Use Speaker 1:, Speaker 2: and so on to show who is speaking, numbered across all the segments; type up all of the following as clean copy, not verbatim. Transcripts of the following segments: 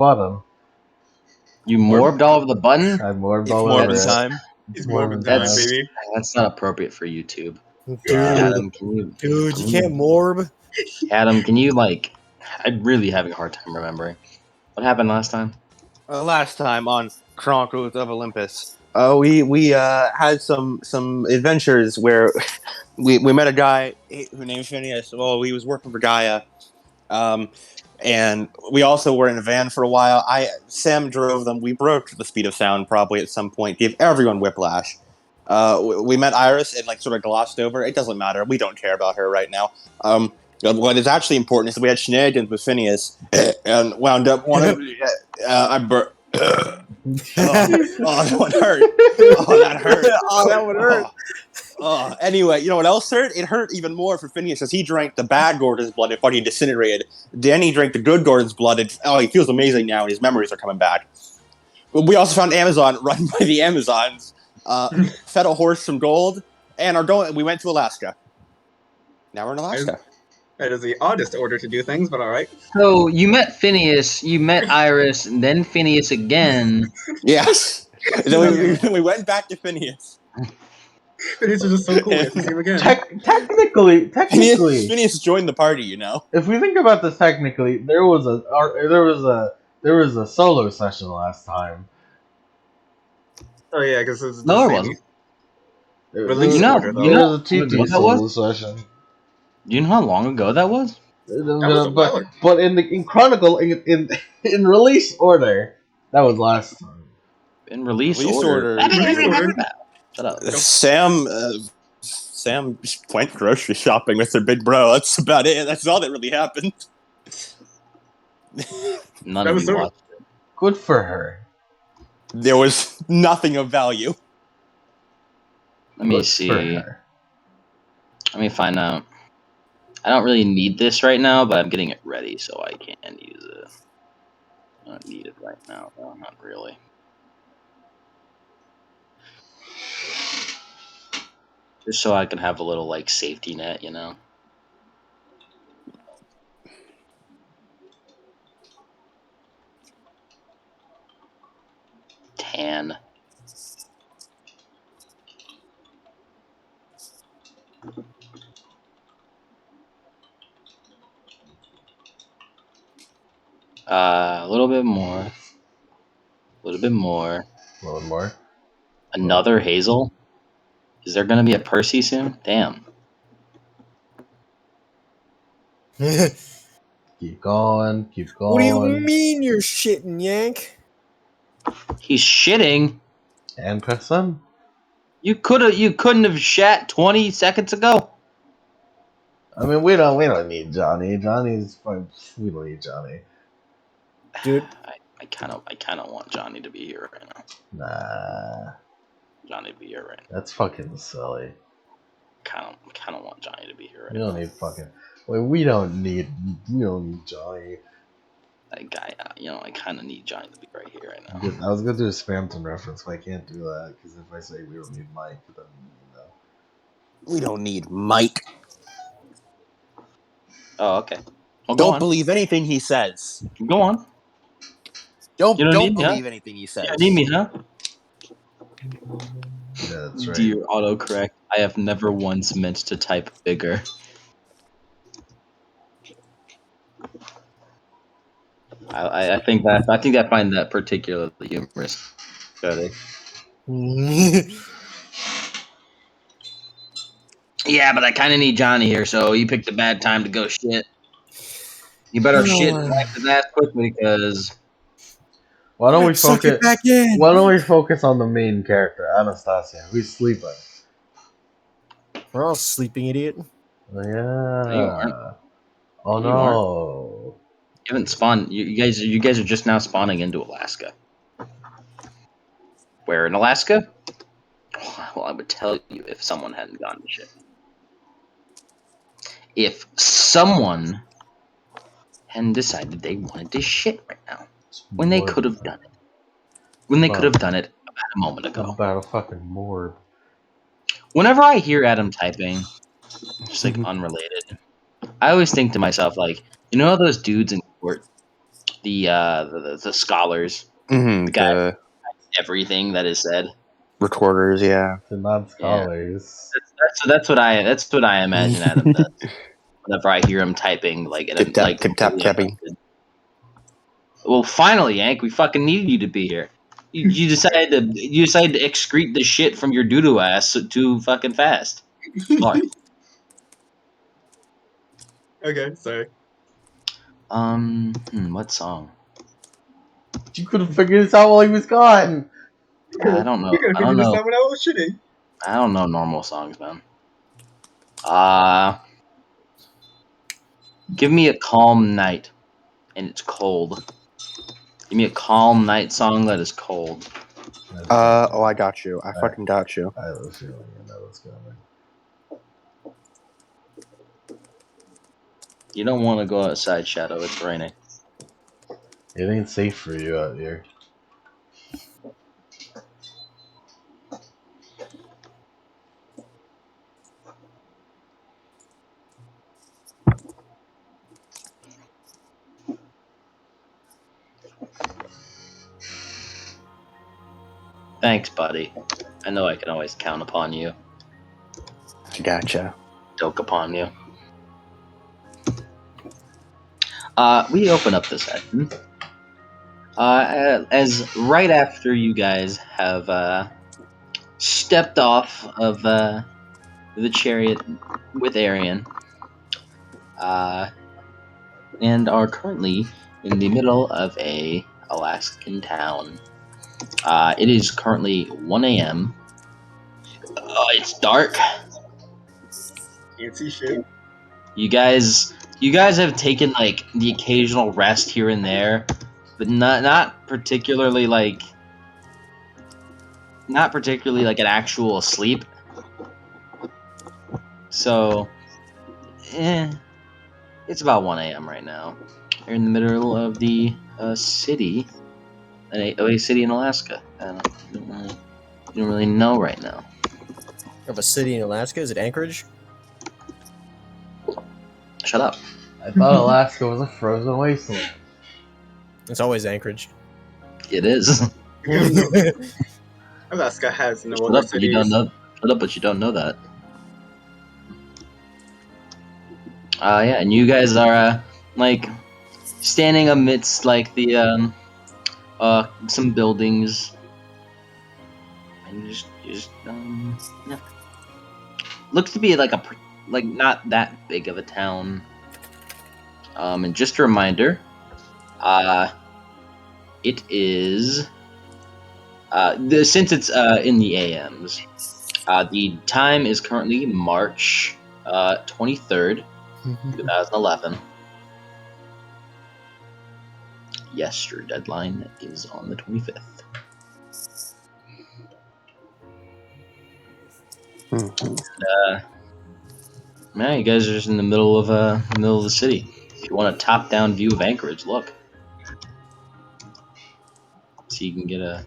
Speaker 1: button.
Speaker 2: You morbed all of the button?
Speaker 1: I morbed
Speaker 3: It's
Speaker 1: all
Speaker 3: morbid
Speaker 1: over
Speaker 3: time.
Speaker 1: it.
Speaker 4: It's morbid time, baby.
Speaker 2: That's not appropriate for YouTube.
Speaker 5: Dude,
Speaker 2: Adam, can you
Speaker 5: can't morb.
Speaker 2: Adam, can you like? I'm really having a hard time remembering what happened last time.
Speaker 3: Last time on Chronicles of Olympus, we had some adventures where we met a guy who named Phineas. Well, he was working for Gaia, and we also were in a van for a while. Sam drove them. We broke the speed of sound probably at some point. Gave everyone whiplash. We met Iris and like sort of glossed over. It doesn't matter. We don't care about her right now. What is actually important is that we had shenanigans with Phineas and wound up oh, that one hurt. Oh, that hurt.
Speaker 5: Oh, that would hurt.
Speaker 3: Anyway, you know what else hurt? It hurt even more for Phineas as he drank the bad Gordon's blood and fucking disintegrated. Danny drank the good Gordon's blood and he feels amazing now and his memories are coming back. But we also found Amazon run by the Amazons, fed a horse some gold, and we went to Alaska. Now we're in Alaska.
Speaker 4: That is the oddest order to do things, but all right.
Speaker 2: So you met Phineas, you met Iris, and then Phineas again.
Speaker 3: Yes. Then we went back to Phineas.
Speaker 4: Phineas is just so cool. We have to see him again.
Speaker 1: Technically,
Speaker 3: Phineas joined the party. You know.
Speaker 1: if we think about this technically, there was a solo session last time.
Speaker 4: Oh yeah, because it's
Speaker 2: No, it wasn't.
Speaker 4: Release
Speaker 2: You know-
Speaker 4: order, though.
Speaker 2: you know-
Speaker 1: There was a TT
Speaker 2: what that
Speaker 1: solo
Speaker 2: was?
Speaker 1: session.
Speaker 2: Do you know how long ago that was?
Speaker 4: That was a while ago.
Speaker 1: But in Chronicle in release order, that was last time.
Speaker 2: In release
Speaker 3: Release
Speaker 2: order.
Speaker 3: order.
Speaker 2: Shut up.
Speaker 3: Sam went grocery shopping with her big bro. That's about it. That's all that really happened.
Speaker 2: None
Speaker 4: That
Speaker 2: of
Speaker 4: was
Speaker 2: you
Speaker 4: sort of-
Speaker 2: watched it.
Speaker 1: Good for her.
Speaker 3: There was nothing of value.
Speaker 2: Let me
Speaker 1: Good for
Speaker 2: see.
Speaker 1: her.
Speaker 2: Let me find out. I don't really need this right now, but I'm getting it ready so I can use it. I don't need it right now, though. Not really. Just so I can have a little like safety net, you know. Tan. A little bit more. A little bit more.
Speaker 1: A little more.
Speaker 2: Another Hazel? Is there gonna be a Percy soon? Damn.
Speaker 1: Keep going. Keep going.
Speaker 5: What do you mean you're shitting, Yank?
Speaker 2: He's shitting.
Speaker 1: And press them.
Speaker 2: You couldn't have shat 20 seconds ago.
Speaker 1: I mean, we don't need Johnny. Johnny's fine. We don't need Johnny.
Speaker 5: Dude.
Speaker 2: I kind of want Johnny to be here right now.
Speaker 1: Nah,
Speaker 2: Johnny to be here right now.
Speaker 1: that's fucking silly.
Speaker 2: Kind of want Johnny to be here right
Speaker 1: We
Speaker 2: now.
Speaker 1: don't need fucking. Wait, we don't need Johnny.
Speaker 2: That guy, I kind of need Johnny to be right here right now.
Speaker 1: I was gonna do a Spamton reference, but I can't do that because if I say we don't need Mike, then
Speaker 3: We don't need Mike.
Speaker 2: Oh, okay. Well, go
Speaker 3: Don't
Speaker 2: on.
Speaker 3: believe anything he says.
Speaker 2: Go on.
Speaker 3: Don't
Speaker 2: You don't need me,
Speaker 3: believe anything he says.
Speaker 2: You need me, huh?
Speaker 1: Yeah, that's right.
Speaker 2: Dear autocorrect, I have never once meant to type bigger. I think I find that particularly humorous. Jody. Yeah, but I kind of need Johnny here, so you picked a bad time to go shit. You better shit and wipe his ass quickly, because
Speaker 1: Why don't we
Speaker 5: Suck
Speaker 1: focus?
Speaker 5: it back in.
Speaker 1: Why don't we focus on the main character, Anastasia, who's sleeping?
Speaker 5: We're all sleeping, idiot.
Speaker 1: Oh,
Speaker 2: you
Speaker 1: yeah.
Speaker 2: aren't.
Speaker 1: Oh
Speaker 2: You
Speaker 1: no.
Speaker 2: you haven't spawned. You guys are just now spawning into Alaska. Where in Alaska? Well, I would tell you if someone hadn't gone to shit. If someone hadn't decided they wanted to shit right now, when they could have done it. When they could have done it about a moment ago.
Speaker 1: About a fucking morb.
Speaker 2: Whenever I hear Adam typing, just like unrelated, I always think to myself, like, you know how those dudes in court the scholars,
Speaker 3: Mm-hmm.
Speaker 2: the guy everything that is said.
Speaker 3: Recorders, yeah.
Speaker 1: The non-scholars.
Speaker 2: That's what I imagine Adam does whenever I hear him typing like in a
Speaker 3: Tip tap,
Speaker 2: like
Speaker 3: tip tap,
Speaker 2: completely
Speaker 3: tapping.
Speaker 2: unaffected. Well, finally, Yank, we fucking needed you to be here. You decided to excrete the shit from your doo-doo ass too fucking fast. Sorry.
Speaker 4: Okay, sorry.
Speaker 2: What song?
Speaker 1: You could have figured this out while he was gone.
Speaker 2: I don't know.
Speaker 4: You could have
Speaker 2: I don't
Speaker 4: figured this
Speaker 2: know.
Speaker 4: out when I was shitting.
Speaker 2: I don't know normal songs, man. Give me a calm night, and it's cold. Give me a calm night song that is cold.
Speaker 3: Oh, I got you. I fucking got you.
Speaker 1: I was feeling it. That was coming.
Speaker 2: You don't want to go outside, Shadow. It's raining.
Speaker 1: It ain't safe for you out here.
Speaker 2: Thanks, buddy. I know I can always count upon you.
Speaker 3: I gotcha.
Speaker 2: Doke upon you. We open up the session. As right after you guys have stepped off of the chariot with Arian, and are currently in the middle of a Alaskan town. It is currently 1 a.m. It's dark.
Speaker 4: Can't see shit.
Speaker 2: You guys have taken like the occasional rest here and there, but not particularly like an actual sleep. So, it's about 1 a.m. right now. You're in the middle of the city, a city in Alaska. You don't really know right now.
Speaker 5: Of a city in Alaska? Is it Anchorage?
Speaker 2: Shut up.
Speaker 1: I thought Alaska was a frozen wasteland.
Speaker 5: It's always Anchorage.
Speaker 2: It is.
Speaker 4: Alaska has no
Speaker 2: Shut
Speaker 4: other
Speaker 2: up, but you don't
Speaker 4: cities.
Speaker 2: know. Shut up, but you don't know that. Yeah, and you guys are like standing amidst like the some buildings, and you just yeah. Looks to be like not that big of a town. And just a reminder, it is since it's in the AMs. The time is currently March 23rd, 2011. Yes, your deadline is on the 25th. Yeah, you guys are just in the middle of the city. If you want a top-down view of Anchorage, look. So you can get a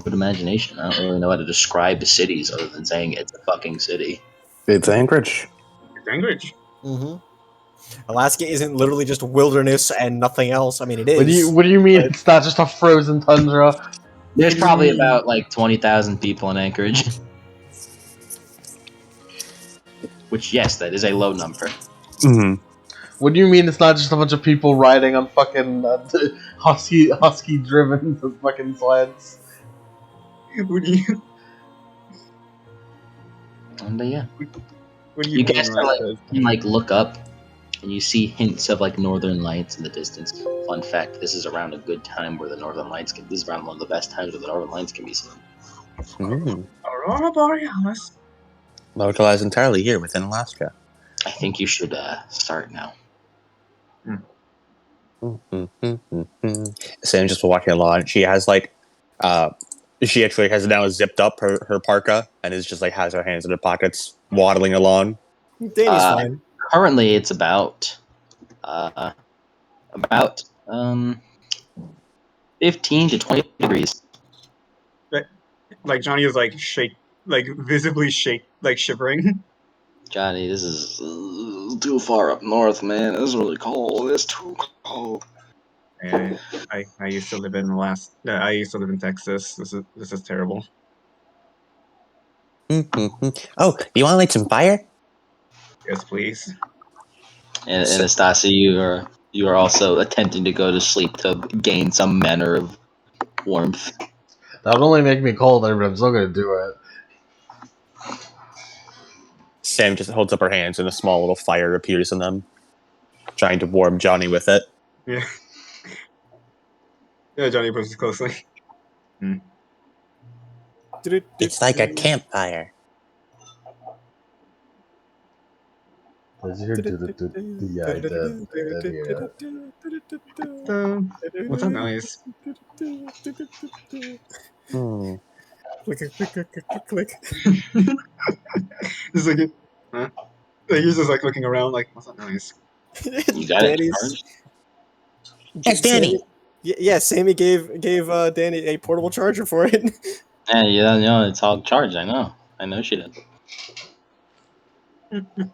Speaker 2: good imagination. I don't really know how to describe the cities other than saying it's a fucking city.
Speaker 3: It's Anchorage.
Speaker 4: It's Anchorage.
Speaker 5: Mm-hmm. Alaska isn't literally just wilderness and nothing else. I mean, it is.
Speaker 1: What do you mean it's not just a frozen tundra?
Speaker 2: There's probably about like 20,000 people in Anchorage. Which, yes, that is a low number.
Speaker 3: Mm-hmm.
Speaker 1: What do you mean it's not just a bunch of people riding on fucking husky driven fucking sleds?
Speaker 4: What do you?
Speaker 2: And yeah,
Speaker 4: What do you
Speaker 2: you
Speaker 4: mean,
Speaker 2: guys can look up and you see hints of like northern lights in the distance. Fun fact: this is around a good time where the northern lights can. This is around one of the best times where the northern lights can be seen.
Speaker 4: Aurora Borealis.
Speaker 3: Localized entirely here within Alaska.
Speaker 2: I think you should start now.
Speaker 3: Sam just walking along. She has like, she actually has now zipped up her parka and is just like has her hands in her pockets, waddling along.
Speaker 5: Danny's fine.
Speaker 2: Currently, it's about 15 to 20 degrees.
Speaker 4: Like Johnny is like visibly shivering.
Speaker 2: Johnny, this is too far up north, man. This is really cold. It's too cold.
Speaker 4: I used to live in I used to live in Texas. This is terrible.
Speaker 3: Oh, you want to light some fire?
Speaker 4: Yes, please.
Speaker 2: And Anastasia, you are also attempting to go to sleep to gain some manner of warmth.
Speaker 1: That would only make me colder, but I'm still gonna do it.
Speaker 3: Sam just holds up her hands and a small little fire appears in them, trying to warm Johnny with it.
Speaker 4: Yeah. Yeah, Johnny approaches closely.
Speaker 3: It's like a campfire.
Speaker 1: Yeah, I did.
Speaker 4: What's that noise?
Speaker 5: Click, click, click, click, click, click.
Speaker 4: It's like, huh? Like, he's just like looking around, like, what's that noise?
Speaker 2: You got it
Speaker 5: Danny's.
Speaker 2: charged?
Speaker 3: It's Danny.
Speaker 5: Sammy, yeah, Sammy gave Danny a portable charger for it.
Speaker 2: Yeah, it's all charged. I know she did.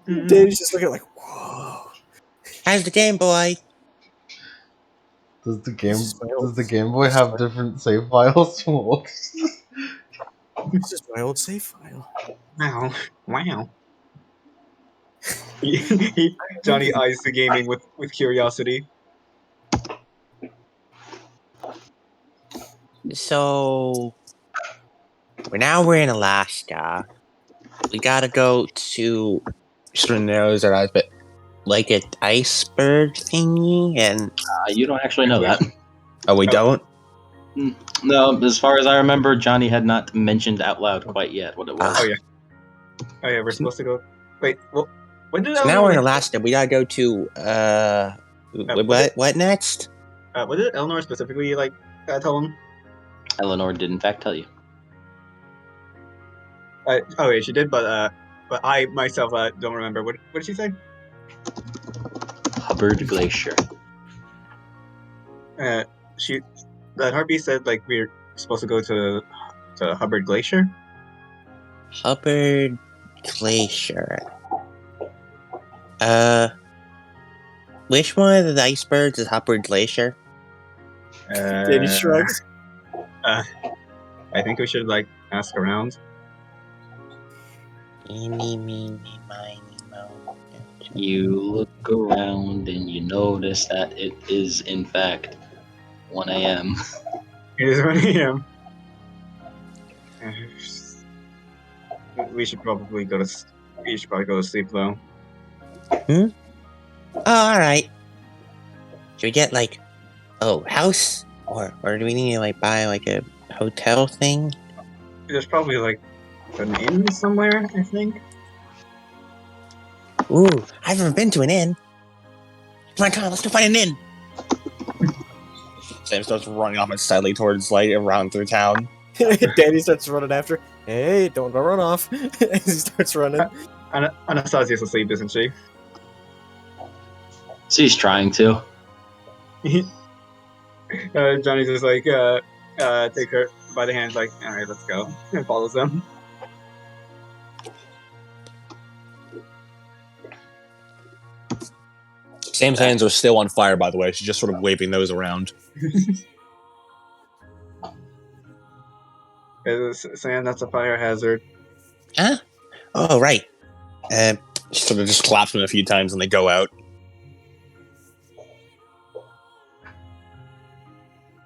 Speaker 5: Danny's just looking like, whoa.
Speaker 3: How's the Game Boy?
Speaker 1: Does the
Speaker 5: This
Speaker 1: Game Boy have different save files?
Speaker 5: is my old save file.
Speaker 4: Wow. Wow. Johnny eyes the gaming with curiosity.
Speaker 3: So, we're in Alaska. We gotta go to sort of narrows our eyes, but like an iceberg thingy, and
Speaker 2: You don't actually know that.
Speaker 3: oh, we don't.
Speaker 2: No, as far as I remember, Johnny had not mentioned out loud quite yet what it was.
Speaker 4: Oh yeah. Oh yeah, we're supposed to go. Wait, well, when did
Speaker 3: So now we're in
Speaker 4: Eleanor?
Speaker 3: Alaska. We gotta go to what next?
Speaker 4: What did Eleanor specifically like tell him?
Speaker 2: Eleanor did in fact tell you.
Speaker 4: Oh yeah, she did, but I myself don't remember. What did she say?
Speaker 2: Hubbard Glacier.
Speaker 4: She that Harpy said like we're supposed to go to Hubbard Glacier.
Speaker 3: Hubbard Glacier. Which one of the icebergs is Hubbard Glacier?
Speaker 5: Danny shrugs.
Speaker 4: I think we should like ask around.
Speaker 3: Eeny, meeny, miny, moe.
Speaker 2: You look around and you notice that it is in fact 1 a.m.
Speaker 4: It is 1 a.m. We should probably go to sleep though.
Speaker 3: Oh, all right. Should we get like house or do we need to like buy like a hotel thing?
Speaker 4: There's probably like an inn somewhere, I think.
Speaker 3: Ooh, I've never been to an inn. Come on, let's go find an inn. Sam starts running off silently towards like around through town.
Speaker 5: Danny starts running after. Hey, don't run off. As he starts running.
Speaker 4: Anastasia's asleep, isn't she?
Speaker 2: She's trying to.
Speaker 4: Johnny's just like take her by the hands, like, all right, let's go, and follows them.
Speaker 3: Sam's hands are still on fire, by the way. She's just sort of waving those around.
Speaker 4: Sam, that's a fire hazard.
Speaker 3: Huh? Oh, right. She sort of just claps them a few times and they go out.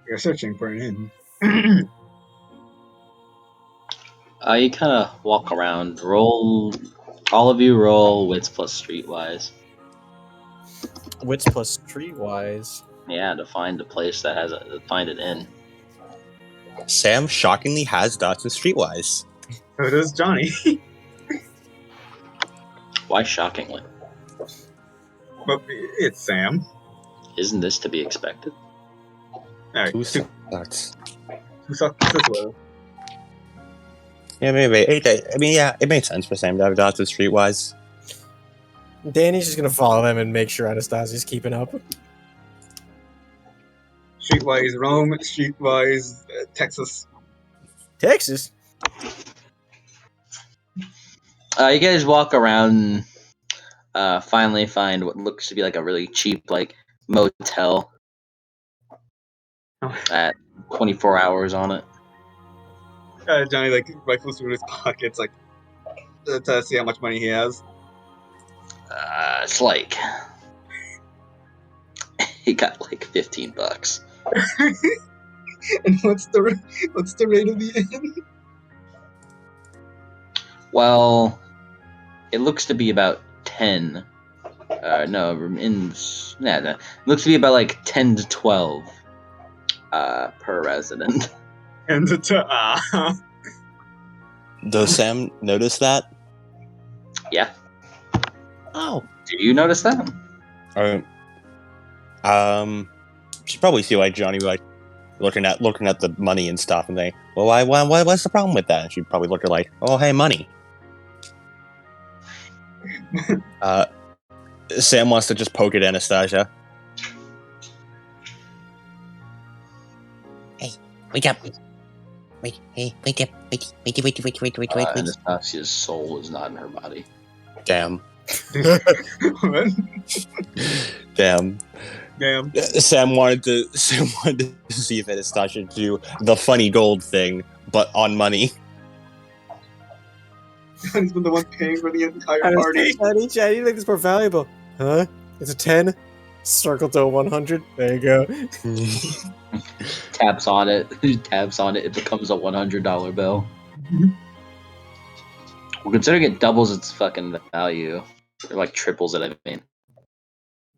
Speaker 4: We're searching for an inn.
Speaker 2: You kind of walk around. Roll. All of you roll wits plus streetwise.
Speaker 5: Wits plus streetwise.
Speaker 2: Yeah, to find a place that has find an inn.
Speaker 3: Sam shockingly has dots in streetwise.
Speaker 4: So does Johnny.
Speaker 2: Why shockingly?
Speaker 4: But it's Sam.
Speaker 2: Isn't this to be expected?
Speaker 4: Alright,
Speaker 3: Who
Speaker 4: two
Speaker 3: sucks?
Speaker 4: success low.
Speaker 3: Yeah, maybe. It makes sense for Sam to have dots in streetwise.
Speaker 5: Danny's just gonna follow them and make sure Anastasia's keeping up.
Speaker 4: Streetwise Rome, streetwise Texas.
Speaker 5: Texas.
Speaker 2: You guys walk around. Finally find what looks to be like a really cheap like motel. at 24 hours on it.
Speaker 4: Johnny like rifles through his pockets like to see how much money he has.
Speaker 2: It's like he got like $15.
Speaker 4: And what's the rate of the inn?
Speaker 2: Well, it looks to be about 10. No, it looks to be about like 10 to 12 per resident.
Speaker 4: And
Speaker 3: Does Sam notice that?
Speaker 2: Yeah.
Speaker 3: Oh.
Speaker 2: Do you notice that?
Speaker 3: Should probably see why Johnny like looking at the money and stuff and think, well, what's the problem with that? And she'd probably look at like, oh, hey, money. Sam wants to just poke at Anastasia. Hey, wake up! Wait, hey, wake up! Wait!
Speaker 2: Anastasia's soul is not in her body.
Speaker 3: Damn.
Speaker 4: Damn.
Speaker 3: Sam wanted to see if Anastasia would do the funny gold thing, but on money.
Speaker 4: Johnny's been the one paying for the entire party.
Speaker 5: Chad, you think it's more valuable? Huh? It's a 10? Circle to a 100? There you go.
Speaker 2: Taps on it, it becomes a $100 bill. Well, considering it doubles its fucking value, or like triples it, I mean.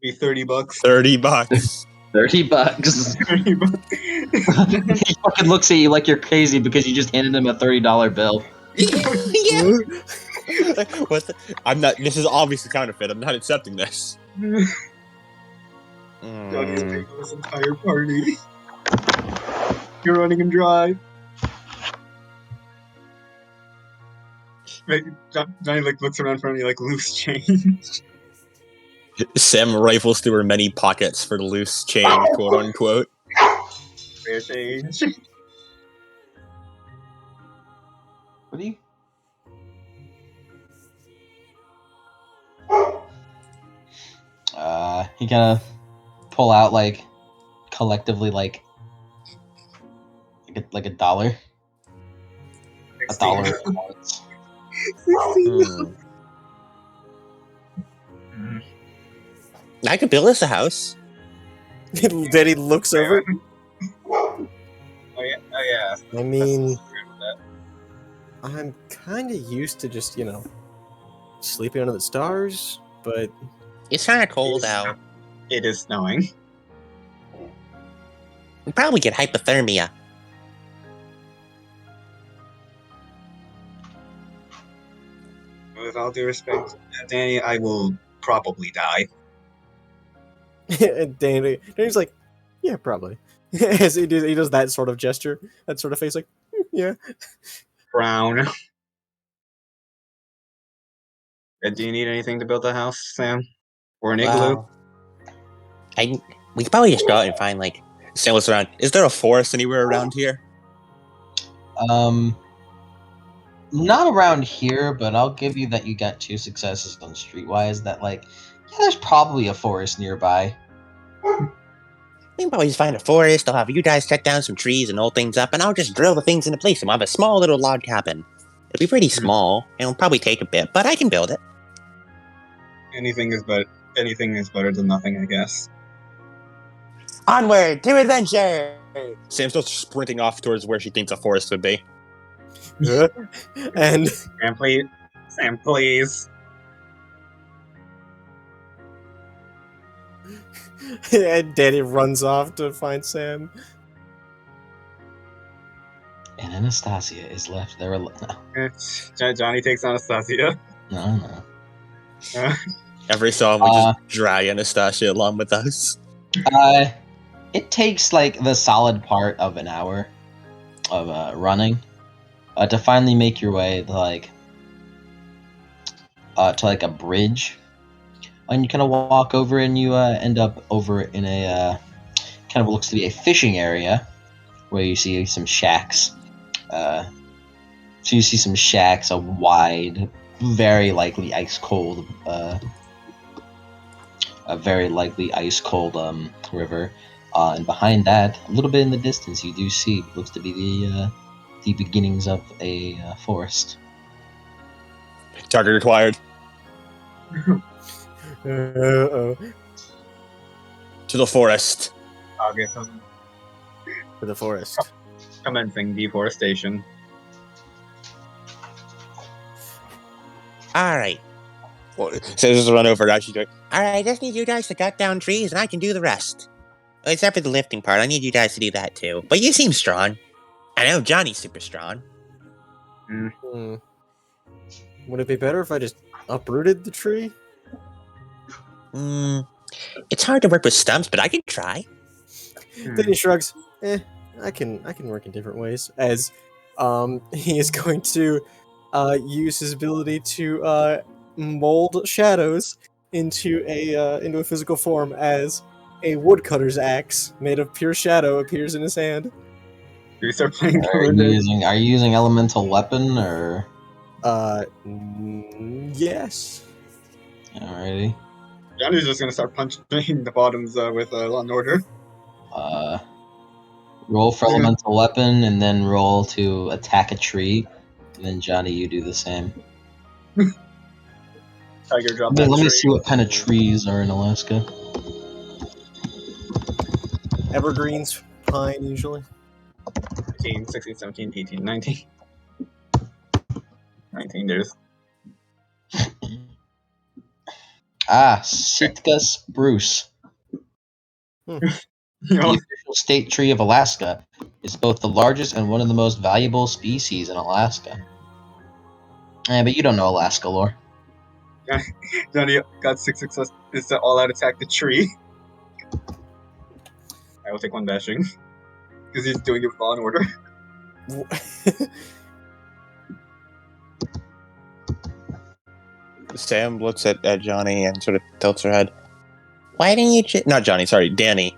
Speaker 4: Be $30.
Speaker 3: $30.
Speaker 2: $30.
Speaker 4: $30.
Speaker 2: He fucking looks at you like you're crazy because you just handed him a $30 bill.
Speaker 3: What the? I'm not. This is obviously counterfeit. I'm not accepting this.
Speaker 4: Johnny's paying for this entire party. You're running him dry. Johnny like looks around for any like loose change.
Speaker 3: Sam rifles through her many pockets for the loose change, quote unquote.
Speaker 4: Fair change.
Speaker 2: What do you? He kind of pull out like collectively like a dollar. A dollar.
Speaker 3: I could build us a house.
Speaker 5: Daddy looks over.
Speaker 4: Oh yeah.
Speaker 5: I mean, I'm kind of used to just, sleeping under the stars, but
Speaker 3: It's kind of cold out.
Speaker 4: It is snowing.
Speaker 3: We probably get hypothermia.
Speaker 4: With all due respect, Danny, I will probably die.
Speaker 5: and Danny's like, yeah, probably. As he does that sort of gesture, that sort of face, like, yeah.
Speaker 4: Brown. Do you need anything to build a house, Sam? Or an igloo?
Speaker 3: We could probably just go out and find like Sam looks around. Is there a forest anywhere around here?
Speaker 2: Not around here, but I'll give you that you got 2 successes on Streetwise. That there's probably a forest nearby.
Speaker 3: We can probably just find a forest. I'll have you guys cut down some trees and old things up, and I'll just drill the things into place, and we'll have a small little log cabin. It'll be pretty small, and it'll probably take a bit, but I can build it.
Speaker 4: Anything is better than nothing, I guess.
Speaker 3: Onward to adventure! Sam starts sprinting off towards where she thinks a forest would be.
Speaker 5: And
Speaker 4: Sam, please.
Speaker 5: and Danny runs off to find Sam.
Speaker 2: And Anastasia is left there alone.
Speaker 4: Johnny takes Anastasia.
Speaker 2: No.
Speaker 3: Every song we just drag Anastasia along with us.
Speaker 2: It takes like the solid part of an hour of running to finally make your way to a bridge, and you kind of walk over and you end up over in a kind of looks to be a fishing area where you see some shacks. So you see some shacks, a wide, very likely ice cold river. And behind that, a little bit in the distance, you do see looks to be the beginnings of a forest.
Speaker 3: Target acquired.
Speaker 5: Uh-oh.
Speaker 3: To the forest.
Speaker 4: Okay,
Speaker 5: For the forest.
Speaker 4: commencing deforestation.
Speaker 3: All right. Well, so just run over. Actually, doing. All right. I just need you guys to cut down trees, and I can do the rest. Except for the lifting part, I need you guys to do that too. But you seem strong. I know Johnny's super strong.
Speaker 5: Hmm. Would it be better if I just uprooted the tree?
Speaker 3: It's hard to work with stumps, but I could try.
Speaker 5: Then he shrugs. I can work in different ways. As he is going to use his ability to mold shadows into a physical form as a woodcutter's axe made of pure shadow appears in his hand.
Speaker 4: We start playing
Speaker 2: Are you
Speaker 4: with
Speaker 2: using elemental weapon or?
Speaker 5: Yes.
Speaker 2: Alrighty.
Speaker 4: Johnny's just gonna start punching the bottoms with Law and Order.
Speaker 2: Roll for elemental weapon, and then roll to attack a tree, and then Johnny, you do the same.
Speaker 4: Tiger drop
Speaker 2: Let
Speaker 4: that
Speaker 2: me
Speaker 4: tree.
Speaker 2: see what kind of trees are in Alaska.
Speaker 5: Evergreens, pine usually.
Speaker 4: 15, 16, 17, 18, 19. 19, there's
Speaker 2: Sitka spruce.
Speaker 4: you
Speaker 2: The
Speaker 4: know,
Speaker 2: official state tree of Alaska is both the largest and one of the most valuable species in Alaska. But you don't know Alaska lore.
Speaker 4: Johnny got 6 success. It's to all out attack the tree. I will take 1 bashing because he's doing it with Law and Order.
Speaker 3: Sam looks at Johnny and sort of tilts her head. Why didn't you not Johnny, sorry, Danny.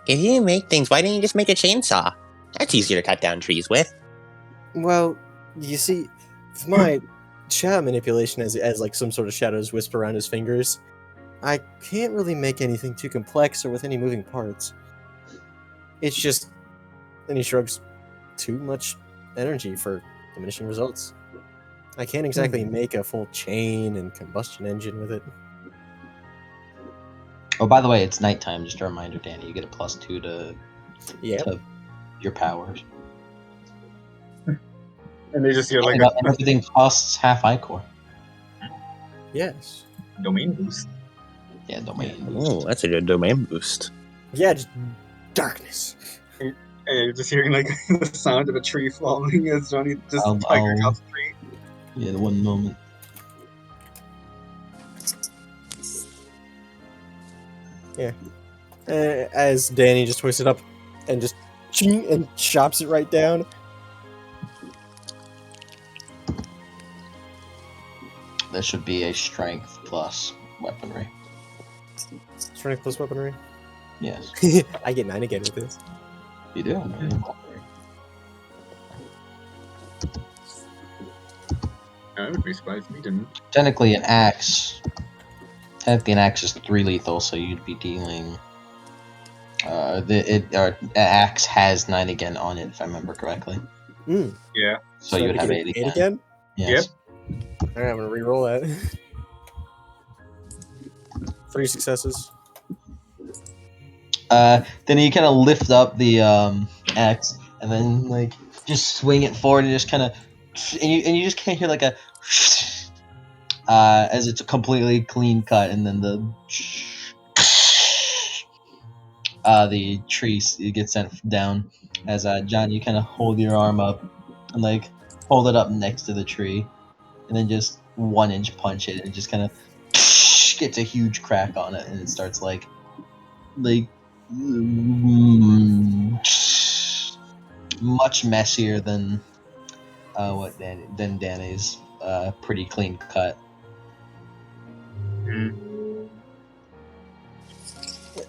Speaker 3: If you make things, why didn't you just make a chainsaw? That's easier to cut down trees with.
Speaker 5: Well, you see, with my shadow manipulation as like some sort of shadows whisper around his fingers, I can't really make anything too complex or with any moving parts. It's just, then he shrugs, too much energy for diminishing results. I can't exactly make a full chain and combustion engine with it.
Speaker 2: Oh, by the way, it's nighttime. Just a reminder, Danny. You get a +2 to your powers.
Speaker 4: And they just hear like
Speaker 2: And everything costs half ichor.
Speaker 5: Yes.
Speaker 4: domain boost.
Speaker 2: Yeah, domain.
Speaker 3: Oh, that's a good domain boost.
Speaker 5: Yeah, just darkness.
Speaker 4: And you're just hearing like the sound of a tree falling as Johnny just tiger drops the tree.
Speaker 2: Yeah, the 1 moment.
Speaker 5: Yeah. As Danny just twists it up and just ching and chops it right down.
Speaker 2: There should be a strength plus weaponry.
Speaker 5: Strength plus weaponry.
Speaker 2: Yes.
Speaker 5: I get 9 again with this.
Speaker 2: You do?
Speaker 4: I would be surprised if he didn't.
Speaker 2: Technically, an axe is 3 lethal, so you'd be dealing. Axe has 9 again on it, if I remember correctly.
Speaker 4: Yeah.
Speaker 2: So you would have 8
Speaker 5: again.
Speaker 2: Yes.
Speaker 5: Alright, I'm gonna re-roll that. 3 successes.
Speaker 2: Then you kind of lift up the axe and then like just swing it forward and just kind of, and you just can't hear like a as it's a completely clean cut, and then the tree gets sent down as John, you kind of hold your arm up and like hold it up next to the tree, and then just 1-inch punch it, and it just kind of gets a huge crack on it, and it starts like much messier than Danny's pretty clean cut.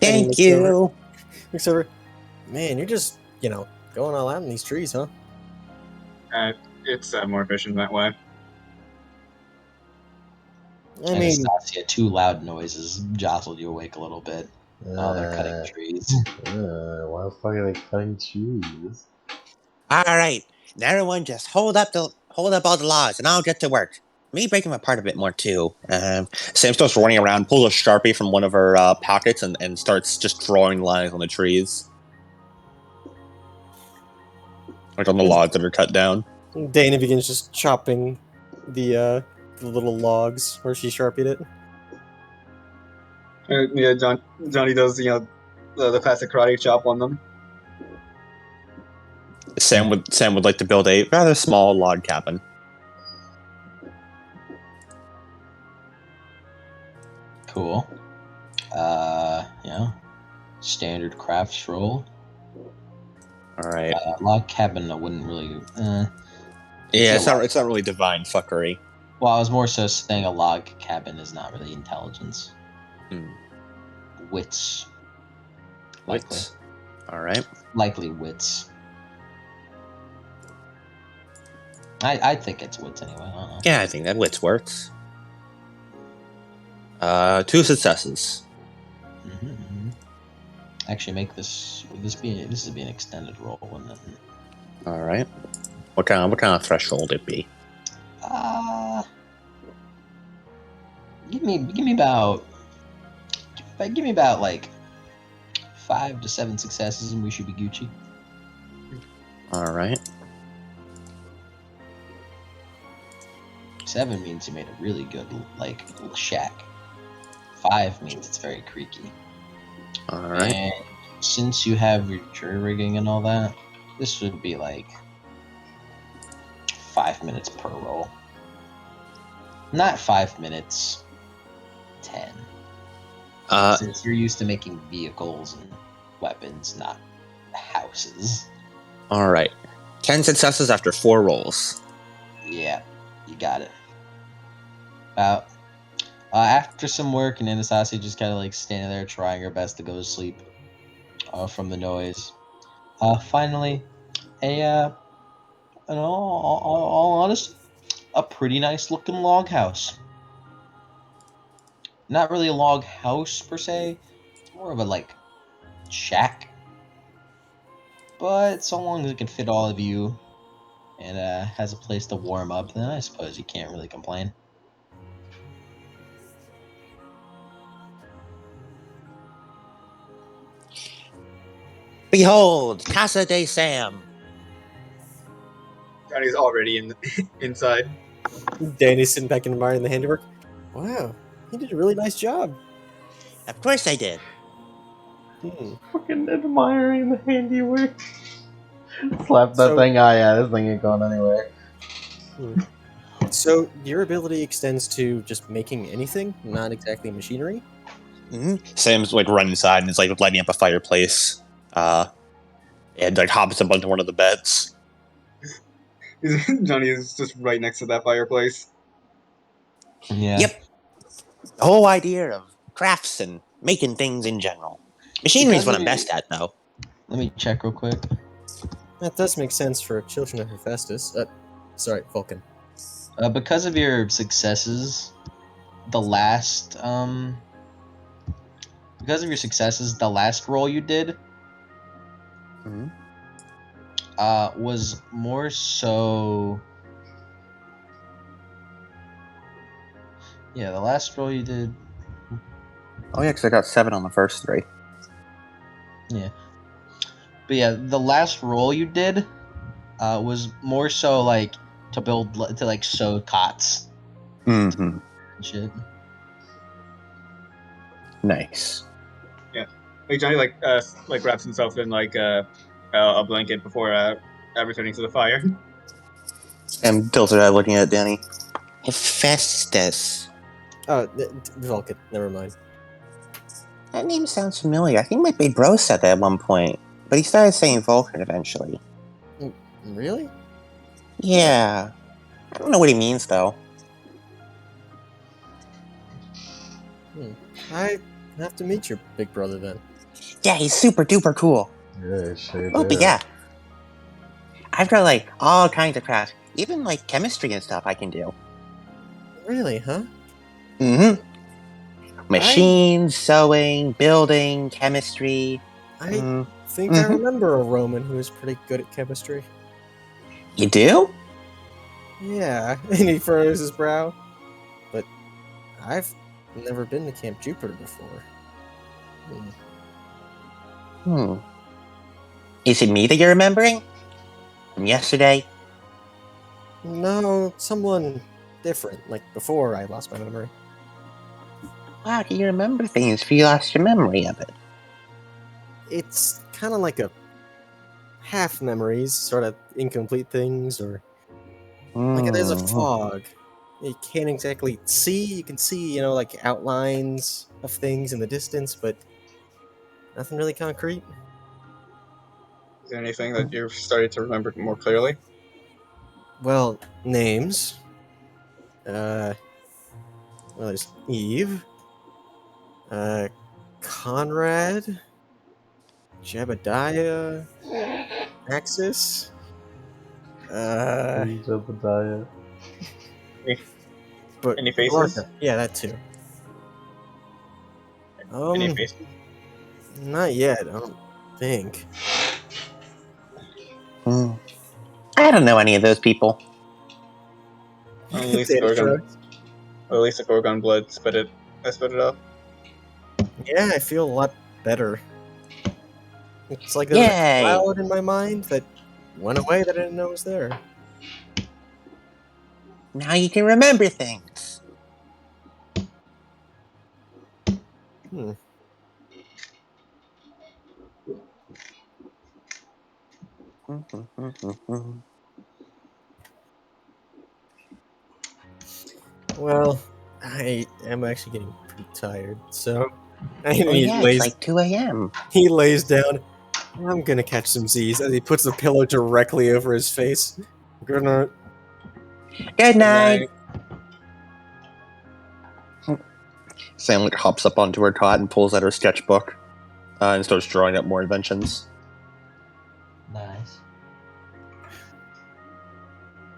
Speaker 3: Thank you.
Speaker 5: Looks over. Man, you're just, going all out in these trees, huh?
Speaker 4: It's more efficient that way.
Speaker 5: I mean,
Speaker 2: Anastasia, 2 loud noises jostled you awake a little bit. Oh, they're cutting trees.
Speaker 1: Why the fuck are they cutting trees?
Speaker 3: All right, now everyone, just hold up all the logs, and I'll get to work. Let me break them apart a bit more too. Sam starts running around, pulls a sharpie from one of her pockets, and starts just drawing lines on the trees, like on the logs that are cut down.
Speaker 5: Dana begins just chopping the little logs where she sharpied it.
Speaker 4: Yeah, Johnny does the classic karate chop on them.
Speaker 3: Sam would like to build a rather small log cabin.
Speaker 2: Cool. Standard crafts roll.
Speaker 3: All right.
Speaker 2: Log cabin, I wouldn't really.
Speaker 3: Yeah, it's not really divine fuckery.
Speaker 2: Well, I was more so saying a log cabin is not really intelligence. Wits. Likely.
Speaker 3: Wits. All right.
Speaker 2: Likely wits. I think it's wits anyway. I don't know.
Speaker 3: Yeah, I think that wits works. 2 successes.
Speaker 2: Mm-hmm. Actually, make this would be an extended roll, wouldn't it?
Speaker 3: All right. What kind of threshold would it be?
Speaker 2: Give me about like 5 to 7 successes, and we should be Gucci.
Speaker 3: All right.
Speaker 2: 7 means you made a really good like little shack. 5 means it's very creaky.
Speaker 3: All right.
Speaker 2: And since you have your jury rigging and all that, this would be like 5 minutes per roll. Not 5 minutes. 10. Since you're used to making vehicles and weapons, not houses.
Speaker 3: All right. 10 successes after 4 rolls.
Speaker 2: Yeah, you got it. About after some work, and Anastasia just kind of like standing there trying her best to go to sleep from the noise. Finally, in all honesty, a pretty nice looking log house. Not really a log house per se. It's more of a like shack. But so long as it can fit all of you and has a place to warm up, then I suppose you can't really complain.
Speaker 3: Behold, Casa de Sam.
Speaker 4: Johnny's already inside.
Speaker 5: Danny's sitting back admiring the handiwork. Wow, he did a really nice job.
Speaker 3: Of course I did.
Speaker 1: Fucking admiring the handiwork. Slap that thing. This thing ain't going anywhere.
Speaker 5: So your ability extends to just making anything, not exactly machinery?
Speaker 3: Sam's like running inside and is like lighting up a fireplace. And like hops up onto one of the beds.
Speaker 4: Johnny is just right next to that fireplace.
Speaker 2: Yeah.
Speaker 3: Yep. The whole idea of crafts and making things in general. Machinery is what I'm best at, though.
Speaker 2: Let me check real quick.
Speaker 5: That does make sense for children of Hephaestus. Sorry, Vulcan.
Speaker 2: Because of your successes, the last roll you did was more so. Yeah, the last roll you did.
Speaker 3: Oh yeah, because I got 7 on the first 3.
Speaker 2: Yeah. But yeah, the last roll you did was more so like to like sew cots.
Speaker 3: Mm-hmm.
Speaker 2: And shit.
Speaker 3: Nice.
Speaker 4: Yeah, like Johnny wraps himself in like a blanket before returning to the fire.
Speaker 3: And tilted head looking at Danny. Hephaestus.
Speaker 5: Oh, Vulcan. Never mind.
Speaker 3: That name sounds familiar. I think my big bro said that at one point. But he started saying Vulcan eventually.
Speaker 5: Really?
Speaker 3: Yeah. I don't know what he means, though.
Speaker 5: I have to meet your big brother then.
Speaker 3: Yeah, he's super duper cool.
Speaker 1: Yeah, sure.
Speaker 3: Oh, but yeah. I've got, like, all kinds of crafts. Even, like, chemistry and stuff I can do.
Speaker 5: Really, huh?
Speaker 3: Mm-hmm. Machines, sewing, building, chemistry.
Speaker 5: I think I remember a Roman who was pretty good at chemistry.
Speaker 3: You do?
Speaker 5: Yeah, and he furrows his brow. But I've never been to Camp Jupiter before.
Speaker 3: Is it me that you're remembering? From yesterday?
Speaker 5: No, someone different, like before I lost my memory.
Speaker 3: How do you remember things if you lost your memory of it?
Speaker 5: It's kind of like a half memories, sort of incomplete things, or like there's a fog. You can't exactly see. You can see, like outlines of things in the distance, but nothing really concrete.
Speaker 4: Is there anything that you've started to remember more clearly?
Speaker 5: Well, names. Well, there's Eve. Conrad. Jebediah. Axis.
Speaker 1: Jebediah.
Speaker 5: But
Speaker 4: Any faces?
Speaker 5: Gorka. Yeah, that too.
Speaker 4: Any faces?
Speaker 5: Not yet. I don't think.
Speaker 3: I don't know any of those people.
Speaker 4: Well, at least
Speaker 5: Data
Speaker 4: Gorgon.
Speaker 5: shrugs.
Speaker 4: Well, at least the Gorgon blood spit it. I spit it off.
Speaker 5: Yeah, I feel a lot better. It's like there's a
Speaker 3: Yay!
Speaker 5: cloud in my mind that went away that I didn't know was there.
Speaker 3: Now you can remember things.
Speaker 5: Well, I am actually getting pretty tired, so
Speaker 3: It's like 2 a.m.
Speaker 5: He lays down. I'm gonna catch some Z's as he puts the pillow directly over his face. Good night.
Speaker 3: Good night. Sam hops up onto her cot and pulls out her sketchbook and starts drawing up more inventions.
Speaker 2: Nice.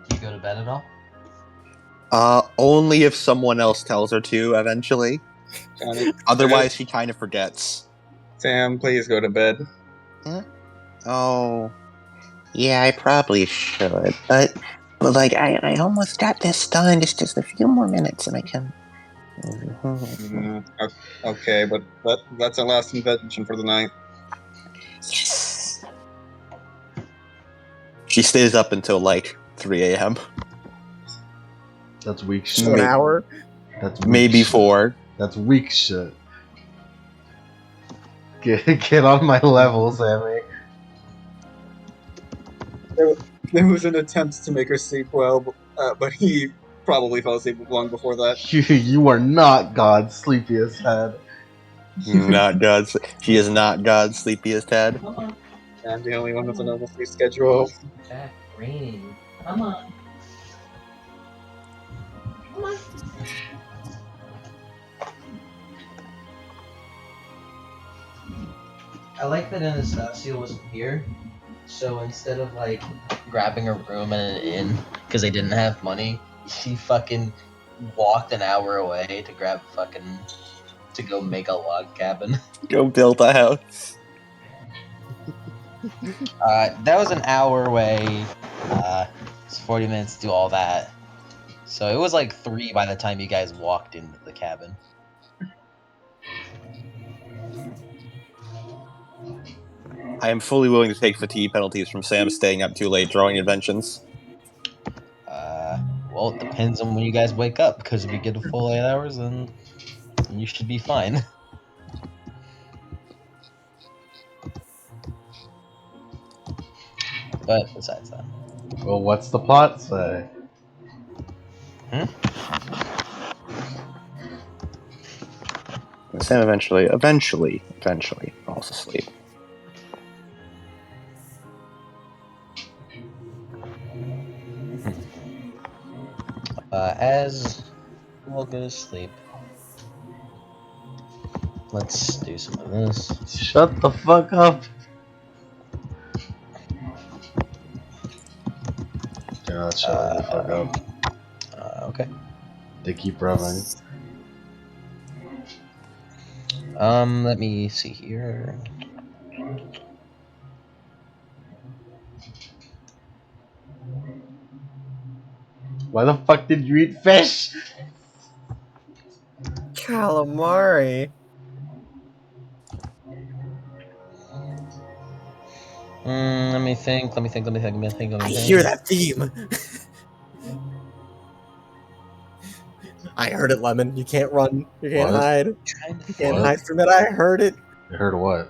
Speaker 2: Do you go to bed at all?
Speaker 3: Only if someone else tells her to eventually.
Speaker 4: Johnny,
Speaker 3: Otherwise, she kind of forgets.
Speaker 4: Sam, please go to bed.
Speaker 3: Oh, yeah, I probably should, but like I almost got this done. Just a few more minutes, and I can.
Speaker 4: Okay, but that's our last invention for the night.
Speaker 3: Yes. She stays up until like 3 a.m.
Speaker 1: That's weak
Speaker 5: So
Speaker 1: shit.
Speaker 5: an hour.
Speaker 1: That's weak
Speaker 3: Maybe
Speaker 1: shit.
Speaker 3: 4.
Speaker 1: That's weak shit. Get on my level, Sammy.
Speaker 4: There was an attempt to make her sleep well, but he probably fell asleep long before that.
Speaker 1: You are not God's sleepiest head.
Speaker 3: Not God's. She is not God's sleepiest head.
Speaker 4: I'm the only one with a normal sleep schedule.
Speaker 2: Back raining. Come on. Come on. I like that Anastasia wasn't here, so instead of like grabbing a room and an inn because they didn't have money, she fucking walked an hour away to grab to go make a log cabin.
Speaker 3: Go build a house.
Speaker 2: That was an hour away. It's 40 minutes to do all that. So it was like 3 by the time you guys walked into the cabin.
Speaker 3: I am fully willing to take fatigue penalties from Sam staying up too late drawing inventions.
Speaker 2: Well, it depends on when you guys wake up, because if you get a full 8 hours, then you should be fine. But besides that.
Speaker 1: Well, what's the plot say?
Speaker 3: Sam eventually falls asleep.
Speaker 2: As we'll go to sleep, let's do some of this.
Speaker 1: Shut the fuck up. They're not shutting the fuck up.
Speaker 2: Okay.
Speaker 1: They keep rubbing.
Speaker 2: Let me see here.
Speaker 1: Why the fuck did you eat fish?
Speaker 5: Calamari.
Speaker 2: Let me think.
Speaker 5: I hear that theme. I heard it, Lemon. You can't run. You can't
Speaker 1: What?
Speaker 5: hide.
Speaker 2: Trying to
Speaker 5: You can't
Speaker 1: What?
Speaker 5: hide from it. I heard it.
Speaker 1: I heard what?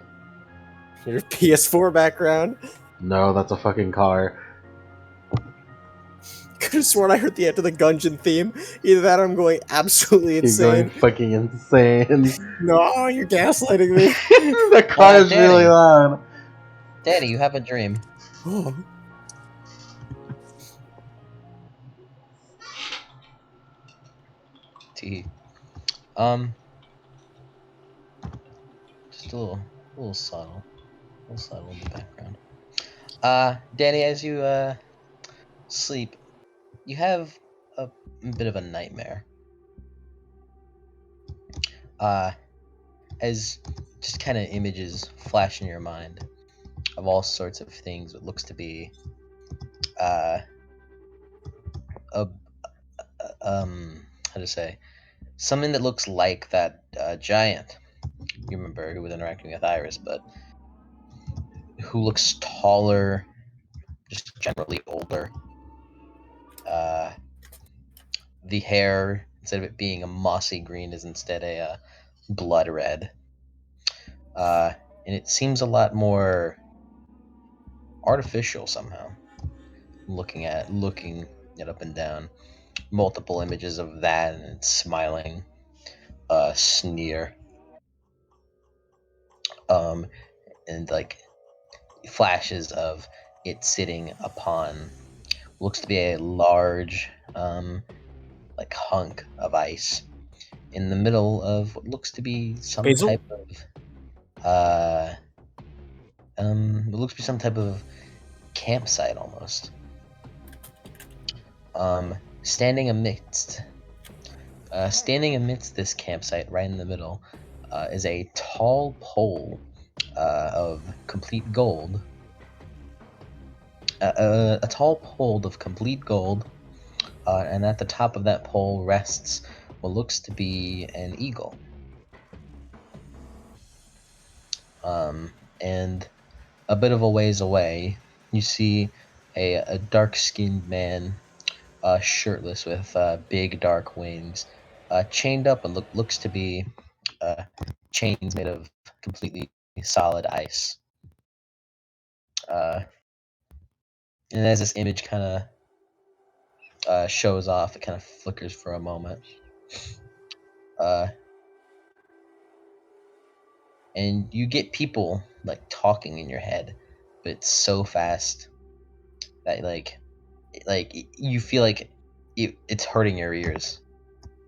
Speaker 5: Your PS4 background.
Speaker 1: No, that's a fucking car.
Speaker 5: Could have sworn I heard the end of the Gungeon theme. Either that or I'm going absolutely
Speaker 1: You're going
Speaker 5: insane.
Speaker 1: fucking insane.
Speaker 5: No, you're gaslighting me.
Speaker 1: The car is really
Speaker 2: Danny.
Speaker 1: loud.
Speaker 2: Daddy, you have a dream.
Speaker 5: Oh,
Speaker 2: T. Just a little subtle in the background. Danny, as you sleep, you have a bit of a nightmare. As just kind of images flash in your mind of all sorts of things. It looks to be a how to say, something that looks like that giant. You remember who was interacting with Iris, but who looks taller, just generally older. The hair, instead of it being a mossy green, is instead a blood red. And it seems a lot more artificial somehow. Looking it up and down, multiple images of that, and it's smiling, sneer, and like flashes of it sitting upon looks to be a large, like hunk of ice in the middle of what looks to be some
Speaker 5: Basil?
Speaker 2: type of it looks to be some type of campsite almost. Standing amidst this campsite, right in the middle, is a tall pole of complete gold. A tall pole of complete gold, and at the top of that pole rests what looks to be an eagle. And a bit of a ways away, you see a dark-skinned man, shirtless with big dark wings, chained up and looks to be chains made of completely solid ice. And as this image kind of shows off, it kind of flickers for a moment. And you get people like talking in your head, but it's so fast that like you feel like it's hurting your ears.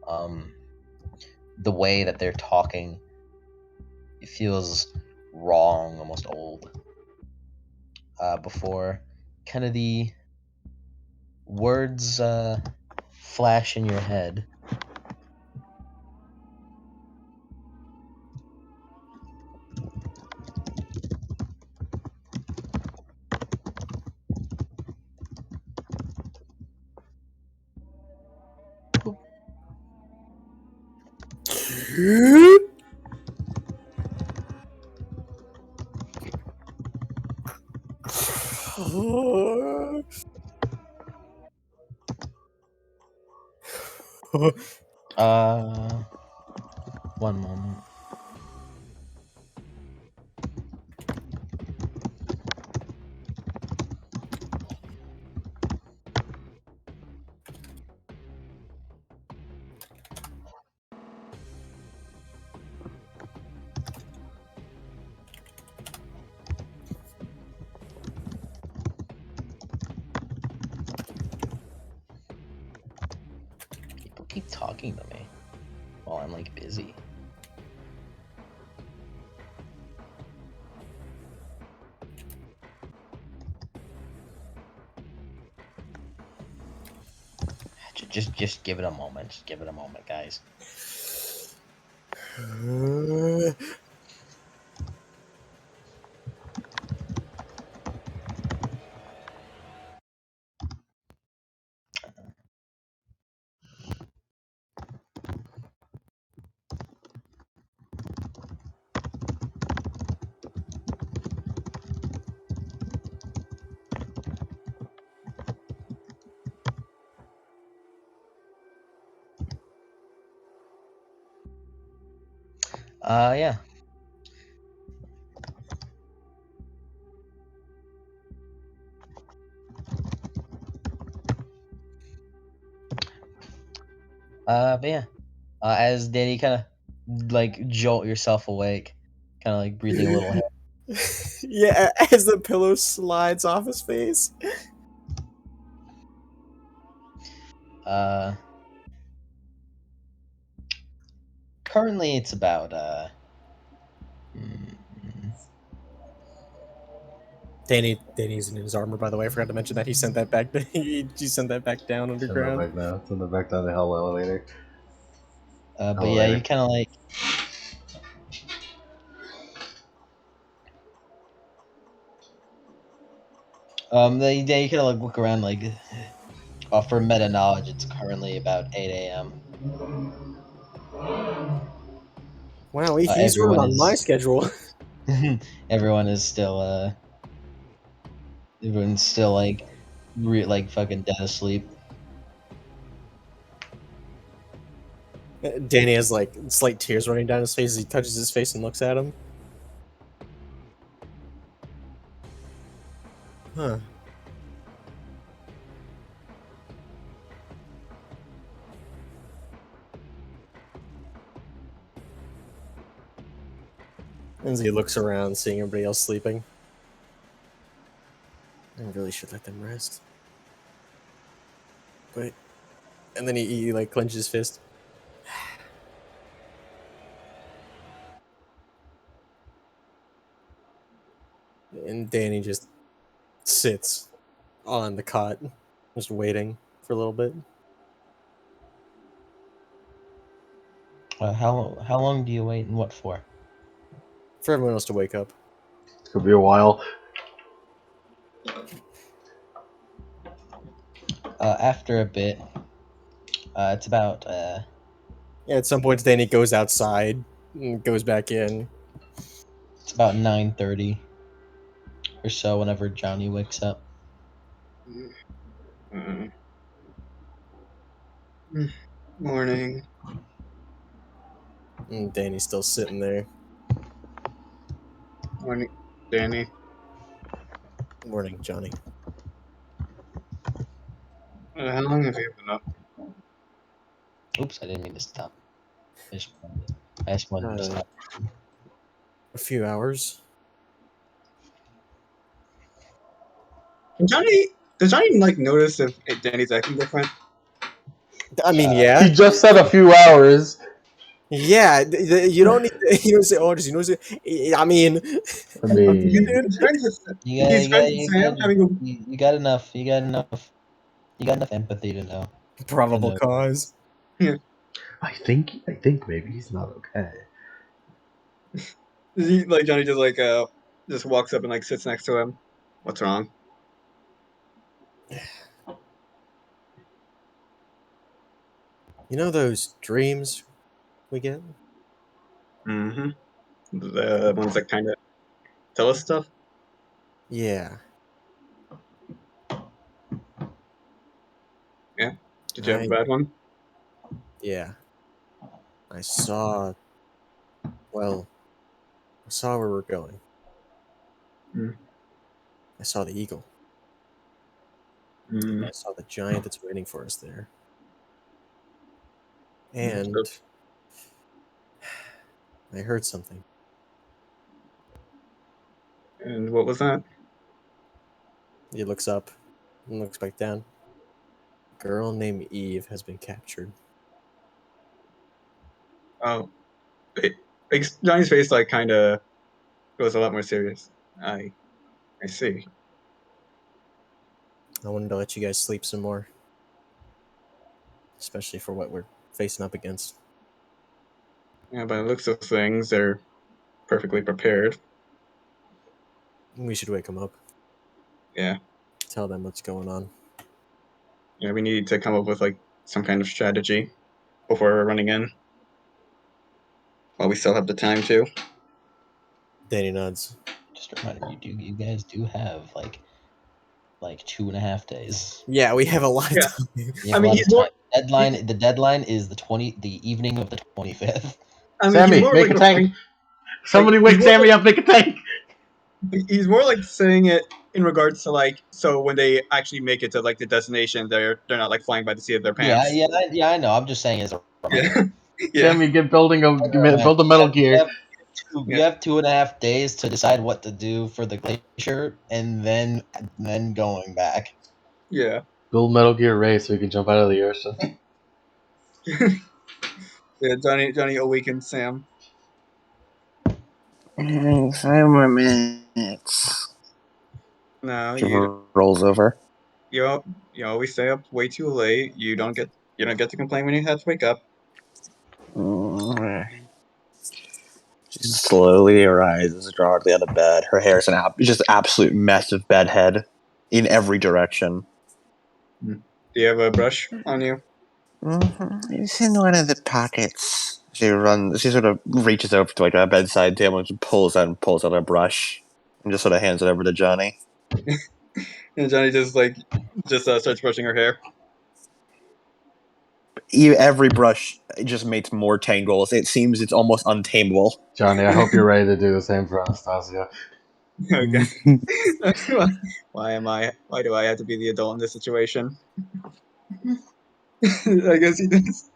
Speaker 2: The way that they're talking, it feels wrong, almost old. Before kind of the words flash in your head. Uh, One moment. People keep talking to me while I'm like busy. Just give it a moment. Just give it a moment, guys. Yeah. But yeah. As Danny kind of like jolt yourself awake, kind of like breathing a little heavy.
Speaker 5: Yeah, as the pillow slides off his face.
Speaker 2: Currently it's about
Speaker 5: Danny's in his armor, by the way. I forgot to mention that he sent that back. He sent that back down
Speaker 1: Send that
Speaker 5: underground.
Speaker 1: back down. Send that back down the hell elevator.
Speaker 2: but yeah, you kind of like yeah, you kind of like look around like for meta knowledge, it's currently about 8 a.m.
Speaker 5: Wow, he's running
Speaker 2: Everyone
Speaker 5: on my
Speaker 2: is
Speaker 5: schedule.
Speaker 2: everyone is still everyone's still like like fucking dead asleep.
Speaker 5: Danny has like slight tears running down his face as he touches his face and looks at him. Huh. As he looks around, seeing everybody else sleeping. I really should let them rest. But, and then he like clenches his fist. And Danny just sits on the cot, just waiting for a little bit.
Speaker 2: How long do you wait and what for?
Speaker 5: For everyone else to wake up.
Speaker 1: Could be a while.
Speaker 2: After a bit, it's about
Speaker 5: Yeah, at some point, Danny goes outside and goes back in.
Speaker 2: it's about 9:30 or so whenever Johnny wakes up.
Speaker 4: Morning.
Speaker 5: And Danny's still sitting there.
Speaker 4: Morning, Danny.
Speaker 5: Morning, Johnny.
Speaker 4: How long have you been up?
Speaker 2: Oops, I didn't mean to stop. I just wanted to stop.
Speaker 5: A few hours.
Speaker 4: Does Johnny like notice if Danny's acting different?
Speaker 5: I mean,
Speaker 2: Uh,
Speaker 1: He
Speaker 5: yeah.
Speaker 1: just said a few hours.
Speaker 5: Yeah, you don't need to, you don't say orders. You know, I mean,
Speaker 1: I mean,
Speaker 4: He's friends with
Speaker 2: you
Speaker 4: he's
Speaker 2: got
Speaker 4: friends with
Speaker 2: you
Speaker 4: Sam.
Speaker 2: got
Speaker 4: Having a
Speaker 2: you got enough. You got enough empathy to know.
Speaker 5: probable
Speaker 2: know.
Speaker 5: cause.
Speaker 1: I think maybe he's not okay.
Speaker 4: like Johnny just walks up and like sits next to him. What's wrong?
Speaker 5: You know those dreams we get?
Speaker 4: Mm-hmm. The ones that kind of tell us stuff.
Speaker 5: Yeah.
Speaker 4: Yeah. Did you have a
Speaker 5: I
Speaker 4: bad one?
Speaker 5: yeah. I saw. Well, I saw where we're going.
Speaker 4: Mm.
Speaker 5: I saw the eagle.
Speaker 4: Mm.
Speaker 5: I saw the giant that's waiting for us there.
Speaker 4: Mm.
Speaker 5: And I heard something.
Speaker 4: And what was that?
Speaker 5: He looks up and looks back down. A girl named Eve has been captured.
Speaker 4: Oh, it, like Johnny's face like kind of goes a lot more serious. I see.
Speaker 5: I wanted to let you guys sleep some more. Especially for what we're facing up against.
Speaker 4: Yeah, by the looks of things, they're perfectly prepared.
Speaker 5: We should wake them up.
Speaker 4: Yeah.
Speaker 5: Tell them what's going on.
Speaker 4: Yeah, we need to come up with like some kind of strategy before we're running in. While we still have the time to.
Speaker 5: Danny nods.
Speaker 2: Just a reminder, you guys do have like 2.5 days.
Speaker 5: Yeah, we have a lot of
Speaker 4: Yeah.
Speaker 5: time.
Speaker 2: You
Speaker 4: I
Speaker 2: have a
Speaker 4: mean,
Speaker 2: lot
Speaker 4: he's
Speaker 2: of
Speaker 4: more.
Speaker 2: time. The deadline is the evening of the 25th.
Speaker 4: I mean,
Speaker 1: Sammy,
Speaker 4: he's more
Speaker 1: make
Speaker 4: like
Speaker 1: a tank.
Speaker 4: referring-
Speaker 1: Somebody
Speaker 4: he's
Speaker 1: wake
Speaker 4: more
Speaker 1: Sammy
Speaker 4: like-
Speaker 1: up, make a tank.
Speaker 4: He's more like saying it in regards to like, so when they actually make it to like the destination, they're not like flying by the seat of their
Speaker 2: Yeah,
Speaker 4: pants.
Speaker 2: I know. I'm just saying as a reminder.
Speaker 4: Yeah. Yeah.
Speaker 1: Sammy, get build a Metal Gear.
Speaker 2: You have 2.5 days to decide what to do for the glacier, and then going back.
Speaker 4: Yeah.
Speaker 1: Build Metal Gear Ray so we can jump out of the ocean.
Speaker 4: Yeah. Johnny awakened Sam.
Speaker 3: 5 more minutes.
Speaker 4: No,
Speaker 3: She rolls over.
Speaker 4: you always stay up way too late. You don't get to complain when you have to wake up.
Speaker 3: She slowly arises, hardly out of bed. Her hair is just absolute mess of bedhead in every direction.
Speaker 4: Do you have a brush on you?
Speaker 3: It's in one of the pockets. She sort of reaches over to like a bedside table and she pulls out a brush and just sort of hands it over to Johnny.
Speaker 4: And Johnny just starts brushing her hair.
Speaker 3: Every brush just makes more tangles. It seems it's almost untamable.
Speaker 1: Johnny, I hope you're ready to do the same for Anastasia.
Speaker 4: Okay. Why do I have to be the adult in this situation? I guess he does.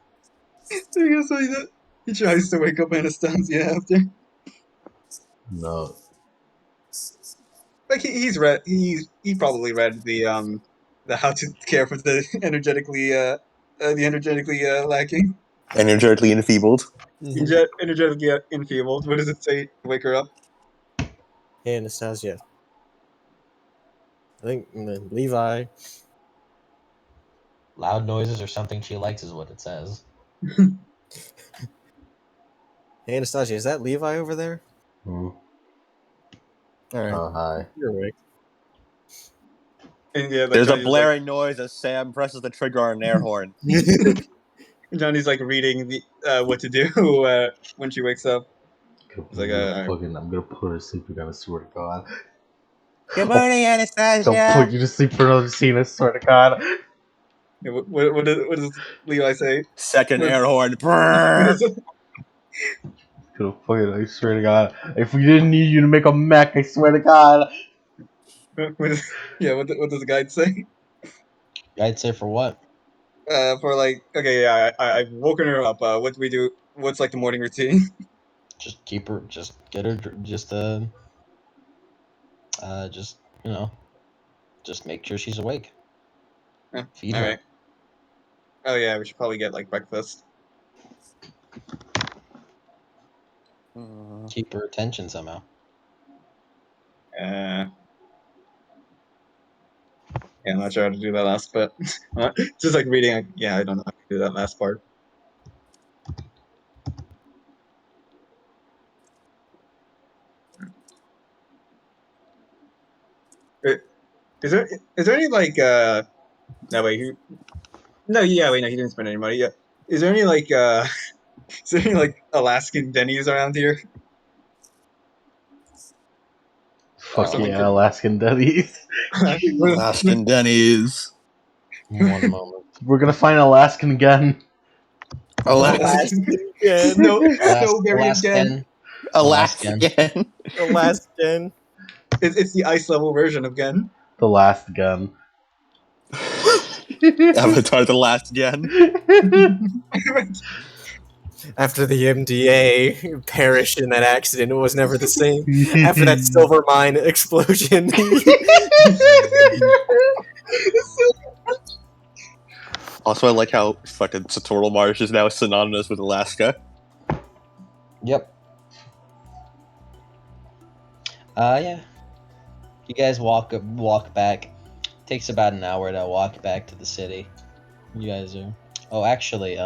Speaker 4: I guess he does. He tries to wake up Anastasia after.
Speaker 1: No.
Speaker 4: Like he probably read the how to care for the energetically lacking.
Speaker 3: Energetically enfeebled.
Speaker 4: Energetically enfeebled. What does it say to wake her up?
Speaker 5: Hey, Anastasia. I think Levi.
Speaker 2: Loud noises or something she likes is what it says.
Speaker 5: Hey, Anastasia, is that Levi over there?
Speaker 1: Hmm.
Speaker 5: All right,
Speaker 1: Oh, hi.
Speaker 5: you're awake.
Speaker 4: And yeah, like
Speaker 3: There's a
Speaker 4: Johnny's
Speaker 3: blaring noise as Sam presses the trigger on an air horn.
Speaker 4: Johnny's like reading the what to do when she wakes up. It's like
Speaker 1: I'm gonna put her to sleep again, I swear to God.
Speaker 3: Good morning, Anastasia.
Speaker 1: Don't put you to sleep for another scene, I swear to God.
Speaker 4: what does Levi say?
Speaker 3: Second
Speaker 4: What-
Speaker 3: air horn.
Speaker 4: what is it?
Speaker 1: Gonna fucking, I swear to God. If we didn't need you to make a mech, I swear to God.
Speaker 4: What does the guide say?
Speaker 2: I'd say for what?
Speaker 4: For like, okay, yeah, I've woken her up. What do we do? What's like the morning routine?
Speaker 2: Just keep her. Just get her. Just just just make sure she's awake.
Speaker 4: Yeah,
Speaker 2: Feed
Speaker 4: all
Speaker 2: her.
Speaker 4: right. Oh yeah, we should probably get like breakfast.
Speaker 2: Keep her attention somehow.
Speaker 4: Yeah, I'm not sure how to do that last bit. Just like reading. Yeah, I don't know how to do that last part. Uh, is there any like no wait who no yeah wait no he didn't spend any money. Yeah, is there any like is there any like Alaskan Denny's around here or
Speaker 1: Fuck
Speaker 4: something?
Speaker 1: yeah, Alaskan Denny's.
Speaker 3: Alaskan Denny's.
Speaker 2: One moment.
Speaker 1: We're gonna find Alaskan again.
Speaker 5: Alaskan again.
Speaker 4: Snowberry again.
Speaker 3: Alaskan.
Speaker 5: Alaskan.
Speaker 4: It's the ice level version of Gen.
Speaker 1: The last gun.
Speaker 3: Avatar: The Last Gen.
Speaker 5: After the MDA perished in that accident, it was never the same. After that silver mine explosion.
Speaker 3: Also, I like how fucking Satoral Marsh is now synonymous with Alaska.
Speaker 2: Yep. Yeah. You guys walk back. Takes about an hour to walk back to the city. You guys are. Oh, actually,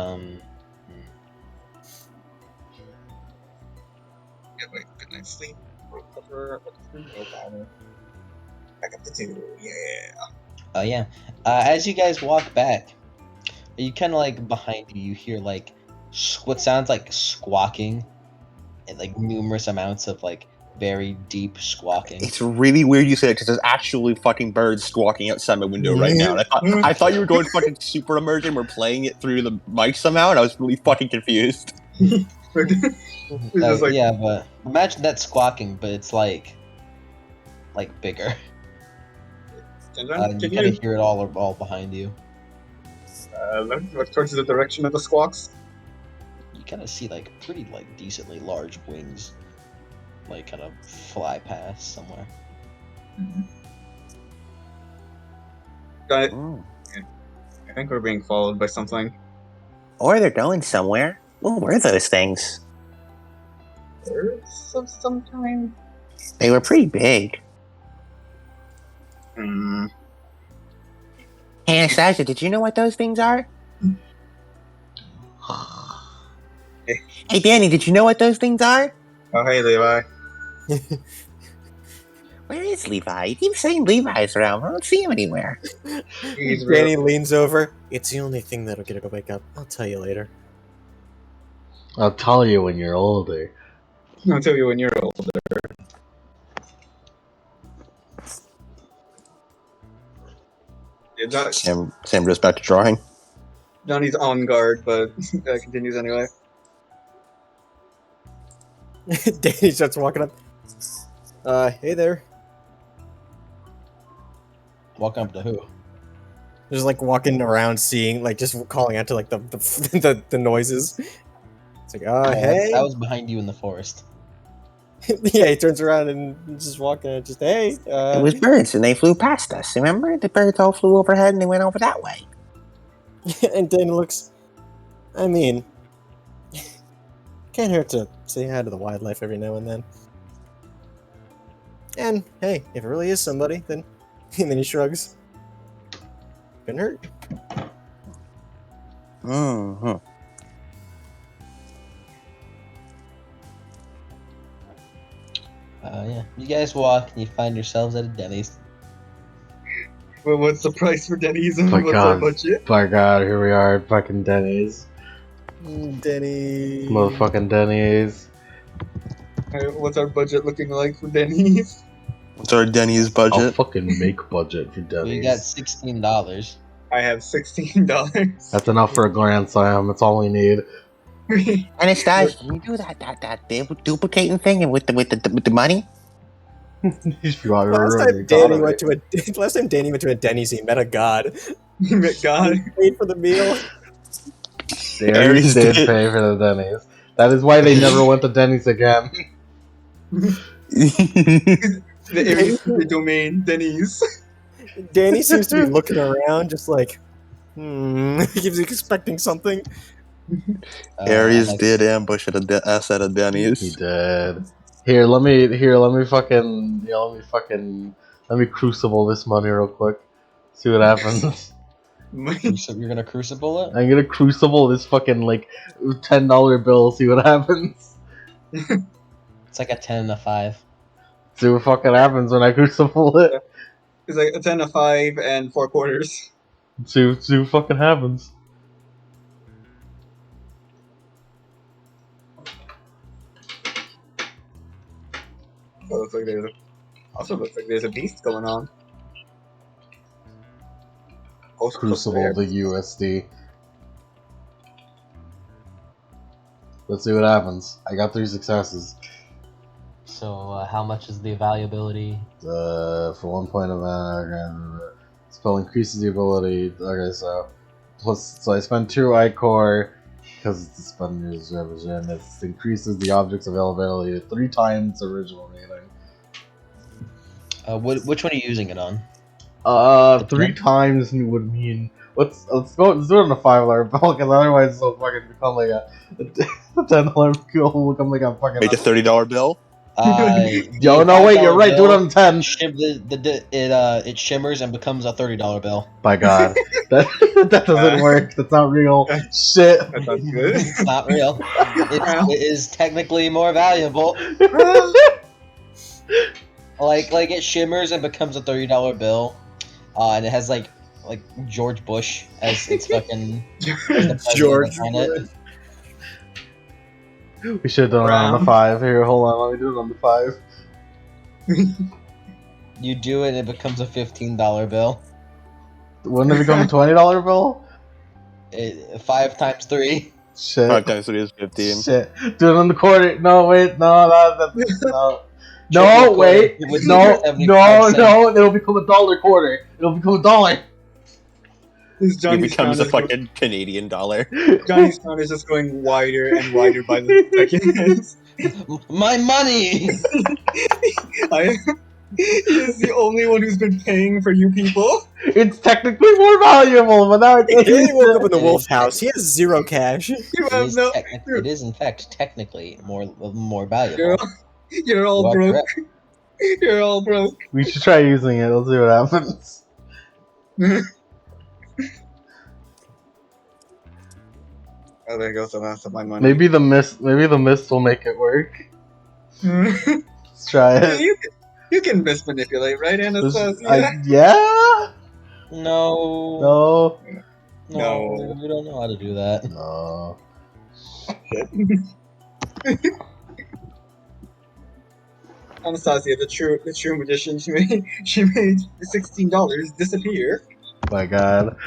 Speaker 4: Sleep. Recover. No problem. Back up to 2. Yeah.
Speaker 2: Yeah. As you guys walk back, you kind of like behind you, you hear like what sounds like squawking, and like numerous amounts of like very deep squawking.
Speaker 3: It's really weird you say it because there's actually fucking birds squawking outside my window right now. And I thought you were going fucking super immersion. We're playing it through the mic somehow, and I was really fucking confused.
Speaker 4: It's just like,
Speaker 2: Yeah, but imagine that squawking, but it's like bigger.
Speaker 4: can
Speaker 2: You kind
Speaker 4: you
Speaker 2: of hear it all behind you.
Speaker 4: look towards the direction of the squawks?
Speaker 2: You kind of see like pretty like decently large wings, like kind of fly past somewhere.
Speaker 4: Got it. I think we're being followed by something.
Speaker 3: Or they're going somewhere. Oh, where are those things?
Speaker 4: Birds of some kind?
Speaker 3: They were pretty big.
Speaker 4: Hmm.
Speaker 3: Hey, Anastasia, did you know what those things are? Hey, Danny, did you know what those things are?
Speaker 4: Oh, hey, Levi.
Speaker 3: Where is Levi? He keeps saying Levi's around. I don't see him anywhere.
Speaker 4: He's
Speaker 5: Danny leans over. It's the only thing that'll get her to wake up. I'll tell you later.
Speaker 1: I'll tell you when you're older.
Speaker 4: I'll tell you when you're older. Yeah,
Speaker 3: Sam goes back to drawing.
Speaker 4: Johnny's on guard, but continues anyway.
Speaker 5: Danny starts walking up. Hey there.
Speaker 2: Walking up to who?
Speaker 5: Just like walking around, seeing, like, just calling out to like the noises. It's like, hey.
Speaker 2: That was behind you in the forest.
Speaker 5: Yeah, he turns around and just walking. And just hey.
Speaker 3: It was birds, and they flew past us. Remember? The birds all flew overhead, and they went over that way.
Speaker 5: And Danny looks. I mean, can't hurt to say hi to the wildlife every now and then. And hey, if it really is somebody, then and then he shrugs. Couldn't hurt.
Speaker 3: Mm-hmm.
Speaker 2: Yeah. You guys walk and you find yourselves at a Denny's.
Speaker 4: Well, what's the price for Denny's and
Speaker 1: My
Speaker 4: what's our
Speaker 1: God.
Speaker 4: budget?
Speaker 1: By God, here we are at fucking Denny's.
Speaker 5: Denny.
Speaker 1: Motherfucking Denny's.
Speaker 4: What's our budget looking like for Denny's?
Speaker 3: What's our Denny's
Speaker 1: I'll
Speaker 3: budget?
Speaker 1: fucking make budget for Denny's.
Speaker 2: We got $16.
Speaker 4: I have $16.
Speaker 1: That's enough for a grand slam. That's all we need.
Speaker 3: Anastasia, can you do that duplicating thing with the money?
Speaker 5: Last time Danny went to a Denny's, he met a god.
Speaker 4: God.
Speaker 5: He paid for the meal.
Speaker 1: They already did pay for the Denny's. That is why they never went to Denny's again.
Speaker 4: The Aries domain, Denny's.
Speaker 5: Danny seems to be looking around, just like, he keeps expecting something.
Speaker 3: Aries did ambush us at a Denny's.
Speaker 1: He did. Let me crucible this money real quick. See what happens.
Speaker 2: You're gonna crucible it?
Speaker 1: I'm gonna crucible this fucking like $10 bill. See what happens.
Speaker 2: It's like a 10 and a 5.
Speaker 1: See what fucking happens when I crucible it.
Speaker 4: It's like a 10, a 5, and 4 quarters.
Speaker 1: See what fucking happens.
Speaker 4: Also looks like there's a beast going on.
Speaker 1: Crucible the USD. Let's see what happens. I got 3 successes.
Speaker 2: So, how much is the valuability?
Speaker 1: For 1 point of mana, spell increases the ability. Okay, so I spend 2 iCore because it's the spender's revision. It increases the object's availability to 3 times original rating.
Speaker 2: Which one are you using it on?
Speaker 1: 3 times would mean let's do it on a $5 bill because otherwise it'll fucking become like a $10 bill will become like a fucking.
Speaker 3: Make a $30 bill.
Speaker 1: Yo, no, wait, you're right. Do it on 10.
Speaker 2: It shimmers and becomes a $30 bill.
Speaker 1: By God, that doesn't work. That's not real. Shit.
Speaker 4: That sounds good.
Speaker 2: It's not real. It is technically more valuable. Like it shimmers and becomes a $30 bill, and it has like George Bush as its fucking as the president
Speaker 5: George
Speaker 2: on it.
Speaker 1: We should have done it on the 5. Here, hold on. Let me do it on the 5.
Speaker 2: You do it, and it becomes a $15 bill.
Speaker 1: Wouldn't it become a $20 bill?
Speaker 2: 5 times 3.
Speaker 1: Shit.
Speaker 3: 5 times 3 is 15.
Speaker 1: Shit. Do it on the quarter. No, wait. No. No. No,
Speaker 2: Triple
Speaker 1: wait.
Speaker 2: quarter with
Speaker 1: No.
Speaker 2: 75 cents.
Speaker 1: It'll become a dollar quarter. It'll become a dollar.
Speaker 3: It becomes a fucking Canadian dollar.
Speaker 4: Johnny's crown is just going wider and wider by the second.
Speaker 2: My money.
Speaker 4: He is the only one who's been paying for you people.
Speaker 1: It's technically more valuable, but now it's
Speaker 5: He woke up in the wolf house. He has 0 cash.
Speaker 4: You
Speaker 2: It
Speaker 4: have
Speaker 2: is,
Speaker 4: no.
Speaker 2: it is in fact technically more valuable.
Speaker 4: You're all
Speaker 2: You are
Speaker 4: broke.
Speaker 2: correct.
Speaker 4: You're all broke.
Speaker 1: We should try using it. Let's see what happens.
Speaker 4: Oh, there goes the last of my money.
Speaker 1: Maybe the mist will make it work. Let's try it.
Speaker 4: You can mismanipulate, right, Anastasia?
Speaker 1: Yeah?
Speaker 2: No.
Speaker 4: No.
Speaker 2: We don't know how to do that.
Speaker 1: No.
Speaker 4: Anastasia, the true magician, she made $16 disappear.
Speaker 1: My God.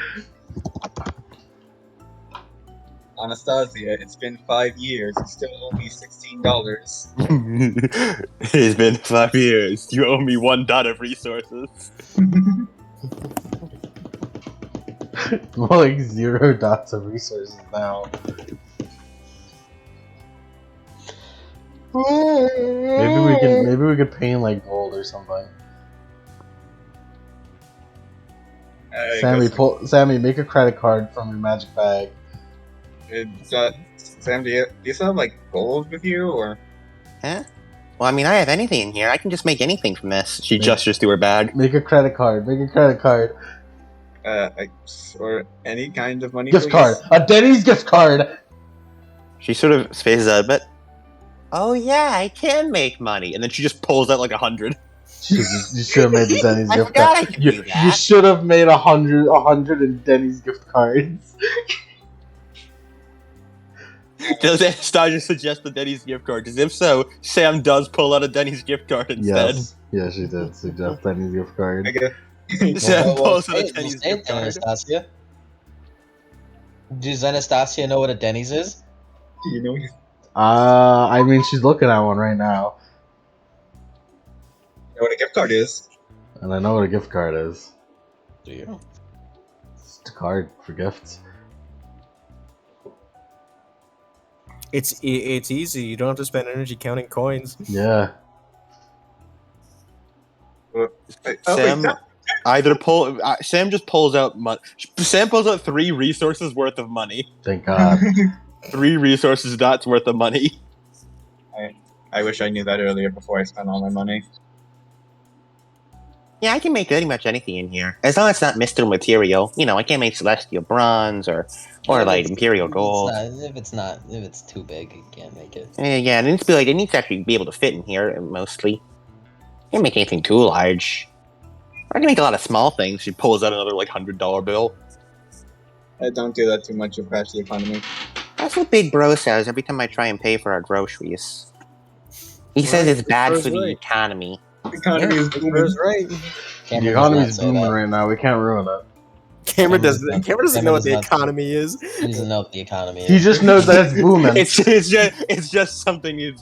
Speaker 4: Anastasia, it's been 5 years. You still owe me $16.
Speaker 3: It's been 5 years. You owe me 1 dot of resources.
Speaker 1: More like 0 dots of resources now. Maybe we could pay in like gold or something. Sammy, make a credit card from your magic bag.
Speaker 4: Sam, do you still have like gold with you, or?
Speaker 3: Huh? Well, I mean, I have anything in here. I can just make anything from this. She gestures to her bag.
Speaker 1: Make a credit card.
Speaker 4: Or any kind of money.
Speaker 1: Gift
Speaker 4: please?
Speaker 1: card. A Denny's gift card.
Speaker 3: She sort of spaces out a bit. Oh yeah, I can make money, and then she just pulls out like 100.
Speaker 1: You should have made the Denny's
Speaker 3: I
Speaker 1: gift
Speaker 3: forgot
Speaker 1: card.
Speaker 3: I could do that.
Speaker 1: You should have made 100 in Denny's gift cards.
Speaker 3: Does Anastasia suggest the Denny's gift card? Because if so, Sam does pull out a Denny's gift card instead.
Speaker 1: Yes, she did suggest Denny's gift card.
Speaker 4: I guess.
Speaker 3: Sam pulls out a
Speaker 2: say
Speaker 3: Denny's
Speaker 2: it,
Speaker 3: gift card.
Speaker 2: Anastasia. Does Anastasia know what a Denny's is?
Speaker 4: Do you know?
Speaker 1: I mean, she's looking at one right now.
Speaker 4: You know what a gift card is?
Speaker 1: And I know what a gift card is.
Speaker 2: Do you?
Speaker 1: It's a card for gifts.
Speaker 5: It's easy. You don't have to spend energy counting coins.
Speaker 1: Yeah.
Speaker 3: Sam Sam just pulls out money. Sam pulls out 3 resources worth of money.
Speaker 1: Thank God.
Speaker 3: 3 resources dots worth of money.
Speaker 4: I wish I knew that earlier before I spent all my money.
Speaker 3: Yeah, I can make pretty much anything in here. As long as it's not mystical material. You know, I can't make celestial bronze or like imperial gold.
Speaker 2: If it's too big, you can't make it.
Speaker 3: Yeah, it needs to be like, it needs to actually be able to fit in here mostly. Can't make anything too large. I can make a lot of small things. She pulls out another like $100 bill.
Speaker 4: I don't do that too much. You'll crash the economy.
Speaker 3: That's what Big Bro says every time I try and pay for our groceries. He says it's bad
Speaker 5: Bro's
Speaker 3: for the
Speaker 5: right.
Speaker 3: economy.
Speaker 4: The economy is booming.
Speaker 5: Bro's right.
Speaker 1: The economy's booming right now. We can't ruin it.
Speaker 5: Cameron doesn't know what the
Speaker 2: Cameron's not-
Speaker 5: economy is.
Speaker 2: He doesn't know what the economy is.
Speaker 1: He just knows that it's booming.
Speaker 3: It's just something.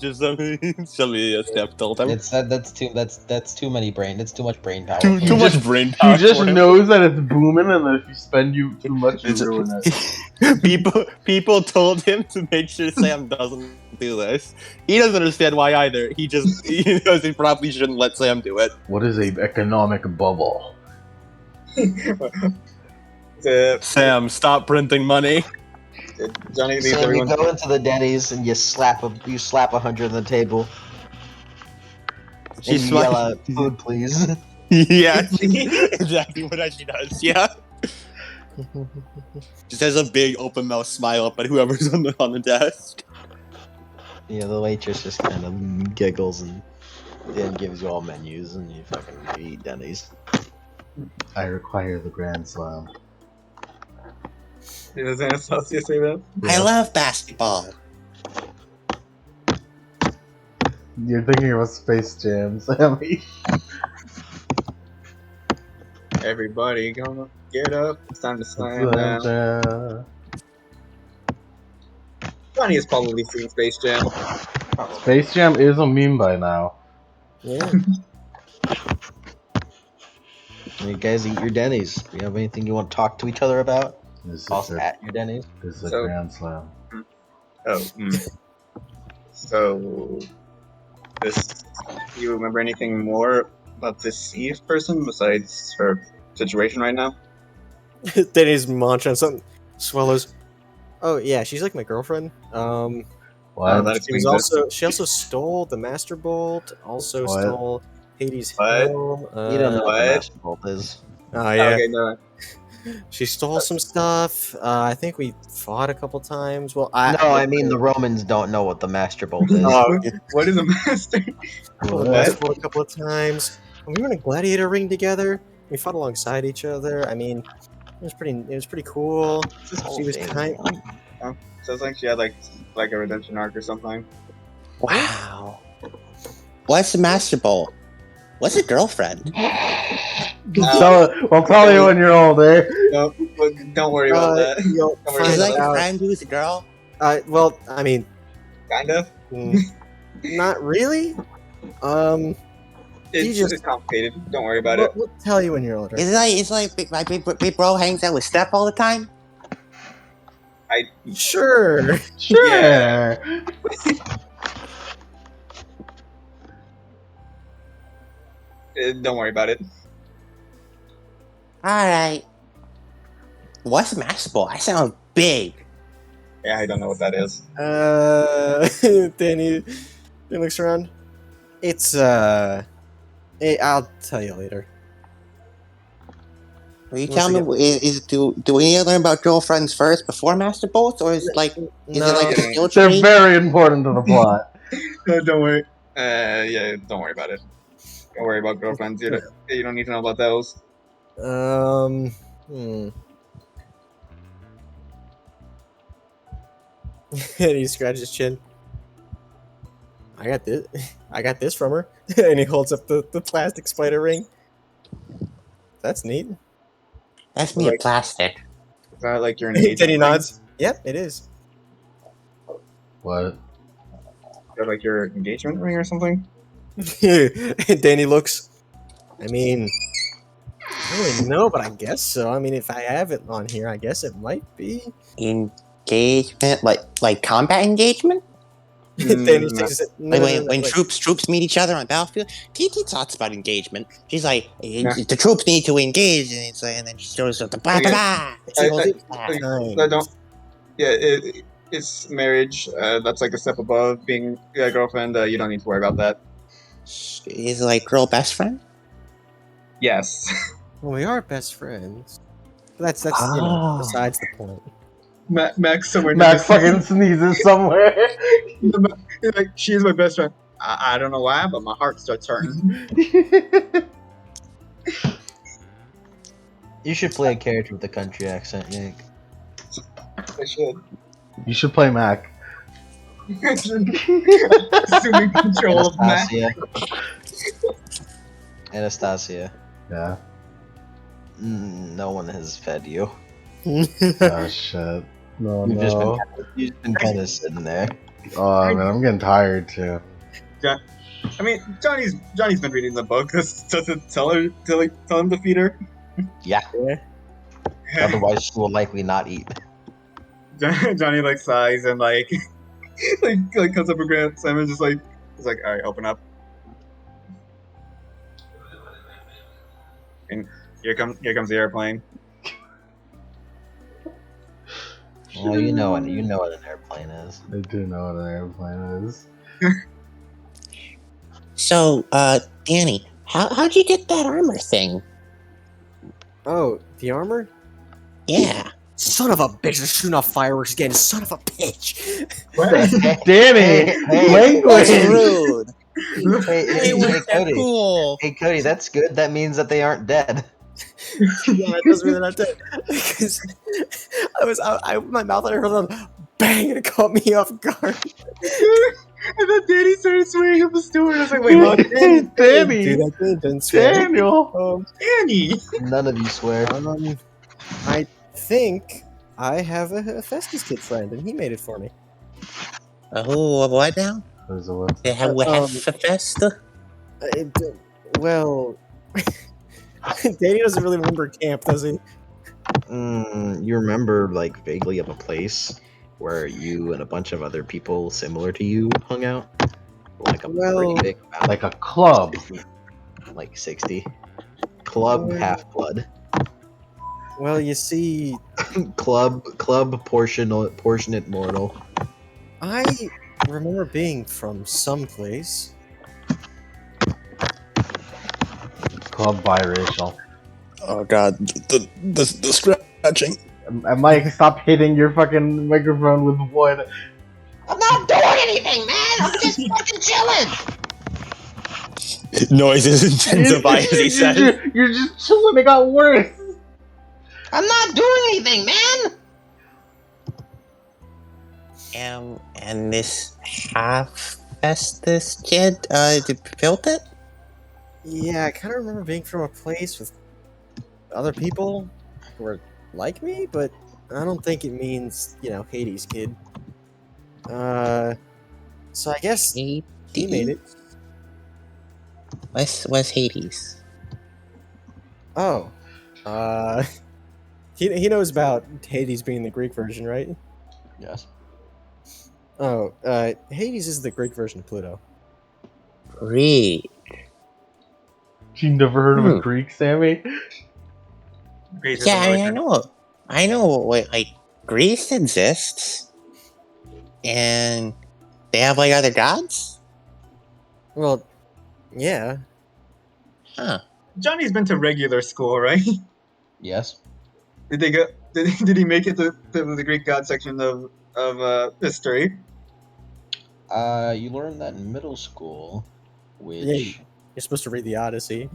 Speaker 3: Somebody Steph told him.
Speaker 2: That's too many brain. That's too much brain power.
Speaker 3: Too
Speaker 2: for him.
Speaker 3: much brain
Speaker 1: He
Speaker 3: power.
Speaker 1: just
Speaker 3: for him.
Speaker 1: knows that it's booming, and that if you spend too much, you
Speaker 3: It's-
Speaker 1: ruin it.
Speaker 3: People told him to make sure Sam doesn't do this. He doesn't understand why either. He knows he probably shouldn't let Sam do it.
Speaker 1: What is a economic bubble?
Speaker 3: Sam, stop printing money.
Speaker 4: Johnny leaves
Speaker 2: So you
Speaker 4: everyone.
Speaker 2: go into the Denny's and you slap 100 on the table.
Speaker 3: She's
Speaker 2: and you yell
Speaker 3: smiling.
Speaker 2: out, "Food, please."
Speaker 3: Yeah, exactly what she does. Yeah, just has a big open mouth smile up at whoever's on the desk.
Speaker 2: Yeah, the waitress just kind of giggles and then gives you all menus, and you fucking eat Denny's.
Speaker 1: I require the Grand Slam.
Speaker 4: Does Anastasia say that?
Speaker 3: I love basketball.
Speaker 1: You're thinking of Space Jam, Sammy.
Speaker 4: Everybody gonna get up. It's time to slam
Speaker 1: Slam
Speaker 4: down.
Speaker 1: Jam.
Speaker 4: Johnny has probably seen Space Jam.
Speaker 1: Space Jam is a meme by now.
Speaker 5: Yeah.
Speaker 2: You guys eat your Denny's. Do you have anything you want to talk to each other about?
Speaker 1: This is
Speaker 2: Also
Speaker 1: a,
Speaker 2: at your Denny's.
Speaker 1: this is a
Speaker 4: So-
Speaker 1: Grand Slam.
Speaker 4: Oh, So, this. Do you remember anything more about this Eve person besides her situation right now?
Speaker 5: Denny's munching on something. Swallows. Oh yeah, she's like my girlfriend.
Speaker 1: What?
Speaker 4: that
Speaker 5: She was
Speaker 4: explains this.
Speaker 5: she also stole the Master Bolt. Also
Speaker 1: What?
Speaker 5: stole Hades'
Speaker 4: What?
Speaker 5: helm.
Speaker 2: You don't know what the
Speaker 4: What?
Speaker 2: Master Bolt is.
Speaker 5: Oh yeah.
Speaker 4: Okay, no.
Speaker 5: She stole some stuff. I think we fought a couple times. Well, I
Speaker 2: No, I mean the Romans don't know what the Master Bolt is.
Speaker 5: Oh,
Speaker 4: What is a master?
Speaker 5: pulled the Master Bolt a couple of times. And we were in a gladiator ring together. We fought alongside each other. I mean, it was pretty cool.
Speaker 2: This whole
Speaker 5: She was
Speaker 2: thing.
Speaker 5: kind.
Speaker 4: Sounds like she had like a redemption arc or something.
Speaker 3: Wow. What's the Master Bolt? What's a girlfriend?
Speaker 1: We'll tell you when you're older.
Speaker 4: No, but don't worry about that.
Speaker 5: You'll
Speaker 4: Don't worry
Speaker 3: She's
Speaker 5: find
Speaker 4: about
Speaker 3: like
Speaker 4: that.
Speaker 3: a
Speaker 5: out.
Speaker 3: friend who's a girl.
Speaker 5: Well, I mean,
Speaker 4: Kind of.
Speaker 5: not really. You
Speaker 4: It's
Speaker 5: just-
Speaker 4: complicated. Don't worry about it.
Speaker 5: We'll tell you when you're older.
Speaker 3: It's like my big bro hangs out with Steph all the time.
Speaker 5: Sure.
Speaker 1: Sure.
Speaker 4: Yeah. Don't worry about it.
Speaker 3: All right. What's Master Bolt? I sound big.
Speaker 4: Yeah, I don't know what that is.
Speaker 5: Danny looks around. It's I'll tell you later.
Speaker 3: Will you
Speaker 5: Once
Speaker 3: tell me?
Speaker 5: again-
Speaker 3: Do we need to learn about girlfriends first before Master Bolts, or is it like a
Speaker 4: Yeah.
Speaker 3: skill
Speaker 1: They're
Speaker 3: tree?
Speaker 1: very important to the plot.
Speaker 4: No, don't worry. Yeah, don't worry about it. Don't worry about girlfriends. You don't need to know about those.
Speaker 5: And he scratches his chin. I got this. I got this from her. And he holds up the plastic spider ring. That's neat.
Speaker 3: That's me a plastic.
Speaker 4: Is that like your engagement?
Speaker 5: Danny
Speaker 4: ring?
Speaker 5: nods. Yep, it is.
Speaker 1: What?
Speaker 4: Is that like your engagement ring or something?
Speaker 5: And Danny looks. I mean, I don't really know, but I guess so. I mean, if I have it on here, I guess it might be.
Speaker 3: Engagement, like combat engagement.
Speaker 5: Danny
Speaker 4: no.
Speaker 5: takes it.
Speaker 3: Like when troops meet each other on battlefield. TT talks about engagement. She's like, the troops need to engage, and it's like, and then she shows up the blah blah blah.
Speaker 4: I don't. Yeah, it's marriage. That's like a step above being a girlfriend. You don't need to worry about that.
Speaker 3: Is it like girl best friend?
Speaker 4: Yes.
Speaker 5: Well, we are best friends. That's you know, besides the point.
Speaker 4: Max somewhere.
Speaker 1: Max fucking sneezes somewhere.
Speaker 4: Like, she is my best friend. I don't know why, but my heart starts hurting.
Speaker 2: You should play a character with a country accent, Yank.
Speaker 4: I should.
Speaker 1: You should play Mac.
Speaker 4: Assuming control of Max.
Speaker 2: Anastasia.
Speaker 1: Yeah.
Speaker 2: No one has fed you.
Speaker 1: Oh shit. No,
Speaker 2: You've just been kind of sitting there.
Speaker 1: Oh man, I'm getting tired too.
Speaker 4: I mean, Johnny's been reading the book. Doesn't tell him to feed her.
Speaker 2: Yeah. Otherwise, she will likely not eat.
Speaker 4: Johnny like sighs and like like comes up with Grant. Simon's just like, he's like, all right, open up. And here comes the airplane.
Speaker 2: Well, you know what an airplane is.
Speaker 1: I do know what an airplane is.
Speaker 3: So, Danny, how'd you get that armor thing?
Speaker 5: Oh, the armor?
Speaker 3: Yeah.
Speaker 5: Son of a bitch! They're shooting off fireworks again. Son of a bitch!
Speaker 4: What?
Speaker 1: Danny,
Speaker 2: Hey,
Speaker 3: That's
Speaker 1: language.
Speaker 3: rude.
Speaker 2: hey,
Speaker 3: Hey,
Speaker 2: Cody.
Speaker 3: cool.
Speaker 2: Hey, Cody, that's good. That means that they aren't dead.
Speaker 5: Yeah, it does mean they're not dead. Because my mouth, I heard them bang, and it caught me off guard.
Speaker 4: And then Danny started swearing up a storm. I was like, wait, what?
Speaker 5: Danny,
Speaker 1: Danny,
Speaker 5: do that thing, didn't swear.
Speaker 1: Daniel.
Speaker 4: Danny!
Speaker 2: None of you swear.
Speaker 5: I think I have a Festus kid friend, and he made it for me.
Speaker 3: Oh, what now?
Speaker 1: There's a what?
Speaker 3: They have
Speaker 5: Um,
Speaker 3: a festa?
Speaker 5: Well, Danny doesn't really remember camp, does he?
Speaker 2: You remember, like, vaguely of a place where you and a bunch of other people similar to you hung out? Like a
Speaker 5: Well-
Speaker 2: pretty big amount,
Speaker 1: Like a club.
Speaker 2: like 60. Club
Speaker 5: Well-
Speaker 2: Half-Blood.
Speaker 5: Well, you see,
Speaker 2: Club Portionate Mortal.
Speaker 5: I remember being from someplace.
Speaker 1: Club biracial.
Speaker 3: Oh god, the scratching.
Speaker 1: And Mike, stop hitting your fucking microphone with wood.
Speaker 6: I'm not doing anything, man. I'm just fucking chilling.
Speaker 3: Noises intensify as he says.
Speaker 1: You're just chilling. It got worse.
Speaker 6: I'm not doing anything, man.
Speaker 3: And this half Festus kid, built it?
Speaker 5: Yeah, I kind of remember being from a place with other people who were like me, but I don't think it means, Hades kid. So I guess he made it.
Speaker 3: What's Hades?
Speaker 5: Oh, he knows about Hades being the Greek version, right?
Speaker 2: Yes.
Speaker 5: Oh, Hades is the Greek version of Pluto.
Speaker 3: Great.
Speaker 1: You never heard of a Greek, Sammy?
Speaker 4: Greece is
Speaker 3: Yeah,
Speaker 4: another
Speaker 3: I
Speaker 4: country.
Speaker 3: know. I know. Like Greece exists, and they have like other gods.
Speaker 5: Well, yeah.
Speaker 3: Huh.
Speaker 4: Johnny's been to regular school, right?
Speaker 2: Yes.
Speaker 4: Did they go? Did he make it to the Greek god section of history?
Speaker 2: You learned that in middle school, which
Speaker 5: Yeah. You're supposed to read the Odyssey.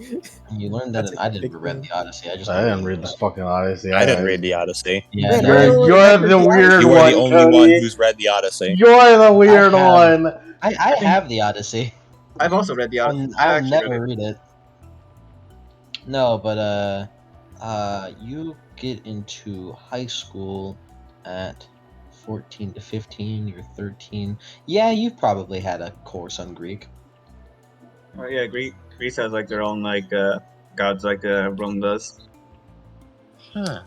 Speaker 2: you learned that
Speaker 5: That's
Speaker 2: I
Speaker 5: a
Speaker 2: didn't
Speaker 5: big
Speaker 2: read
Speaker 5: thing.
Speaker 2: the Odyssey. I just
Speaker 1: I didn't read the fucking Odyssey.
Speaker 3: I didn't read the Odyssey.
Speaker 2: Yeah,
Speaker 5: Man,
Speaker 2: no,
Speaker 5: everyone
Speaker 1: You're
Speaker 5: remembers
Speaker 1: the
Speaker 5: Odyssey.
Speaker 1: weird
Speaker 3: You are
Speaker 1: one,
Speaker 3: the only
Speaker 1: Cody.
Speaker 3: one who's read the Odyssey.
Speaker 1: You're the weird
Speaker 2: have-
Speaker 1: one.
Speaker 2: I have the Odyssey.
Speaker 4: I've also read the Odyssey. I
Speaker 2: I'll
Speaker 4: actually
Speaker 2: never
Speaker 4: read it.
Speaker 2: read it. No, but you get into high school at 14 to 15. You're 13. Yeah, you've probably had a course on Greek.
Speaker 4: Oh yeah, Greece has like their own like gods like Rome does.
Speaker 3: Huh.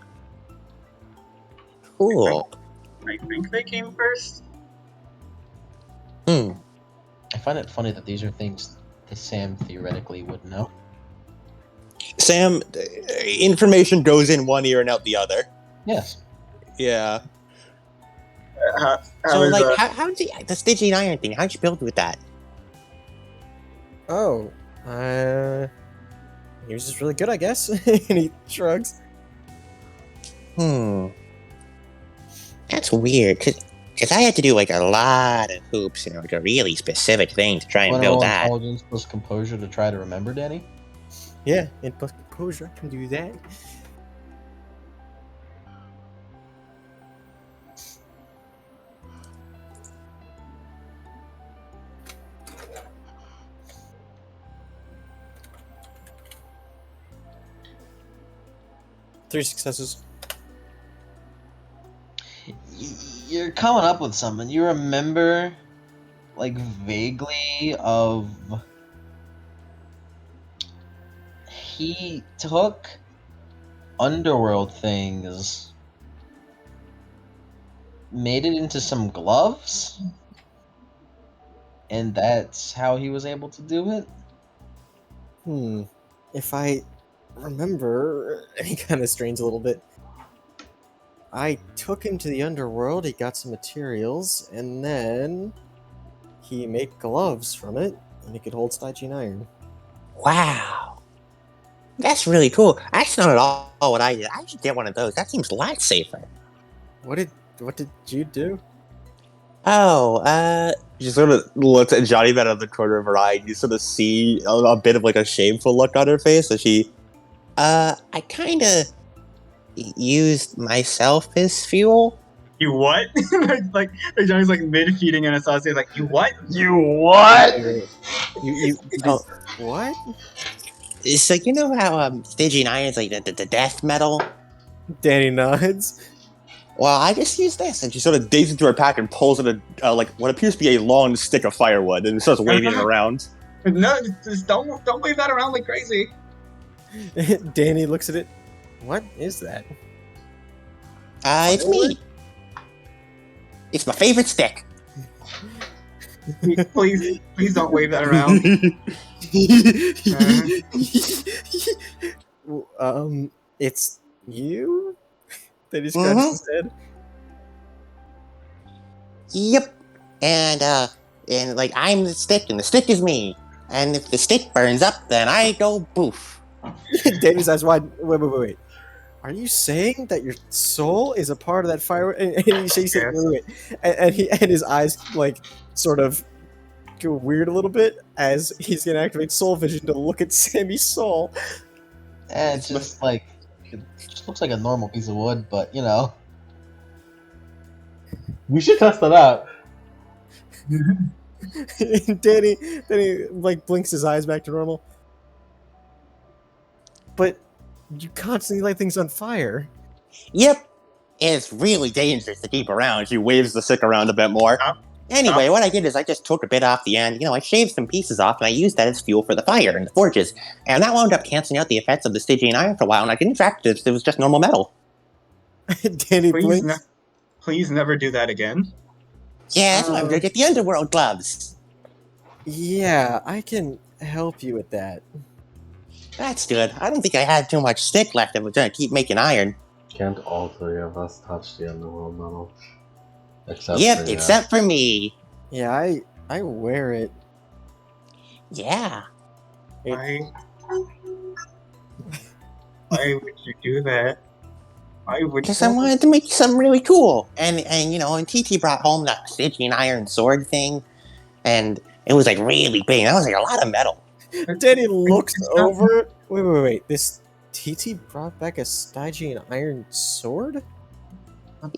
Speaker 3: Cool.
Speaker 4: I think they came first.
Speaker 3: Hmm.
Speaker 2: I find it funny that these are things that Sam theoretically would know.
Speaker 3: Sam, information goes in one ear and out the other.
Speaker 2: Yes.
Speaker 3: Yeah.
Speaker 4: How
Speaker 3: So,
Speaker 4: is,
Speaker 3: like, how'd you the Stygian iron thing? How'd you build with that?
Speaker 5: Oh, he was just really good, I guess. And he shrugs.
Speaker 3: That's weird, because I had to do, like, a lot of hoops and, like, a really specific thing to try and
Speaker 2: Want to
Speaker 3: build
Speaker 2: roll
Speaker 3: that.
Speaker 2: intelligence plus composure to try to remember, Danny?
Speaker 5: Yeah, and plus composure, I can do that. Three successes.
Speaker 2: You're coming up with something. You remember, like, vaguely of... He took underworld things, made it into some gloves, and that's how he was able to do it?
Speaker 5: If I remember, he kind of strains a little bit. I took him to the underworld, he got some materials, and then he made gloves from it, and it could hold stygian iron.
Speaker 3: Wow. That's really cool. That's not at all what I did. I should get one of those. That seems a lot safer.
Speaker 5: What did you do?
Speaker 3: Oh, she sort of looks at Johnny out of the corner of her eye. And you sort of see a bit of like a shameful look on her face. So she, I kind of used myself as fuel.
Speaker 4: You what? like Johnny's like mid-feeding an associate. Like, you what?
Speaker 1: You what?
Speaker 5: You
Speaker 3: Oh.
Speaker 5: what?
Speaker 3: So you know how Stygian iron's like the death metal?
Speaker 5: Danny nods.
Speaker 3: Well, I just used this, and she sort of digs into her pack and pulls out a like what appears to be a long stick of firewood, and starts waving it around.
Speaker 4: No, just don't wave that around like crazy.
Speaker 5: Danny looks at it. What is that?
Speaker 3: It's me. It's my favorite stick.
Speaker 4: Please don't wave that around.
Speaker 5: It's you? That he scratches his head.
Speaker 3: Yep. And like I'm the stick, and the stick is me. And if the stick burns up, then I go poof.
Speaker 5: Danny's eyes wide. Wait. Are you saying that your soul is a part of that fire? And he shakes it. Wait. And his eyes like sort of go weird a little bit as he's gonna activate soul vision to look at Sammy's soul.
Speaker 2: And it's just like it just looks like a normal piece of wood, but you know.
Speaker 1: We should test it out.
Speaker 5: And Danny like blinks his eyes back to normal. But you constantly light things on fire.
Speaker 3: Yep. It's really dangerous to keep around. She waves the stick around a bit more. Anyway, what I did is I just took a bit off the end. I shaved some pieces off, and I used that as fuel for the fire and the forges. And that wound up canceling out the effects of the Stygian iron for a while, and I didn't track it. It was just normal metal.
Speaker 5: Danny blinks.
Speaker 4: Please never do that again.
Speaker 3: Yeah, that's why I'm gonna get the underworld gloves.
Speaker 5: Yeah, I can help you with that.
Speaker 3: That's good. I don't think I had too much stick left if we're gonna keep making iron.
Speaker 1: Can't all three of us touch the underworld metal?
Speaker 3: Except for me.
Speaker 5: Yeah, I wear it.
Speaker 3: Yeah.
Speaker 4: Why would you do that? Why would
Speaker 3: Because I wanted to make something really cool. And TT brought home that Stygian iron sword thing. And it was like really big. That was like a lot of metal.
Speaker 5: Danny looks over. Wait. This TT brought back a Stygian iron sword?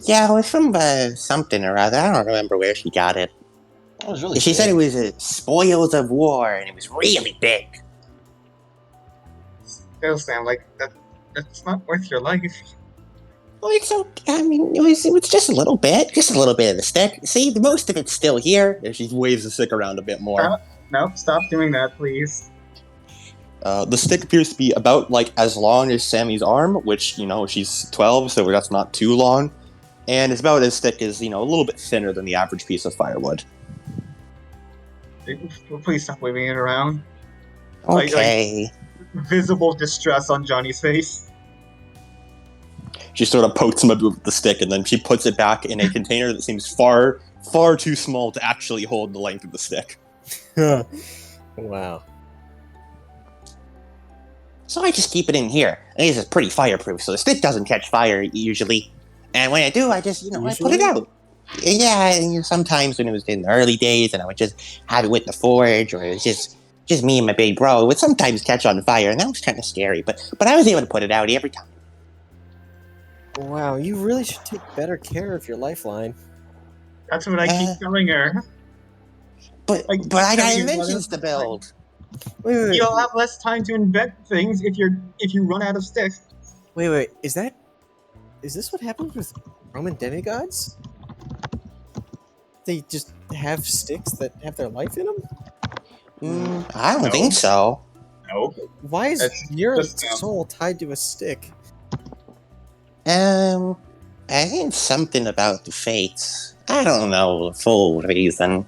Speaker 3: Yeah, it was from something or other. I don't remember where she got it.
Speaker 2: That was really
Speaker 3: She
Speaker 2: big.
Speaker 3: said it was spoils of war, and it was really big.
Speaker 4: Still, Sam, like that's not worth your life.
Speaker 3: Well, it's okay. I mean, it was just a little bit of the stick. See, the most of it's still here. And she waves the stick around a bit more.
Speaker 4: No, stop doing that, please.
Speaker 3: The stick appears to be about like as long as Sammy's arm, which she's 12, so that's not too long, and it's about as thick as a little bit thinner than the average piece of firewood.
Speaker 4: Please stop waving it around.
Speaker 3: Okay.
Speaker 4: Like, visible distress on Johnny's face.
Speaker 3: She sort of pokes him a bit with the stick, and then she puts it back in a container that seems far, far too small to actually hold the length of the stick.
Speaker 5: Wow.
Speaker 3: So I just keep it in here. And this is pretty fireproof, so the stick doesn't catch fire usually. And when I do, I just, I put it out. Yeah, and sometimes when it was in the early days, and I would just have it with the forge, or it was just me and my big bro, it would sometimes catch on fire, and that was kind of scary. But I was able to put it out every time.
Speaker 5: Wow, you really should take better care of your lifeline.
Speaker 4: That's what I keep telling her.
Speaker 3: But I got inventions to build.
Speaker 5: Wait.
Speaker 4: You'll have less time to invent things if you run out of sticks.
Speaker 5: Wait. Is this what happens with Roman demigods? They just have sticks that have their life in them?
Speaker 3: I don't think so.
Speaker 4: No.
Speaker 5: Why is your soul tied to a stick?
Speaker 3: I think it's something about the fates. I don't know the full reason.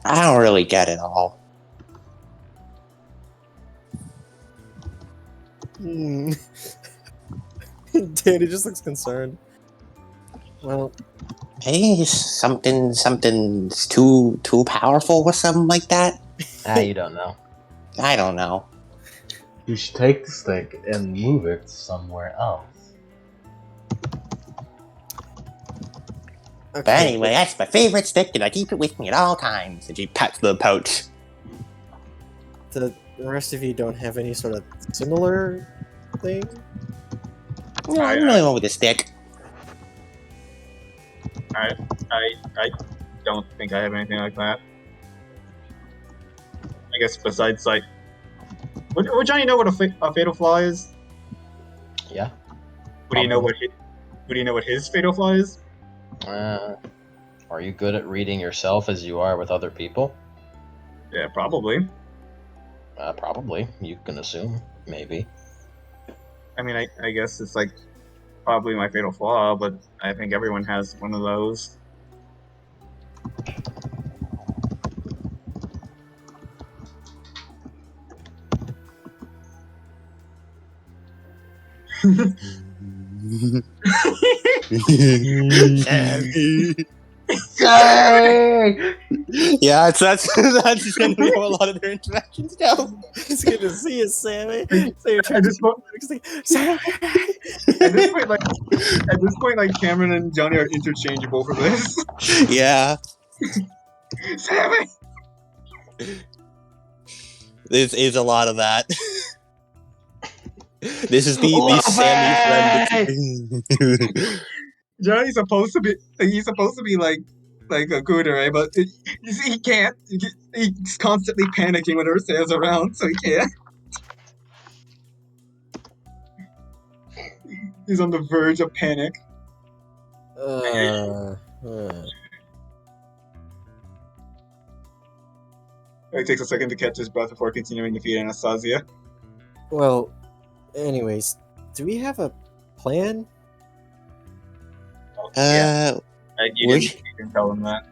Speaker 3: I don't really get it all.
Speaker 5: Danny just looks concerned. Well,
Speaker 3: Hey, something's too powerful or something like that.
Speaker 2: You don't know.
Speaker 3: I don't know.
Speaker 1: You should take the stick and move it somewhere else.
Speaker 3: But
Speaker 5: Okay.
Speaker 3: anyway, that's my favorite stick, and I keep it with me at all times. And she pats the pouch.
Speaker 5: The rest of you don't have any sort of similar thing?
Speaker 3: No, I'm the only one with a stick.
Speaker 4: I don't think I have anything like that. I guess besides like, would Johnny know what a fatal flaw is?
Speaker 2: Yeah.
Speaker 4: Would he know what his fatal flaw is?
Speaker 2: Are you good at reading yourself as you are with other people?
Speaker 4: Yeah, probably.
Speaker 2: Probably. You can assume. Maybe.
Speaker 4: I mean, I guess it's like probably my fatal flaw, but I think everyone has one of those.
Speaker 3: Yeah, that's generally how a lot of their interactions go.
Speaker 5: It's good to see you, Sammy. So you're
Speaker 4: At
Speaker 5: trying
Speaker 4: this point,
Speaker 5: Sammy!
Speaker 4: at this point, like Cameron and Johnny are interchangeable for this.
Speaker 3: Yeah,
Speaker 4: Sammy.
Speaker 3: this is a lot of that. This is the Sammy friend.
Speaker 4: Johnny's supposed to be. He's supposed to be like a gooder, right? But you see, he can't. He's constantly panicking when Ursa's around, so he can't. He's on the verge of panic. It takes a second to catch his breath before continuing to feed Anastasia.
Speaker 5: Well, anyways, do we have a plan?
Speaker 4: Yeah, you
Speaker 3: we're-
Speaker 4: didn't tell him that.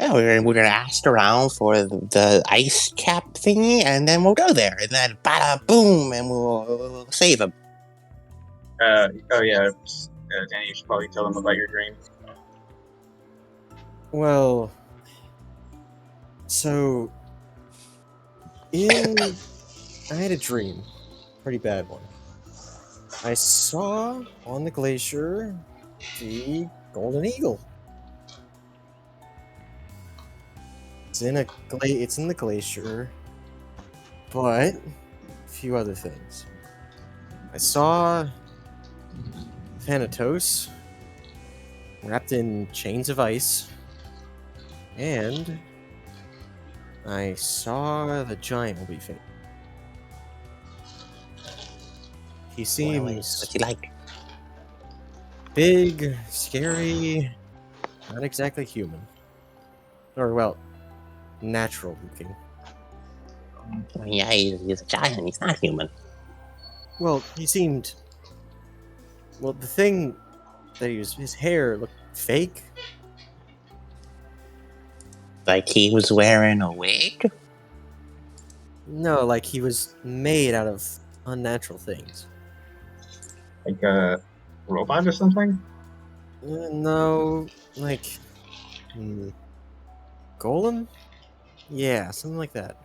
Speaker 3: Yeah, we're gonna ask around for the ice cap thingy, and then we'll go there, and then bada boom, and we'll save him.
Speaker 4: Oh yeah, Danny, you should probably tell him about your dream.
Speaker 5: Well, so I had a dream, pretty bad one. I saw on the glacier the golden eagle. It's in the glacier, but a few other things. I saw Thanatos wrapped in chains of ice, and I saw the giant will be fake. He seems
Speaker 3: What's he like?
Speaker 5: big, scary, not exactly human. Or, well, natural looking.
Speaker 3: Yeah, he's a giant. He's not human.
Speaker 5: Well, he seemed. Well, the thing that his hair looked fake.
Speaker 3: Like he was wearing a wig.
Speaker 5: No, like he was made out of unnatural things.
Speaker 4: Like a robot or something?
Speaker 5: No, like. Golem? Yeah, something like that.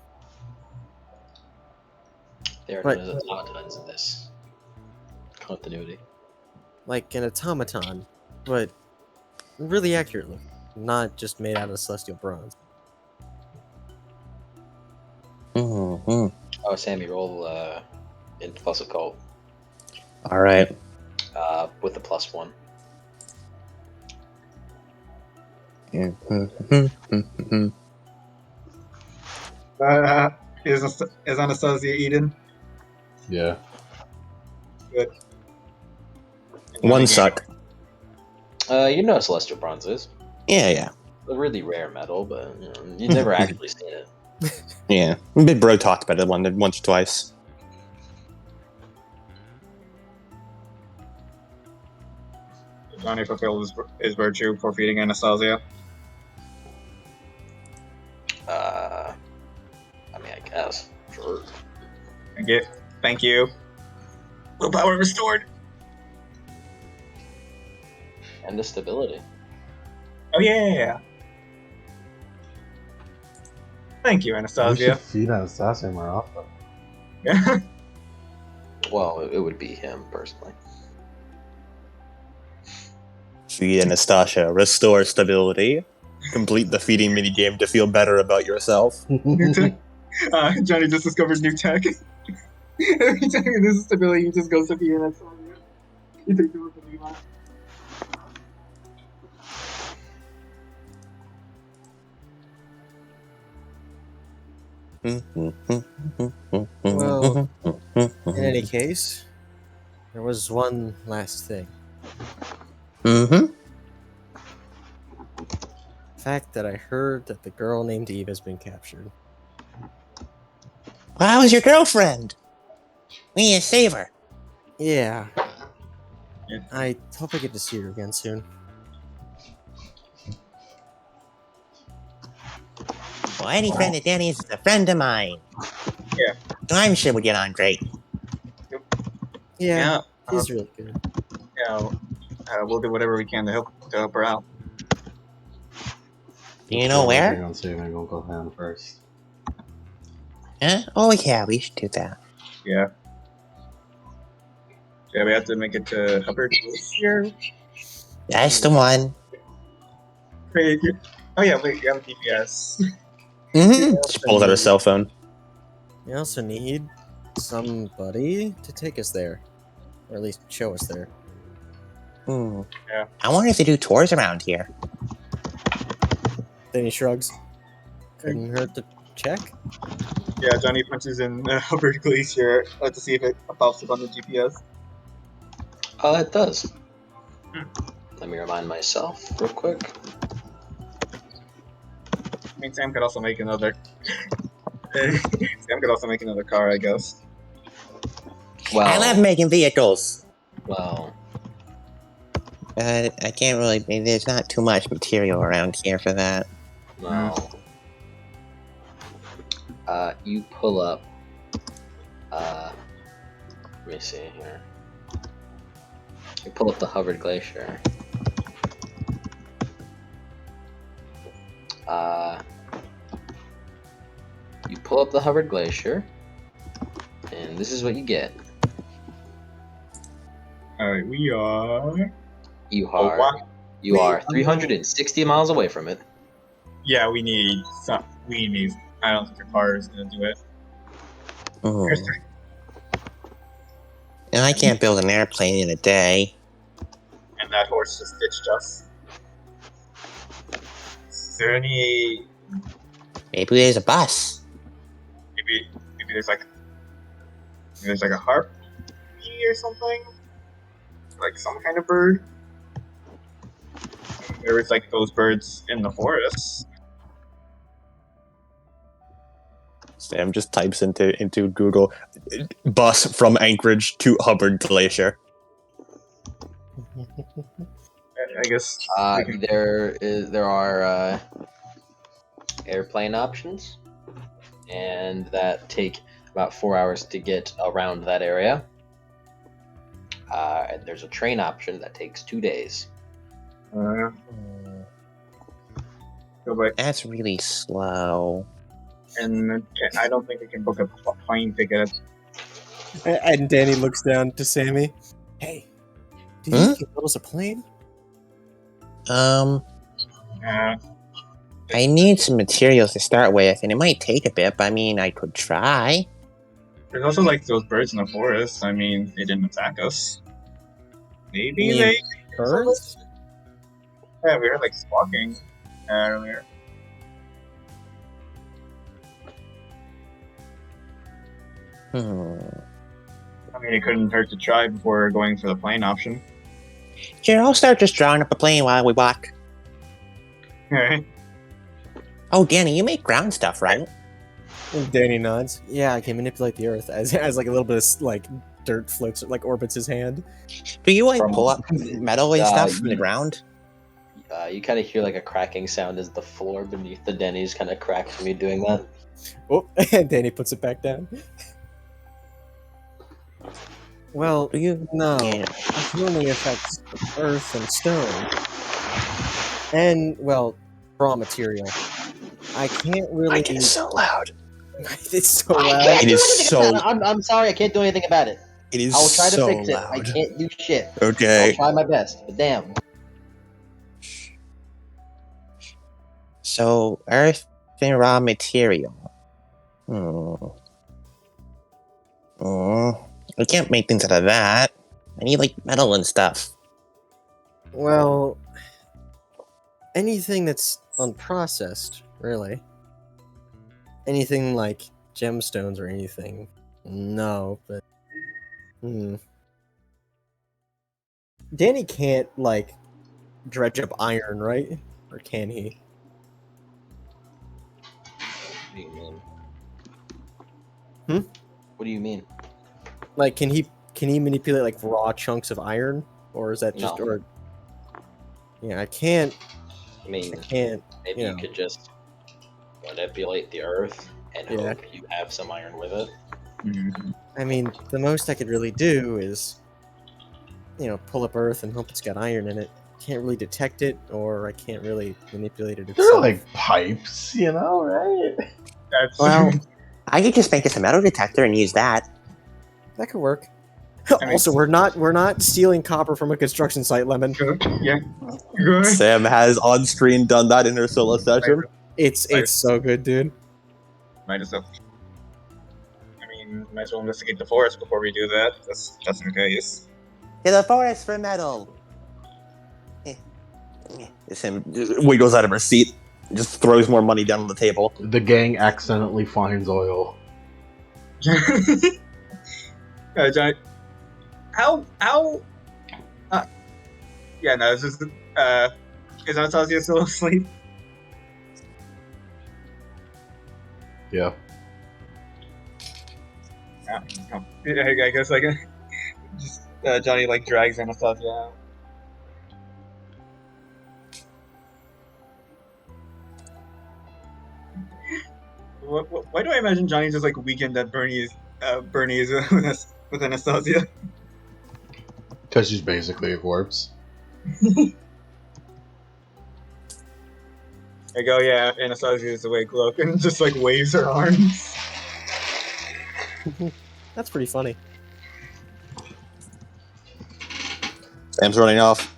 Speaker 2: There
Speaker 5: But-
Speaker 2: are automatons in this continuity.
Speaker 5: Like an automaton, but really accurate looking. Not just made out of celestial bronze.
Speaker 3: Mm-hmm.
Speaker 2: Oh, Sammy, roll in plus occult
Speaker 3: All right.
Speaker 2: with the +1.
Speaker 4: Is Anastasia Eden?
Speaker 1: Yeah.
Speaker 4: Good.
Speaker 3: One suck.
Speaker 2: You know what celestial bronze is.
Speaker 3: Yeah.
Speaker 2: A really rare metal, but you've never actually seen it.
Speaker 3: Yeah. Big bro talked about it once or twice.
Speaker 4: Johnny fulfilled his virtue for feeding Anastasia.
Speaker 2: I mean, I guess. Sure.
Speaker 4: Thank you. Willpower restored.
Speaker 2: And the stability.
Speaker 4: Oh yeah. Thank you,
Speaker 1: We should
Speaker 4: Anastasia.
Speaker 1: feed Anastasia more often.
Speaker 4: Yeah.
Speaker 2: Well, it would be him personally.
Speaker 3: Feed Anastasia, restore stability, complete the feeding minigame to feel better about yourself.
Speaker 4: New tech. Johnny just discovered new tech. Every time he loses stability, he just goes to feed Anastasia. He takes it with a new laugh.
Speaker 5: Well, in any case, there was one last thing.
Speaker 3: Mm-hmm.
Speaker 5: The fact that I heard that the girl named Eve has been captured.
Speaker 3: Well, how was your girlfriend? We need to save her.
Speaker 5: Yeah.
Speaker 4: Yeah.
Speaker 5: I hope I get to see her again soon.
Speaker 3: Well, any friend of Danny's is a friend of mine.
Speaker 4: Yeah.
Speaker 3: So I'm sure we'll get on great.
Speaker 5: Yeah,
Speaker 4: Yeah.
Speaker 5: he's really good.
Speaker 4: Yeah. We'll do whatever we can to help her out.
Speaker 3: Do you know where?
Speaker 1: I'm saving Uncle Ham first.
Speaker 3: Huh? Oh yeah, we should do that.
Speaker 4: Yeah. Yeah, we have to make it to Hubbard this year.
Speaker 3: That's the one.
Speaker 4: Wait, oh yeah, wait, you have a GPS.
Speaker 3: Mm-hmm. She pulls out her cell phone.
Speaker 5: We also need somebody to take us there. Or at least show us there.
Speaker 3: Hmm.
Speaker 4: Yeah.
Speaker 3: I wonder if they do tours around here.
Speaker 5: Then he shrugs. Couldn't hurt to check.
Speaker 4: Yeah, Johnny punches in Hubbard Glacier to see if it pops up on the GPS.
Speaker 2: Oh, it does. Let me remind myself real quick.
Speaker 4: I mean, Sam could also make another. Sam could also make another car, I guess.
Speaker 2: Well,
Speaker 3: I love making vehicles.
Speaker 2: well,
Speaker 3: I can't really. There's not too much material around here for that.
Speaker 2: well. You pull up. Let me see here. You pull up the Hubbard Glacier. You pull up the Hubbard Glacier, and this is what you get.
Speaker 4: Alright, we are.
Speaker 2: You
Speaker 4: Oh,
Speaker 2: are
Speaker 4: wow.
Speaker 2: you are 360 miles away from it.
Speaker 4: Yeah, we need some. We need. I don't think your car is gonna do it.
Speaker 3: Mm. And I can't build an airplane in a day.
Speaker 4: And that horse just ditched us. Is there any?
Speaker 3: Maybe there's a bus.
Speaker 4: Maybe there's like a harp or something, like some kind of bird. There was like those birds in the forest.
Speaker 3: Sam just types into Google bus from Anchorage to Hubbard Glacier.
Speaker 4: I guess we can-
Speaker 2: There are airplane options, and that take about 4 hours to get around that area. And there's a train option that takes 2 days.
Speaker 4: go by,
Speaker 3: That's really slow.
Speaker 4: and I don't think we can book a plane ticket.
Speaker 5: And Danny looks down to Sammy. Hey, do you
Speaker 3: Huh?
Speaker 5: think you can build us a plane?
Speaker 4: Uh,
Speaker 3: I need some materials to start with, and it might take a bit, but I mean, I could try.
Speaker 4: there's also like those birds in the forest. I mean, they didn't attack us. Maybe
Speaker 5: You mean
Speaker 4: they.
Speaker 5: Birds?
Speaker 4: Yeah, we heard like squawking earlier.
Speaker 3: Hmm.
Speaker 4: I mean, it couldn't hurt to try before going for the plane option.
Speaker 3: Sure, I'll start just drawing up a plane while we walk.
Speaker 4: Alright.
Speaker 3: Oh, Danny, you make ground stuff, right?
Speaker 5: And Danny nods. Yeah, I can manipulate the earth as like a little bit of like dirt floats, like orbits his hand.
Speaker 3: Do you like
Speaker 2: From-
Speaker 3: pull up metal and stuff from the
Speaker 2: yes.
Speaker 3: ground?
Speaker 2: You kind of hear like a cracking sound as the floor beneath the Denny's kind of cracks from you doing that.
Speaker 5: Oh, and Danny puts it back down. Well,
Speaker 3: Do you?
Speaker 5: no.
Speaker 3: Yeah.
Speaker 5: I can only affect earth and stone. And, well, raw material. I can't really...
Speaker 3: Mike, it is so loud.
Speaker 5: It's so
Speaker 6: I
Speaker 5: loud.
Speaker 6: can't
Speaker 3: It
Speaker 6: do
Speaker 3: is
Speaker 6: anything
Speaker 3: so.
Speaker 6: about it. I'm sorry, I can't do anything about it.
Speaker 3: It is
Speaker 6: I'll try to
Speaker 3: so
Speaker 6: fix it. I
Speaker 3: loud.
Speaker 6: can't do shit.
Speaker 3: Okay.
Speaker 6: I'll try my best, but damn.
Speaker 3: So, earth and raw material. I can't make things out of that. I need like metal and stuff.
Speaker 5: Well, anything that's unprocessed, really. Anything like gemstones or anything. No, but... Danny can't, like, dredge up iron, right? Or can he?
Speaker 2: What do you mean?
Speaker 5: Hmm?
Speaker 2: What do you mean?
Speaker 5: Like, can he manipulate, like, raw chunks of iron? Or is that just...
Speaker 2: No.
Speaker 5: or... Yeah, I can't...
Speaker 2: I mean,
Speaker 5: maybe
Speaker 2: maybe you could just manipulate the earth and
Speaker 5: Yeah.
Speaker 2: hope you have some iron with it.
Speaker 5: I mean, the most I could really do is, pull up earth and hope it's got iron in it. Can't really detect it, or I can't really manipulate it
Speaker 1: They're
Speaker 5: itself.
Speaker 1: like pipes, right?
Speaker 4: That's
Speaker 3: Well, I could just make us a metal detector and use that.
Speaker 5: That could work.
Speaker 4: mean-
Speaker 5: Also, we're not stealing copper from a construction site, Lemon.
Speaker 4: yeah. Good.
Speaker 3: Sam has on screen done that in her solo session.
Speaker 5: It's so good, dude.
Speaker 4: Might as well. I mean, might as well investigate the forest before we do that. That's the case.
Speaker 3: To the forest for metal. Sam wiggles out of her seat, just throws more money down on the table.
Speaker 1: The gang accidentally finds oil.
Speaker 4: Johnny, how? Yeah, no, it's just is Anastasia still asleep?
Speaker 1: Yeah.
Speaker 4: Yeah, I guess like just Johnny like drags Anastasia out. Why do I imagine Johnny just like weekend at Bernie's with Anastasia?
Speaker 1: Because she's basically a corpse.
Speaker 4: I go, yeah, Anastasia is awake, look, and just like waves her arms.
Speaker 5: That's pretty funny.
Speaker 3: Sam's running off.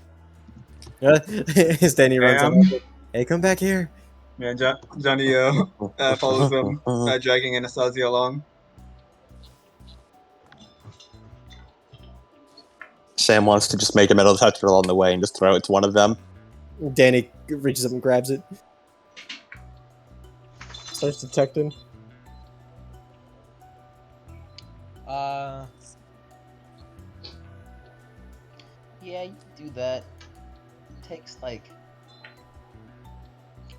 Speaker 5: As Danny runs
Speaker 4: Damn.
Speaker 5: out. Hey, come back here.
Speaker 4: Yeah, Johnny follows them, dragging Anastasia along.
Speaker 3: Sam wants to just make a metal detector along the way and just throw it to one of them.
Speaker 5: Danny reaches up and grabs it. Starts detecting.
Speaker 2: Yeah, you can do that. It takes like.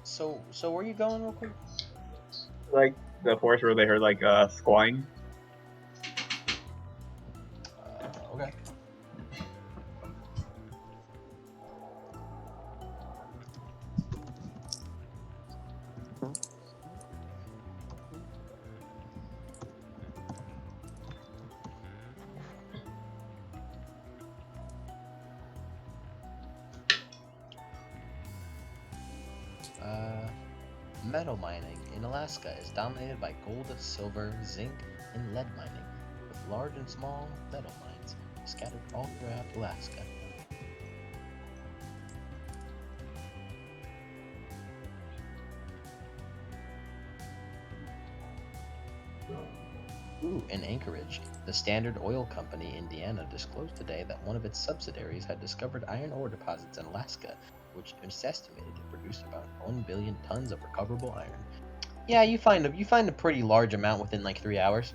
Speaker 2: So where are you going real quick?
Speaker 4: Like the forest where they heard like squawing.
Speaker 2: Okay. Metal mining in Alaska is dominated by gold, silver, zinc, and lead mining, with large and small metal mines scattered all throughout Alaska. Ooh, in Anchorage, the Standard Oil Company, Indiana, disclosed today that one of its subsidiaries had discovered iron ore deposits in Alaska, which is estimated to produce about 1 billion tons of recoverable iron. Yeah, you find a pretty large amount within like 3 hours.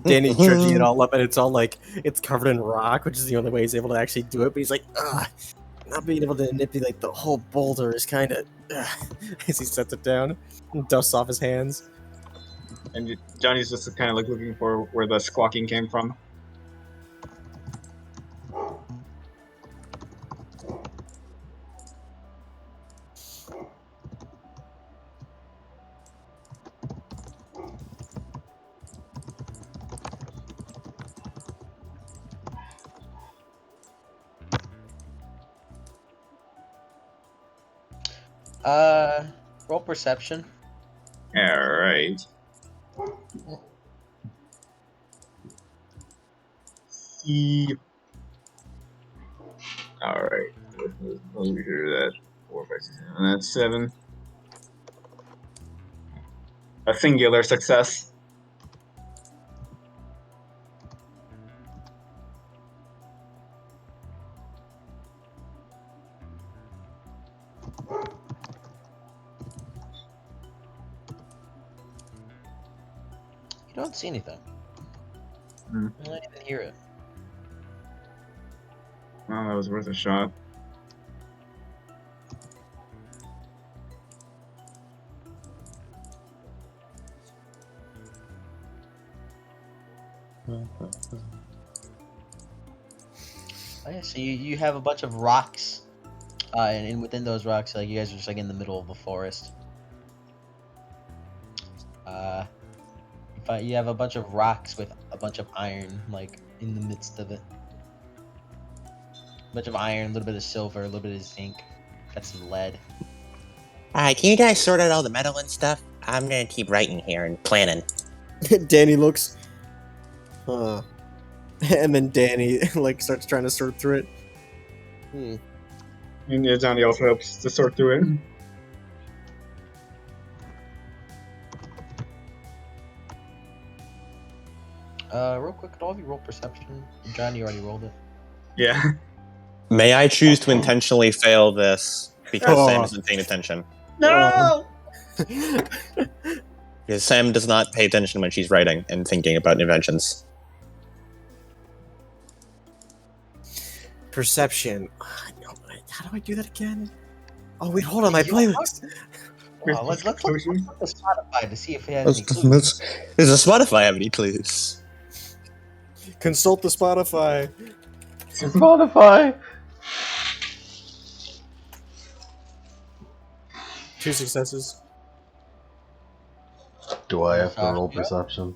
Speaker 5: Danny's dredging it all up, and it's all like it's covered in rock, which is the only way he's able to actually do it. But he's like, not being able to manipulate the whole boulder is kind of as he sets it down and dusts off his hands.
Speaker 4: And Johnny's just kind of like looking for where the squawking came from.
Speaker 2: Roll perception.
Speaker 4: Alright. See. Alright. Let's hear that. 4, 5, 6, 7. That's 7. A singular success.
Speaker 2: You don't see anything.
Speaker 4: Hmm.
Speaker 2: You don't even hear it.
Speaker 4: Well, that was worth a shot.
Speaker 2: Oh, yeah, so you have a bunch of rocks, and within those rocks, like you guys are just like in the middle of a forest. You have a bunch of rocks with a bunch of iron, like in the midst of it. A bunch of iron, a little bit of silver, a little bit of zinc, got some lead.
Speaker 3: Alright, can you guys sort out all the metal and stuff? I'm gonna keep writing here and planning.
Speaker 5: Danny looks. And then Danny like starts trying to sort through it.
Speaker 4: And yeah, Johnny also helps to sort through it.
Speaker 2: Real quick, could all of you roll perception? John, you already rolled it.
Speaker 4: Yeah.
Speaker 3: May I choose to intentionally fail this because
Speaker 5: Oh.
Speaker 3: Sam isn't paying attention?
Speaker 4: No!
Speaker 3: Because Sam does not pay attention when she's writing and thinking about inventions.
Speaker 5: Perception. No, how do I do that again? Oh wait, hold on, my playlist.
Speaker 2: Wow, let's look at Spotify to see if it has any
Speaker 3: Does
Speaker 2: clues.
Speaker 3: a Spotify have any clues?
Speaker 5: Consult the Spotify.
Speaker 1: Spotify.
Speaker 5: 2 successes.
Speaker 1: Do I have to
Speaker 2: Josh,
Speaker 1: roll
Speaker 2: yeah?
Speaker 1: perception?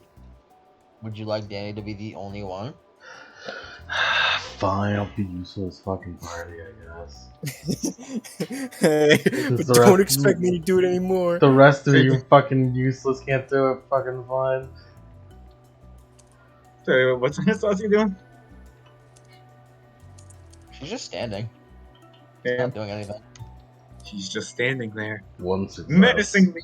Speaker 2: Would you like Danny to be the only one?
Speaker 1: Fine, I'll be useless fucking party, I guess.
Speaker 5: Hey,
Speaker 1: Because
Speaker 5: but
Speaker 1: the
Speaker 5: don't
Speaker 1: rest-
Speaker 5: expect me to do it anymore.
Speaker 1: The rest of you fucking useless can't do it. Fucking fine.
Speaker 4: Sorry, what's Saucy doing?
Speaker 2: She's just standing. She's
Speaker 4: Yeah.
Speaker 2: not doing anything.
Speaker 4: She's just standing there,
Speaker 1: 1 success.
Speaker 4: menacingly.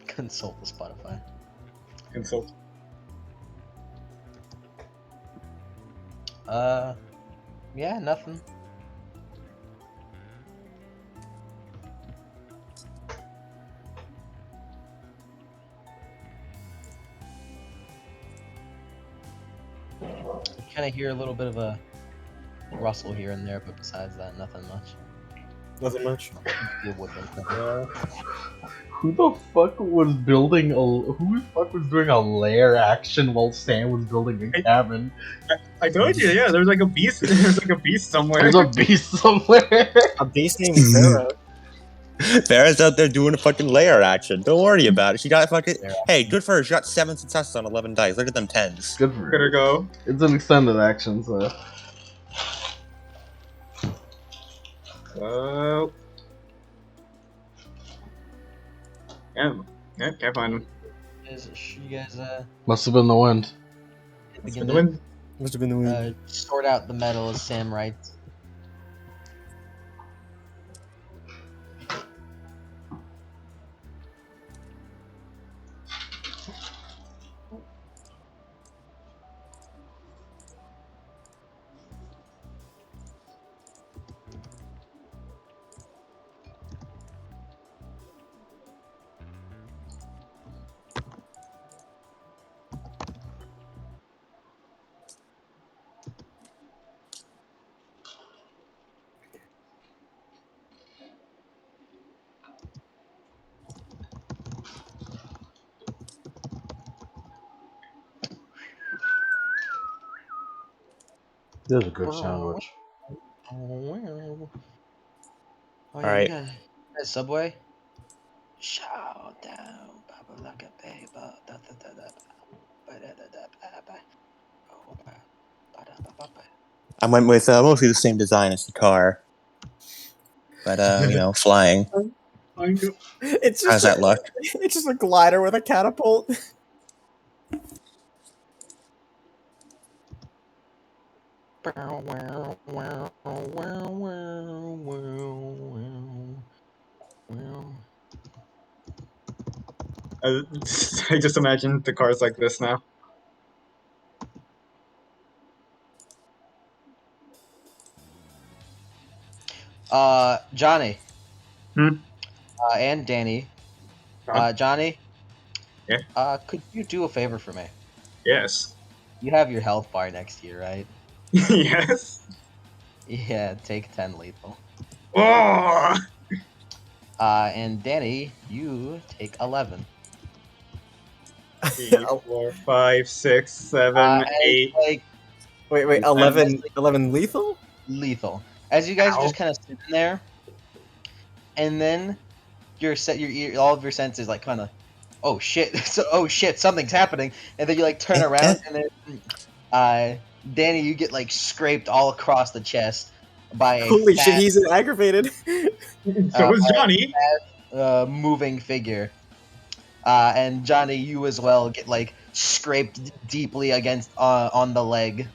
Speaker 2: Consult the Spotify.
Speaker 4: Consult.
Speaker 2: Yeah, nothing. You kind of hear a little bit of a rustle here and there, but besides that, nothing much.
Speaker 5: Nothing much.
Speaker 2: Deal with it.
Speaker 1: Who the fuck was building a? Who the fuck was doing a lair action while Sam was building a cabin?
Speaker 4: I told you, yeah. There's like a beast. There's like a beast somewhere.
Speaker 1: There's a beast somewhere.
Speaker 5: A beast named Farah.
Speaker 3: Farrah's out there doing a fucking layer action. Don't worry about it. She got fucking. Hey, good for her. She got 7 successes on 11 dice. Look at them 10s.
Speaker 1: Good for
Speaker 4: Better
Speaker 1: her.
Speaker 4: go.
Speaker 1: It's an extended action, so.
Speaker 4: Yeah, can't find him.
Speaker 2: You guys
Speaker 1: Must have been the wind.
Speaker 2: begin
Speaker 4: The
Speaker 2: to
Speaker 4: wind.
Speaker 5: Must have been the wind.
Speaker 2: sort out the metal as Sam writes.
Speaker 1: This is a good sandwich.
Speaker 2: Oh,
Speaker 3: All
Speaker 2: yeah,
Speaker 3: right.
Speaker 2: you got Subway. Shout down, Papa like a baby.
Speaker 3: I went with mostly the same design as the car, but flying.
Speaker 5: It's
Speaker 3: How's
Speaker 5: just
Speaker 3: that look?
Speaker 5: it's just a glider with a catapult.
Speaker 4: I just imagine the cars like this now.
Speaker 2: Johnny.
Speaker 4: Hmm?
Speaker 2: And Danny.
Speaker 4: Huh?
Speaker 2: Johnny.
Speaker 4: Yeah.
Speaker 2: Could you do a favor for me?
Speaker 4: Yes.
Speaker 2: You have your health bar next to you, right?
Speaker 4: Yes.
Speaker 2: Yeah, take 10 lethal.
Speaker 4: Oh!
Speaker 2: And Danny, you take 11.
Speaker 4: 3, 4, 5, 6, 7,
Speaker 2: As
Speaker 4: 8.
Speaker 2: like
Speaker 5: Wait,
Speaker 2: as,
Speaker 5: 11,
Speaker 2: like,
Speaker 5: 11 lethal?
Speaker 2: lethal. As you guys are
Speaker 4: Ow.
Speaker 2: just kind of sitting there, and then all of your senses like kind of, oh shit, oh shit, something's happening, and then you like turn around, and then Danny, you get like scraped all across the chest by a
Speaker 5: Holy shit,
Speaker 2: fat,
Speaker 5: he's aggravated.
Speaker 4: So is Johnny.
Speaker 2: moving figure. And Johnny, you as well get like scraped deeply against on the leg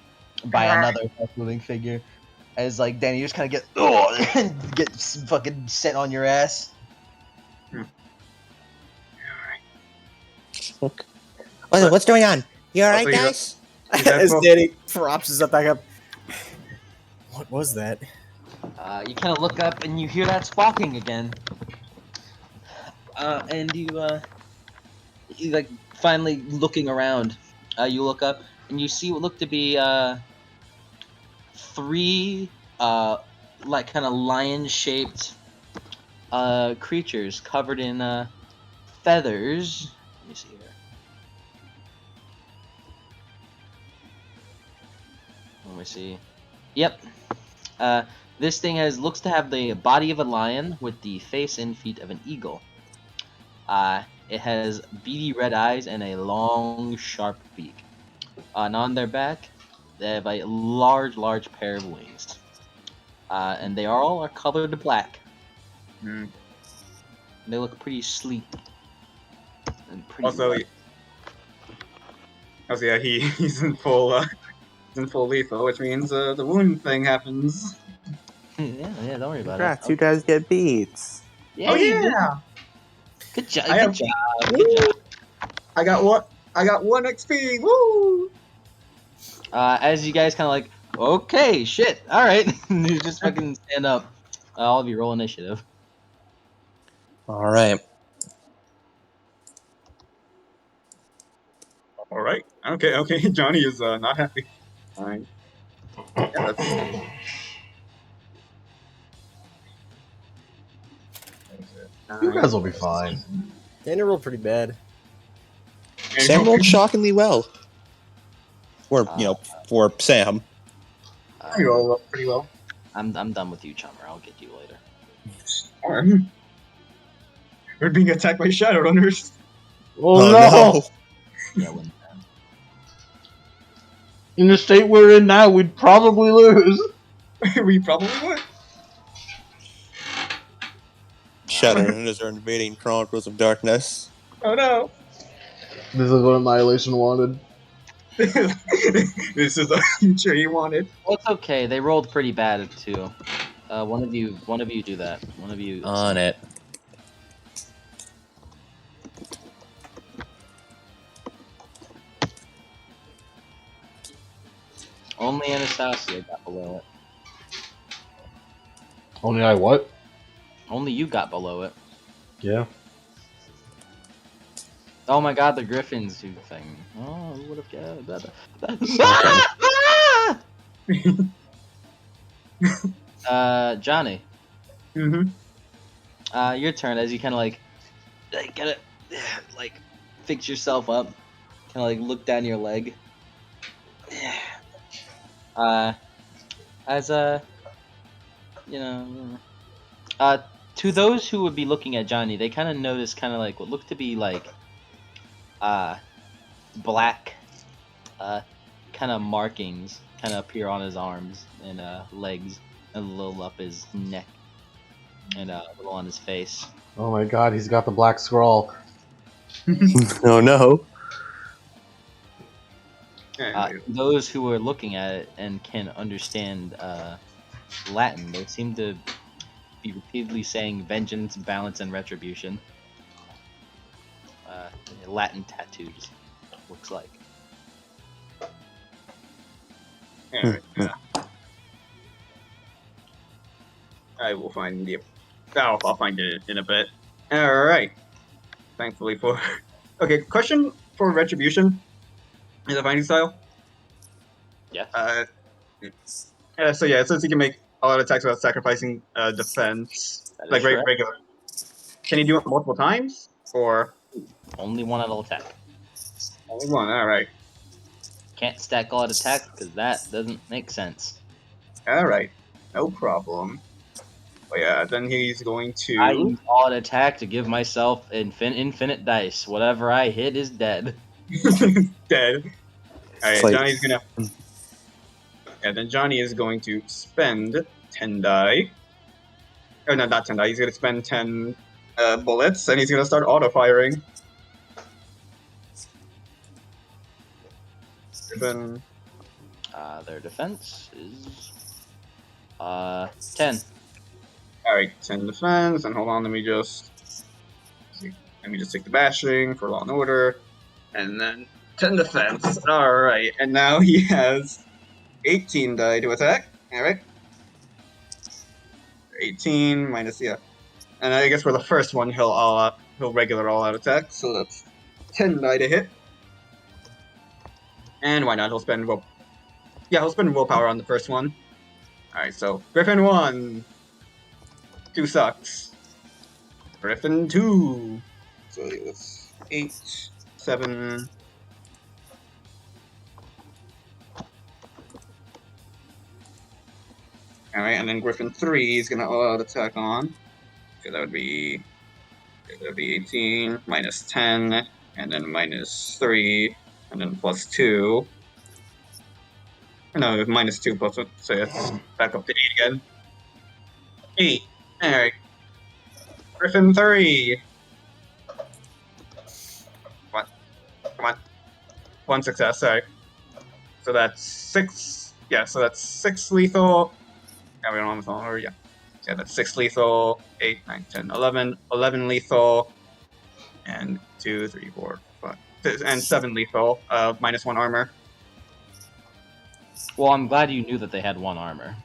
Speaker 2: by another moving figure. As like Danny, you just kind of get and get fucking set on your ass.
Speaker 3: What's going on? You
Speaker 4: Also,
Speaker 3: alright, guys?
Speaker 5: As Danny props his up back up. What was that?
Speaker 2: You kind of look up and you hear that squawking again. And you like finally looking around. You look up and you see what look to be three like kind of lion-shaped creatures covered in feathers. Let me see here. Let me see. Yep. This thing looks to have the body of a lion with the face and feet of an eagle. It has beady red eyes and a long, sharp beak. And on their back, they have a large pair of wings. And they all are colored black.
Speaker 4: Hmm.
Speaker 2: They look pretty sleek and pretty.
Speaker 4: Also, yeah, he's in full lethal, which means the wound thing happens.
Speaker 2: yeah, don't worry about
Speaker 3: Congrats,
Speaker 2: it.
Speaker 3: you guys get beats.
Speaker 4: Oh
Speaker 2: Yay,
Speaker 4: yeah!
Speaker 2: good job,
Speaker 4: I have.
Speaker 2: good job.
Speaker 4: I got what? I got 1 XP. Woo!
Speaker 2: As you guys kind of like, okay, shit, all right, you just fucking stand up. All of you roll initiative.
Speaker 3: Alright.
Speaker 4: All right. Okay. Johnny is not happy. All right. Yeah, that's.
Speaker 1: You guys will be fine.
Speaker 5: Danny rolled pretty bad.
Speaker 3: Sam rolled shockingly well. For Sam.
Speaker 4: You roll pretty well.
Speaker 2: I'm done with you, Chummer. I'll get you later.
Speaker 4: Arm. We're being attacked by Shadowrunners.
Speaker 1: Oh, no!
Speaker 2: Yeah, when
Speaker 1: In the state we're in now, we'd probably lose.
Speaker 4: We probably would.
Speaker 3: Shadowrunners are invading Chronicles of Darkness.
Speaker 4: Oh no.
Speaker 1: This is what Annihilation wanted.
Speaker 4: This is the future you wanted.
Speaker 2: well, it's okay. They rolled pretty bad too. One of you do that. One of you.
Speaker 3: On it.
Speaker 2: Only Anastasia got below it.
Speaker 1: Only I what?
Speaker 2: Only you got below it.
Speaker 1: Yeah.
Speaker 2: Oh my god, the Griffins who thing. Oh, who would have guessed that? Johnny.
Speaker 4: Mm-hmm.
Speaker 2: Your turn as you kind of like gotta like fix yourself up. Kind of like look down your leg. As to those who would be looking at Johnny, they kind of notice kind of like what look to be like black kind of markings kind of appear on his arms and legs, and a little up his neck, and a little on his face.
Speaker 1: Oh my god, he's got the black scroll.
Speaker 3: Oh no.
Speaker 2: Those who are looking at it and can understand Latin, they seem to be repeatedly saying vengeance, balance, and retribution. Latin tattoos, looks like.
Speaker 4: Alright, I will find the. I'll find it in a bit. Alright. Thankfully for. Okay, question for retribution. Is a fighting style?
Speaker 2: Yes.
Speaker 4: So yeah, it says he can make a lot of attacks without sacrificing defense.
Speaker 2: That is
Speaker 4: Like
Speaker 2: correct.
Speaker 4: regular. Can he do it multiple times? Or
Speaker 2: Only one idle attack.
Speaker 4: only one? Alright.
Speaker 2: Can't stack all attacks because that doesn't make sense.
Speaker 4: Alright. No problem. But yeah, then he's going to.
Speaker 2: I use all attack to give myself infinite dice. Whatever I hit is dead.
Speaker 4: Dead. Alright,
Speaker 3: like-
Speaker 4: Johnny's gonna. Yeah, then Johnny is going to spend 10 die. Oh, no, not 10 die. He's gonna spend 10 bullets, and he's gonna start auto-firing. Then,
Speaker 2: Their defense is 10.
Speaker 4: alright, 10 defense, and hold on, let me just take the bashing for Law and Order, and then 10 defense. Alright, and now he has 18 die to attack. Alright. 18 minus, yeah. And I guess for the first one, he'll regular all-out attack, so that's 10 die to hit. And why not? He'll spend willpower on the first one. Alright, so Griffin 1. 2 sucks. Griffin 2. So it's 8, 7. Alright, and then Griffin 3 is gonna all-out attack on. Okay, that would be 18 minus 10, and then minus 3, and then plus 2. No, minus 2 plus 1, so it's back up to 8 again. 8. Alright. Griffin 3. Come on. 1 success, sorry. So that's 6. Yeah, so that's 6 lethal. Yeah, we don't have or yeah. Yeah, that's 6 lethal, 8, 9, 10, 11. 11 lethal, and 2, 3, 4, 5, and 7 lethal, minus 1 armor.
Speaker 2: Well, I'm glad you knew that they had 1 armor.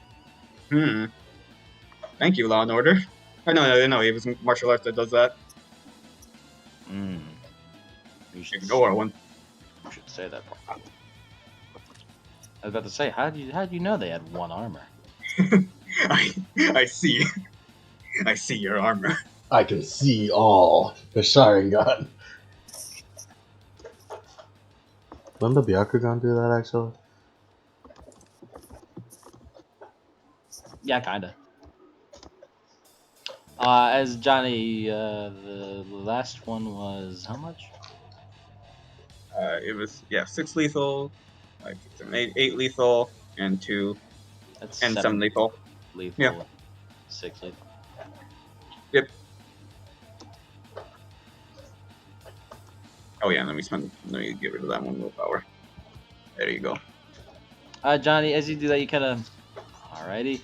Speaker 4: Thank you, Law and Order. Oh, no, it was martial arts that does that.
Speaker 2: You should
Speaker 4: Ignore one.
Speaker 2: You should say that part. I was about to say, how do you know they had 1 armor?
Speaker 4: I see. I see your armor.
Speaker 1: I can see all the Sharingan. When the Byakugan do that, actually?
Speaker 2: Yeah, kinda. As Johnny, the last one was how much?
Speaker 4: It was 6 lethal, like 8 lethal, and 2
Speaker 2: That's
Speaker 4: and 7 lethal.
Speaker 2: lethal.
Speaker 4: Yeah.
Speaker 2: 6 lethal.
Speaker 4: Yep. Oh yeah, let me get rid of that one willpower. There you go.
Speaker 2: Johnny, as you do that, you kind of, alrighty,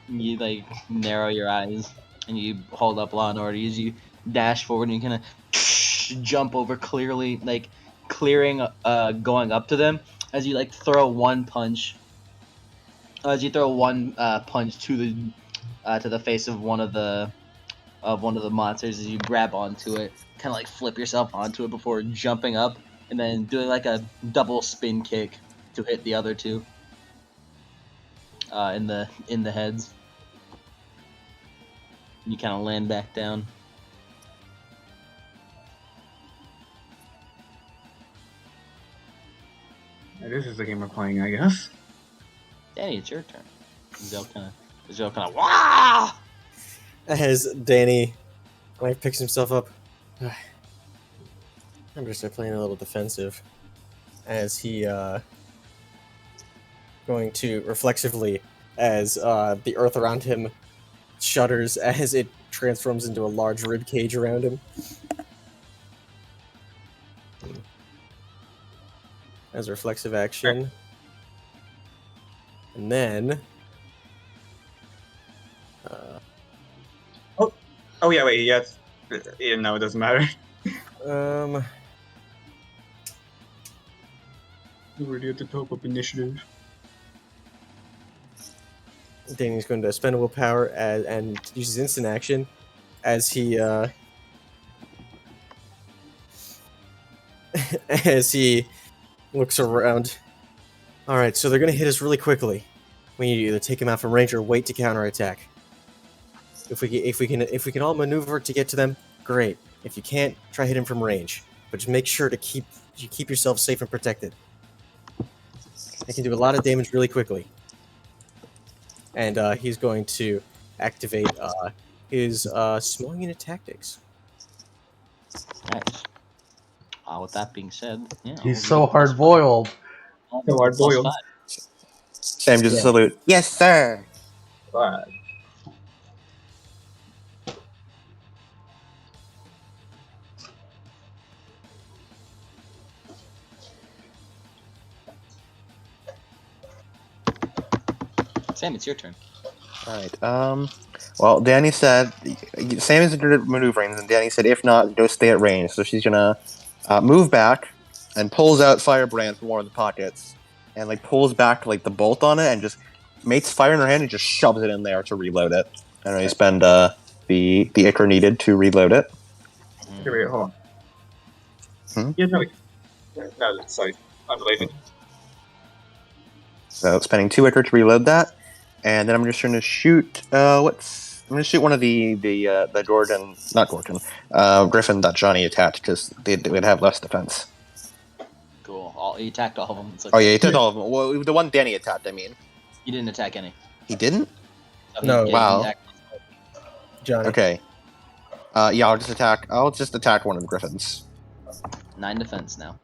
Speaker 2: you like narrow your eyes and you hold up Law and Order as you dash forward and you kind of jump over, clearly like clearing, going up to them as you like throw one punch. As you throw one punch to the face of one of the monsters, as you grab onto it, kind of like flip yourself onto it before jumping up and then doing like a double spin kick to hit the other two in the heads. You kind of land back down.
Speaker 4: This is the game we're playing, I guess.
Speaker 2: Danny, it's your turn. Zell kind of wah!
Speaker 5: As Danny picks himself up, I'm gonna start playing a little defensive as he going to reflexively, as the earth around him shudders as it transforms into a large rib cage around him. As a reflexive action. And then...
Speaker 4: Oh yeah, wait, yes. Yeah, no, it doesn't matter.
Speaker 5: Um...
Speaker 4: We're already at the top of initiative.
Speaker 5: Danny's going to spend a willpower and use his instant action as he as he looks around. All right, so they're going to hit us really quickly. We need to either take him out from range or wait to counterattack. If we can all maneuver to get to them, great. If you can't, try hit him from range, but just make sure to keep yourself safe and protected. They can do a lot of damage really quickly. And he's going to activate his small unit tactics.
Speaker 2: Nice. With that being said, yeah.
Speaker 1: He's so hard boiled.
Speaker 4: So hard-boiled.
Speaker 3: Sam just
Speaker 5: Yeah.
Speaker 3: salute. Yes, sir.
Speaker 4: But
Speaker 2: Sam, it's your turn.
Speaker 3: All right. Well, Danny said Sam is maneuvering, and Danny said if not, go stay at range. So she's gonna move back and pulls out Firebrand from one of the pockets, and like pulls back like the bolt on it, and just makes fire in her hand and just shoves it in there to reload it. And then you spend the ichor needed to reload it.
Speaker 4: here we go. Hold on.
Speaker 3: Hmm?
Speaker 4: Yeah, no, sorry, unrelated.
Speaker 3: So spending 2 ichor to reload that, and then I'm just going to shoot. I'm going to shoot one of the Griffin that Johnny attacked because they'd have less defense.
Speaker 2: Cool. He attacked all of them. It's okay.
Speaker 3: Oh yeah, he attacked all of them. Well, the one Danny attacked, I mean.
Speaker 2: He didn't attack any.
Speaker 3: He didn't?
Speaker 5: No.
Speaker 3: Wow.
Speaker 5: Johnny.
Speaker 3: Okay. Yeah, I'll just attack one of the Griffins.
Speaker 2: 9 defense now.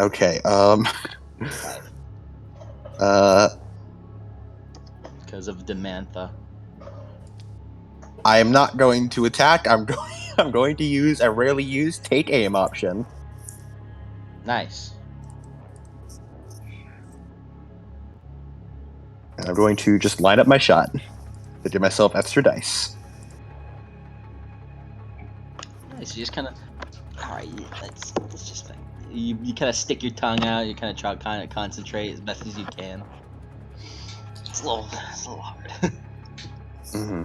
Speaker 3: Okay.
Speaker 2: Because of Demantha.
Speaker 3: I am not going to attack. I'm going to use a rarely used take aim option.
Speaker 2: Nice.
Speaker 3: And I'm going to just line up my shot to give myself extra dice.
Speaker 2: Nice. You just kind of. Alright, let's just. You kind of stick your tongue out. You kind of try to concentrate as best as you can. It's a little hard.
Speaker 3: Mm-hmm.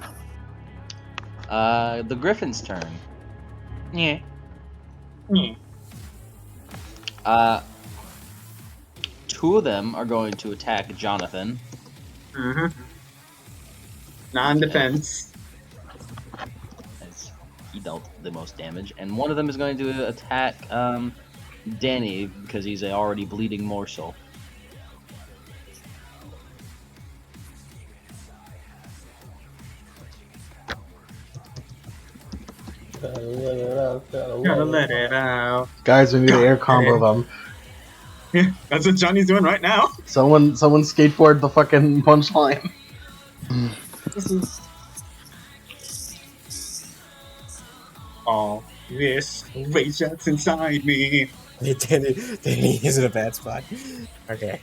Speaker 2: The Griffin's turn. Yeah.
Speaker 4: Hmm.
Speaker 2: 2 of them are going to attack Jonathan.
Speaker 4: Mm-hmm. Non-defense.
Speaker 2: As he dealt the most damage, and one of them is going to attack Danny because he's a already bleeding morsel.
Speaker 4: Gotta let it out.
Speaker 1: Guys, we need to air combo them.
Speaker 4: Yeah, that's what Johnny's doing right now.
Speaker 1: Someone skateboard the fucking punchline.
Speaker 4: This is all this rage that's inside me.
Speaker 5: Danny is in a bad spot. Okay.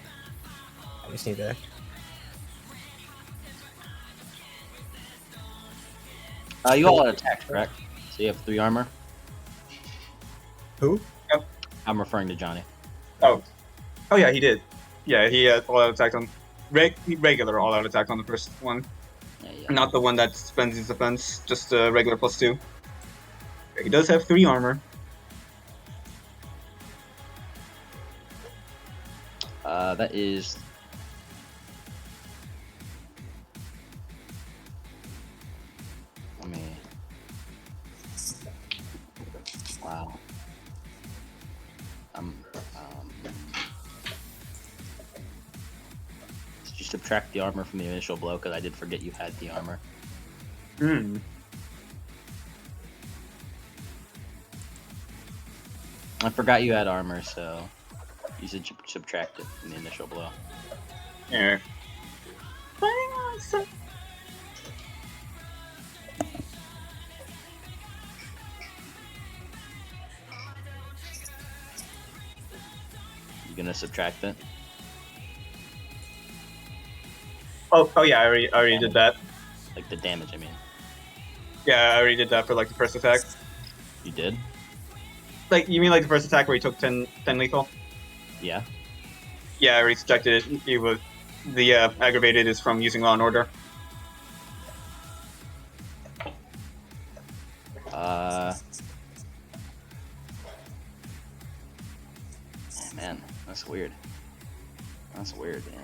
Speaker 5: I just need to...
Speaker 2: You all had attacked, correct? So you have 3 armor?
Speaker 5: Who?
Speaker 2: I'm referring to Johnny.
Speaker 4: Oh yeah, he did. Yeah, he had all-out attack on regular all-out attack on the first one,
Speaker 2: Yeah.
Speaker 4: not the one that spends his defense. Just regular +2. Yeah, he does have 3 armor.
Speaker 2: That is. Let me. Wow. Did you subtract the armor from the initial blow? Because I did forget you had the armor.
Speaker 4: Hmm.
Speaker 2: I forgot you had armor, so you should subtract it from the initial blow.
Speaker 4: Yeah.
Speaker 2: You gonna subtract it?
Speaker 4: Oh yeah, I already did that.
Speaker 2: Like the damage, I mean.
Speaker 4: Yeah, I already did that for like the first attack.
Speaker 2: You did?
Speaker 4: Like, you mean like the first attack where he took 10 lethal?
Speaker 2: Yeah.
Speaker 4: Yeah, I already subjected it. It was the aggravated is from using Law and Order.
Speaker 2: Man, that's weird. That's weird, man.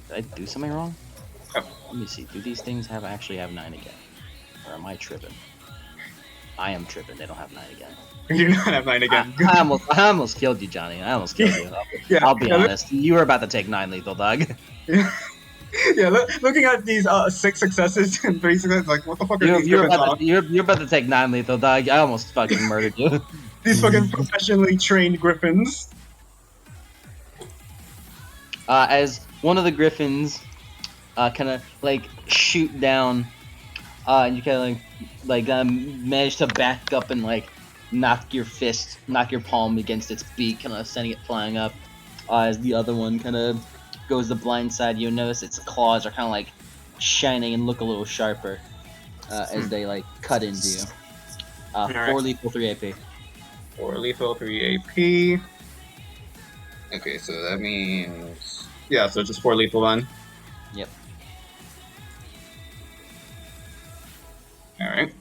Speaker 2: Did I do something wrong?
Speaker 4: Oh.
Speaker 2: Let me see. Do these things actually have 9 again? Or am I tripping? I am tripping. They don't have 9 again.
Speaker 4: You do not have 9 again.
Speaker 2: I almost killed you, Johnny. I almost killed you.
Speaker 4: Yeah,
Speaker 2: I'll be
Speaker 4: yeah,
Speaker 2: honest. You were about to take 9 lethal, dog.
Speaker 4: Yeah, looking at these 6 successes and 3 successes, like, what the fuck are these
Speaker 2: You're
Speaker 4: Griffins
Speaker 2: about
Speaker 4: on?
Speaker 2: to, you're about to take 9 lethal, dog. I almost fucking murdered you.
Speaker 4: These fucking professionally trained Griffins.
Speaker 2: As one of the griffins, kind of like shoot down, and you kind of like manage to back up and like knock your palm against its beak, kind of sending it flying up. As the other one kind of goes the blind side, you notice its claws are kind of like shining and look a little sharper as they like cut into you. 4 lethal, 3 AP.
Speaker 4: 4 lethal, 3 AP. Okay, so that means... Yeah, so just 4 lethal then.
Speaker 2: Yep.
Speaker 4: Alright.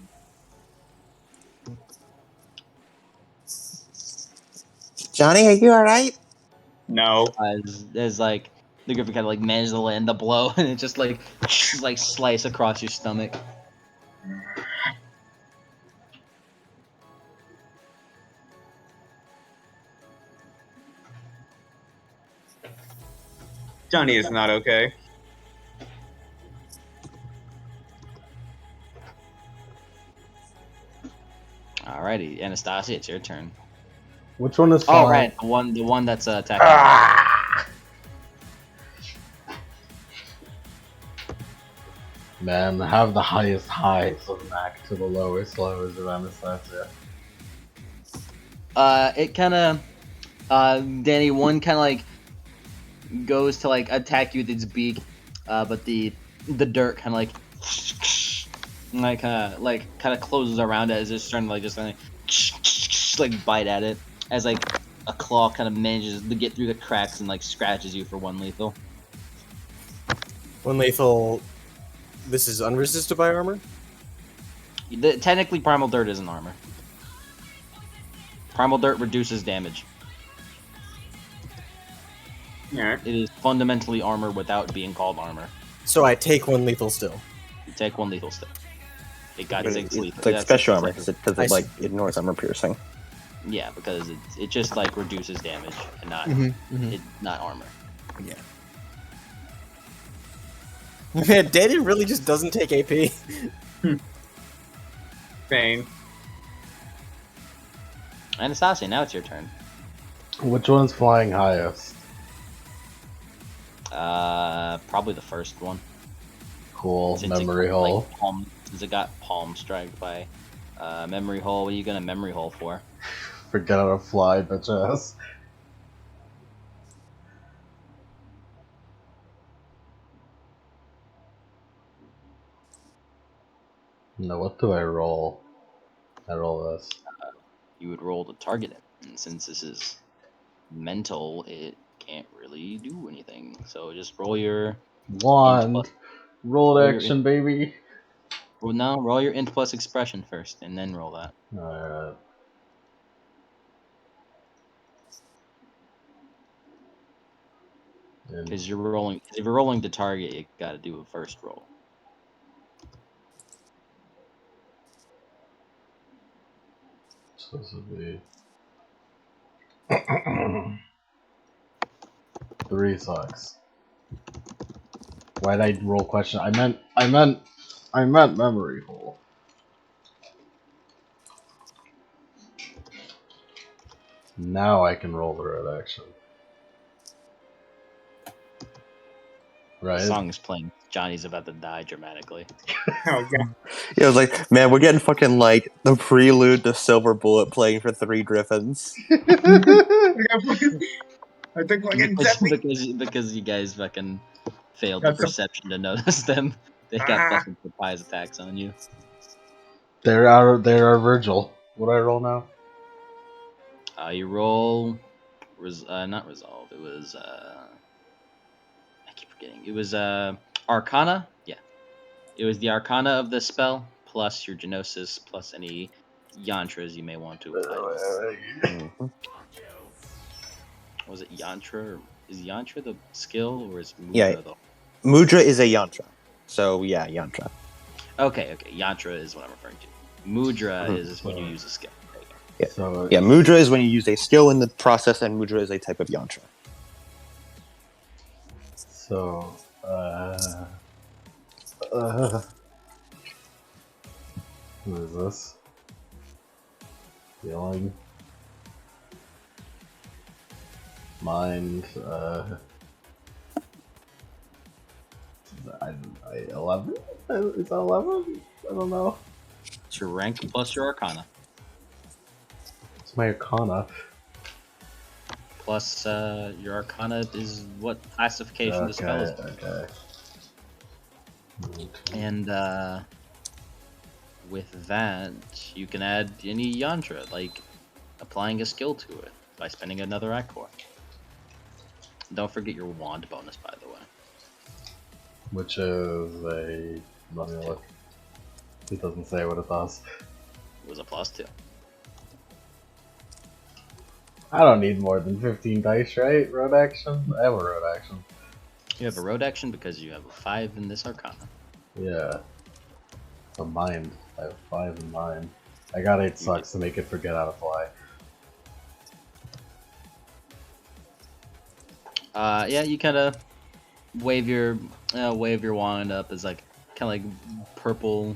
Speaker 3: Johnny, are you alright?
Speaker 4: No.
Speaker 2: As like the griffin kind of like manages to land the blow, and it just like slice across your stomach.
Speaker 4: Johnny is not okay.
Speaker 2: Alrighty, Anastasia, it's your turn.
Speaker 1: Which one is
Speaker 2: Oh
Speaker 1: flying?
Speaker 2: right, the one that's attacking.
Speaker 1: Ah! Man, have the highest highs of Mac to the lowest lows of Anastasia.
Speaker 2: It kind of, Danny, one kind of like goes to like attack you with its beak, but the dirt kind of like kind of closes around it as it's starting to like just like bite at it as like a claw kind of manages to get through the cracks and like scratches you for 1 lethal.
Speaker 5: 1 lethal. This is unresisted by armor?
Speaker 2: Technically, primal dirt isn't armor. Primal dirt reduces damage.
Speaker 4: Alright.
Speaker 2: It is fundamentally armor without being called armor.
Speaker 5: So I take 1 lethal still.
Speaker 2: You take 1 lethal stick. It got
Speaker 3: But
Speaker 2: 6
Speaker 3: it's
Speaker 2: lethal.
Speaker 3: like
Speaker 2: That's
Speaker 3: special
Speaker 2: 6
Speaker 3: armor
Speaker 2: lethal.
Speaker 3: because
Speaker 5: I
Speaker 3: it like
Speaker 5: see.
Speaker 3: ignores armor piercing.
Speaker 2: Yeah, because it just like reduces damage and not not armor.
Speaker 5: Yeah. Man, Danny really just doesn't take AP.
Speaker 4: Bane.
Speaker 2: Anastasia, now it's your turn.
Speaker 1: Which one's flying highest?
Speaker 2: Probably the first one.
Speaker 1: Cool.
Speaker 2: Since
Speaker 1: Memory
Speaker 2: it,
Speaker 1: hole.
Speaker 2: Like, since it got palm strike by memory hole. What are you gonna memory hole for?
Speaker 1: Forget how to fly, bitch ass. No, what do I roll? I roll this.
Speaker 2: You would roll to target it, and since this is mental, it can't really do anything. So just roll your
Speaker 1: Wand. Roll
Speaker 2: roll your
Speaker 1: action, baby.
Speaker 2: well, no, roll your int plus expression first, and then roll that.
Speaker 1: Alright.
Speaker 2: Because you're rolling. If you're rolling to target, you got to do a first roll.
Speaker 1: So this would be 3 sucks. Why'd I roll question? I meant memory hole. Now I can roll the red action. Right.
Speaker 2: The song is playing. Johnny's about to die dramatically.
Speaker 4: Oh god.
Speaker 3: Yeah, I was like, man, we're getting fucking like the prelude to Silver Bullet playing for 3 Griffins.
Speaker 4: I think we're getting deadly.
Speaker 2: because you guys fucking failed the
Speaker 4: That's a-
Speaker 2: perception to notice them. They got
Speaker 4: Ah.
Speaker 2: fucking surprise attacks on you.
Speaker 1: They're our Virgil. What do I roll now?
Speaker 2: You roll, not resolve. It was I keep forgetting. It was Arcana. Yeah, it was the Arcana of the spell plus your Genosis plus any yantras you may want to apply to it. Was it yantra? Is yantra the skill or is mudra
Speaker 3: Yeah.
Speaker 2: the?
Speaker 3: Mudra is a yantra. So yeah, yantra.
Speaker 2: Okay, yantra is what I'm referring to. Mudra
Speaker 3: Mhm.
Speaker 2: is when you use a skill. There you go.
Speaker 3: Yeah.
Speaker 1: So
Speaker 3: Yeah, mudra is when you use a skill in the process, and mudra is a type of yantra.
Speaker 1: So, who is this? Healing. Mind, I 11? Is that 11? I don't know.
Speaker 2: It's your rank plus your Arcana
Speaker 1: It's my Arcana.
Speaker 2: plus your Arcana is what classification the spell is.
Speaker 1: Okay.
Speaker 2: And with that, you can add any yantra, like applying a skill to it by spending another Ichor. Don't forget your wand bonus, by the way.
Speaker 1: Which is a... Let me look. It doesn't say what it does.
Speaker 2: It was a +2.
Speaker 1: I don't need more than 15 dice, right? Road action? I have a road action.
Speaker 2: You have a road action because you have a 5 in this Arcana.
Speaker 1: Yeah. A mind. I have 5 in mind. I got 8 sucks to make it forget how to fly.
Speaker 2: Yeah, you kind of wave your wand up as like kind of like purple,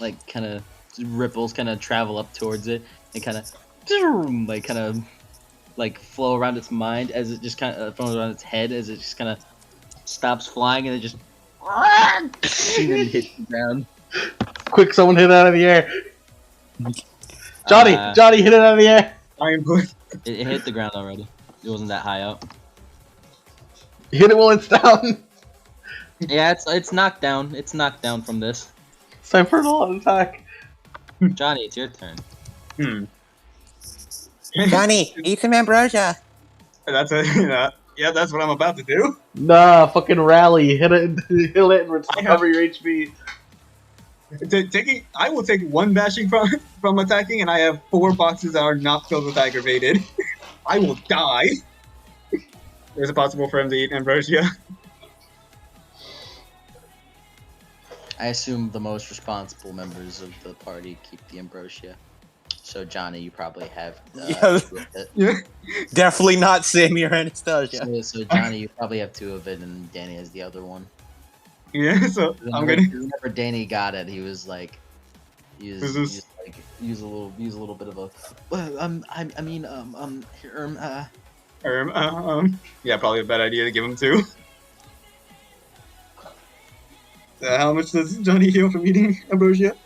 Speaker 2: like kind of ripples kind of travel up towards it and kind of like flow around its mind as it just kind of flows around its head as it just kind of stops flying and it just and then hits the ground.
Speaker 1: Quick, someone hit it out of the air! Johnny!
Speaker 2: Uh,
Speaker 1: Johnny, hit it out of the air!
Speaker 4: I am good.
Speaker 2: It hit the ground already. It wasn't that high up.
Speaker 1: Hit it while it's down!
Speaker 2: Yeah, it's knocked down. It's knocked down from this.
Speaker 1: It's time for an all-out attack.
Speaker 2: Johnny, it's your turn.
Speaker 3: Johnny, eat some ambrosia.
Speaker 4: That's yeah, that's what I'm about to do.
Speaker 1: Nah, fucking rally. Hit it and recover your HP.
Speaker 4: I will take 1 bashing from attacking, and I have 4 boxes that are not filled with aggravated. I will die. Is it possible for him to eat ambrosia?
Speaker 2: I assume the most responsible members of the party keep the ambrosia. So Johnny, you probably have.
Speaker 3: Yeah.
Speaker 2: 2 of it.
Speaker 4: Yeah.
Speaker 3: Definitely not Sammy or Anastasia.
Speaker 2: So Johnny, you probably have 2 of it, and Danny has the other one.
Speaker 4: Yeah. So I'm gonna.
Speaker 2: Whenever Danny got it, he was like, use a little bit of a.
Speaker 4: Yeah, probably a bad idea to give him 2. How much does Johnny heal from eating ambrosia?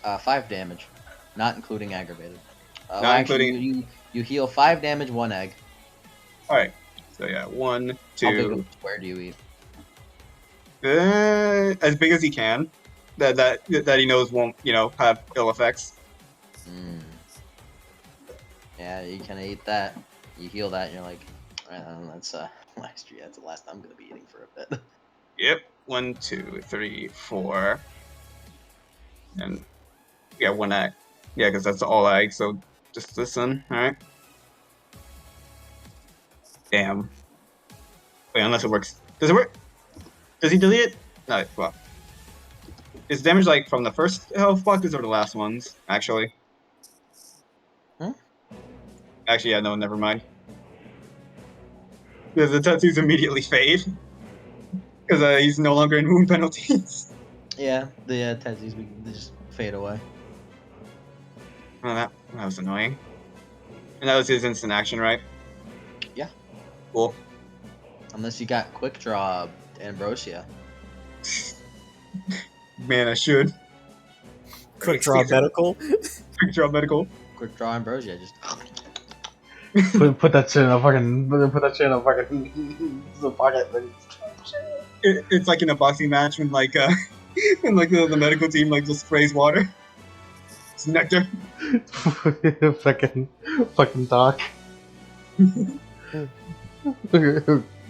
Speaker 2: 5 damage, not including aggravated.
Speaker 4: Not including-
Speaker 2: you heal 5 damage, 1 egg.
Speaker 4: All right. So yeah, 1,
Speaker 2: How big
Speaker 4: 2.
Speaker 2: of a square do you eat?
Speaker 4: As big as he can. That he knows won't have ill effects.
Speaker 2: Yeah, you kind of eat that. You heal that, and you're like, that's last year. That's the last I'm gonna be eating for a bit.
Speaker 4: Yep. 1, 2, 3, 4. And yeah, 1 egg. Yeah, because that's all egg. So just this one. All right. Damn. Wait, unless it works. Does it work? Does he delete it? No. Well, is damage like from the first health boxes or the last ones? Actually.
Speaker 2: Huh?
Speaker 4: Actually, yeah. No, never mind. Because the tattoos immediately fade. Because he's no longer in wound penalties.
Speaker 2: Yeah, the tattoos they just fade away.
Speaker 4: Oh, that was annoying. And that was his instant action, right?
Speaker 2: Yeah.
Speaker 4: Cool.
Speaker 2: Unless you got quick draw Ambrosia.
Speaker 4: Man, I should.
Speaker 5: Quick draw medical.
Speaker 4: Quick draw medical.
Speaker 2: Quick draw Ambrosia. Just
Speaker 1: Put that shit in a fucking the pocket.
Speaker 4: It's like in a boxing match when like when like the medical team like just sprays water. It's nectar.
Speaker 1: fucking talk.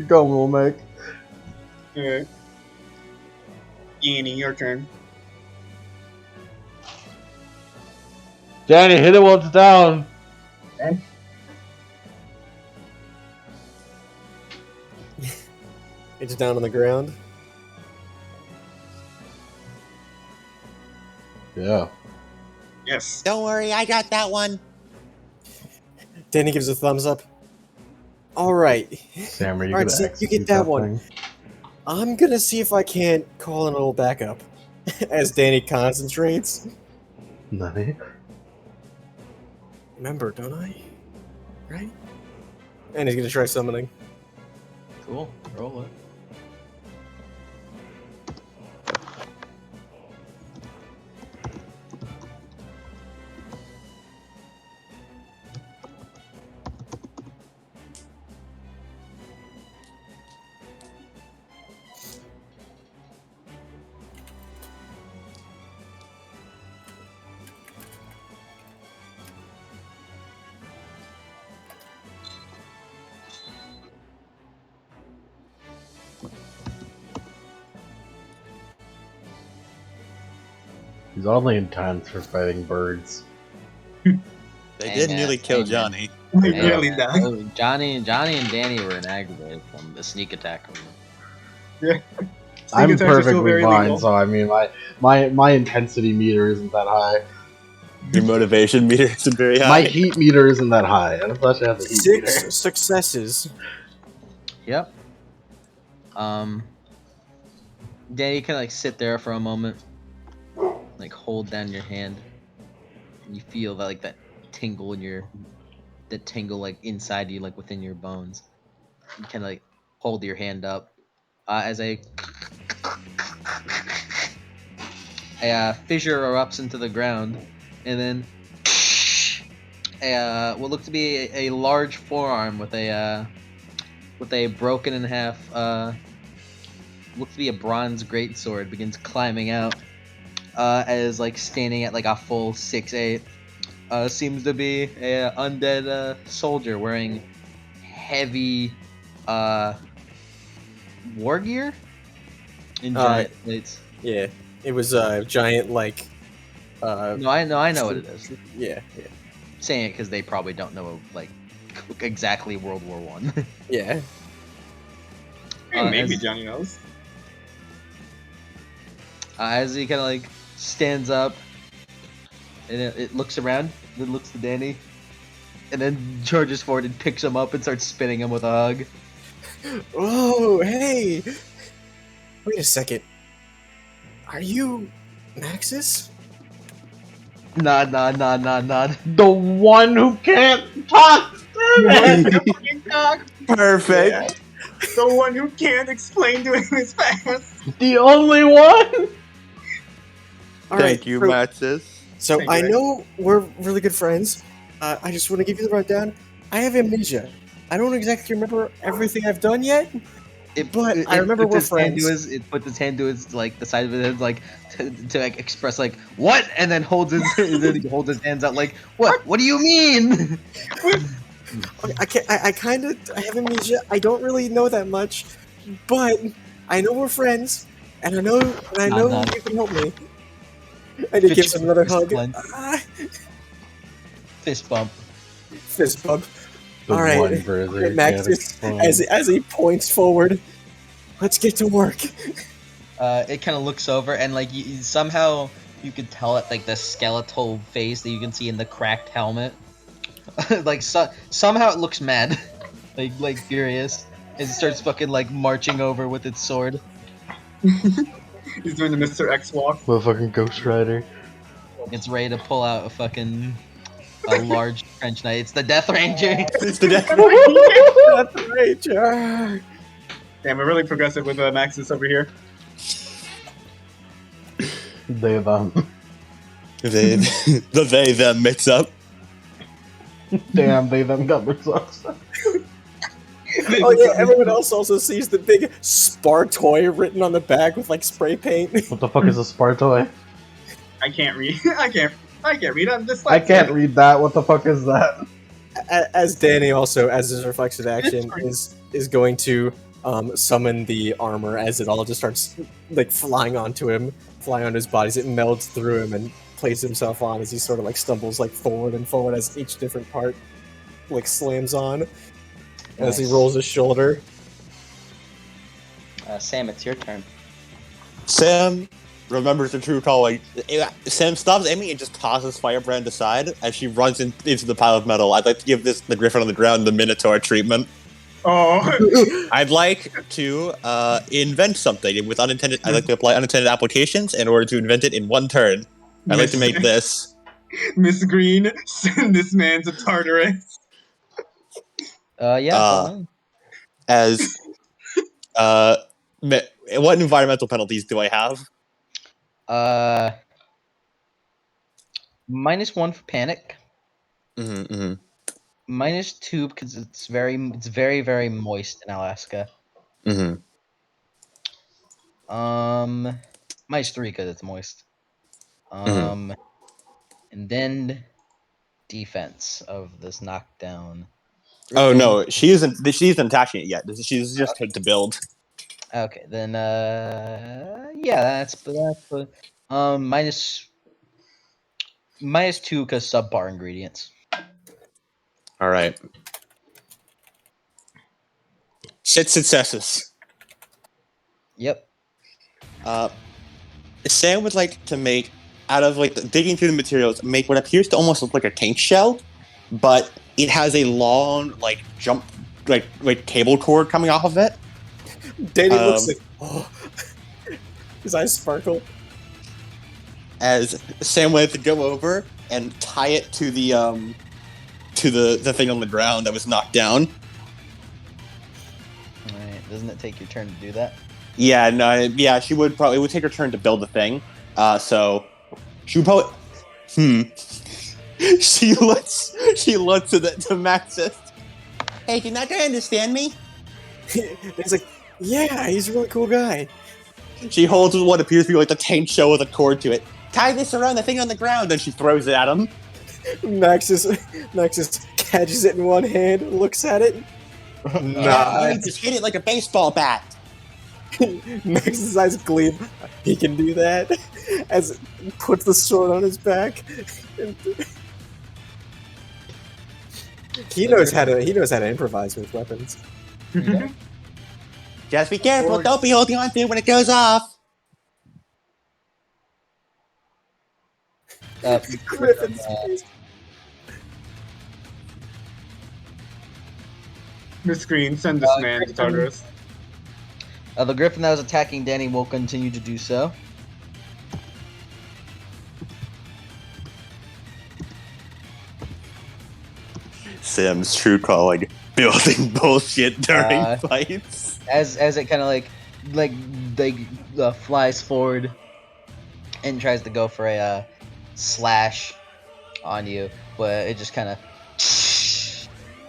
Speaker 1: Go, little Mike.
Speaker 4: Alright. Annie, your turn.
Speaker 1: Danny, hit it while it's down.
Speaker 5: It's down on the ground.
Speaker 1: Yeah.
Speaker 4: Yes.
Speaker 3: Don't worry, I got that one.
Speaker 5: Danny gives a thumbs up. Alright.
Speaker 1: Sam, are you
Speaker 5: Alright,
Speaker 1: gonna
Speaker 5: so you
Speaker 1: execute
Speaker 5: get that one.
Speaker 1: thing?
Speaker 5: I'm gonna see if I can't call in a little backup. As Danny concentrates.
Speaker 1: Nani?
Speaker 5: Remember, don't I? Right? And he's gonna try summoning.
Speaker 2: cool. Roll it.
Speaker 1: He's only intense for fighting birds.
Speaker 3: They
Speaker 2: Dang
Speaker 3: did
Speaker 2: it,
Speaker 3: nearly kill
Speaker 2: dang it.
Speaker 3: Johnny.
Speaker 4: We
Speaker 1: Yeah.
Speaker 4: really
Speaker 2: man.
Speaker 4: died.
Speaker 2: Oh, Johnny and Danny were in aggravated from the sneak attack.
Speaker 1: I'm
Speaker 4: attacks are still
Speaker 1: perfectly
Speaker 4: very
Speaker 1: fine,
Speaker 4: legal.
Speaker 1: so I mean, my intensity meter isn't that high.
Speaker 3: Your motivation meter isn't very high.
Speaker 1: My heat meter isn't that high. I thought I have the heat meter.
Speaker 5: 6 successes.
Speaker 2: Yep. Danny can like sit there for a moment, like hold down your hand, and you feel that like that tingle in that tingle like inside you, like within your bones. You can like hold your hand up as a fissure erupts into the ground, and then what looked to be a large forearm with a broken in half looks to be a bronze greatsword begins climbing out as like standing at like a full 6'8". Seems to be a undead soldier wearing heavy war gear and giant plates.
Speaker 5: Yeah. It was giant, like.
Speaker 2: No, I know what it is.
Speaker 5: Yeah.
Speaker 2: I'm saying it because they probably don't know like exactly World War One.
Speaker 5: Yeah.
Speaker 4: Hey, maybe
Speaker 2: as-
Speaker 4: Johnny knows.
Speaker 2: As he kind of like stands up, and it looks around, then looks to Danny, and then charges forward and picks him up and starts spinning him with a hug.
Speaker 5: Oh, hey! Wait a second. Are you Maxis?
Speaker 2: Nod.
Speaker 1: The one who can't talk.
Speaker 3: Perfect.
Speaker 4: Yeah. The one who can't explain to him his past.
Speaker 1: The only one.
Speaker 3: Thank you, Matsis.
Speaker 5: So
Speaker 4: Thank
Speaker 5: I
Speaker 4: you.
Speaker 5: know we're really good friends. I just want to give you the rundown. I have amnesia. I don't exactly remember everything I've done yet. But I remember
Speaker 2: puts
Speaker 5: we're
Speaker 2: his hand to
Speaker 5: friends.
Speaker 2: it puts his hand to his like the side of his head like to like express like what, and then holds his then he holds his hands out like what do you mean?
Speaker 5: I have amnesia. I don't really know that much, but I know we're friends, and I know
Speaker 2: Nod.
Speaker 5: you can help me. And he gives him another
Speaker 2: Fist
Speaker 5: hug.
Speaker 2: clench. Fist bump.
Speaker 5: Fist bump.
Speaker 1: The
Speaker 5: All right,
Speaker 1: one for his
Speaker 5: Maxis, as he points forward. Let's get to work.
Speaker 2: It kind of looks over and like somehow you could tell it like the skeletal face that you can see in the cracked helmet. Like somehow it looks mad, like furious. It starts fucking like marching over with its sword.
Speaker 4: He's doing the Mr. X walk.
Speaker 1: Motherfucking Ghost Rider.
Speaker 2: It's ready to pull out a large trench knight. It's the Death Ranger.
Speaker 3: It's the death.
Speaker 5: That's right.
Speaker 4: Damn, we're really progressive with Maxis over here.
Speaker 1: They them.
Speaker 3: They them mix up.
Speaker 1: Damn, they them got their socks.
Speaker 5: Oh yeah, everyone else also sees the big Spartoy written on the back with like spray paint.
Speaker 1: What the fuck is a Spartoy?
Speaker 4: I can't read. I can't read. I'm dyslexic.
Speaker 1: I can't read that. What the fuck is that?
Speaker 5: As Danny also, as his reflexive action, is going to summon the armor as it all just starts like flying onto him, flying on his body as it melds through him and places himself on as he sort of like stumbles like forward and forward as each different part like slams on as he
Speaker 2: Nice.
Speaker 5: rolls his shoulder.
Speaker 2: Sam, it's your turn.
Speaker 3: Sam remembers the true call. Like, Sam stops aiming and just tosses Firebrand aside as she runs into the pile of metal. I'd like to give the Griffin on the ground the Minotaur treatment.
Speaker 4: Oh,
Speaker 3: I'd like to invent something with unintended. I'd like to apply unintended applications in order to invent it in one turn. I'd like to make this.
Speaker 4: Miss Green, send this man to Tartarus.
Speaker 2: Yeah, go on.
Speaker 3: As what environmental penalties do I have?
Speaker 2: -1 for panic.
Speaker 3: Mm-hmm.
Speaker 2: -2 because it's very, very moist in Alaska.
Speaker 3: Mm-hmm.
Speaker 2: -3 because it's moist. And then defense of this knockdown.
Speaker 3: Oh
Speaker 2: Griffin.
Speaker 3: no, she isn't attaching it yet. She's just to build.
Speaker 2: Okay, then yeah, that's -2 because subpar ingredients.
Speaker 3: All right. 6 successes.
Speaker 2: Yep.
Speaker 3: Sam would like to make, out of like digging through the materials, make what appears to almost look like a tank shell, but it has a long like jump like cable cord coming off of it.
Speaker 5: Danny looks like, oh, his eyes sparkle.
Speaker 3: As Sam wanted to go over and tie it to the thing on the ground that was knocked down.
Speaker 2: Alright, doesn't it take your turn to do that?
Speaker 3: Yeah, no, yeah, it would take her turn to build the thing. So she would probably She looks to Maxis. Hey, do you not understand me?
Speaker 5: He's like, yeah, he's a really cool guy.
Speaker 3: She holds what appears to be like the tank shell with a cord to it. Tie this around the thing on the ground, and she throws it at him.
Speaker 5: Maxis catches it in one hand, looks at it.
Speaker 3: Just hit it like a baseball bat.
Speaker 5: Max's eyes gleam. He can do that. As he puts the sword on his back. He knows how to improvise with weapons.
Speaker 3: Just be careful. Don't be holding on to it when it goes off.
Speaker 5: Griffin's face.
Speaker 4: Miss Green, send this man to Tartarus.
Speaker 2: The griffin that was attacking Danny will continue to do so.
Speaker 3: Sam's true calling, building bullshit during fights.
Speaker 2: As it kind of like flies forward and tries to go for a slash on you, but it just kind of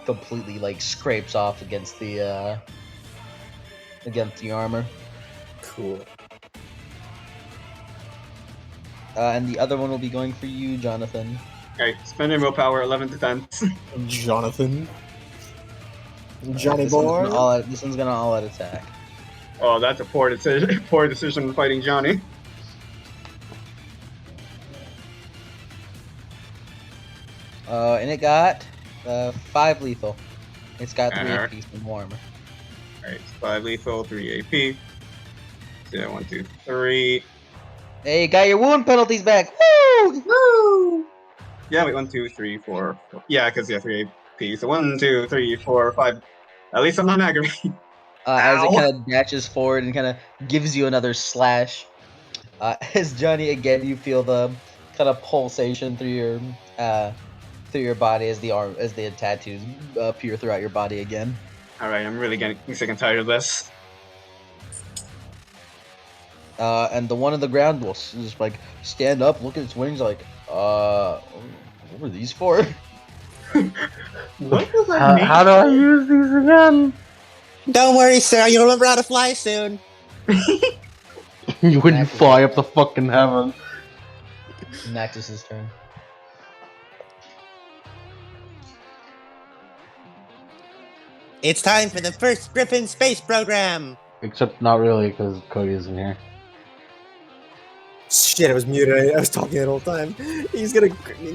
Speaker 2: completely like scrapes off against the armor.
Speaker 5: Cool.
Speaker 2: And the other one will be going for you, Jonathan.
Speaker 4: Okay, spending willpower, 11 defense.
Speaker 5: Jonathan. Johnny
Speaker 2: This one's
Speaker 5: boy.
Speaker 2: gonna all out attack.
Speaker 4: Oh, that's a poor decision. Poor decision fighting Johnny.
Speaker 2: And it got 5 lethal. It's got 3
Speaker 4: Alright.
Speaker 2: apiece in armor.
Speaker 4: Alright, 5 lethal, 3 AP. Yeah, 1, 2, 3.
Speaker 2: Hey, you got your wound penalties back. Woo!
Speaker 4: Woo! Yeah, wait, 1, 2, 3, 4. Yeah, because, 3 AP. So 1, 2, 3, 4, 5. At least I'm not aggravated.
Speaker 2: As it
Speaker 4: Ow.
Speaker 2: kind of dashes forward and kind of gives you another slash. As Johnny, again, you feel the kind of pulsation through your body as the tattoos appear throughout your body again.
Speaker 4: Alright, I'm really getting sick and tired of this.
Speaker 7: And the one on the ground will just like stand up, look at its wings, like, what were these for?
Speaker 4: What was that
Speaker 1: How do I use these again?
Speaker 3: Don't worry, sir. You'll remember how to fly soon.
Speaker 1: When you
Speaker 7: Max is
Speaker 1: fly
Speaker 7: up.
Speaker 1: up the fucking heaven.
Speaker 7: Max's turn.
Speaker 3: It's time for the first Griffin space program.
Speaker 1: Except not really, because Cody isn't here.
Speaker 5: Shit, I was muted. I was talking that whole time. He's gonna.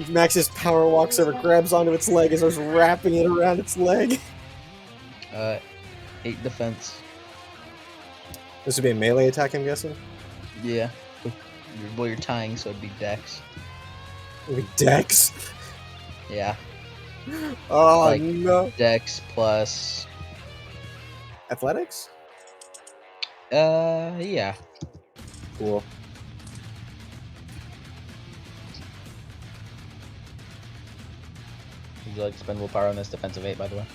Speaker 5: Max just power walks over, grabs onto its leg, and starts wrapping it around its leg.
Speaker 7: 8 defense.
Speaker 5: This would be a melee attack, I'm guessing.
Speaker 7: Yeah. Well, you're tying, so it'd be Dex.
Speaker 5: With Dex.
Speaker 7: Yeah.
Speaker 5: Oh
Speaker 7: Like-
Speaker 5: no.
Speaker 7: Dex plus.
Speaker 5: Athletics.
Speaker 7: Yeah.
Speaker 5: Cool.
Speaker 7: Would you like to spend willpower on this defensive 8, by the way?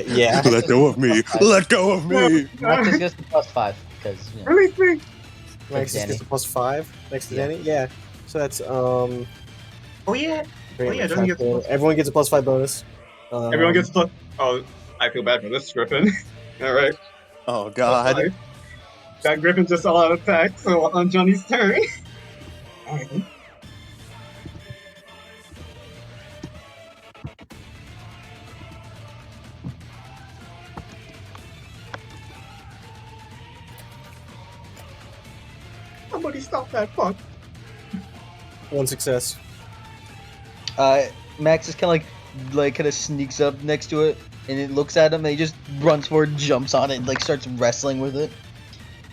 Speaker 5: Yeah.
Speaker 3: Let go of me. Let go of me.
Speaker 7: Max just gets the +5 because you know.
Speaker 4: Release me!
Speaker 5: Max just
Speaker 7: Danny.
Speaker 5: gets a +5 next to
Speaker 7: Yeah.
Speaker 5: Danny. Yeah. So that's
Speaker 4: Oh yeah.
Speaker 5: pretty
Speaker 4: yeah,
Speaker 5: much
Speaker 4: Danny gets a
Speaker 5: half- everyone gets a +5 bonus.
Speaker 4: Everyone gets plus. Oh, I feel bad for this Griffin. All right.
Speaker 3: Oh
Speaker 4: Plus
Speaker 3: God.
Speaker 4: 5. That Griffin just all out attack. So on Johnny's turn. All right. Then. Somebody stop that fuck.
Speaker 5: one success.
Speaker 7: Max just kind of sneaks up next to it, and it looks at him, and he just runs forward, jumps on it, and like starts wrestling with it.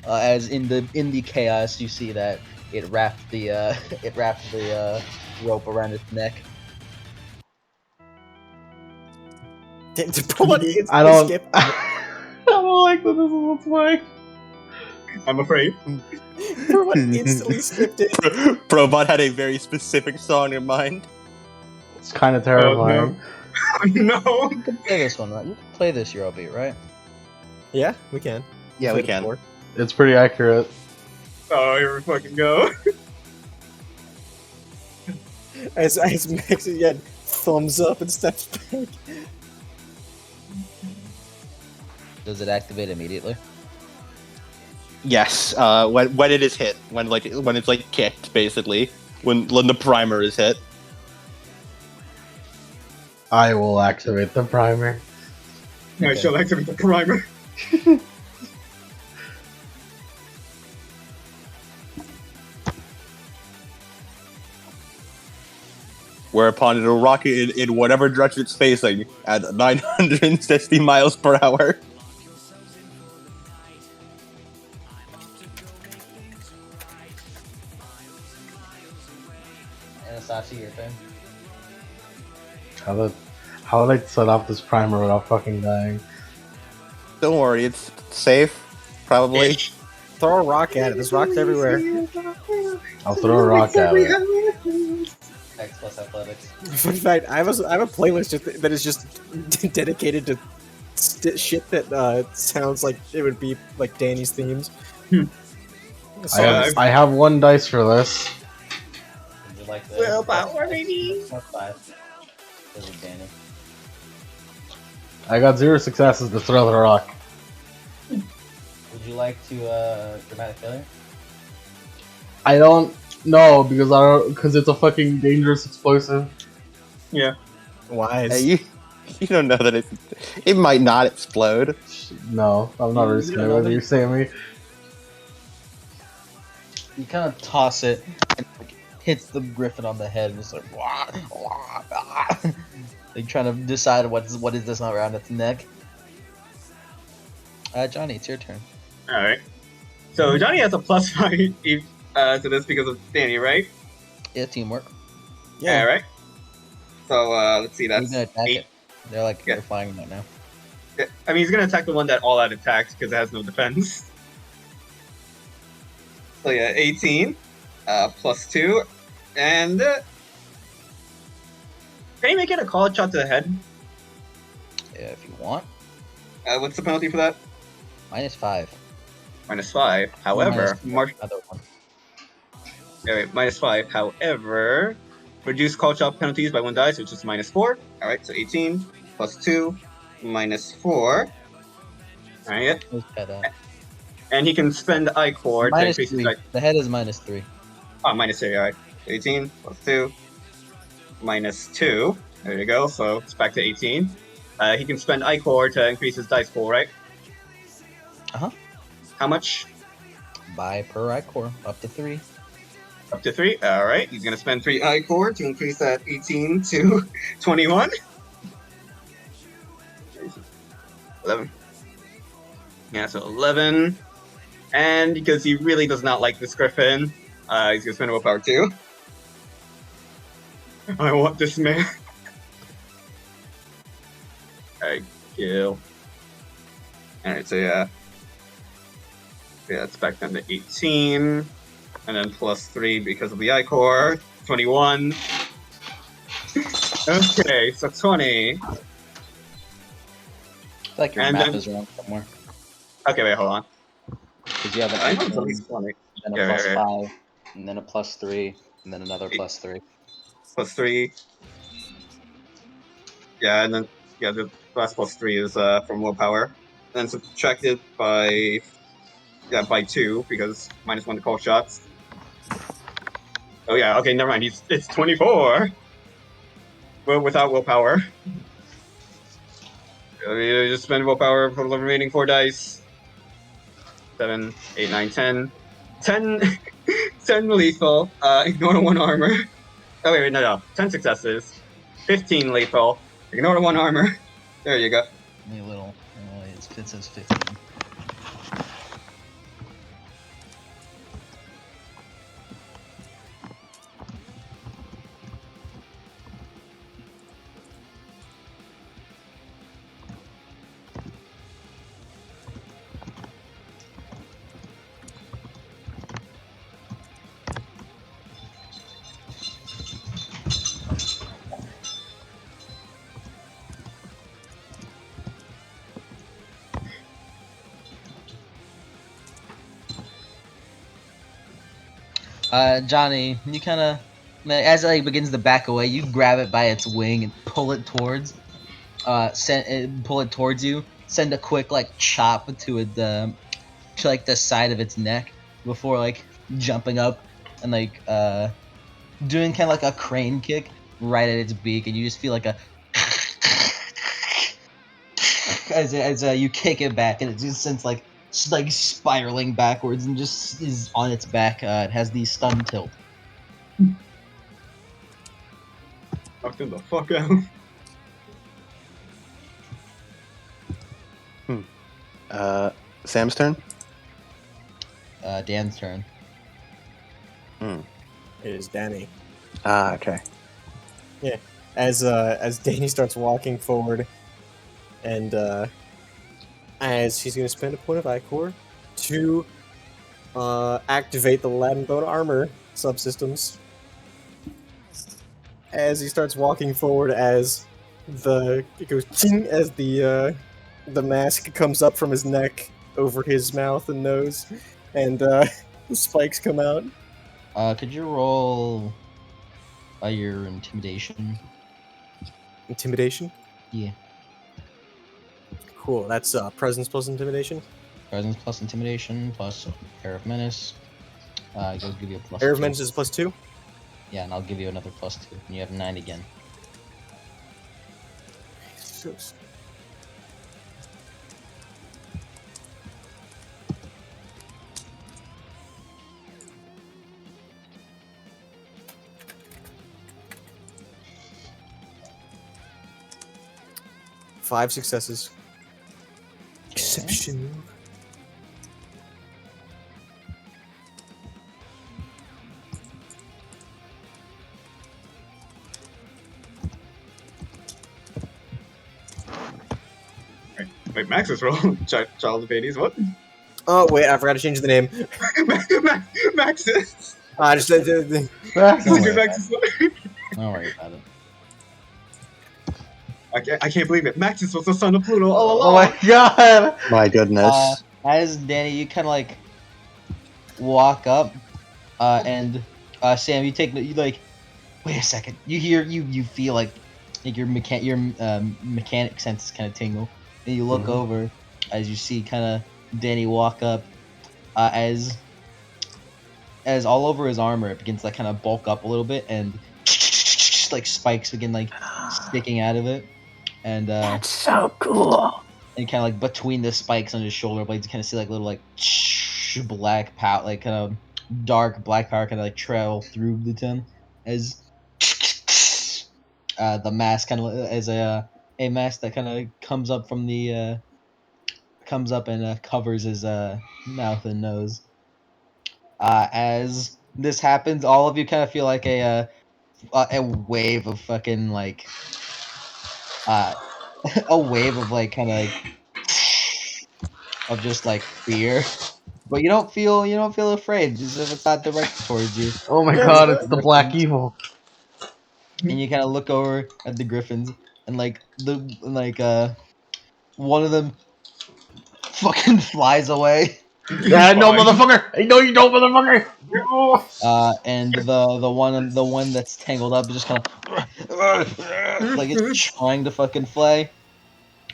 Speaker 7: As in the chaos, you see that it wrapped the rope around its neck.
Speaker 1: I don't.
Speaker 5: Skip.
Speaker 1: I don't like that this is what's like.
Speaker 4: I'm afraid.
Speaker 5: Everyone instantly skipped it.
Speaker 3: Probot had a very specific song in mind.
Speaker 1: It's kind of terrifying.
Speaker 4: No.
Speaker 7: You can play this one, right? You can play this Eurobeat, right?
Speaker 5: Yeah, we can.
Speaker 3: Yeah, we can.
Speaker 5: Before.
Speaker 1: It's pretty accurate.
Speaker 4: Oh, here we fucking go.
Speaker 5: As Max again thumbs up and steps back.
Speaker 7: Does it activate immediately?
Speaker 3: Yes. When it is hit, when it's like kicked, basically, when the primer is hit.
Speaker 1: I will activate the primer.
Speaker 4: I shall activate the primer.
Speaker 3: Whereupon it'll rocket in whatever direction it's facing at 960 miles per hour.
Speaker 7: Anastasia, your turn.
Speaker 1: How would I set off this primer without fucking dying?
Speaker 3: Don't worry, it's safe. Probably.
Speaker 5: Throw a rock at it. There's rocks everywhere.
Speaker 1: I'll throw a rock at it.
Speaker 7: X plus athletics.
Speaker 5: Fun fact: I have a playlist that is just dedicated to shit that sounds like it would be like Danny's themes.
Speaker 1: I have 1 dice for this.
Speaker 7: Would you like the
Speaker 4: Willpower, baby.
Speaker 7: plus 5? This is Danny.
Speaker 1: I got 0 successes to throw the rock.
Speaker 7: Would you like to dramatic failure?
Speaker 1: I don't know because it's a fucking dangerous explosive.
Speaker 4: Yeah.
Speaker 5: Wise.
Speaker 3: Hey, you don't know that it might not explode.
Speaker 1: No, I'm not risking it. Whether you say me.
Speaker 7: You kind of toss it and like, hits the griffin on the head, and it's like, wah, wah, wah. Like trying to decide what is this around its neck. Johnny, it's your turn.
Speaker 4: All right. So Johnny has a +5 to this because of Danny, right?
Speaker 7: Yeah, teamwork.
Speaker 4: Yeah. All right. So let's see.
Speaker 7: He's
Speaker 4: That's
Speaker 7: gonna attack
Speaker 4: 8.
Speaker 7: it. They're like
Speaker 4: Yeah.
Speaker 7: they're flying right now.
Speaker 4: I mean, he's gonna attack the one that all out attacks because it has no defense. So yeah, 18 +2, and can you make it a call shot to the head?
Speaker 7: Yeah, if you want.
Speaker 4: What's the penalty for that?
Speaker 7: -5.
Speaker 4: -5. However,
Speaker 7: Other one.
Speaker 4: -5. However, reduce call shot penalties by 1 dice, which is -4. Alright, so 18 plus 2 -4. Alright,
Speaker 7: Let's try that.
Speaker 4: and he can spend I-Core to increase his
Speaker 7: -3.
Speaker 4: dice.
Speaker 7: The head is -3.
Speaker 4: Oh, -3, alright. 18 plus 2 -2. There you go, so it's back to 18. He can spend I-Core to increase his dice pool, right?
Speaker 7: Uh-huh.
Speaker 4: How much?
Speaker 7: Buy per I-Core, up to 3.
Speaker 4: Up to 3. Alright, he's gonna spend 3 I-Core to increase that 18 to 21. 11. Yeah, so 11. And because he really does not like this Griffin, he's gonna spend willpower 2. I want this man. Alright, kill. Alright, so yeah. Yeah, it's back down to 18. And then plus 3 because of the I-Core. 21. Okay, so 20.
Speaker 7: I feel like your
Speaker 4: And
Speaker 7: map
Speaker 4: then-
Speaker 7: is wrong somewhere.
Speaker 4: Okay, wait, hold on.
Speaker 7: Because you have an
Speaker 4: I know it's at
Speaker 7: 18,
Speaker 4: least 20.
Speaker 7: then a
Speaker 4: Yeah,
Speaker 7: plus
Speaker 4: right.
Speaker 7: 5, and then a plus 3, and then another plus 3.
Speaker 4: Plus 3. Yeah, and then the last plus 3 is from willpower. And then subtracted by 2 because -1 to call shots. Oh yeah, okay, never mind. It's 24. Well, without willpower. You just spend willpower for the remaining 4 dice. 7, 8, 9, 10. 10, 10 lethal. Ignore the 1 armor. Oh wait, no. 10 successes. 15 lethal. Ignore the 1 armor. There you go.
Speaker 7: A little. Oh, it says 15. Johnny, you kind of, as it like, begins to back away, you grab it by its wing and pull it towards, pull it towards you. Send a quick like chop to it, to like the side of its neck before like jumping up and like doing kind of like a crane kick right at its beak, and you just feel like a as you kick it back, and it just sends like spiraling backwards and just is on its back. It has the stun tilt.
Speaker 4: Knocked him the fuck out.
Speaker 3: Sam's turn.
Speaker 7: Dan's turn.
Speaker 5: It is Danny.
Speaker 3: Ah, okay.
Speaker 5: As Danny starts walking forward, and as he's going to spend a point of I-Core to activate the Latin Bone Armor subsystems. As he starts walking forward, as it goes ting, as the mask comes up from his neck over his mouth and nose, and the spikes come out.
Speaker 7: Could you roll your intimidation?
Speaker 5: Intimidation?
Speaker 7: Yeah.
Speaker 5: Cool, that's presence plus intimidation.
Speaker 7: Presence plus intimidation plus Air of Menace. I'll give you a plus.
Speaker 5: Air of
Speaker 7: 2.
Speaker 5: Menace is plus 2.
Speaker 7: Yeah, and I'll give you another plus 2. And you have 9 again.
Speaker 5: So, five successes. Exceptional.
Speaker 4: Wait, Max is rolling. Child of Hades, what?
Speaker 5: Oh wait, I forgot to change the name.
Speaker 4: Maxis!
Speaker 5: I just
Speaker 1: Max.
Speaker 7: Don't worry
Speaker 4: Maxis.
Speaker 7: Don't worry about it.
Speaker 4: I can't believe it. Maxis was the son of Pluto all
Speaker 1: Oh
Speaker 4: along.
Speaker 1: my god!
Speaker 3: My goodness.
Speaker 7: as Danny, you kind of like walk up, and Sam, you like wait a second. You hear you feel like your mechanic senses kind of tingle, and you look over as you see kind of Danny walk up, as all over his armor it begins to like kind of bulk up a little bit, and like spikes begin like sticking out of it, and
Speaker 3: That's so cool.
Speaker 7: and kind of like between the spikes on his shoulder blades, you kind of see like little like black pow, like kind of dark black power kind of like trail through the tin as the mask kind of as a mask that kind of comes up from the comes up and covers his mouth and nose. As this happens, all of you kind of feel like a wave of fucking like uh a wave of like kind of like of just like fear. But you don't feel afraid as if it's not directed towards you.
Speaker 1: Oh my
Speaker 7: You
Speaker 5: Yeah,
Speaker 7: look
Speaker 1: god,
Speaker 7: at
Speaker 1: it's
Speaker 7: the
Speaker 1: the Black
Speaker 7: Griffins,
Speaker 1: Evil.
Speaker 7: and you kind of look over at the Griffins, and like the like one of them fucking flies away.
Speaker 1: Yeah, no, motherfucker! Hey, no, you don't, motherfucker!
Speaker 7: And the one that's tangled up is just kind of like it's trying to fucking fly,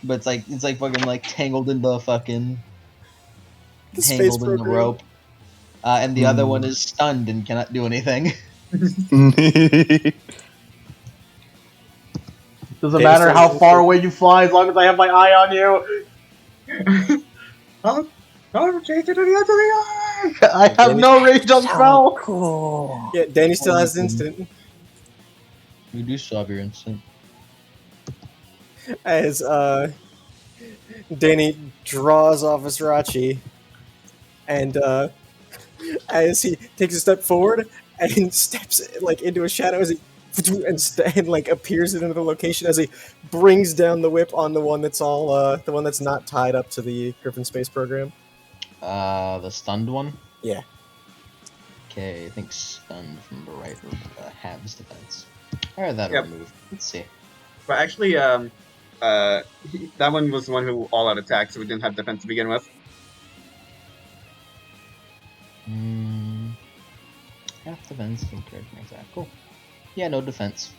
Speaker 7: but it's like fucking like
Speaker 5: the space
Speaker 7: tangled in the
Speaker 5: program.
Speaker 7: rope. And the other one is stunned and cannot do anything.
Speaker 1: Doesn't
Speaker 5: Danny
Speaker 1: matter
Speaker 5: still
Speaker 1: how
Speaker 5: has
Speaker 1: far away you fly, as long as I have my eye on you.
Speaker 4: I'll chase it to the edge of the eye.
Speaker 1: I have no range on spell.
Speaker 3: Cool.
Speaker 5: Yeah, Danny still has instant.
Speaker 7: You do still have your instant.
Speaker 5: As Danny draws off his Rachi, and as he takes a step forward and steps like into a shadow as he and like appears in another location as he brings down the whip on the one that's all the one that's not tied up to the Griffin space program.
Speaker 7: The stunned one?
Speaker 5: Yeah.
Speaker 7: Okay, I think stunned from the right halves defense. Or that
Speaker 4: Yep.
Speaker 7: remove. Let's see.
Speaker 4: But actually, that one was the one who all out attacked, so we didn't have defense to begin with.
Speaker 7: Half defense compared to attack. Cool. Yeah, no defense.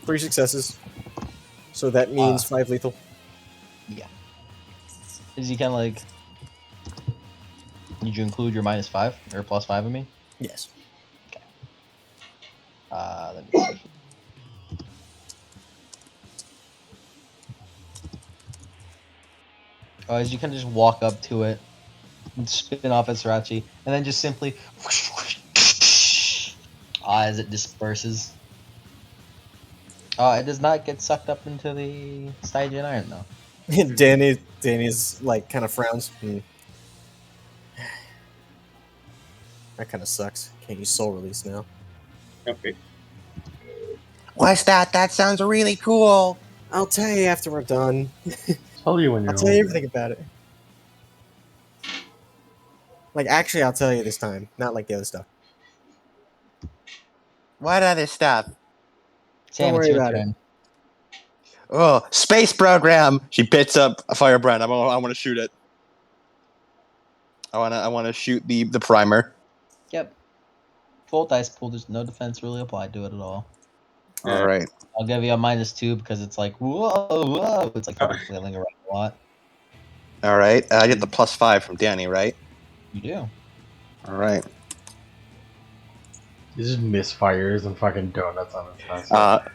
Speaker 5: Three successes. So that means 5 lethal.
Speaker 7: Yeah. Is he kind of like? Did you include your -5 or +5? I mean.
Speaker 5: Yes.
Speaker 7: Let me see. Oh, as you kind of just walk up to it, and spin off its Sriracha, and then just simply as it disperses. It does not get sucked up into the Stygian iron though.
Speaker 5: Danny's like kind of frowns. That kind of sucks. Can't use soul release now.
Speaker 4: Okay.
Speaker 3: What's that? That sounds really cool.
Speaker 5: I'll tell you after we're done.
Speaker 1: Tell you when you're
Speaker 5: I'll tell you
Speaker 1: home.
Speaker 5: everything about it. Like, actually, I'll tell you this time, not like the other stuff.
Speaker 3: What other stuff?
Speaker 7: Sam,
Speaker 5: Don't
Speaker 7: it's
Speaker 5: worry
Speaker 7: your
Speaker 5: about
Speaker 7: turn.
Speaker 3: Oh, space program. She picks up a firebrand. I want to shoot it. I want to shoot the primer.
Speaker 7: Yep. Full dice pool. There's no defense really applied to it at all.
Speaker 3: All right.
Speaker 7: I'll give you a -2 because it's like whoa. It's like flailing around a lot.
Speaker 3: All right. I get the +5 from Danny, right?
Speaker 7: You do.
Speaker 3: All right.
Speaker 1: He just misfires and fucking donuts on his face.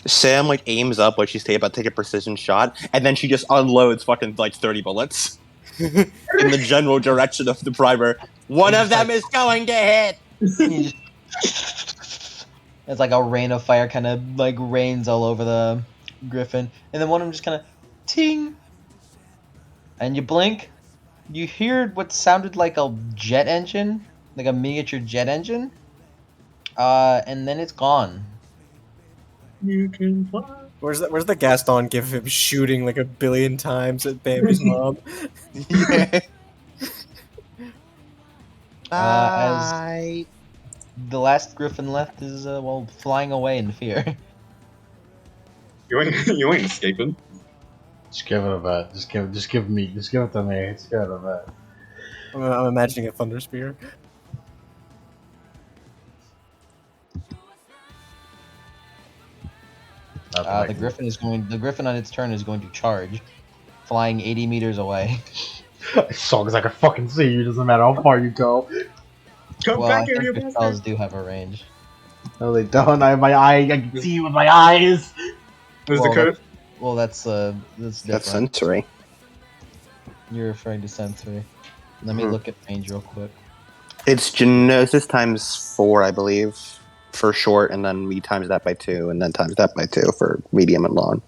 Speaker 3: Sam like aims up like she's about to take a precision shot, and then she just unloads fucking like 30 bullets in the general direction of the primer. One of them is going to hit.
Speaker 7: You just, it's like a rain of fire kind of like rains all over the griffin, and then one of them just kind of ting, and you blink, you hear what sounded like a jet engine, like a miniature jet engine, and then it's gone.
Speaker 4: You can fly.
Speaker 5: Where's the Gaston gif of him shooting like 1 billion times at Bambi's mom?
Speaker 3: Yeah.
Speaker 7: As
Speaker 3: Bye.
Speaker 7: the last griffin left is flying away in fear.
Speaker 4: You ain't escaping.
Speaker 1: Just give it a bet. Just give it to me. Just give it to me. Just give it a bet.
Speaker 5: I'm imagining a thunder spear.
Speaker 7: The griffin on its turn is going to charge, flying 80 meters away.
Speaker 1: As long as I can fucking see you, doesn't matter how far you go.
Speaker 4: Come
Speaker 7: Well, I
Speaker 4: back here,
Speaker 7: think
Speaker 4: you
Speaker 7: your
Speaker 4: bastard!
Speaker 7: spells do have a range.
Speaker 1: No, they don't. I have my eye. I can see you with my eyes.
Speaker 4: There's
Speaker 7: Well,
Speaker 4: the code.
Speaker 7: that's different.
Speaker 3: That's sensory.
Speaker 7: You're referring to sensory. Let me look at range real quick.
Speaker 3: It's Genosis times 4, I believe, for short, and then we times that by 2, and then times that by 2 for medium and long.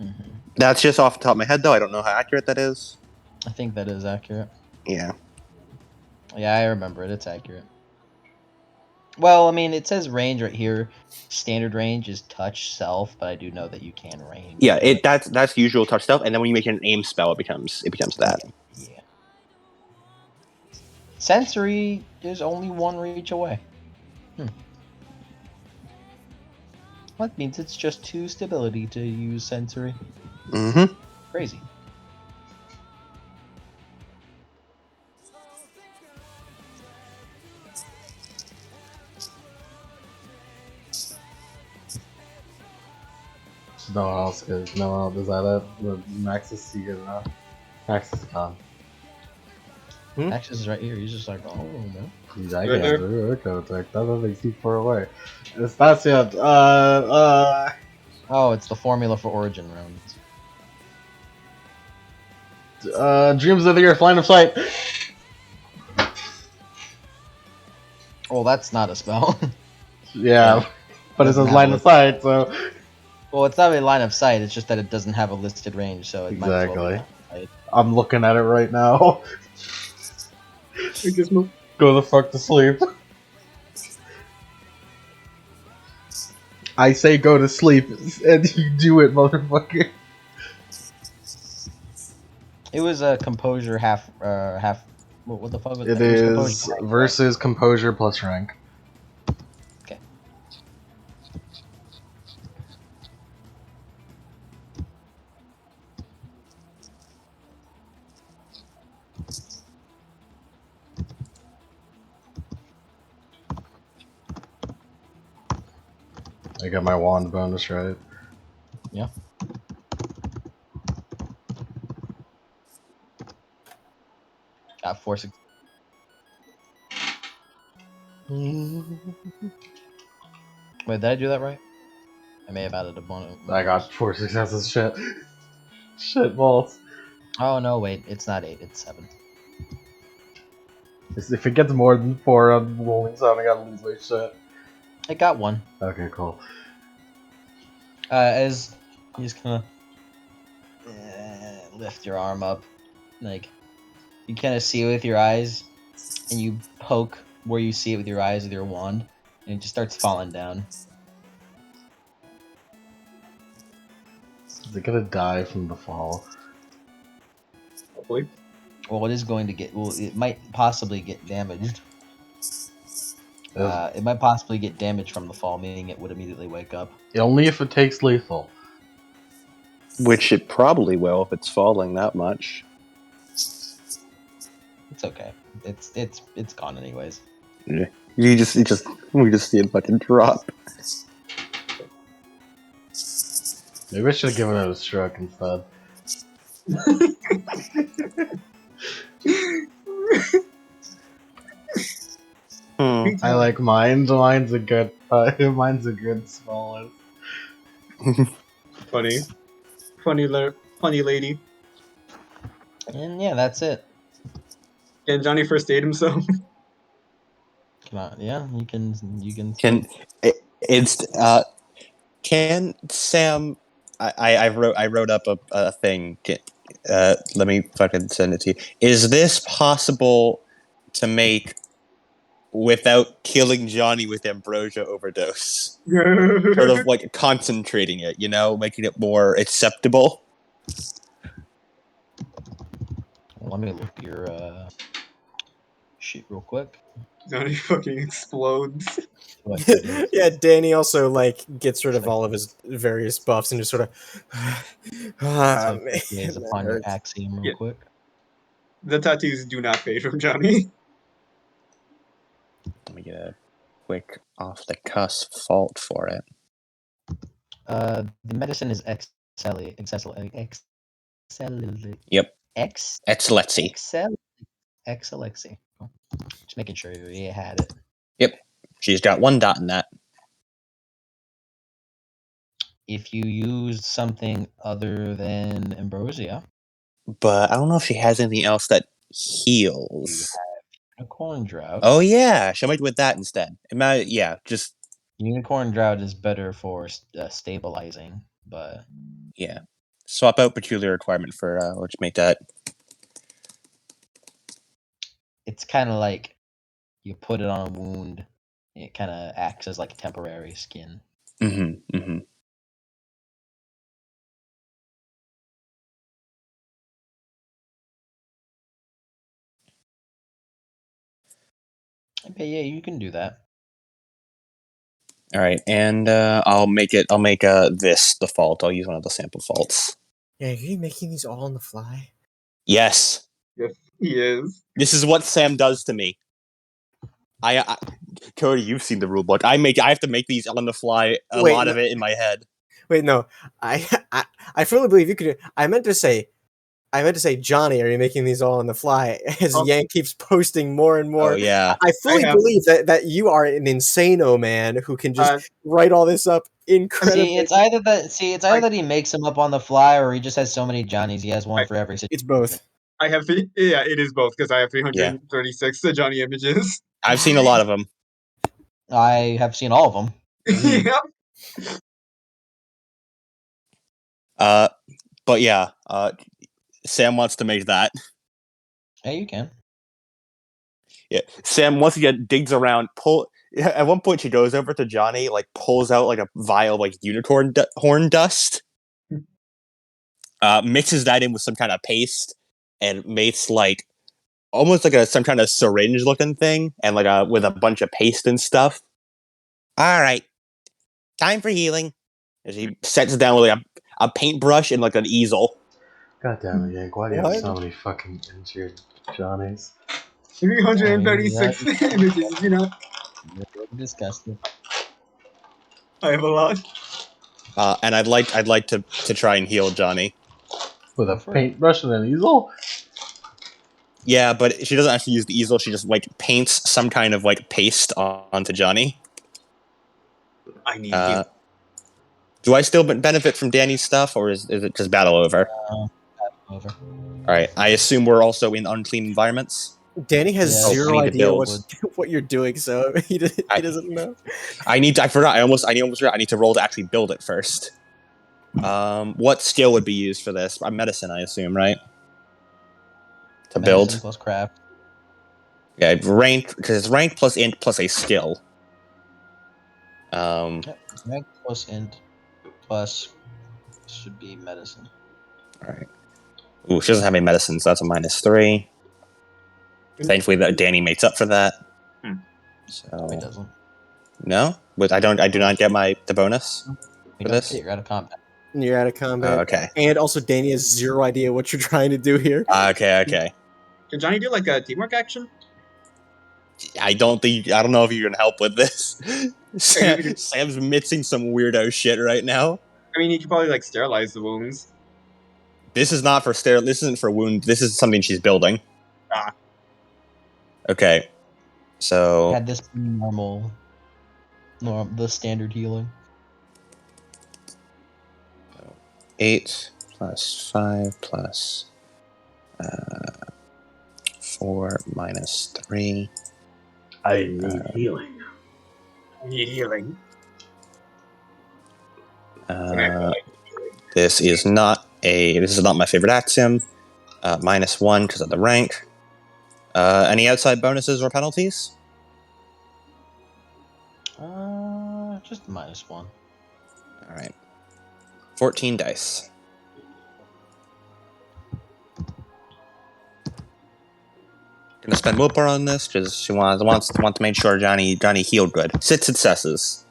Speaker 7: Mm-hmm.
Speaker 3: That's just off the top of my head, though. I don't know how accurate that is.
Speaker 7: I think that is accurate.
Speaker 3: Yeah.
Speaker 7: Yeah, I remember it. It's accurate. Well, I mean, it says range right here. Standard range is touch self, but I do know that you can range.
Speaker 3: Yeah, that's usual touch stuff, and then when you make an aim spell, it becomes that.
Speaker 7: Yeah. Sensory is only 1 reach away. That means it's just 2 stability to use sensory.
Speaker 3: Mm-hmm.
Speaker 7: Crazy.
Speaker 1: No one else is. No one else is that it. The Max is good enough. Max is gone.
Speaker 7: Axis is right here. He's just like, oh no.
Speaker 1: He's I
Speaker 4: Right
Speaker 1: can't
Speaker 4: there.
Speaker 1: do it. That doesn't too far away. It's not yet.
Speaker 7: Oh, it's the formula for origin rounds.
Speaker 1: Dreams of the Earth, line of sight.
Speaker 7: Well, that's not a spell.
Speaker 1: Yeah, but it says
Speaker 7: Doesn't have
Speaker 1: line
Speaker 7: a
Speaker 1: of sight, so
Speaker 7: Well, it's not a line of sight. It's just that it doesn't have a listed range, so it might as well be
Speaker 1: exactly.
Speaker 7: line of sight.
Speaker 1: I'm looking at it right now.
Speaker 4: We just move.
Speaker 1: Go the fuck to sleep. I say go to sleep, and you do it, motherfucker.
Speaker 7: It was a composure half. What the fuck was
Speaker 1: It
Speaker 7: that? Was
Speaker 1: is
Speaker 7: composure rank,
Speaker 1: versus composure plus rank.
Speaker 7: Okay.
Speaker 1: I got my wand bonus right.
Speaker 7: Yeah. Got 4 6. Wait, did I do that right? I may have added a bonus.
Speaker 1: I got 4 successes. Shit. Shit balls.
Speaker 7: Oh no, wait, it's not 8, it's 7.
Speaker 1: If it gets more than 4 on rolling sound, I gotta lose my shit.
Speaker 7: It got 1.
Speaker 1: Okay, cool.
Speaker 7: As you just kind of lift your arm up, like you kind of see it with your eyes, and you poke where you see it with your eyes with your wand, and it just starts falling down.
Speaker 1: Is it gonna die from the fall?
Speaker 4: Hopefully.
Speaker 7: Well, it is going to get. Well, it might possibly get damaged. It might possibly get damaged from the fall, meaning it would immediately wake up.
Speaker 1: Only if it takes lethal.
Speaker 3: Which it probably will if it's falling that much.
Speaker 7: It's okay. It's gone anyways.
Speaker 3: Yeah. We just see it fucking drop.
Speaker 1: Maybe I should have given it a stroke instead. I like mine. Mine's a good. Mine's a good smallest.
Speaker 4: Funny lady.
Speaker 7: And yeah, that's it.
Speaker 4: Can Johnny first aid himself?
Speaker 7: Come on, yeah, you can.
Speaker 3: Can Sam? I wrote up a thing. Let me fucking send it to you. Is this possible to make without killing Johnny with ambrosia overdose? Sort of like concentrating it, making it more acceptable.
Speaker 7: Let me look your shit real quick.
Speaker 4: Johnny fucking explodes.
Speaker 7: What you do?
Speaker 5: Yeah, Danny also like gets rid of all of his various buffs and just sort of.
Speaker 7: So
Speaker 5: Man,
Speaker 7: gaze
Speaker 5: that
Speaker 7: upon your
Speaker 5: hurts.
Speaker 7: axiom real
Speaker 4: Yeah.
Speaker 7: quick.
Speaker 4: The tattoos do not fade from Johnny.
Speaker 3: Let me get a quick off the cusp fault for it.
Speaker 7: The medicine is excel.
Speaker 3: Yep.
Speaker 7: X
Speaker 3: Excellency.
Speaker 7: Excellency. Cool. Just making sure you had it.
Speaker 3: Yep. She's got 1 dot in that.
Speaker 7: If you used something other than ambrosia,
Speaker 3: But I don't know if she has anything else that heals.
Speaker 7: unicorn drought.
Speaker 3: Oh yeah, she might do with that instead. Yeah, just
Speaker 7: Unicorn drought is better for stabilizing, but
Speaker 3: yeah. Swap out peculiar requirement for let's make that.
Speaker 7: it's kind of like you put it on a wound. It kind of acts as like temporary skin.
Speaker 3: Mm-hmm. Mm-hmm.
Speaker 7: Okay, yeah, you can do that.
Speaker 3: All right, and I'll make this the fault. I'll use one of the sample faults.
Speaker 5: Yeah, are you making these all on the fly?
Speaker 3: Yes,
Speaker 4: Yes, he is.
Speaker 3: this is what Sam does to me. Cody, you've seen the rulebook. I have to make these on the fly. Lot of it in my head.
Speaker 5: Wait, no, I fully believe you could. I meant to say, Johnny, are you making these all on the fly? As
Speaker 4: Oh.
Speaker 5: Yang keeps posting more and more.
Speaker 3: Oh yeah.
Speaker 5: I fully
Speaker 4: I have-
Speaker 5: believe that you are an insano man who can just
Speaker 4: Uh,
Speaker 5: write all this up incredibly.
Speaker 7: See, it's either that he makes them up on the fly, or he just has so many Johnnies. He has one for every situation.
Speaker 5: It's both.
Speaker 4: I have yeah, it is both because I have 336 Johnny images.
Speaker 3: I've seen a lot of them.
Speaker 7: I have seen all of them.
Speaker 4: Yep.
Speaker 3: But yeah, Sam wants to make that.
Speaker 7: Yeah, you can.
Speaker 3: Yeah, Sam once again digs around. At one point, she goes over to Johnny, like pulls out like a vial of like unicorn horn dust, mixes that in with some kind of paste, and makes like almost like some kind of syringe looking thing, and like with a bunch of paste and stuff. All right, time for healing. As he sets down with like a paintbrush and like an easel.
Speaker 1: God damn it, Yank. Why do you have
Speaker 5: What?
Speaker 1: so many fucking injured Johnnies?
Speaker 4: 336 images, you know.
Speaker 7: You're disgusting.
Speaker 4: I have a lot.
Speaker 3: And I'd like to try and heal Johnny.
Speaker 1: With
Speaker 7: Go
Speaker 1: a
Speaker 7: for it.
Speaker 1: paintbrush and an easel?
Speaker 3: Yeah, but she doesn't actually use the easel. She just like paints some kind of like paste onto Johnny.
Speaker 4: I need heal.
Speaker 3: Do I still benefit from Danny's stuff, or is it just battle over?
Speaker 7: Over.
Speaker 3: All right. I assume we're also in unclean environments.
Speaker 5: Danny has
Speaker 7: Yeah,
Speaker 5: zero
Speaker 3: I need to
Speaker 5: idea
Speaker 3: build.
Speaker 5: what you're doing, so he doesn't know.
Speaker 3: I forgot. I almost forgot. I need to roll to actually build it first. What skill would be used for this? Medicine, I assume, right? To
Speaker 7: Medicine
Speaker 3: build.
Speaker 7: plus craft.
Speaker 3: Yeah, rank because it's rank plus int plus a skill.
Speaker 7: Yep. Rank plus int plus should be medicine.
Speaker 3: All right. Ooh, she doesn't have any medicine, so that's a -3. Thankfully, that Danny makes up for that. So
Speaker 7: No, he doesn't.
Speaker 3: no, but I do not get the bonus
Speaker 7: You
Speaker 3: for
Speaker 7: don't
Speaker 3: this.
Speaker 7: get, you're out of combat.
Speaker 5: You're out of combat.
Speaker 3: Okay.
Speaker 5: And also, Danny has zero idea what you're trying to do here.
Speaker 3: Okay.
Speaker 4: Can Johnny do like a teamwork action?
Speaker 3: I don't know if you can help with this. Sam's mixing some weirdo shit right now.
Speaker 4: I mean, he could probably like sterilize the wounds.
Speaker 3: This is not for This isn't for wound. This is something she's building.
Speaker 4: Ah.
Speaker 3: Okay. So
Speaker 7: Had this been normal, the standard healing.
Speaker 3: 8 plus 5 plus 4 minus 3.
Speaker 1: I need healing.
Speaker 4: I need healing.
Speaker 3: This is not my favorite axiom. -1 because of the rank. Any outside bonuses or penalties?
Speaker 7: Just -1.
Speaker 3: All right. 14 dice. Gonna spend willpower on this because she wants to make sure Johnny healed good. 6 successes.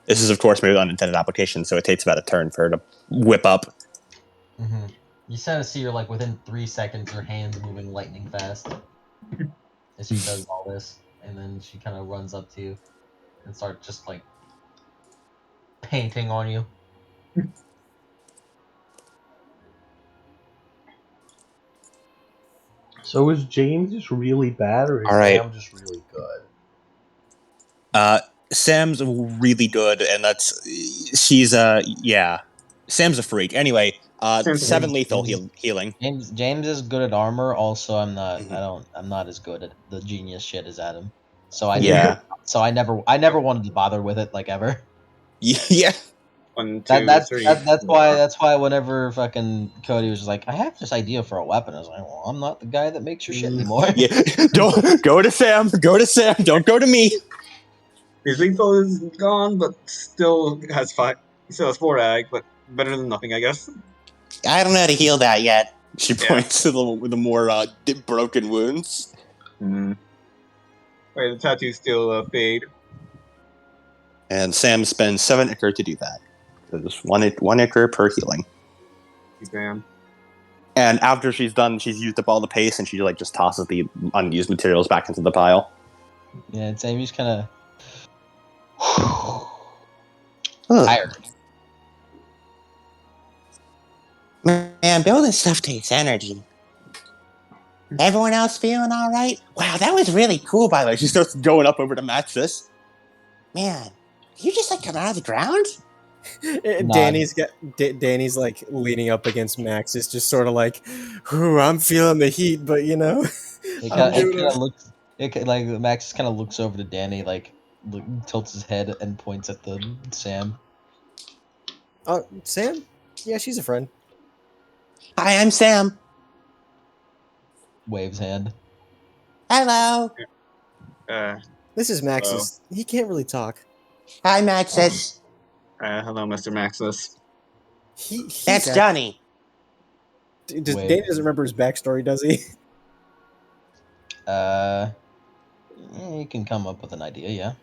Speaker 3: This is, of course, maybe unintended application, so it takes about a turn for her to whip up.
Speaker 7: Mm-hmm. You kind of see her like within 3 seconds, her hands moving lightning fast as she does all this, and then she kind of runs up to you and starts just like painting on you.
Speaker 1: So is James just really bad, or is
Speaker 3: All right.
Speaker 1: Sam just really good?
Speaker 3: Sam's really good, and she's yeah. Sam's a freak. Anyway,
Speaker 4: Sam's a
Speaker 3: 7
Speaker 4: freak.
Speaker 3: lethal healing.
Speaker 7: James is good at armor. Also, I'm not.
Speaker 3: Mhm.
Speaker 7: I'm not as good at the genius shit as Adam. So
Speaker 3: Yeah.
Speaker 7: I never wanted to bother with it like ever.
Speaker 3: Yeah.
Speaker 4: 1, 2, 3.
Speaker 7: That's why whenever fucking Cody was like, I have this idea for a weapon, I was like, well, I'm not the guy that makes your shit anymore.
Speaker 3: Yeah. Don't go to Sam. Go to Sam. Don't go to me.
Speaker 4: His lethal is gone, but still has 5. Still has 4 ag, but better than nothing, I guess.
Speaker 3: I don't know how to heal that yet. She
Speaker 4: Yeah.
Speaker 3: points to the more broken wounds.
Speaker 4: Wait, the tattoos still fade.
Speaker 3: And Sam spends 7 ichor to do that. So just one ichor per healing.
Speaker 4: Bam.
Speaker 3: And after she's done, she's used up all the paste, and she like just tosses the unused materials back into the pile.
Speaker 7: Yeah, and Sammy's kind of tired.
Speaker 3: Man, building stuff takes energy. Everyone else feeling all right? Wow, that was really cool, by the way. She starts going up over to Maxis. Man, you just like come out of the ground?
Speaker 5: Danny's like leaning up against Max. It's just sort of like, "Ooh, I'm feeling the heat," but you know,
Speaker 7: It
Speaker 5: I'm
Speaker 7: kind
Speaker 5: doing
Speaker 7: of looks. Like Max kind of looks over to Danny, like tilts his head and points at the Sam.
Speaker 5: Sam? Yeah, she's a friend.
Speaker 3: Hi, I'm Sam.
Speaker 7: Waves hand.
Speaker 3: Hello.
Speaker 5: This is Max's. He can't really talk.
Speaker 3: Hi, Maxis.
Speaker 4: Hello, Mr. Maxis.
Speaker 3: That's Johnny.
Speaker 5: Danny doesn't remember his backstory, does he?
Speaker 7: You can come up with an idea, yeah.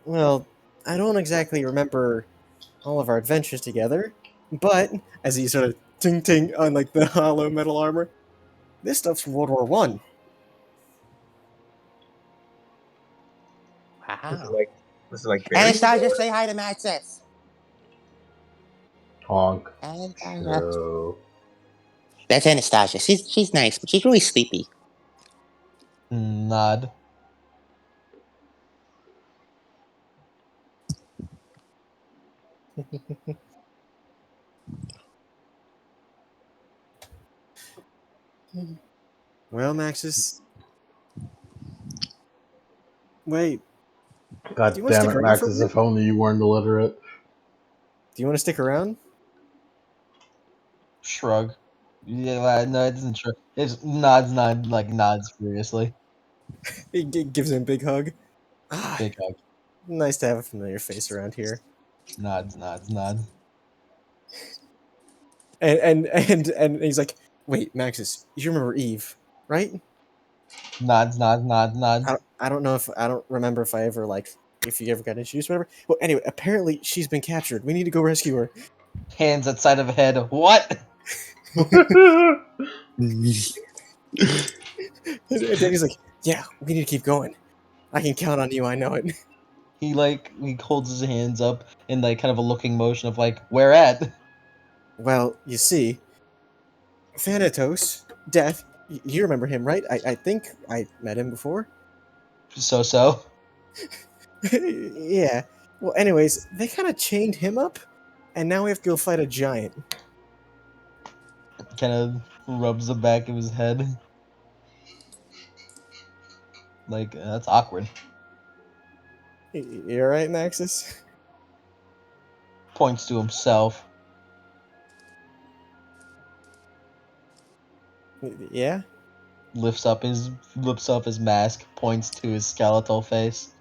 Speaker 5: Well, I don't exactly remember all of our adventures together, but as he sort of ting ting on like the hollow metal armor, this stuff's from World War One.
Speaker 3: Wow.
Speaker 4: This is like very.
Speaker 3: Anastasia, say hi to Maxis.
Speaker 1: Honk.
Speaker 3: Anastasia.
Speaker 1: So,
Speaker 3: That's Anastasia. She's nice, but she's really sleepy.
Speaker 7: Nod.
Speaker 5: Well, Maxis.
Speaker 1: God
Speaker 5: Wait, Do you
Speaker 1: damn
Speaker 5: wanna stick
Speaker 1: it,
Speaker 5: around
Speaker 1: Max,
Speaker 5: for a
Speaker 1: as
Speaker 5: bit?
Speaker 1: if only you weren't illiterate.
Speaker 5: do you want to stick around?
Speaker 7: Shrug. Yeah, no, it doesn't shrug. It's nods furiously.
Speaker 5: He gives him a big hug. Ah,
Speaker 7: Big hug.
Speaker 5: nice to have a familiar face around here.
Speaker 7: Nods.
Speaker 5: And he's like, wait, Maxis, you remember Eve, right?
Speaker 7: Nods.
Speaker 5: I don't know if I don't remember if I ever if you ever got introduced, or whatever. Well, anyway, apparently she's been captured. We need to go rescue her.
Speaker 7: Hands at side of head. What?
Speaker 5: And Danny's like, yeah, we need to keep going. I can count on you. I know it.
Speaker 7: He holds his hands up in like kind of a looking motion of like, where at?
Speaker 5: Well, you see, Thanatos, Death. You remember him, right? I think I met him before.
Speaker 7: So.
Speaker 5: Yeah. Well, anyways, they kind of chained him up, and now we have to go fight a giant.
Speaker 7: Kind of rubs the back of his head. Like, that's awkward.
Speaker 5: You alright, Maxis?
Speaker 7: Points to himself.
Speaker 5: Yeah.
Speaker 7: Lifts up his mask. Points to his skeletal face.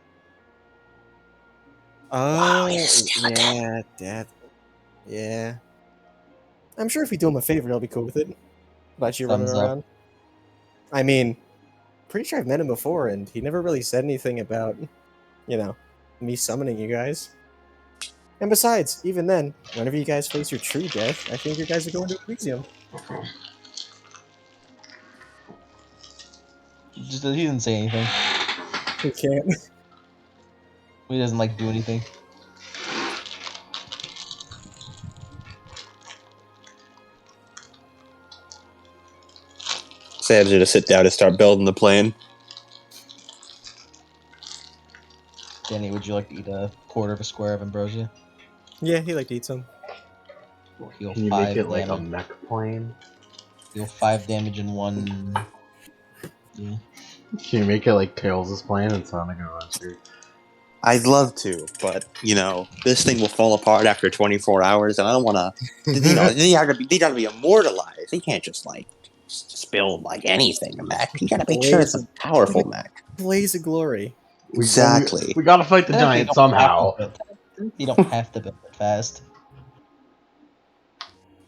Speaker 5: Oh,
Speaker 3: he's a skeleton.
Speaker 5: yeah, Dad. Yeah. I'm sure if we do him a favor, he'll be cool with it. About you running
Speaker 7: Thumbs up.
Speaker 5: around. I mean, pretty sure I've met him before, and he never really said anything about, me summoning you guys. And besides, even then, whenever you guys face your true death, I think you guys are going to Elysium.
Speaker 7: Just he didn't say anything.
Speaker 5: He can't.
Speaker 7: He doesn't like do anything.
Speaker 3: Sam's gonna sit down and start building the plane.
Speaker 7: Danny, would you like to eat a quarter of a square of ambrosia?
Speaker 5: Yeah, he liked to eat some.
Speaker 7: Heal
Speaker 1: Can you
Speaker 7: 5
Speaker 1: make it like a
Speaker 7: damage.
Speaker 1: mech plane?
Speaker 7: Deal 5 damage in one. Yeah.
Speaker 1: Can you make it like Tails' plane and Sonic Adventure?
Speaker 3: I'd love to, but this thing will fall apart after 24 hours, and I don't want to. They gotta be immortalized. They can't just build like anything a mech. You gotta make sure it's a powerful mech.
Speaker 5: Blaze of glory.
Speaker 3: Exactly.
Speaker 1: We gotta fight the giant somehow.
Speaker 7: You don't have to build it fast.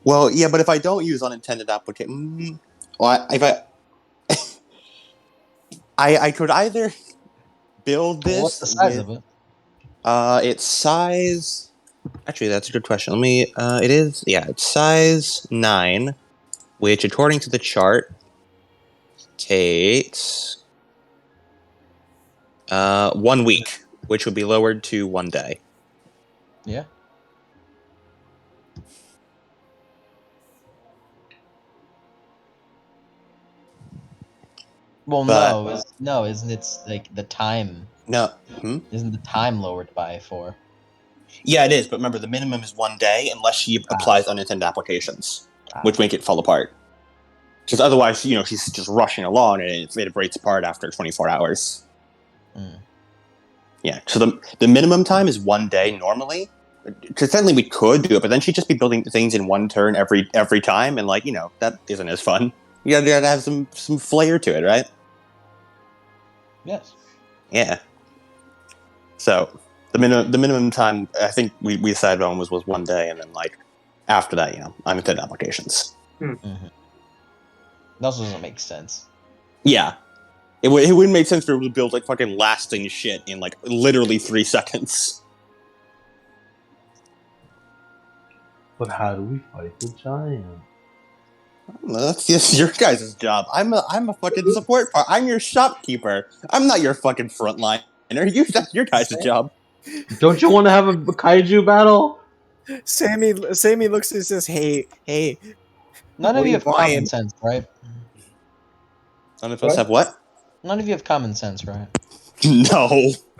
Speaker 3: Well, yeah, but if I don't use unintended application, I could either build this.
Speaker 7: What's the size of it?
Speaker 3: Its size. Actually, that's a good question. Let me. It's size 9, which, according to the chart, takes 1 week, which would be lowered to 1 day.
Speaker 7: Yeah. Well,
Speaker 3: But-
Speaker 7: isn't it like the time?
Speaker 3: No.
Speaker 7: Isn't the time lowered by 4?
Speaker 3: Yeah, it is. But remember, the minimum is 1 day unless she applies unintended applications, which make it fall apart. Because otherwise, she's just rushing along and it breaks apart after 24 hours.
Speaker 7: Mm.
Speaker 3: Yeah. So the minimum time is 1 day normally. Because technically we could do it, but then she'd just be building things in 1 turn every time, and that isn't as fun. You gotta have some flair to it, right?
Speaker 7: Yes.
Speaker 3: Yeah. So the minimum time I think we decided on was 1 day, and then after that, unintended applications.
Speaker 7: Mm-hmm. That also doesn't make sense.
Speaker 3: Yeah. It wouldn't make sense for her to build fucking lasting shit in literally 3 seconds.
Speaker 1: But how do we fight the giant?
Speaker 3: That's just your guys' job. I'm a fucking support part. I'm your shopkeeper. I'm not your fucking frontliner. That's your guys' job.
Speaker 1: Don't you want to have a kaiju battle?
Speaker 5: Sammy looks and says, "Hey,
Speaker 7: None
Speaker 5: What
Speaker 7: of
Speaker 5: are
Speaker 7: you
Speaker 5: you
Speaker 7: have common
Speaker 5: buying?
Speaker 7: sense, right?
Speaker 3: None of us have what?
Speaker 7: None of you have common sense, right?
Speaker 3: No.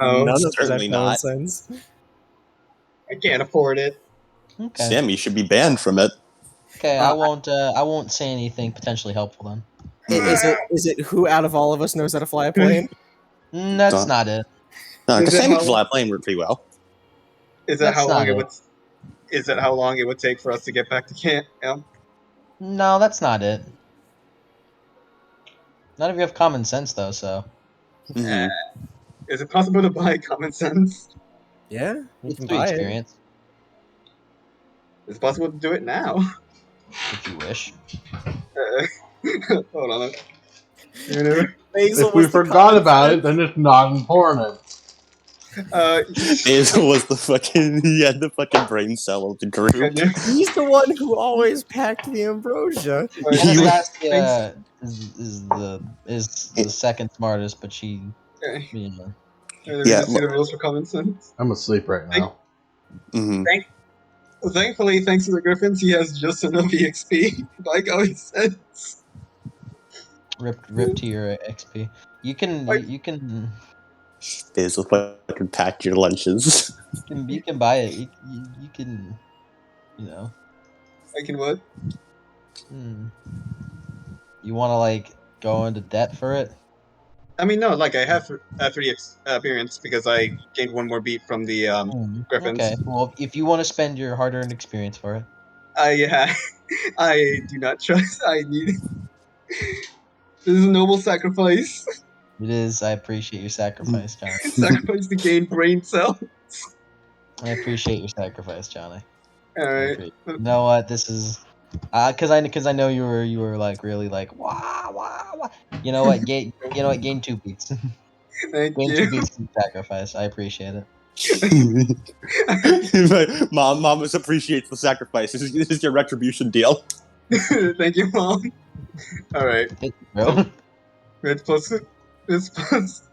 Speaker 4: Oh,
Speaker 5: none of us have
Speaker 3: certainly
Speaker 5: common
Speaker 3: not.
Speaker 5: sense."
Speaker 4: I can't afford it.
Speaker 7: Okay.
Speaker 3: Sammy should be banned from it.
Speaker 7: Okay, I won't say anything potentially helpful then.
Speaker 5: Is it who out of all of us knows how to fly a plane?
Speaker 7: That's
Speaker 3: Don't-
Speaker 7: not it.
Speaker 3: No, because
Speaker 4: Is it
Speaker 3: Sammy
Speaker 4: how-
Speaker 3: can fly a plane pretty well.
Speaker 4: Is that
Speaker 7: That's
Speaker 4: how long
Speaker 7: not
Speaker 4: it
Speaker 7: it.
Speaker 4: would? Is that how long it would take for us to get back to camp? Yeah.
Speaker 7: No, that's not it. None of you have common sense though, so
Speaker 3: Mhm.
Speaker 4: Is it possible to buy common sense?
Speaker 5: Yeah, you
Speaker 7: it's
Speaker 5: can
Speaker 7: 3
Speaker 5: buy it.
Speaker 7: experience
Speaker 4: It's possible to do it now.
Speaker 7: if you wish.
Speaker 4: Hold on. Whatever.
Speaker 5: Basil
Speaker 1: If we
Speaker 5: was the
Speaker 1: forgot
Speaker 5: common
Speaker 1: about
Speaker 5: sense.
Speaker 1: it, then it's not important.
Speaker 3: Basil was the fucking brain cell of the group.
Speaker 5: He's the one who always packed the ambrosia.
Speaker 3: You-
Speaker 7: Anastasia is the second smartest, but she,
Speaker 4: Okay.
Speaker 7: you know.
Speaker 4: Let me
Speaker 3: Yeah,
Speaker 4: just see the rules for common sense.
Speaker 1: I'm asleep right now.
Speaker 3: Mhm.
Speaker 4: Thankfully, thanks to the Griffins, he has just enough EXP to buy common sense.
Speaker 7: Rip to your XP. You can
Speaker 3: Basil fucking packed your lunches.
Speaker 7: you can buy it. You can,
Speaker 4: I can what?
Speaker 7: You want to go into debt for it?
Speaker 4: I mean, no, I have 3 experience because I gained 1 more beat from the Griffins.
Speaker 7: Okay. Well, if you want to spend your hard-earned experience for it,
Speaker 4: I do not trust. I need. This is a noble sacrifice.
Speaker 7: it is. I appreciate your sacrifice, Johnny.
Speaker 4: Sacrifice to gain brain cell.
Speaker 7: I appreciate your sacrifice, Johnny.
Speaker 4: Alright.
Speaker 7: You know what? This is because I know you were really wah. You know what? Gain 2 beats.
Speaker 4: Thank
Speaker 7: Gain 2
Speaker 4: you.
Speaker 7: beats from sacrifice. I appreciate it.
Speaker 3: Mom just appreciates the sacrifice. This is your retribution deal.
Speaker 4: Thank you, Mom. All right.
Speaker 7: Thank you, bro.
Speaker 4: Red plus. This plus.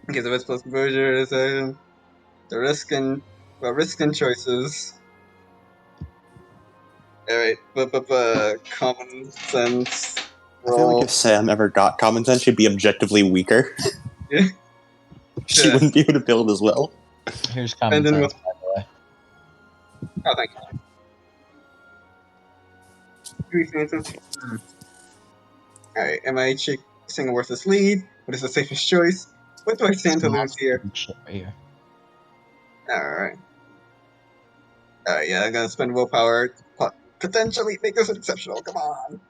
Speaker 4: Okay, so red plus composure is the risk and choices. All right, common sense.
Speaker 3: I feel like
Speaker 4: Roll.
Speaker 3: if Sam ever got common sense, she'd be objectively weaker.
Speaker 4: Yeah.
Speaker 3: She wouldn't be able to build as well.
Speaker 7: Here's common
Speaker 4: And then
Speaker 7: sense, by the way.
Speaker 4: Oh, thank you. Alright, am I chasing a worthless lead? What is the safest choice? What do I stand to lose here?
Speaker 7: Shit right here.
Speaker 4: Alright. Yeah, I'm gonna spend willpower to potentially make this exceptional. Come on.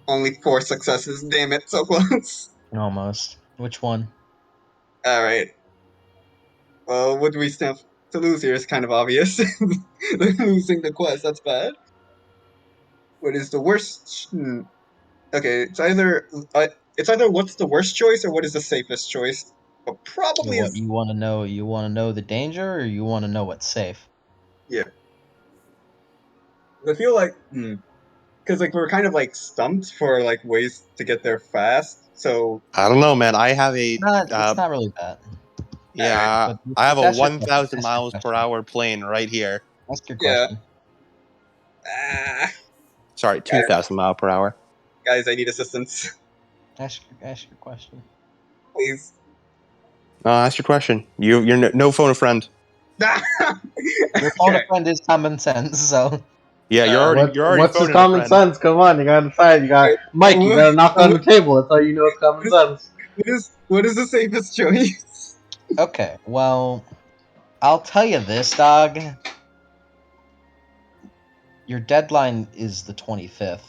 Speaker 4: Only 4 successes. Damn it, so close.
Speaker 7: Almost. Which one?
Speaker 4: Alright. Well, what do we stand to lose here is kind of obvious. Losing the quest, that's bad. What is the worst? Okay, it's either what's the worst choice or what is the safest choice. But probably
Speaker 7: What
Speaker 4: is
Speaker 7: you want to know? You want to know the danger, or you want to know what's safe?
Speaker 4: yeah. I feel like because like we're kind of like stumped for like ways to get there fast. So
Speaker 3: I don't know, man. I have a
Speaker 7: It's not really that.
Speaker 3: yeah.
Speaker 7: But
Speaker 3: I have a
Speaker 7: ask your
Speaker 3: 1,000
Speaker 7: question, ask your
Speaker 3: miles per
Speaker 7: question.
Speaker 3: hour plane right here.
Speaker 7: Ask your
Speaker 4: yeah.
Speaker 7: question.
Speaker 3: Sorry, 2,000 mile per hour.
Speaker 4: Guys, I need assistance,
Speaker 7: Ask your question.
Speaker 4: please.
Speaker 3: Ask your question. You're no phone a friend.
Speaker 7: Your phone a friend is common sense, so
Speaker 3: Yeah, you're already
Speaker 1: What's just
Speaker 3: phoning a
Speaker 1: common
Speaker 3: friend.
Speaker 1: sense? Come on, you gotta decide. You got Mike. You gotta knock on the table. That's how you know it's common sense.
Speaker 4: What is the safest choice?
Speaker 7: okay. Well, I'll tell you this, dog. Your deadline is the 25th.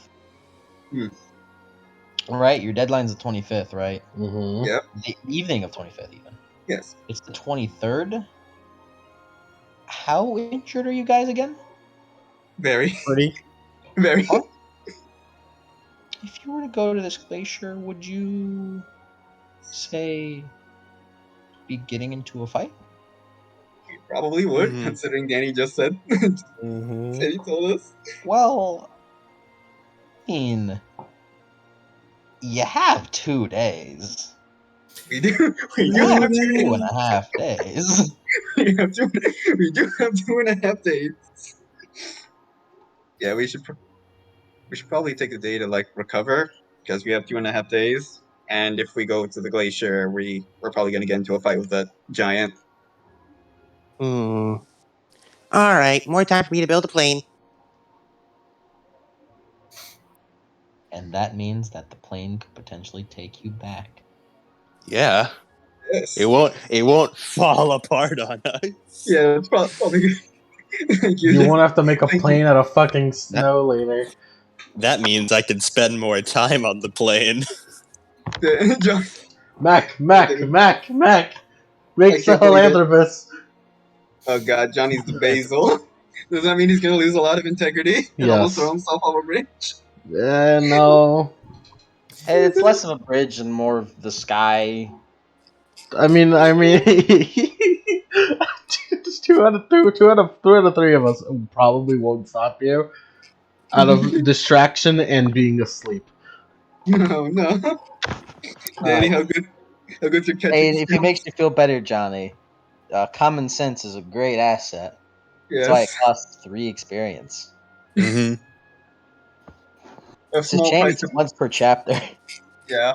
Speaker 7: Right? Your deadline's the 25th, right?
Speaker 1: Mm-hmm.
Speaker 4: Yep.
Speaker 7: The evening of 25th, even.
Speaker 4: Yes.
Speaker 7: It's the 23rd. How injured are you guys again?
Speaker 4: Very.
Speaker 5: Pretty.
Speaker 4: Very.
Speaker 7: Huh? If you were to go to this glacier, would you say be getting into a fight?
Speaker 4: You probably would, considering Danny just said.
Speaker 5: Mm-hmm.
Speaker 4: Said he told us.
Speaker 7: Well, I mean, you have 2 days.
Speaker 4: We do. We
Speaker 7: You
Speaker 4: do
Speaker 7: have
Speaker 4: have 2 days.
Speaker 7: 2.5 days.
Speaker 4: We do have 2.5 days. Yeah, we should probably take a day to like recover because we have 2.5 days. And if we go to the glacier, we're probably gonna get into a fight with that giant.
Speaker 3: All right, more time for me to build a plane.
Speaker 7: And that means that the plane could potentially take you back.
Speaker 3: Yeah,
Speaker 4: Yes.
Speaker 3: it won't fall apart on us.
Speaker 4: Yeah, it's probably. Thank you.
Speaker 1: You won't have to make a
Speaker 4: Thank
Speaker 1: plane out of fucking snow later.
Speaker 3: That means I can spend more time on the plane.
Speaker 4: you. John,
Speaker 1: Mac.
Speaker 4: I
Speaker 1: Makes the
Speaker 4: can't believe it.
Speaker 1: philanthropist.
Speaker 4: Oh god, Johnny's the basil. Does that mean he's gonna lose a lot of integrity and almost throw
Speaker 1: Yes.
Speaker 4: himself off a bridge?
Speaker 1: No.
Speaker 7: It's less of a bridge and more of the sky.
Speaker 1: I mean, just two out of three of us probably won't stop you out of distraction and being asleep.
Speaker 4: No. Danny, how good's your catching
Speaker 7: Hey, if it
Speaker 4: skills?
Speaker 7: makes you feel better, Johnny, common sense is a great asset. That's why it
Speaker 4: Yes.
Speaker 7: costs 3 experience.
Speaker 3: Mm-hmm.
Speaker 4: A
Speaker 7: It's a
Speaker 4: small
Speaker 7: shame
Speaker 4: price
Speaker 7: it's
Speaker 4: to
Speaker 7: once per chapter.
Speaker 4: yeah.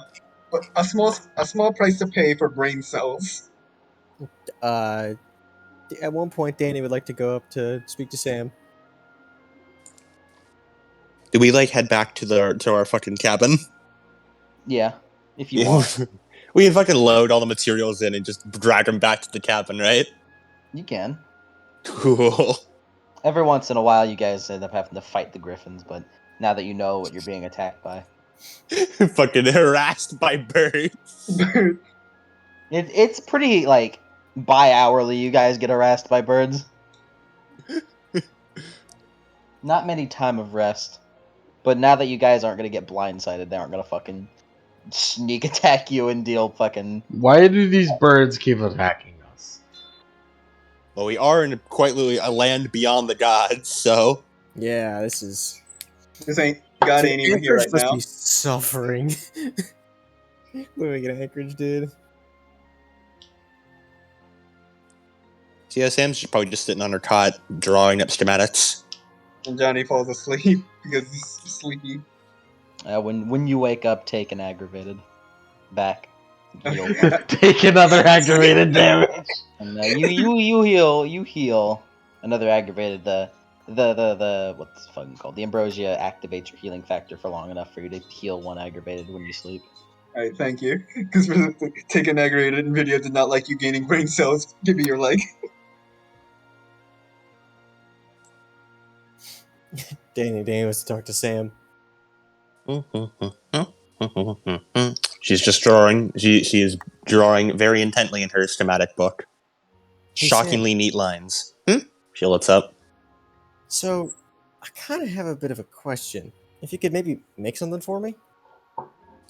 Speaker 4: But a small price to pay for brain cells.
Speaker 5: At one point, Danny would like to go up to speak to Sam.
Speaker 3: Do we like head back to our fucking cabin?
Speaker 7: Yeah, if you want.
Speaker 3: We can fucking load all the materials in and just drag them back to the cabin, right?
Speaker 7: You can.
Speaker 3: Cool.
Speaker 7: Every once in a while, you guys end up having to fight the griffins, but now that you know what you're being attacked by,
Speaker 3: Fucking harassed by birds.
Speaker 7: it's pretty like bi-hourly. You guys get harassed by birds. Not many time of rest. But now that you guys aren't gonna get blindsided, they aren't gonna fucking sneak attack you and deal fucking.
Speaker 1: Why do these birds keep attacking us?
Speaker 3: Well, we are in quite literally a land beyond the gods, so
Speaker 5: Yeah, this is.
Speaker 4: This ain't God
Speaker 5: So
Speaker 4: ain't even here
Speaker 5: Anchorage
Speaker 4: right
Speaker 5: must
Speaker 4: now.
Speaker 5: be suffering. Living in Anchorage, dude.
Speaker 3: yeah, Sam's probably just sitting on her cot drawing up schematics.
Speaker 4: And Johnny falls asleep because he's sleepy.
Speaker 7: When you wake up, take an aggravated back. Heal.
Speaker 1: Take another aggravated damage.
Speaker 7: And you heal another aggravated the what's the fucking called, the ambrosia activates your healing factor for long enough for you to heal one aggravated when you sleep.
Speaker 4: Alright, thank you. Because take an aggravated video did not like you gaining brain cells. Give me your leg.
Speaker 5: Danny wants to talk to Sam.
Speaker 3: She's just drawing. She is drawing very intently in her schematic book.
Speaker 5: Hey,
Speaker 3: Shockingly neat lines. She looks up.
Speaker 5: So, I kind of have a bit of a question. If you could maybe make something for me?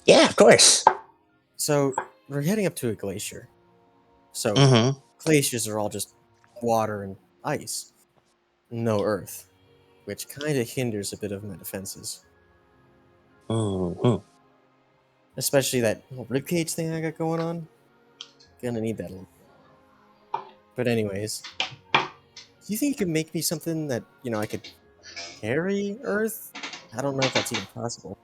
Speaker 3: Yeah, of course.
Speaker 5: So, we're heading up to a glacier. So,
Speaker 3: Mm-hmm.
Speaker 5: glaciers are all just water and ice. No earth. Which kind of hinders a bit of my defenses.
Speaker 3: Mm-hmm.
Speaker 5: Especially that little ribcage thing I got going on. Gonna need that. But anyways, do you think you could make me something that, I could carry Earth? I don't know if that's even possible.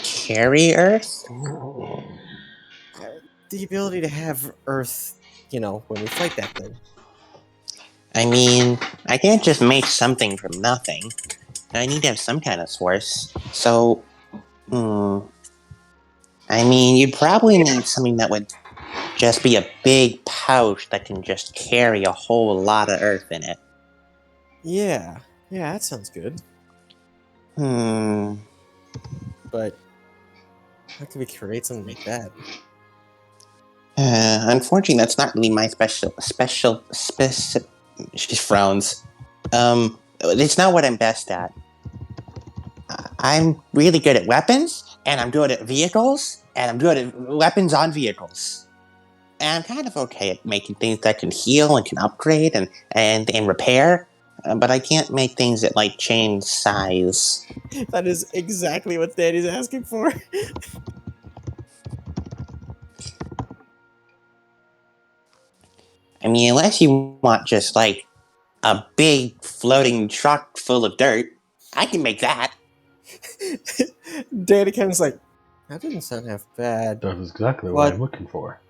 Speaker 3: Carry Earth?
Speaker 5: The ability to have Earth, when we fight that thing.
Speaker 3: I mean, I can't just make something from nothing. I need to have some kind of source. So, I mean, you'd probably need something that would just be a big pouch that can just carry a whole lot of Earth in it.
Speaker 5: Yeah, that sounds good.
Speaker 3: Hmm.
Speaker 5: But how can we create something like that?
Speaker 3: Unfortunately, that's not really my She frowns. It's not what I'm best at. I'm really good at weapons, and I'm good at vehicles, and I'm good at weapons on vehicles. And I'm kind of okay at making things that can heal and can upgrade and repair, but I can't make things that like change size.
Speaker 5: That is exactly what Danny's asking for.
Speaker 3: I mean, unless you want just like a big floating truck full of dirt, I can make that.
Speaker 5: Danny kind of like, that didn't sound half bad.
Speaker 1: That is exactly what I'm looking for.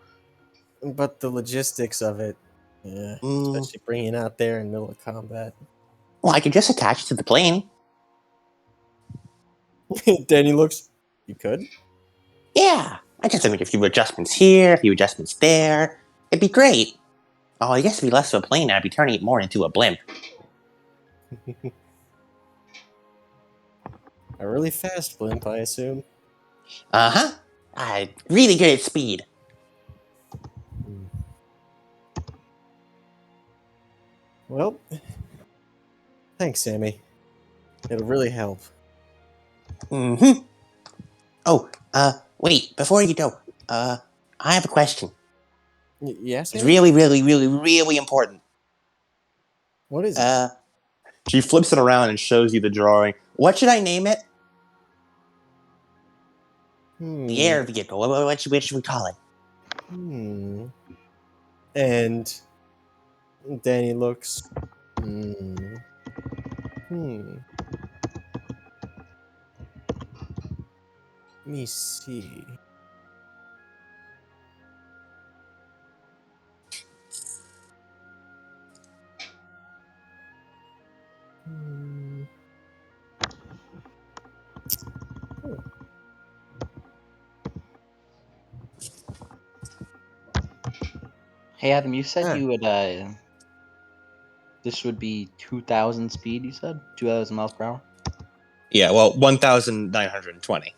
Speaker 5: But the logistics of it, yeah, especially bringing it out there in the middle of combat.
Speaker 3: Well, I could just attach it to the plane.
Speaker 5: Danny looks, you could?
Speaker 3: Yeah, I just make a few adjustments here, a few adjustments there. It'd be great. Oh, I guess it'd be less of a plane, and I'd be turning it more into a blimp.
Speaker 5: A really fast blimp, I assume.
Speaker 3: Uh-huh. I'm really good at speed.
Speaker 5: Well, thanks, Sammy. It'll really help.
Speaker 3: Mm-hmm. Oh, wait, before you go, I have a question.
Speaker 5: Yes,
Speaker 3: It's really, really, really, really important.
Speaker 5: What is it?
Speaker 3: She flips it around and shows you the drawing. What should I name it? The air vehicle. What should we call it?
Speaker 5: And Danny looks. Let me see.
Speaker 7: Hey Adam, you said you would this would be 2,000 speed, you said? 2,000 miles per hour?
Speaker 3: Yeah, well, 1,920.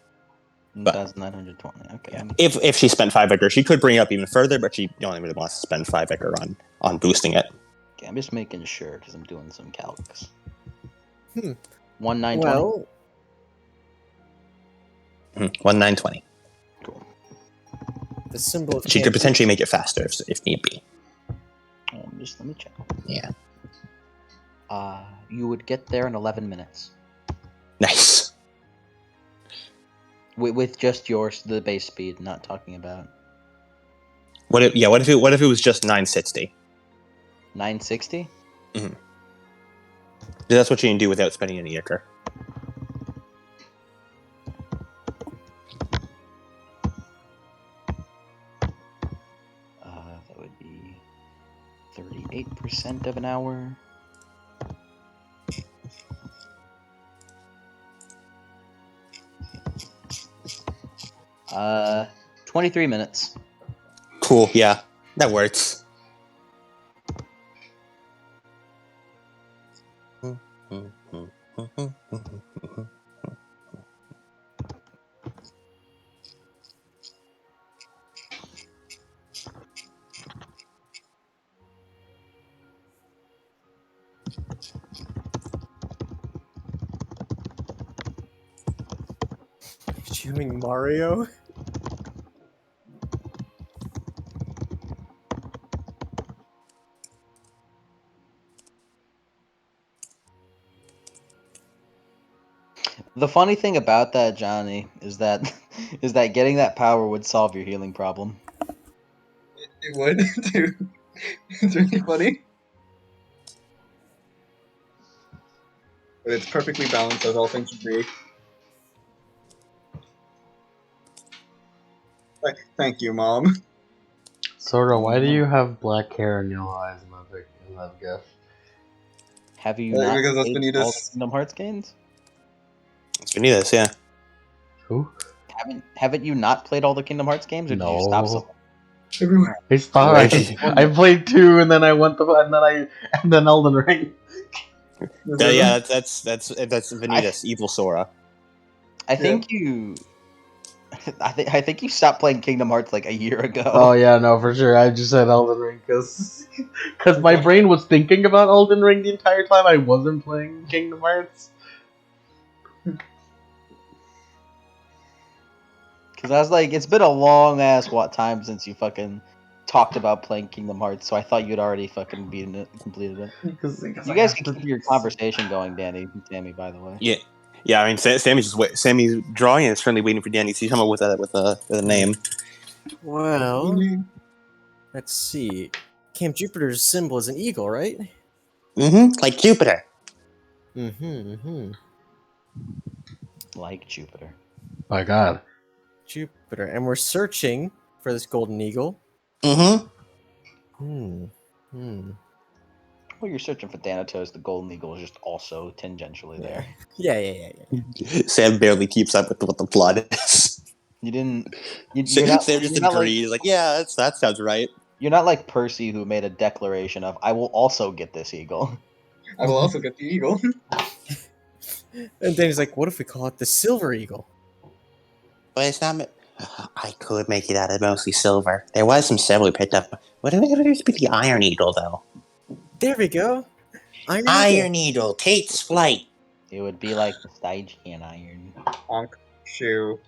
Speaker 7: 1,920, okay.
Speaker 3: Yeah. If she spent 5 Ichor, she could bring it up even further, but she only really wants to spend 5 Ichor on boosting it.
Speaker 7: Okay, I'm just making sure because I'm doing some calcs. 1920.
Speaker 5: Well,
Speaker 3: 1920.
Speaker 7: Cool.
Speaker 5: the symbol of
Speaker 3: She could potentially make it faster if need be.
Speaker 7: Just let me check.
Speaker 3: Yeah.
Speaker 7: You would get there in 11 minutes
Speaker 3: Nice.
Speaker 7: with just the base speed. Not talking about
Speaker 3: What if it was just 960?
Speaker 7: 960.
Speaker 3: That's what you can do without spending any ichor.
Speaker 7: That would be 38% of an hour. Uh, 23 minutes.
Speaker 3: Cool. Yeah, that works.
Speaker 5: Chewing Mario.
Speaker 7: The funny thing about that, Johnny, is that getting that power would solve your healing problem.
Speaker 4: It would, dude. It's really funny. But it's perfectly balanced as all things should be. Thank you, Mom.
Speaker 1: Sora, why do you have black hair and yellow eyes in that gift?
Speaker 7: Have you not
Speaker 4: Because that's
Speaker 7: played all the
Speaker 4: Benita's.
Speaker 7: Kingdom Hearts games?
Speaker 3: It's Vanitas, yeah.
Speaker 1: Who?
Speaker 7: Haven't you not played all the Kingdom Hearts games, or did you stop?
Speaker 1: No.
Speaker 4: Everyone.
Speaker 1: I stopped. I played 2 and then I went to and then Elden Ring.
Speaker 3: Yeah, that's Vanitas, evil Sora.
Speaker 7: I think you. I think you stopped playing Kingdom Hearts like a year ago.
Speaker 1: Oh yeah, no, for sure. I just said Elden Ring because my brain was thinking about Elden Ring the entire time I wasn't playing Kingdom Hearts.
Speaker 7: Because I was like, it's been a long ass time since you fucking talked about playing Kingdom Hearts, so I thought you'd already fucking beaten it, completed it.
Speaker 1: Because
Speaker 7: You
Speaker 1: I
Speaker 7: guys
Speaker 1: have
Speaker 7: can
Speaker 1: to-
Speaker 7: keep your conversation going, Danny and Sammy, by the way.
Speaker 3: Yeah. I mean, Sammy's drawing and is currently waiting for Danny to come up with a name.
Speaker 5: Well, let's see. Camp Jupiter's symbol is an eagle, right?
Speaker 3: Like Jupiter.
Speaker 7: Like Jupiter.
Speaker 1: My God.
Speaker 5: Jupiter. And we're searching for this golden eagle.
Speaker 3: Mm-hmm.
Speaker 7: Well, you're searching for Thanatos. The Golden Eagle is just also tangentially there.
Speaker 5: Yeah.
Speaker 3: Sam barely keeps up with what the plot is.
Speaker 7: You didn't.
Speaker 3: Sam
Speaker 7: You're
Speaker 3: just
Speaker 7: not
Speaker 3: agrees. He's like, yeah, that sounds right.
Speaker 7: You're not like Percy, who made a declaration of, "I will also get this eagle."
Speaker 4: I will also get the eagle.
Speaker 5: And then he's like, what if we call it the silver eagle?
Speaker 3: But it's not. I could make it out of mostly silver. There was some silver we picked up. What are they going to do to be the Iron Eagle, though?
Speaker 5: There we go.
Speaker 3: Iron Eagle, Tate's flight.
Speaker 7: It would be like the Stygian iron.
Speaker 4: Honk shoe.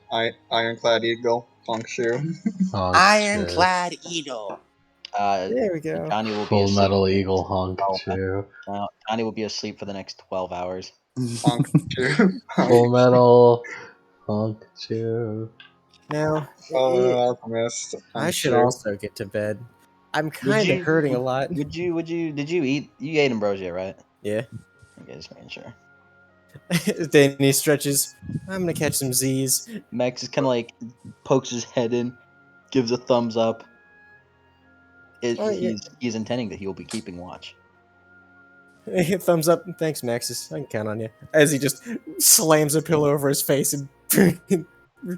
Speaker 4: Ironclad eagle. Honk shoe.
Speaker 1: Honk
Speaker 3: Ironclad Eagle.
Speaker 5: There we go.
Speaker 7: Johnny will be
Speaker 1: Full
Speaker 7: asleep.
Speaker 1: Metal Eagle honk too.
Speaker 7: Johnny will be asleep for the next 12 hours.
Speaker 4: Honk shoe.
Speaker 1: Full Metal honk too.
Speaker 5: Now,
Speaker 4: Oh, Alchemist.
Speaker 5: I
Speaker 4: Honk
Speaker 5: should
Speaker 4: shoe.
Speaker 5: also get to bed. I'm kind of hurting a lot.
Speaker 7: Did you eat? You ate ambrosia, right?
Speaker 5: Yeah.
Speaker 7: Okay, just making sure.
Speaker 5: Then he stretches. I'm gonna catch some Z's.
Speaker 7: Max just kind of like pokes his head in, gives a thumbs up. He's intending that he will be keeping watch.
Speaker 5: Thumbs up. Thanks, Maxis. I can count on you. As he just slams a pillow over his face and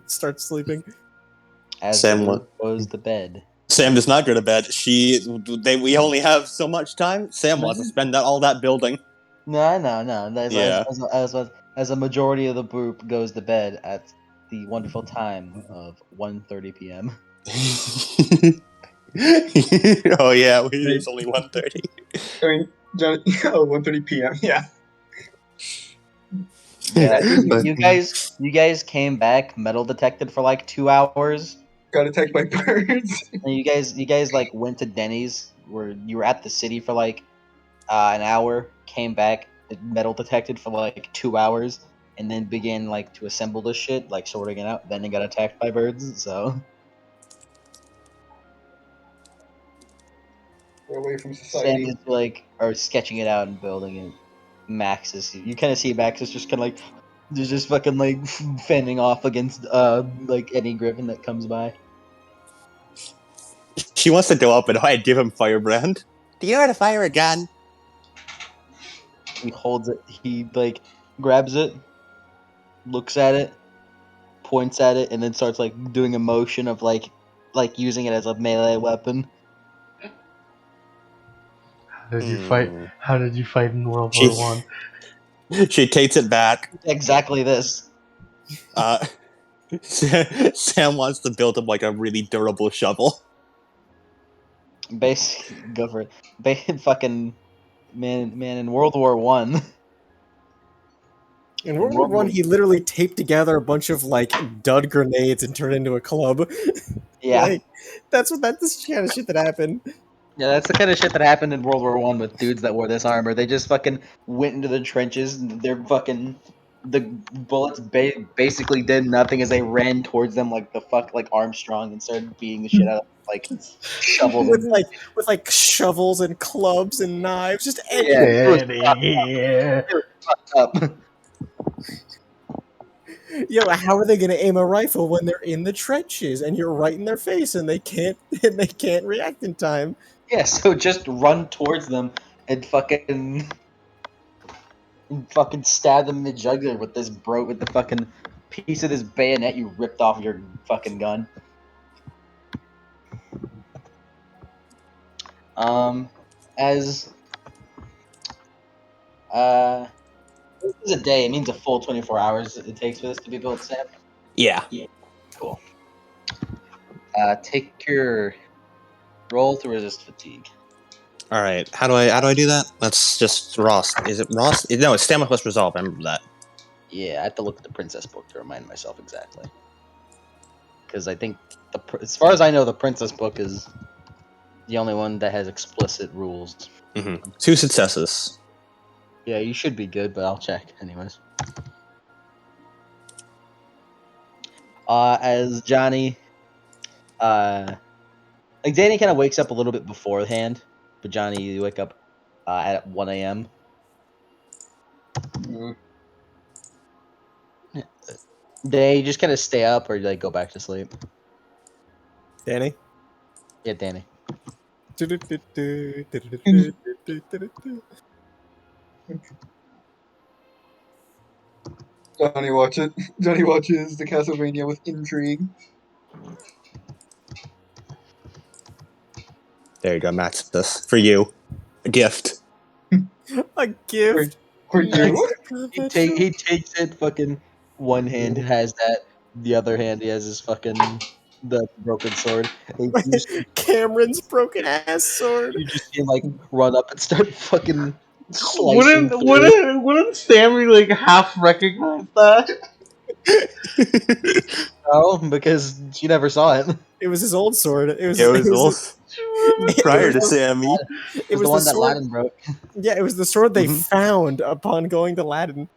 Speaker 5: starts sleeping.
Speaker 7: As
Speaker 3: Sam
Speaker 7: the group goes to bed.
Speaker 3: Sam does not go to bed. We only have so much time. Sam wants to spend all that building.
Speaker 7: No. As a majority of the group goes to bed at the wonderful time of 1:30 p.m.
Speaker 3: Oh yeah, it's only 1:30.
Speaker 4: I mean, 1:30 p.m. Yeah.
Speaker 7: Yeah,
Speaker 3: But-
Speaker 7: you guys came back metal detected for like 2 hours.
Speaker 4: Got attacked by birds.
Speaker 7: And you guys like went to Denny's where you were at the city for like an hour, came back, metal detected for like 2 hours, and then began like to assemble this shit, like sorting it out. Then it got attacked by birds. So
Speaker 4: We're away from
Speaker 7: Sam
Speaker 4: society.
Speaker 7: is like are sketching it out and building it. Max is you kind of see Max is just kind of like just fucking like fending off against like any griffin that comes by.
Speaker 3: she wants to go up and I'd give him firebrand. Do you know how to fire a gun?
Speaker 7: He holds it. He like grabs it, looks at it, points at it, and then starts like doing a motion of like using it as a melee weapon.
Speaker 1: How did you fight? How did you fight in World
Speaker 3: She-
Speaker 1: War One?
Speaker 3: She takes it back.
Speaker 7: Exactly this.
Speaker 3: Sam wants to build him like a really durable shovel.
Speaker 7: Basically, go for it. Fucking man in World War One.
Speaker 5: In World War One, he literally taped together a bunch of like dud grenades and turned it into a club.
Speaker 7: Yeah.
Speaker 5: Like, that's the kind of shit that happened.
Speaker 7: Yeah, that's the kind of shit that happened in World War One with dudes that wore this armor. They just fucking went into the trenches. And they're fucking the bullets basically did nothing as they ran towards them like the fuck like Armstrong and started beating the shit out of them, like shovels.
Speaker 5: with like shovels and clubs and knives, just
Speaker 7: Yeah,
Speaker 5: anything.
Speaker 1: Yeah.
Speaker 7: up.
Speaker 5: Yo, how are they gonna aim a rifle when they're in the trenches and you're right in their face and they can't react in time?
Speaker 7: Yeah, so just run towards them and fucking stab them in the jugular with this with the fucking piece of this bayonet you ripped off your fucking gun. As this is a day. It means a full 24 hours it takes for this to be built, Sam.
Speaker 3: Yeah.
Speaker 7: Cool. Take your roll to resist fatigue.
Speaker 3: All right. How do I do that? That's just Ross. Is it Ross? No, it's stamina plus resolve. I remember that.
Speaker 7: Yeah, I have to look at the princess book to remind myself exactly. Because I think as far as I know, the princess book is the only one that has explicit rules.
Speaker 3: 2 successes.
Speaker 7: Yeah, you should be good, but I'll check anyways. As Johnny, like Danny kind of wakes up a little bit beforehand, but Johnny, you wake up at 1 a.m. They just kind of stay up or like go back to sleep.
Speaker 5: Danny?
Speaker 7: Yeah, Danny.
Speaker 4: Johnny watches the Castlevania with intrigue.
Speaker 3: There you go, Max. This for you. A gift.
Speaker 5: A gift.
Speaker 4: For you?
Speaker 5: Nice.
Speaker 7: He takes it. Fucking one hand has that, the other hand he has his fucking the broken sword. And
Speaker 5: Cameron's broken ass sword.
Speaker 7: you just see him like run up and start fucking slicing through.
Speaker 1: Wouldn't Sammy like half recognize that?
Speaker 7: No, because she never saw it.
Speaker 5: It was his old sword. It was
Speaker 3: prior to Sammy.
Speaker 7: It was the one that
Speaker 5: sword.
Speaker 7: Aladdin broke.
Speaker 5: Yeah, it was the sword they found upon going to Aladdin.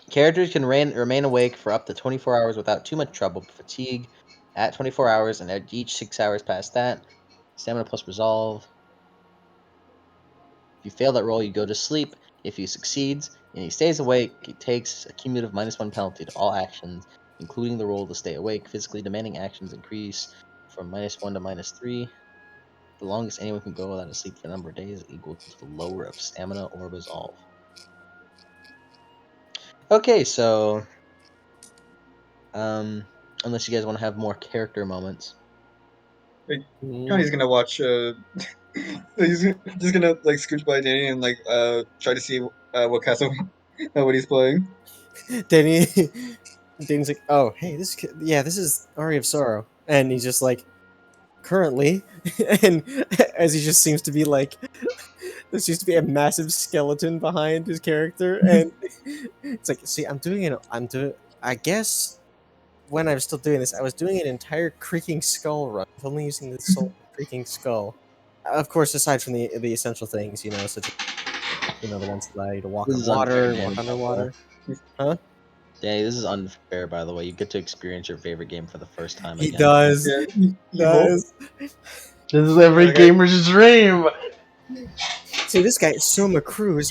Speaker 7: Characters can remain awake for up to 24 hours without too much trouble. Fatigue at 24 hours, and at each 6 hours past that, stamina plus resolve. If you fail that roll, you go to sleep. If he succeeds and he stays awake, he takes a cumulative -1 penalty to all actions, including the roll to stay awake. Physically demanding actions increase from -1 to -3. The longest anyone can go without a sleep for a number of days is equal to the lower of stamina or resolve. Okay, so unless you guys want to have more character moments.
Speaker 4: Johnny's gonna watch. He's just gonna like scooch by Danny and like try to see what castle what he's playing.
Speaker 5: Danny's like, oh, hey, this is Ari of Sorrow, and he's just like, currently, and as he just seems to be like there seems to be a massive skeleton behind his character, and it's like, see, I guess when I was still doing this, I was doing an entire creaking skull run, only using the soul creaking skull. Of course, aside from the essential things, such as the ones that allow you to walk
Speaker 7: This
Speaker 5: on
Speaker 7: is unfair,
Speaker 5: water, walk
Speaker 7: Danny.
Speaker 5: underwater. Huh?
Speaker 7: Danny, this is unfair, by the way. You get to experience your favorite game for the first time
Speaker 5: He
Speaker 7: again.
Speaker 5: does.
Speaker 4: Yeah,
Speaker 5: He
Speaker 4: evil.
Speaker 5: does.
Speaker 1: This is every
Speaker 4: Okay.
Speaker 1: gamer's dream.
Speaker 5: See, this guy, Soma Cruz,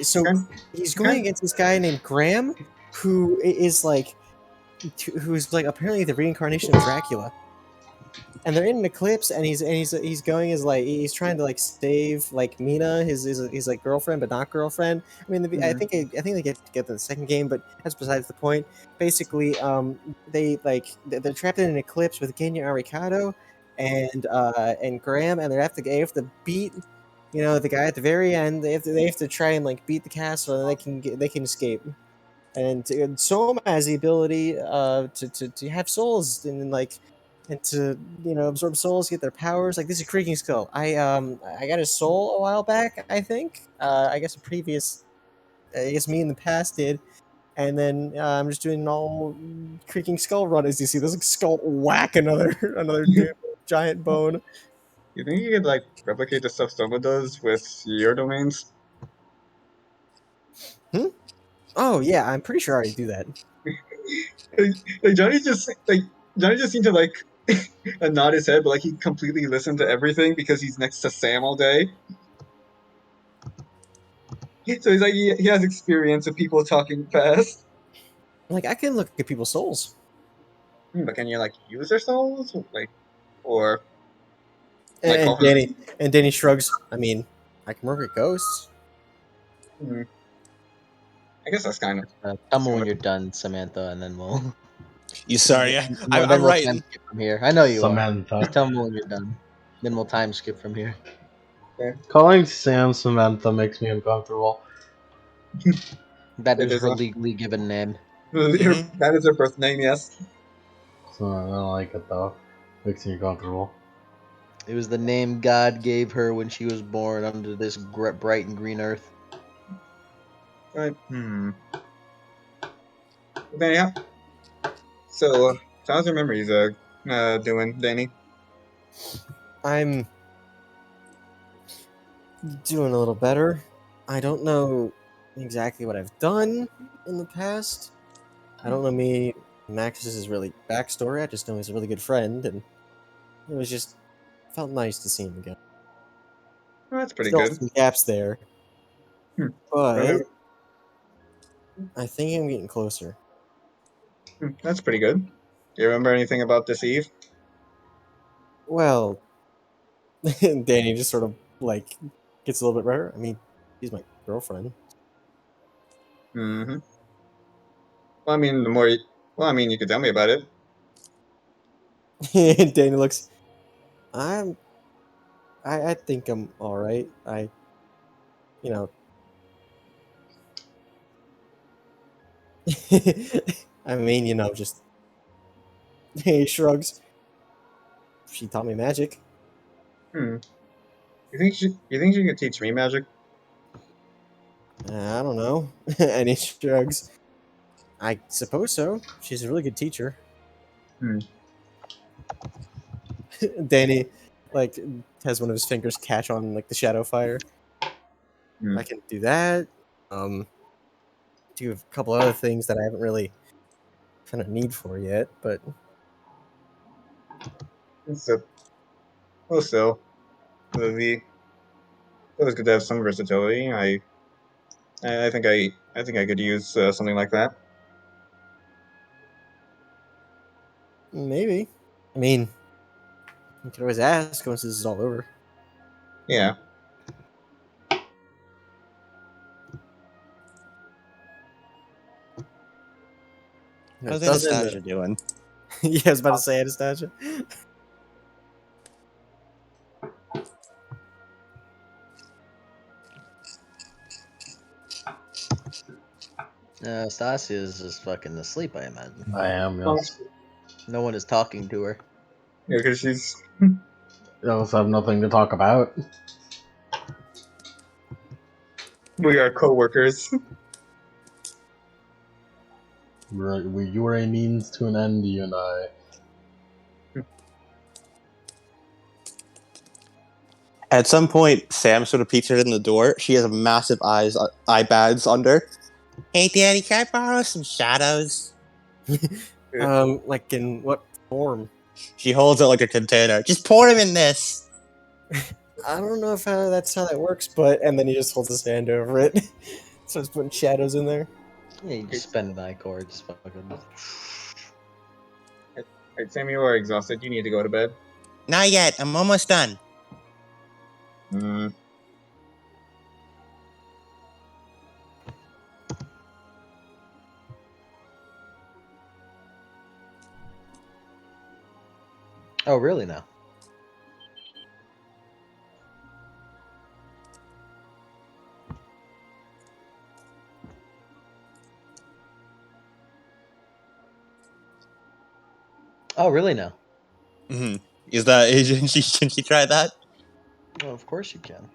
Speaker 5: so
Speaker 4: Okay.
Speaker 5: he's
Speaker 4: Okay.
Speaker 5: going against this guy named Graham, who is like, who's like apparently the reincarnation of Dracula. And they're in an eclipse, and he's going as like he's trying to like save like Mina, his like girlfriend, but not girlfriend. I mean, I think they get together in the second game, but that's besides the point. Basically, they're trapped in an eclipse with Genya Arikado and Graham, and they have to beat the guy at the very end. They have to try and like beat the castle, and they can escape. And Soma has the ability to have souls and to absorb souls, get their powers. Like, this is Creaking Skull. I got a soul a while back, I think. I guess me in the past did. And then I'm just doing an all Creaking Skull run, as you see this skull whack another giant bone.
Speaker 4: You think you could like replicate the stuff Soma does with your domains?
Speaker 5: Oh yeah, I'm pretty sure I already do that.
Speaker 4: Like Johnny just seemed to like nod his head, but like he completely listened to everything because he's next to Sam all day. So he's like he has experience of people talking fast.
Speaker 5: Like, I can look at people's souls.
Speaker 4: But can you like use their souls, like, or
Speaker 5: And,
Speaker 4: like
Speaker 5: and
Speaker 4: call
Speaker 5: Danny and Danny shrugs. I mean, I can work with ghosts.
Speaker 4: Hmm. I guess that's kind of
Speaker 7: Tell me when you're done, Samantha, and then we'll
Speaker 3: You sorry? Yeah,
Speaker 7: then
Speaker 3: I'm
Speaker 7: we'll
Speaker 3: right.
Speaker 7: time skip from here. I know you are.
Speaker 1: Samantha.
Speaker 7: Just tell me when you're done. Then we'll time skip from here.
Speaker 1: Calling Sam Samantha makes me uncomfortable.
Speaker 7: That
Speaker 4: It
Speaker 7: is
Speaker 4: is
Speaker 7: her
Speaker 4: a-
Speaker 7: legally given name.
Speaker 4: That is her birth name, yes.
Speaker 1: So I don't like it though. Makes me uncomfortable.
Speaker 7: It was the name God gave her when she was born under this bright and green earth.
Speaker 4: Right. Then yeah. So, how's your memories doing, Danny?
Speaker 5: I'm doing a little better. I don't know exactly what I've done in the past. I don't know Max's really backstory. I just know he's a really good friend, and it was just felt nice to see him again.
Speaker 4: Oh, that's pretty
Speaker 5: Still
Speaker 4: good.
Speaker 5: some gaps there,
Speaker 4: Hmm.
Speaker 5: but
Speaker 4: Remember-
Speaker 5: I think I'm getting closer.
Speaker 4: That's pretty good. Do you remember anything about this Eve?
Speaker 5: Well, Danny just sort of like gets a little bit better. I mean, she's my girlfriend.
Speaker 4: Mm-hmm. Well, I mean, you could tell me about it.
Speaker 5: And Danny looks. I think I'm all right. You know. I mean, just he shrugs. She taught me magic.
Speaker 4: Hmm. You think she could teach me magic?
Speaker 5: I don't know. And he shrugs. I suppose so. She's a really good teacher.
Speaker 4: Hmm.
Speaker 5: Danny, like, has one of his fingers catch on like the shadow fire.
Speaker 4: Hmm.
Speaker 5: I can do that. Do a couple other things that I haven't really kind of need for yet, but
Speaker 4: So, well, still, the it was good to have some versatility. I think I could use something like that.
Speaker 5: maybe. I mean, you could always ask once this is all over.
Speaker 4: Yeah.
Speaker 3: How's
Speaker 5: It doesn't.
Speaker 3: Anastasia doing?
Speaker 5: Yeah, I was about to say Anastasia.
Speaker 7: Stasia is just fucking asleep, I imagine.
Speaker 1: I am,
Speaker 4: Oh,
Speaker 1: yes.
Speaker 7: No one is talking to her.
Speaker 4: yeah, because she's
Speaker 1: I also have nothing to talk about.
Speaker 4: We are co-workers.
Speaker 1: You were a means to an end, you and I.
Speaker 3: At some point, Sam sort of peeks her in the door. She has massive eye bags under. Hey, Daddy, can I borrow some shadows?
Speaker 5: Like in what form?
Speaker 3: She holds it like a container. Just pour them in this.
Speaker 5: I don't know if that's how that works, but and then he just holds his hand over it, starts putting shadows in there.
Speaker 7: Yeah, you just spend an ichor. Just fucking.
Speaker 4: Alright, Sam, you are exhausted. You need to go to bed.
Speaker 3: Not yet. I'm almost done.
Speaker 4: Mm.
Speaker 7: Oh, really now? Oh, really now?
Speaker 3: Mm-hmm. Is that? Can she try that?
Speaker 7: Well, of course you can.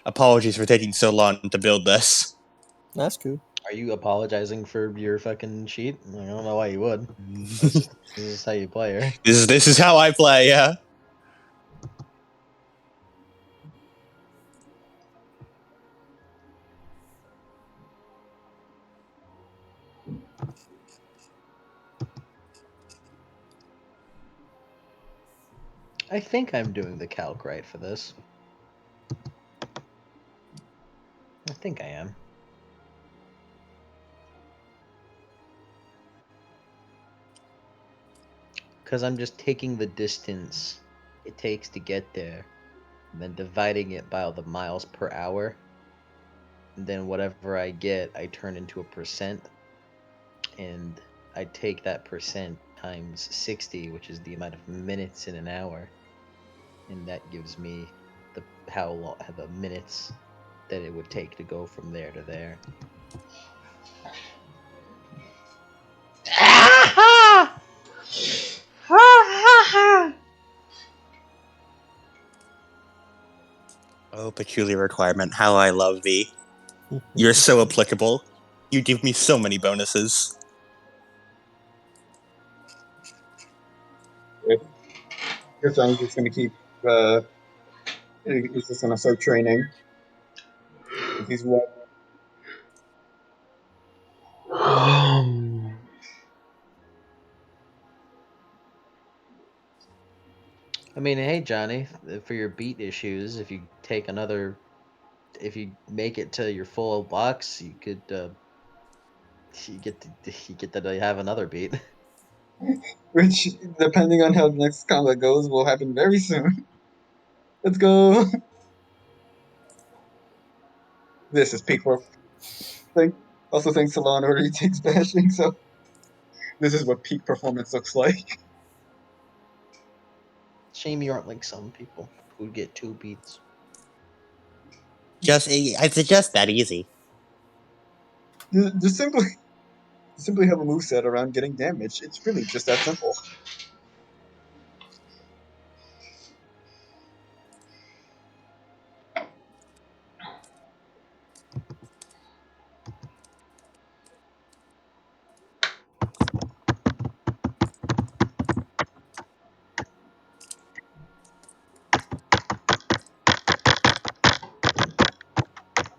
Speaker 3: Apologies for taking so long to build this.
Speaker 5: That's cool.
Speaker 7: Are you apologizing for your fucking sheet? I don't know why you would. This is how you play her.
Speaker 3: This is how I play. Yeah.
Speaker 7: I think I'm doing the calc right for this. I think I am. Because I'm just taking the distance it takes to get there, and then dividing it by the miles per hour. And then whatever I get, I turn into a percent. And I take that percent times 60, which is the amount of minutes in an hour. And that gives me the minutes that it would take to go from there to there.
Speaker 3: Oh, peculiar requirement. How I love thee. You're so applicable. You give me so many bonuses.
Speaker 4: Guess I'm just gonna keep. He's just gonna start training. He's what?
Speaker 7: I mean, hey Johnny, for your beat issues, if you make it to your full box, you could you get to have another beat.
Speaker 4: Which, depending on how the next combat goes, will happen very soon. Let's go. This is peak work. Also, thanks to Law and Order, he takes bashing. So this is what peak performance looks like.
Speaker 7: Shame you aren't like some people who get 2 beats.
Speaker 3: It's just that easy.
Speaker 4: Just simply have a moveset around getting damage. It's really just that simple.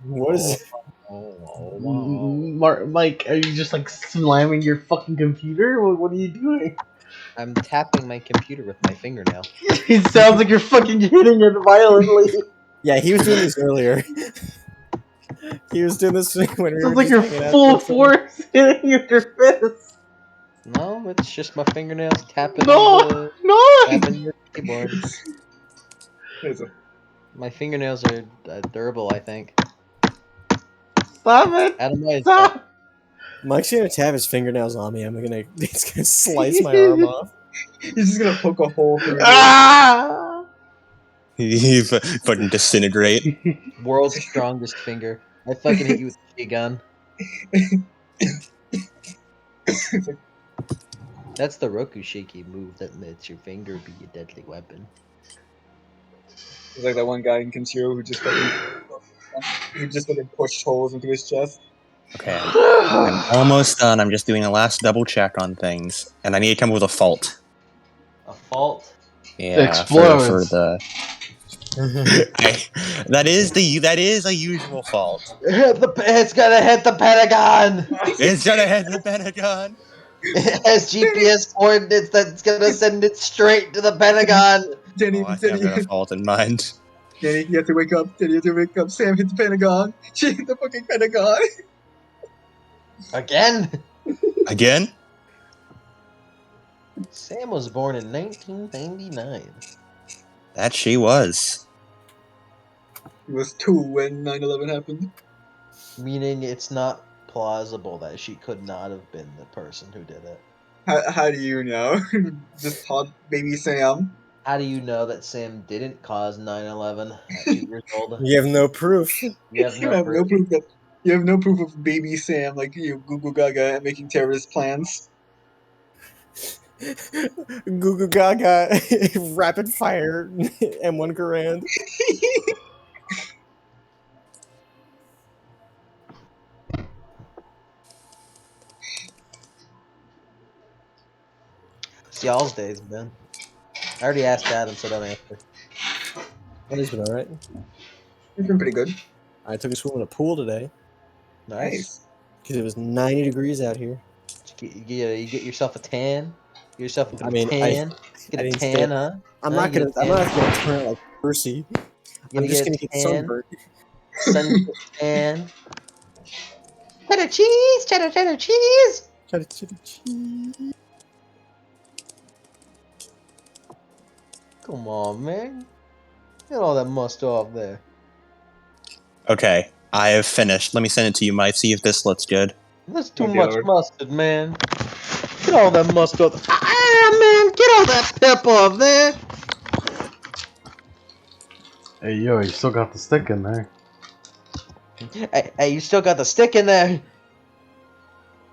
Speaker 5: What is it?
Speaker 1: Mike, are you just like slamming your fucking computer? What are you doing?
Speaker 7: I'm tapping my computer with my fingernail.
Speaker 1: It sounds like you're fucking hitting it violently.
Speaker 5: Yeah, he was doing this earlier. He was doing this when we were
Speaker 1: Sounds like
Speaker 5: just
Speaker 1: you're
Speaker 5: hanging out.
Speaker 1: full force hitting with your fist.
Speaker 7: No, it's just my fingernails tapping
Speaker 1: No,
Speaker 7: tapping your keyboard.
Speaker 4: There's a-
Speaker 7: My fingernails are durable, I think.
Speaker 1: stop it!
Speaker 7: Adam, why is that?
Speaker 1: Stop!
Speaker 5: Mike's gonna tap his fingernails on me. He's gonna slice my arm off.
Speaker 4: He's just gonna poke a hole through it.
Speaker 1: Ah!
Speaker 3: You fucking disintegrate.
Speaker 7: World's strongest finger. I fucking hit you with a gun. That's the Rokushiki move that lets your finger be a deadly weapon.
Speaker 4: It's like that one guy in Kenshiro who just fucking pushed holes into his chest.
Speaker 3: Okay, I'm almost done. I'm just doing a last double check on things, and I need to come up with a fault.
Speaker 7: A fault?
Speaker 3: Yeah, for
Speaker 1: Explodes.
Speaker 3: the that is a usual fault.
Speaker 7: It's gonna hit the Pentagon!
Speaker 3: It's gonna hit the Pentagon.
Speaker 7: It has GPS coordinates that's gonna send it straight to the Pentagon!
Speaker 4: Danny,
Speaker 3: Oh, I think I've
Speaker 4: Danny,
Speaker 3: got a fault in mind.
Speaker 4: Danny, you have to wake up. Danny, you have to wake up. Sam hit the Pentagon. She hit the fucking Pentagon.
Speaker 7: Again?
Speaker 3: Again?
Speaker 7: Sam was born in 1999.
Speaker 3: That she was.
Speaker 4: He was 2 when 9/11 happened.
Speaker 7: Meaning it's not plausible that she could not have been the person who did it.
Speaker 4: How do you know? Just taught baby Sam.
Speaker 7: How do you know that Sam didn't cause 9/11 at 2 years old?
Speaker 5: You have no proof.
Speaker 7: You have
Speaker 4: You
Speaker 7: no
Speaker 4: have no
Speaker 7: proof.
Speaker 4: proof that you have no proof of baby Sam, like you Google Gaga making terrorist plans.
Speaker 5: Goo Goo Gaga, rapid fire, M1 Garand.
Speaker 7: It's y'all's days, man. I already asked Adam, so don't answer.
Speaker 5: It's been alright.
Speaker 4: It's been pretty good.
Speaker 5: I took a swim in a pool today
Speaker 7: Nice.
Speaker 5: because it was 90 degrees out here.
Speaker 7: You get yourself a tan. Get yourself a
Speaker 5: I mean,
Speaker 7: tan. Get
Speaker 5: I
Speaker 7: a
Speaker 5: didn't
Speaker 7: tan,
Speaker 5: stay-
Speaker 7: huh?
Speaker 5: I'm
Speaker 7: Huh?
Speaker 5: not
Speaker 7: You
Speaker 5: gonna.
Speaker 7: get a
Speaker 5: I'm not
Speaker 7: tan?
Speaker 5: gonna turn it like Percy. I'm just gonna get sunburned.
Speaker 7: Sun tan. Cheddar cheese, cheddar cheese.
Speaker 5: Cheddar cheese.
Speaker 7: Come on, man. Get all that mustard off there.
Speaker 3: Okay, I have finished. Let me send it to you, Mike. See if this looks good.
Speaker 7: That's too
Speaker 4: Okay,
Speaker 7: much
Speaker 4: Lord.
Speaker 7: mustard, man. Get all that mustard. Man, get all that pepper off there.
Speaker 1: Hey, yo, you still got the stick in there.
Speaker 7: Hey, you still got the stick in there.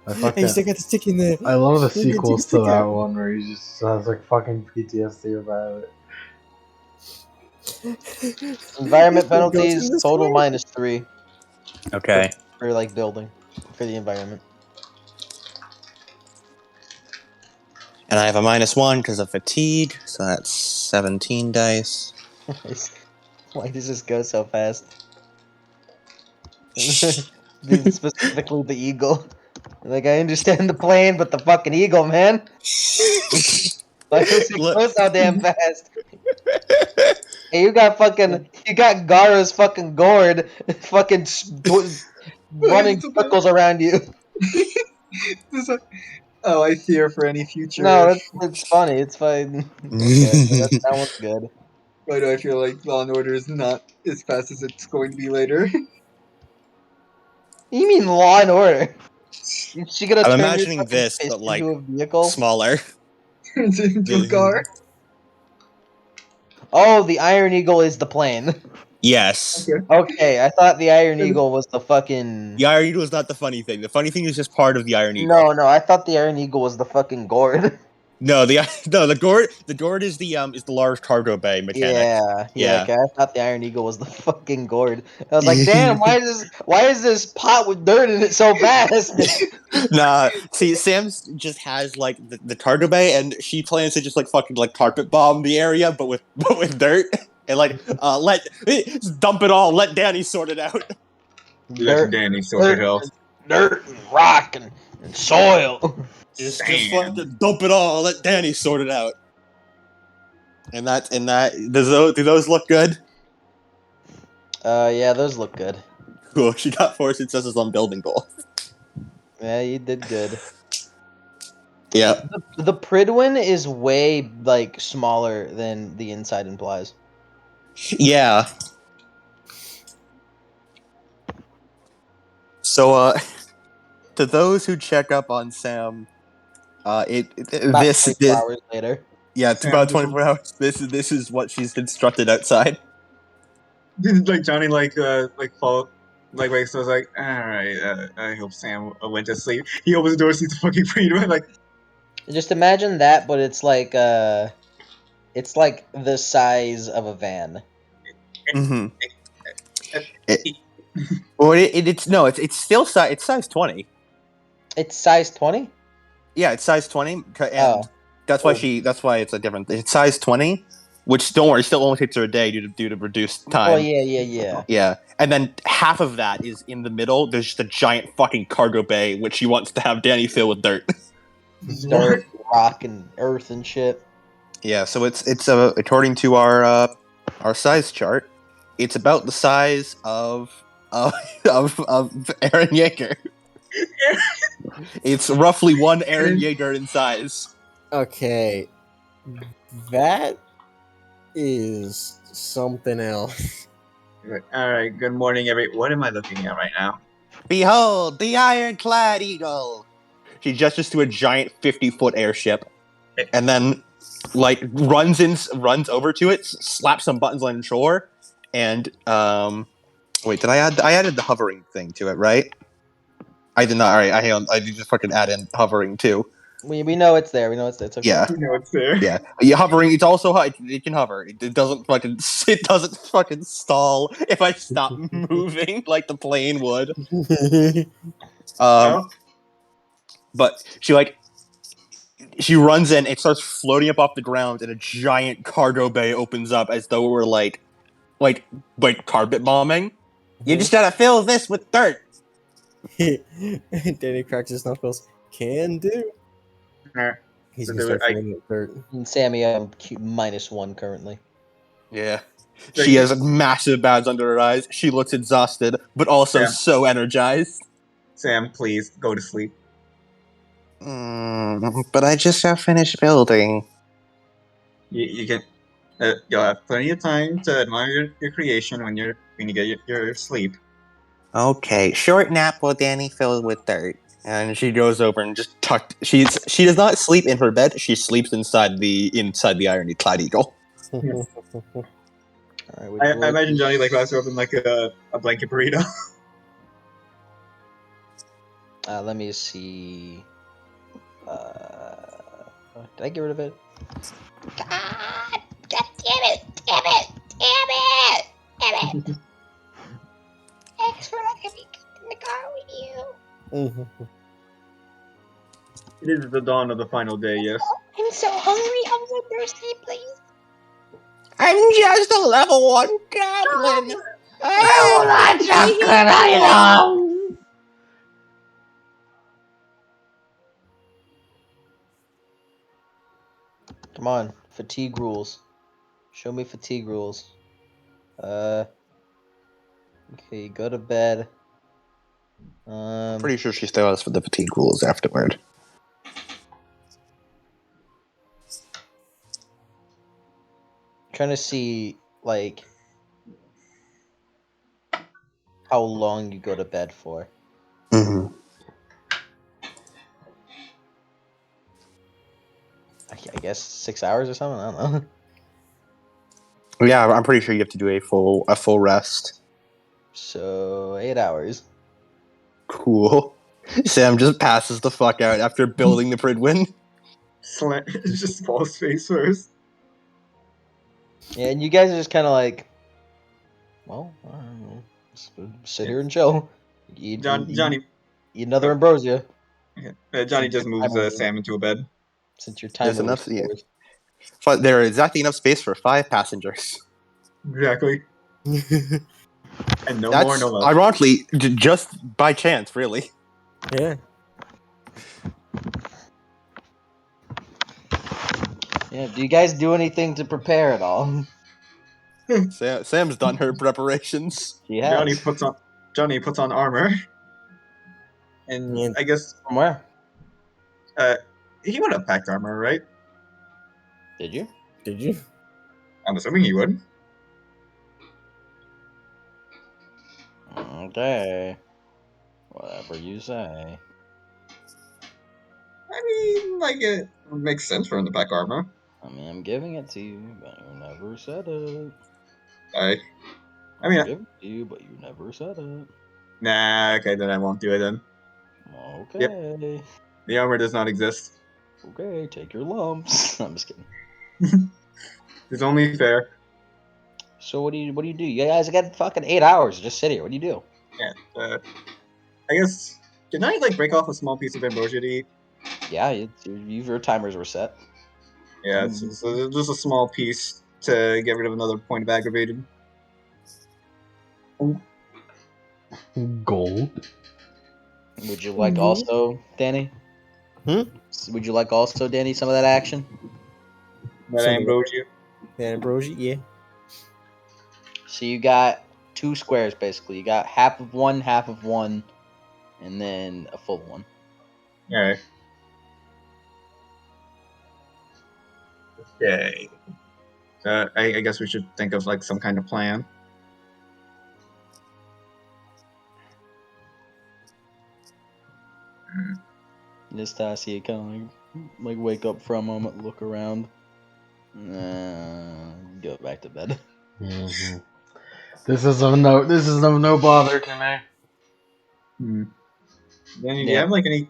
Speaker 1: I
Speaker 5: Hey,
Speaker 1: fucking.
Speaker 5: you still got the stick in there.
Speaker 1: I love the
Speaker 5: Look at you,
Speaker 1: sequels
Speaker 5: stick
Speaker 1: to that
Speaker 5: out.
Speaker 1: one where he just has like fucking PTSD about it.
Speaker 7: Environment
Speaker 5: Goes in
Speaker 7: penalties
Speaker 5: this
Speaker 7: total
Speaker 5: way.
Speaker 7: -3
Speaker 3: Okay.
Speaker 7: for like building for the environment.
Speaker 3: And I have a -1 because of fatigue, so that's 17 dice.
Speaker 7: Why does this go so fast? Specifically the eagle. Like I understand the plane, but the fucking eagle, man. Why does it
Speaker 3: Look.
Speaker 7: go so damn fast? Hey, you got Gara's fucking gourd, fucking running circles around you.
Speaker 4: Oh, I fear for any future.
Speaker 7: No, it's funny. It's fine. Okay, that one's good.
Speaker 4: Why do I feel like Law and Order is not as fast as it's going to be later?
Speaker 7: You mean Law and Order? Is she gonna
Speaker 3: I'm
Speaker 7: turn your
Speaker 3: imagining
Speaker 7: fucking
Speaker 3: this,
Speaker 7: fist
Speaker 3: but like
Speaker 7: into a vehicle?
Speaker 3: smaller.
Speaker 4: Turns into a car.
Speaker 7: Oh, the Iron Eagle is the plane.
Speaker 3: Yes.
Speaker 4: Okay.
Speaker 7: Okay, I thought the Iron Eagle was the fucking.
Speaker 3: The Iron Eagle is not the funny thing. The funny thing is just part of the Iron Eagle.
Speaker 7: No, I thought the Iron Eagle was the fucking gourd.
Speaker 3: No, the gourd is the large cargo bay mechanic.
Speaker 7: Yeah. Okay, I thought the Iron Eagle was the fucking gourd. I was like, damn, why is this pot with dirt in it so fast?
Speaker 3: Nah, see, Sam just has like the cargo bay, and she plans to just like fucking like carpet bomb the area, but with dirt, and like dump it all. Let Danny sort it out.
Speaker 7: Dirt,
Speaker 4: Danny sort it out.
Speaker 7: dirt, and rock, and soil.
Speaker 3: Just
Speaker 4: Sand.
Speaker 3: fucking dump it all. Let Danny sort it out. And that do those look good?
Speaker 7: Yeah, those look good.
Speaker 3: Cool. She got 4 successes on building goal.
Speaker 7: Yeah, you did good.
Speaker 3: Yeah.
Speaker 7: The Pridwin is way like smaller than the inside implies.
Speaker 3: Yeah. So, to those who check up on Sam,
Speaker 7: About
Speaker 3: this
Speaker 7: 24 hours later.
Speaker 3: yeah, it's about 24 hours. This is what she's constructed outside.
Speaker 4: Did like Johnny like fall Like, so I was like, all right, I hope Sam went to sleep. He opens the door, sees the fucking freedom, like,
Speaker 7: Just imagine that, but it's like the size of a van.
Speaker 3: Mm-hmm.
Speaker 4: uh,
Speaker 3: Well, it's still it's size 20.
Speaker 7: It's size 20.
Speaker 3: Yeah, it's size 20, and
Speaker 7: Oh.
Speaker 3: that's why it's a different. It's size 20, which don't worry, still only takes her a day due to reduced time.
Speaker 7: Oh yeah.
Speaker 3: Yeah, and then half of that is in the middle. There's just a giant fucking cargo bay, which she wants to have Danny fill with dirt.
Speaker 7: Dirt, rock, and earth and shit.
Speaker 3: Yeah, so it's according to our size chart, it's about the size of of Aaron Yeager. It's roughly one Aaron Yeager in size.
Speaker 5: Okay, that is something else.
Speaker 4: all right, good morning, What am I looking at right now?
Speaker 3: Behold, the ironclad eagle. She gestures to a giant 50-foot airship, and then like runs over to it, slaps some buttons on shore, and wait, did I added the hovering thing to it, right? I did not. All right, I just fucking add in hovering too.
Speaker 7: We know it's there. We know it's there. It's okay.
Speaker 3: Yeah.
Speaker 4: You know it's there.
Speaker 3: Yeah, hovering. It's also it can hover. It doesn't fucking stall if I stop moving like the plane would.
Speaker 4: Oh,
Speaker 3: But she runs in. It starts floating up off the ground, and a giant cargo bay opens up as though it were like carpet bombing. You just gotta fill this with dirt.
Speaker 5: Danny cracks his knuckles. Can do. He's
Speaker 4: So
Speaker 5: gonna
Speaker 4: do
Speaker 5: start
Speaker 4: it,
Speaker 5: filling it with dirt.
Speaker 7: And Sammy, I'm -1 currently.
Speaker 3: Yeah.
Speaker 4: So
Speaker 3: She
Speaker 4: you-
Speaker 3: has massive bags under her eyes. She looks exhausted, but also
Speaker 4: Yeah.
Speaker 3: so energized.
Speaker 4: Sam, please go to sleep.
Speaker 3: But I just got finished building.
Speaker 4: You can. You'll have plenty of time to admire your creation when you get your sleep.
Speaker 3: Okay, short nap while Danny fills with dirt. And she goes over and just tucked. She does not sleep in her bed. She sleeps inside the ironclad eagle.
Speaker 7: All right, which
Speaker 4: I
Speaker 7: one?
Speaker 4: imagine Johnny like wraps her up in like a blanket burrito.
Speaker 7: Let me see. Did I get rid of it?
Speaker 6: God, God damn it! Damn it! Damn it! Damn it! Thanks for letting me get in the car with you.
Speaker 4: It is the dawn of the final day. Yes.
Speaker 6: I'm so hungry. I'm so thirsty. Please.
Speaker 3: I'm just a level 1 goblin.
Speaker 6: I want chocolate item.
Speaker 7: Come on, fatigue rules. Show me fatigue rules. Okay, go to bed.
Speaker 3: Pretty sure she still has for the fatigue rules afterward.
Speaker 7: Trying to see like how long you go to bed for.
Speaker 3: Mm-hmm.
Speaker 7: I guess 6 hours or something. I don't know.
Speaker 3: Yeah, I'm pretty sure you have to do a full rest.
Speaker 7: So 8 hours.
Speaker 3: Cool. Sam just passes the fuck out after building the Pridwin.
Speaker 4: Just falls face first.
Speaker 7: Yeah, and you guys are just kind of like, well, I don't know. Just sit here and chill. Eat
Speaker 4: Johnny
Speaker 7: another ambrosia.
Speaker 4: Johnny just moves Sam into a bed.
Speaker 7: Since your time
Speaker 3: There's enough. Yeah. But there is exactly enough space for 5 passengers.
Speaker 4: Exactly. And no
Speaker 3: That's
Speaker 4: more, no less.
Speaker 3: ironically just by chance, really.
Speaker 5: Yeah.
Speaker 7: Yeah. Do you guys do anything to prepare at all?
Speaker 3: Sam's done her preparations.
Speaker 7: She has.
Speaker 4: Johnny puts on armor, and
Speaker 5: Yeah.
Speaker 4: I guess
Speaker 7: From where?
Speaker 4: he would have packed armor, right?
Speaker 7: Did you?
Speaker 5: Did you?
Speaker 4: I'm assuming he would.
Speaker 7: Okay. Whatever you say.
Speaker 4: I mean, like it makes sense for him to pack armor.
Speaker 7: I mean, I'm giving it to you, but you never said it.
Speaker 4: I
Speaker 7: I'm
Speaker 4: mean,
Speaker 7: giving it to you, but you never said it.
Speaker 4: Nah, okay, then I won't do it then.
Speaker 7: Okay.
Speaker 4: The armor does not exist.
Speaker 7: Okay, take your lumps. I'm just kidding.
Speaker 4: It's only fair.
Speaker 7: So what do you do? You guys got fucking 8 hours. Just sit here. What do you do?
Speaker 4: Yeah. I guess. Can I like break off a small piece of ambrosia to eat?
Speaker 7: Yeah, your timers were set.
Speaker 4: Yeah, it's just a small piece to get rid of another point of aggravated.
Speaker 1: Gold.
Speaker 7: Would you like also, Danny? Would you like also, Danny, some of that action?
Speaker 4: That
Speaker 5: Some of
Speaker 4: ambrosia.
Speaker 5: the ambrosia, yeah.
Speaker 7: So you got 2 squares basically. You got half of one, and then a full one.
Speaker 4: Alright. Okay. So I guess we should think of like some kind of plan.
Speaker 7: Just see you kind of like wake up for a moment, look around, go back to bed.
Speaker 1: Mm-hmm. This is of no bother to me.
Speaker 4: Danny, do you
Speaker 7: Yeah.
Speaker 4: have like any?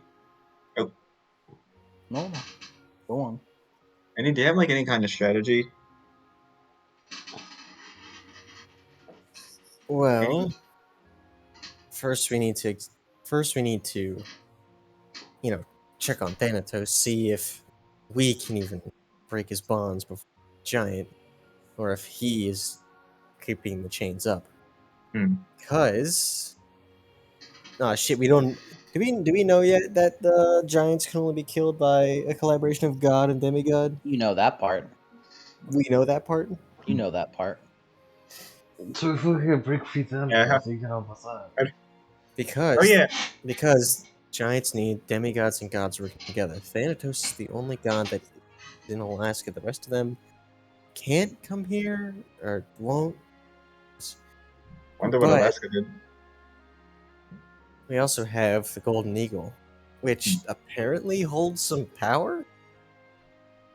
Speaker 4: Oh,
Speaker 7: No, go on.
Speaker 4: do you have like any kind of strategy?
Speaker 5: Well, first we need to, check on Thanatos, see if we can even break his bonds before Giant, or if he is keeping the chains up. Because, shit, we don't. Do we know yet that the giants can only be killed by a collaboration of god and demigod?
Speaker 7: You know that part.
Speaker 5: We know that part.
Speaker 7: You know that part.
Speaker 1: So if we can break free them,
Speaker 4: Yeah,
Speaker 1: you can help us out.
Speaker 5: Because
Speaker 4: Oh yeah.
Speaker 5: because giants need demigods and gods working together. Thanatos is the only god that is in Alaska. The rest of them can't come here or won't.
Speaker 4: Wonder what
Speaker 5: But
Speaker 4: Alaska did.
Speaker 5: we also have the Golden Eagle, which apparently holds some power.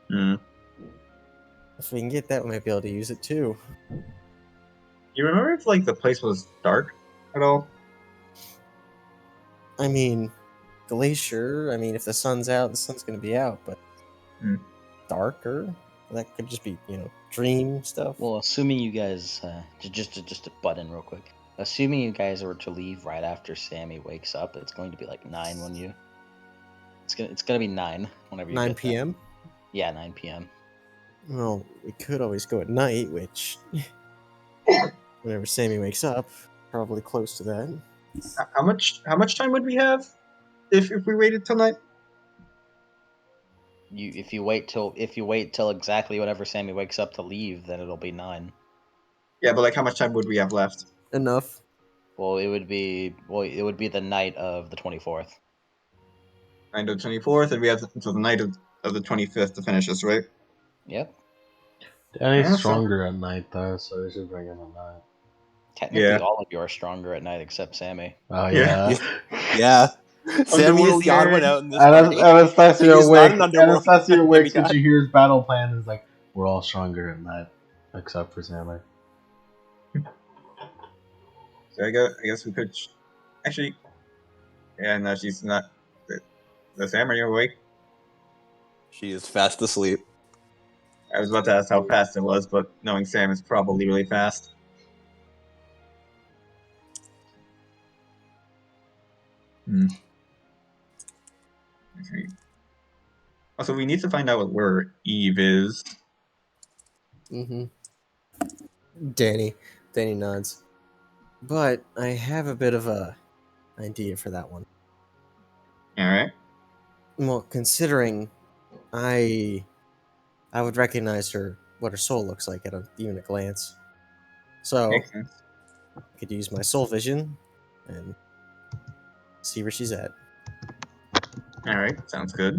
Speaker 5: If we can get that, we might be able to use it too.
Speaker 4: You remember if like the place was dark at all?
Speaker 5: I mean, Glacier. I mean, if the sun's out, the sun's gonna be out. But darker, that could just be dream stuff.
Speaker 7: Well, assuming you guys just to butt in real quick. Assuming you guys were to leave right after Sammy wakes up, it's going to be like 9 when you. It's gonna be 9 whenever you
Speaker 5: 9
Speaker 7: get there.
Speaker 5: p.m.
Speaker 7: Yeah, 9 p.m.
Speaker 5: Well, we could always go at night, which whenever Sammy wakes up, probably close to that.
Speaker 4: How much time would we have if we waited till night?
Speaker 7: If you wait till exactly whenever Sammy wakes up to leave, then it'll be 9.
Speaker 4: Yeah, but like how much time would we have left?
Speaker 5: Enough.
Speaker 7: Well, it would be the night of the 24th.
Speaker 4: Night of the 24th, and we have until the night of the 25th to finish this, right?
Speaker 7: Yep.
Speaker 1: Danny's
Speaker 4: Yeah,
Speaker 1: stronger at night though, so we should bring him at night.
Speaker 7: Technically,
Speaker 4: Yeah.
Speaker 7: all of you are stronger at night except Sammy.
Speaker 1: Oh
Speaker 4: Yeah.
Speaker 3: Yeah. Sammy is
Speaker 4: Underworld
Speaker 3: the odd
Speaker 4: gang.
Speaker 3: one out in this party.
Speaker 1: Anastasia
Speaker 3: He is not an
Speaker 1: awake.
Speaker 3: underworld
Speaker 1: Anastasia awakes when
Speaker 3: demigod.
Speaker 1: she hears battle plan and is like, we're all stronger at night. Except for Sammy.
Speaker 4: So I guess we could actually. Yeah, no, she's not. The Sam, are you awake?
Speaker 3: She is fast asleep.
Speaker 4: I was about to ask how fast it was, but knowing Sam is probably really fast. Also, we need to find out where Eve is.
Speaker 5: Danny nods. But I have a bit of a idea for that one.
Speaker 4: Alright.
Speaker 5: Well, considering I would recognize what her soul looks like even a glance. So
Speaker 4: Makes sense.
Speaker 5: I could use my soul vision and see where she's at.
Speaker 4: Alright, sounds good.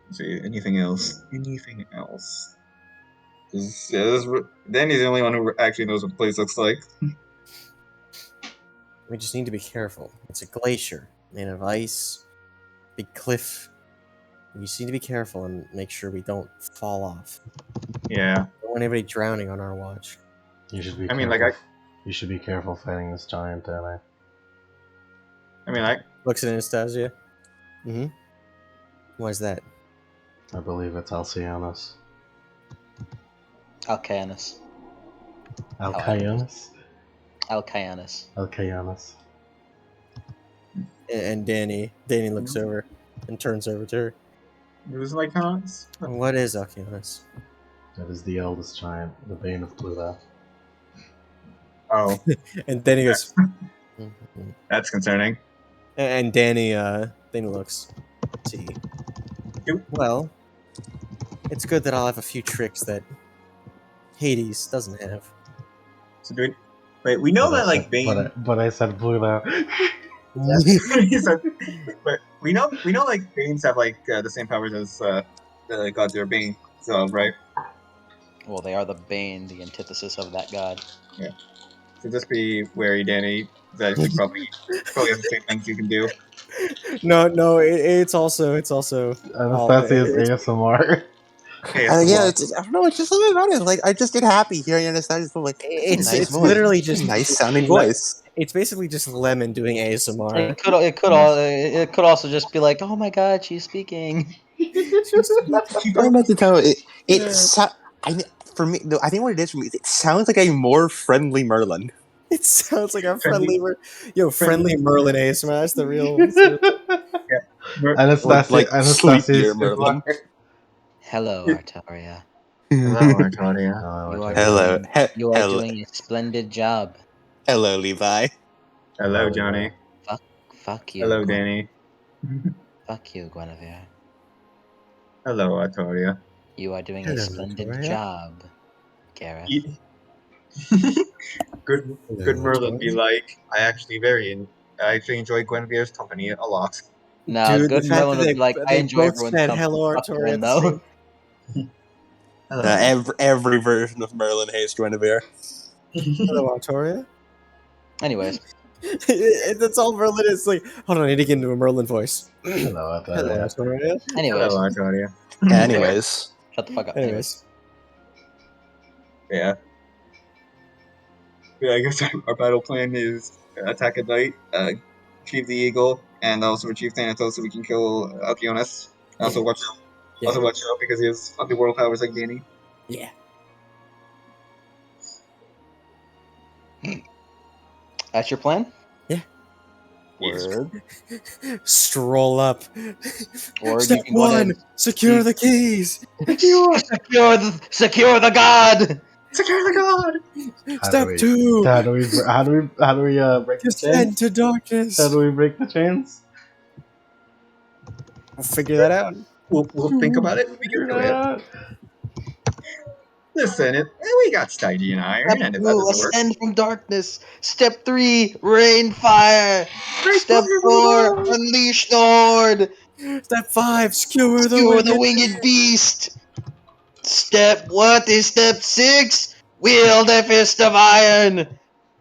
Speaker 4: Let's see, anything else? Anything else? Danny's the only one who actually knows what the place looks like.
Speaker 5: We just need to be careful. It's a glacier made of ice, big cliff. We just need to be careful and make sure we don't fall off.
Speaker 4: Yeah.
Speaker 5: Don't want anybody drowning on our watch.
Speaker 1: You should be
Speaker 4: I
Speaker 1: careful.
Speaker 4: mean, like,
Speaker 1: You should be careful fighting this giant, Danny.
Speaker 4: I mean, I
Speaker 5: Looks at Anastasia. Mm-hmm. Why is that?
Speaker 1: I believe it's Alcianus.
Speaker 7: Alcayanus.
Speaker 1: Alcayanus?
Speaker 7: Alcayanus.
Speaker 1: Alcayanus.
Speaker 5: And Danny looks over and turns over to her.
Speaker 4: who's like cons.
Speaker 5: What is Alcianus?
Speaker 1: That is the eldest giant, the bane of Pluto.
Speaker 4: Oh,
Speaker 5: And Danny goes. Mhm.
Speaker 4: that's concerning.
Speaker 5: And Danny looks. See.
Speaker 4: Oop.
Speaker 5: Well, it's good that I'll have a few tricks that Hades doesn't have.
Speaker 4: So do it. Wait, we know that like Bane.
Speaker 1: But I said Pluto.
Speaker 4: He said, but we know like Banes have like the same powers as the gods they're Bane. So right.
Speaker 7: Well, they are the bane, the antithesis of that god.
Speaker 4: So just be wary, Danny. That you probably have the same things you can do.
Speaker 5: No, it's also
Speaker 1: Anastasia's ASMR.
Speaker 4: Okay,
Speaker 3: Yeah, I don't know. It's just something about it. Like I just get happy hearing Anastasia's voice. Like
Speaker 5: it's literally just
Speaker 3: nice sounding voice.
Speaker 5: It's basically just Lemon doing ASMR.
Speaker 7: It could also just be like, oh my god, she's speaking.
Speaker 3: I'm about to tell you, for me, no, I think what it is for me, it sounds like a more friendly Merlin.
Speaker 5: It sounds like a
Speaker 4: Friendly-
Speaker 5: friendly Merlin ASMR. That's the real.
Speaker 1: Anastasia
Speaker 3: sleepier
Speaker 1: is
Speaker 3: Merlin.
Speaker 7: Hello, Artaria.
Speaker 4: Hello, Artonia.
Speaker 7: You are
Speaker 3: Hello.
Speaker 7: doing, you are
Speaker 3: Hello.
Speaker 7: doing a splendid job.
Speaker 3: Hello, Levi.
Speaker 4: Hello, Johnny.
Speaker 7: Fuck you.
Speaker 4: Hello, Danny.
Speaker 7: Fuck you, Guinevere.
Speaker 4: Hello, Artoria.
Speaker 7: You are doing
Speaker 5: Hello,
Speaker 7: a splendid
Speaker 5: Artaria.
Speaker 7: job, Gareth.
Speaker 4: Good Merlin be like. I actually enjoy Guinevere's company a lot.
Speaker 7: Nah,
Speaker 5: Dude,
Speaker 7: good
Speaker 5: the fact
Speaker 7: Merlin
Speaker 5: that
Speaker 7: would be like, I
Speaker 5: they
Speaker 7: enjoy
Speaker 5: both
Speaker 7: everyone's
Speaker 5: said
Speaker 7: company.
Speaker 5: hello,
Speaker 7: Fuck
Speaker 5: Artoria.
Speaker 7: everyone, though.
Speaker 3: Every version of Merlin hates Guinevere.
Speaker 5: Hello, Artoria.
Speaker 7: Anyways,
Speaker 5: That's all Merlin is. Like, hold on, I need to get into a Merlin voice.
Speaker 1: Hello,
Speaker 5: Hello, Artoria.
Speaker 7: anyways,
Speaker 4: Hello, Artoria.
Speaker 3: Anyways,
Speaker 7: shut the fuck up.
Speaker 5: Anyways,
Speaker 4: Yeah. Yeah, I guess our battle plan is attack at night, achieve the eagle, and also achieve Thanatos so we can kill Alkionis. Also watch out because he has underworld powers like Danny.
Speaker 5: yeah.
Speaker 7: That's your plan?
Speaker 5: Yeah.
Speaker 7: Word.
Speaker 5: Stroll up.
Speaker 7: Or
Speaker 5: Step
Speaker 7: you can go ahead
Speaker 5: one: secure the keys.
Speaker 7: secure the god.
Speaker 4: Secure the god!
Speaker 5: Step two:
Speaker 1: How do we break the
Speaker 5: descend
Speaker 1: chains?
Speaker 5: to darkness.
Speaker 1: How do we break the chains?
Speaker 5: We'll figure that out.
Speaker 4: We'll think about it when we get to it. Listen, we got Stygian iron,
Speaker 7: Step
Speaker 4: and if that
Speaker 7: 2,
Speaker 4: doesn't work,
Speaker 7: ascend from darkness. Step 3, rain fire. Step 4, unleash the horde.
Speaker 5: Step 5: skewer the
Speaker 7: Skewer the
Speaker 5: winged.
Speaker 7: winged beast. Step 6? Wield a fist of iron.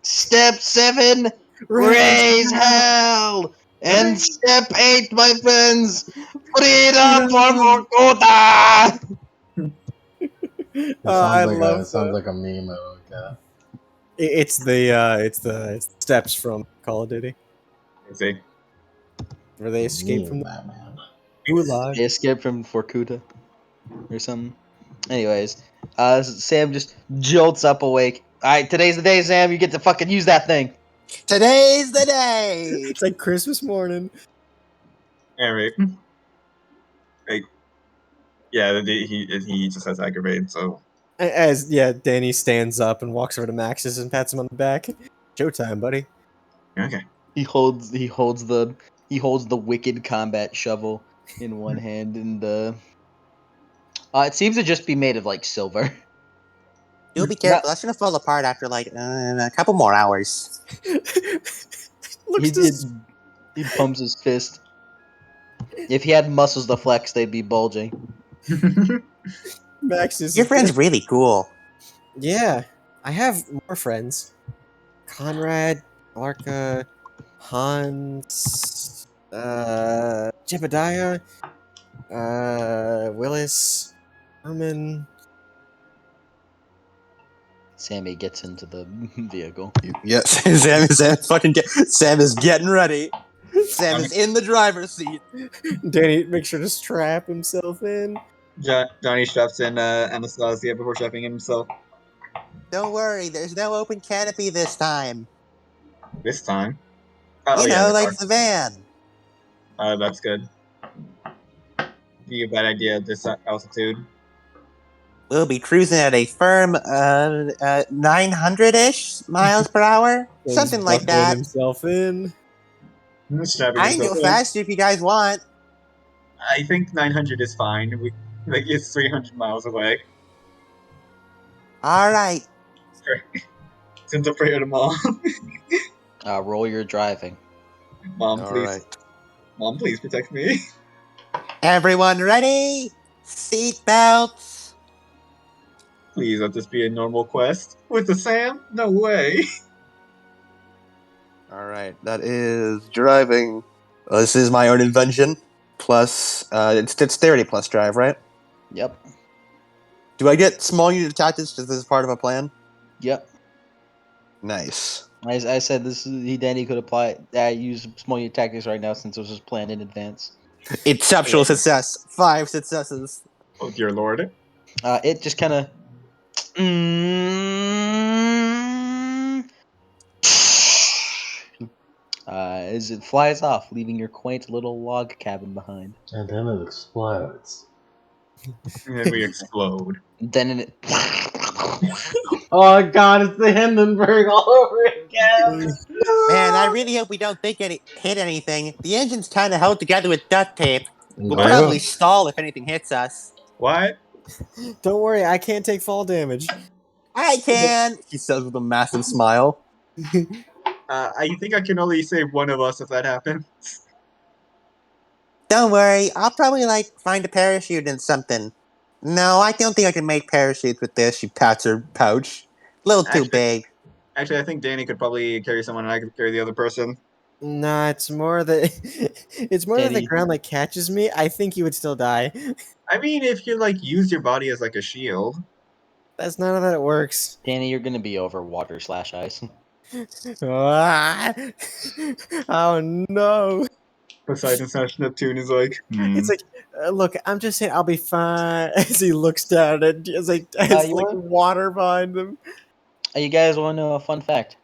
Speaker 7: Step 7, raise hell. And step 8, my friends, freedom for Vorkuta.
Speaker 1: It sounds like a meme.
Speaker 5: It's the steps from Call of Duty
Speaker 4: let's see.
Speaker 5: where they escape from the
Speaker 1: Batman.
Speaker 5: gulag.
Speaker 7: They escaped from Vorkuta or something. Anyways, Sam just jolts up awake. Alright, today's the day, Sam. You get to fucking use that thing.
Speaker 3: today's the day.
Speaker 5: It's like Christmas morning.
Speaker 4: Anyway, like, yeah, he just has aggravate, so
Speaker 5: As Danny stands up and walks over to Max's and pats him on the back. Showtime, buddy.
Speaker 4: okay.
Speaker 7: He holds the wicked combat shovel in one hand, and it seems to just be made of like silver.
Speaker 3: You'll be careful. That's gonna fall apart after like a couple more hours.
Speaker 7: He pumps his fist. If he had muscles to flex, they'd be bulging.
Speaker 5: Max is
Speaker 3: Your friend's really cool.
Speaker 5: Yeah, I have more friends. Conrad, Larka, Hans, Jebediah, Willis, Herman.
Speaker 7: Sammy gets into the vehicle.
Speaker 3: Yes, Sam is getting ready. Sam is in the driver's seat.
Speaker 5: Danny, make sure to strap himself in.
Speaker 4: Johnny straps in Anastasia before strapping in himself.
Speaker 3: Don't worry, there's no open canopy this time.
Speaker 4: This time. Oh
Speaker 3: You
Speaker 4: yeah,
Speaker 3: know,
Speaker 4: the
Speaker 3: like
Speaker 4: car.
Speaker 3: the van.
Speaker 4: That's good. Be a bad idea at this altitude.
Speaker 3: We'll be cruising at a firm 900-ish miles per hour,
Speaker 5: He's
Speaker 3: something like
Speaker 5: buckling
Speaker 3: that.
Speaker 5: himself in.
Speaker 4: Strapping
Speaker 3: I can
Speaker 4: himself
Speaker 3: go
Speaker 4: in.
Speaker 3: faster if you guys want.
Speaker 4: I think 900 is fine. It's 300 miles away.
Speaker 3: All right.
Speaker 4: Send a prayer to mom.
Speaker 7: Roll your driving.
Speaker 4: Mom,
Speaker 3: All
Speaker 4: please.
Speaker 3: right.
Speaker 4: Mom, please protect me.
Speaker 3: Everyone ready? Seat belts.
Speaker 4: Please let this be a normal quest. With the Sam? No way.
Speaker 3: All right. That is driving. This is my own invention. Plus, it's dexterity plus drive, right?
Speaker 7: Yep.
Speaker 3: Do I get small unit tactics because this is part of a plan?
Speaker 7: Yep.
Speaker 3: Nice.
Speaker 7: I said this is Danny could apply use small unit tactics right now since it was just planned in advance.
Speaker 3: Exceptional success. 5 successes.
Speaker 4: Oh dear lord.
Speaker 7: It just kind of. As it flies off, leaving your quaint little log cabin behind.
Speaker 1: And then it explodes.
Speaker 4: And then we explode.
Speaker 7: Then it.
Speaker 1: Oh god, it's the Hindenburg all over again!
Speaker 3: Man, I really hope we don't hit anything. The engine's kind of held together with duct tape. We'll
Speaker 4: What?
Speaker 3: probably stall if anything hits us.
Speaker 4: What?
Speaker 5: Don't worry, I can't take fall damage.
Speaker 3: I can, he says with a massive smile.
Speaker 4: I think I can only save one of us if that happens.
Speaker 3: Don't worry, I'll probably, find a parachute and something. No, I don't think I can make parachutes with this, she pats her pouch. A little too big.
Speaker 4: Actually, I think Danny could probably carry someone and I could carry the other person.
Speaker 5: Nah, it's more that that the
Speaker 7: Danny.
Speaker 5: ground catches me. I think you would still die.
Speaker 4: I mean, if you use your body as a shield.
Speaker 5: That's not how that works.
Speaker 7: Danny, you're gonna be over water/ice.
Speaker 5: Ah! Oh no!
Speaker 4: Poseidon/Neptune is like,
Speaker 5: It's like, look, I'm just saying, I'll be fine. As he looks down at as
Speaker 7: you want?
Speaker 5: water behind him.
Speaker 7: You guys want to know a fun fact?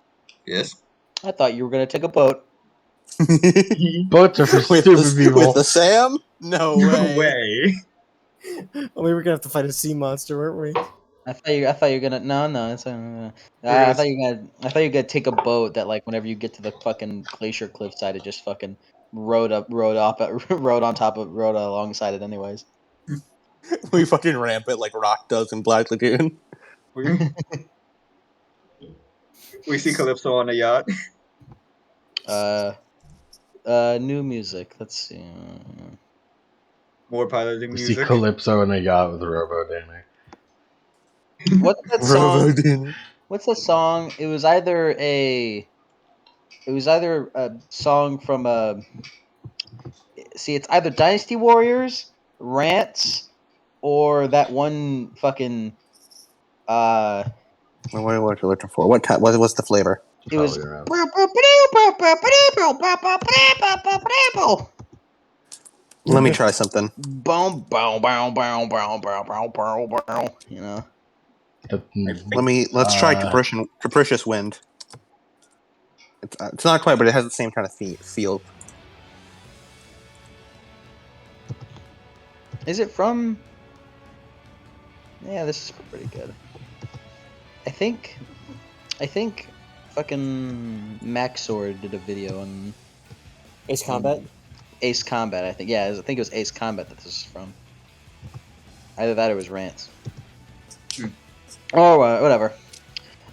Speaker 4: yes.
Speaker 7: I thought you were gonna take a boat.
Speaker 1: Boats are for stupid people.
Speaker 3: With the Sam? No way.
Speaker 4: No way.
Speaker 5: Oh, we were gonna have to fight a sea monster, weren't we?
Speaker 7: I thought you were gonna no. It's, I thought you were gonna take a boat that whenever you get to the fucking glacier cliffside, it just fucking rode alongside it anyways.
Speaker 3: We fucking ramp it like Rock does in Black Lagoon.
Speaker 4: We see Calypso on a yacht.
Speaker 7: New music. Let's see.
Speaker 4: More piloting
Speaker 1: We see
Speaker 4: music.
Speaker 1: Calypso in a yacht with Robo Danny.
Speaker 7: What's that song? What's the song? It was either a song from a. See, it's either Dynasty Warriors, Rants, or that one fucking.
Speaker 3: What are you looking for? What's the flavor?
Speaker 7: It was.
Speaker 3: Let me try something.
Speaker 7: Boom, boom, boom, boom, boom, boom, boom, boom, boom. You know.
Speaker 3: Let's try Capricious Wind. It's not quite, but it has the same kind of feel.
Speaker 7: Is it from? Yeah, this is pretty good. I think fucking Maxor did a video on
Speaker 5: Ace Combat?
Speaker 7: Ace Combat, I think. Yeah, I think it was Ace Combat that this is from. Either that or it was Rants. Or whatever.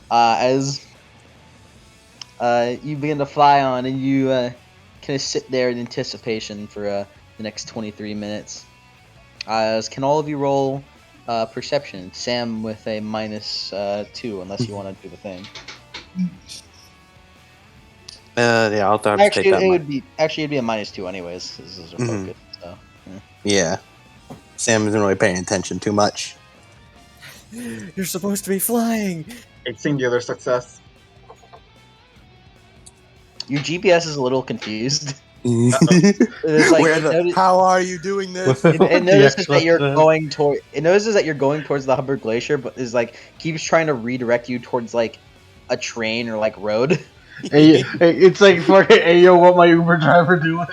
Speaker 7: As you begin to fly on and you kind of sit there in anticipation for the next 23 minutes. Can all of you roll perception? Sam with a -2, unless you want to do the thing.
Speaker 3: Yeah, I'll have to
Speaker 7: Actually,
Speaker 3: take that.
Speaker 7: it'd be a -2 anyways. This is a focus. So.
Speaker 3: Yeah. Sam isn't really paying attention too much.
Speaker 5: You're supposed to be flying.
Speaker 4: A singular success.
Speaker 7: Your GPS is a little confused. It's like
Speaker 3: How are you doing this?
Speaker 7: it notices
Speaker 1: The
Speaker 7: that you're
Speaker 1: extra-
Speaker 7: going toward. It notices that you're going towards the Hubbard Glacier, but is like keeps trying to redirect you towards like a train or like road.
Speaker 1: Hey, it's like fucking. Hey, yo, what my Uber driver doing?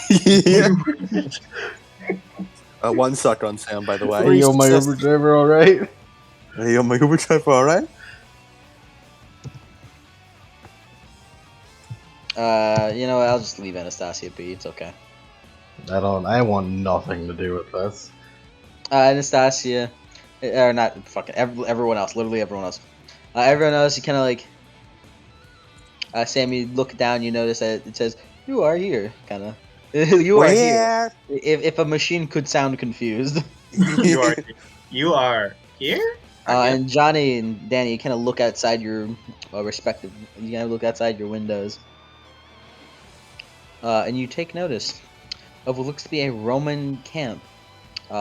Speaker 3: Yeah. One suck on Sam, by the way.
Speaker 1: Hey, yo, my Uber driver, all right?
Speaker 3: Hey, yo, my Uber driver, all right?
Speaker 7: You know what, I'll just leave Anastasia be. It's okay.
Speaker 1: I want nothing to do with this.
Speaker 7: Anastasia, or not fucking everyone else. Literally everyone else. Everyone else, you kind of like. Sam, you look down, you notice that it says, "You are here," kind of. You are here. If a machine could sound confused.
Speaker 4: You are here?
Speaker 7: And Johnny and Danny, you kind of look outside your respective. You kind of look outside your windows, and you take notice of what looks to be a Roman camp,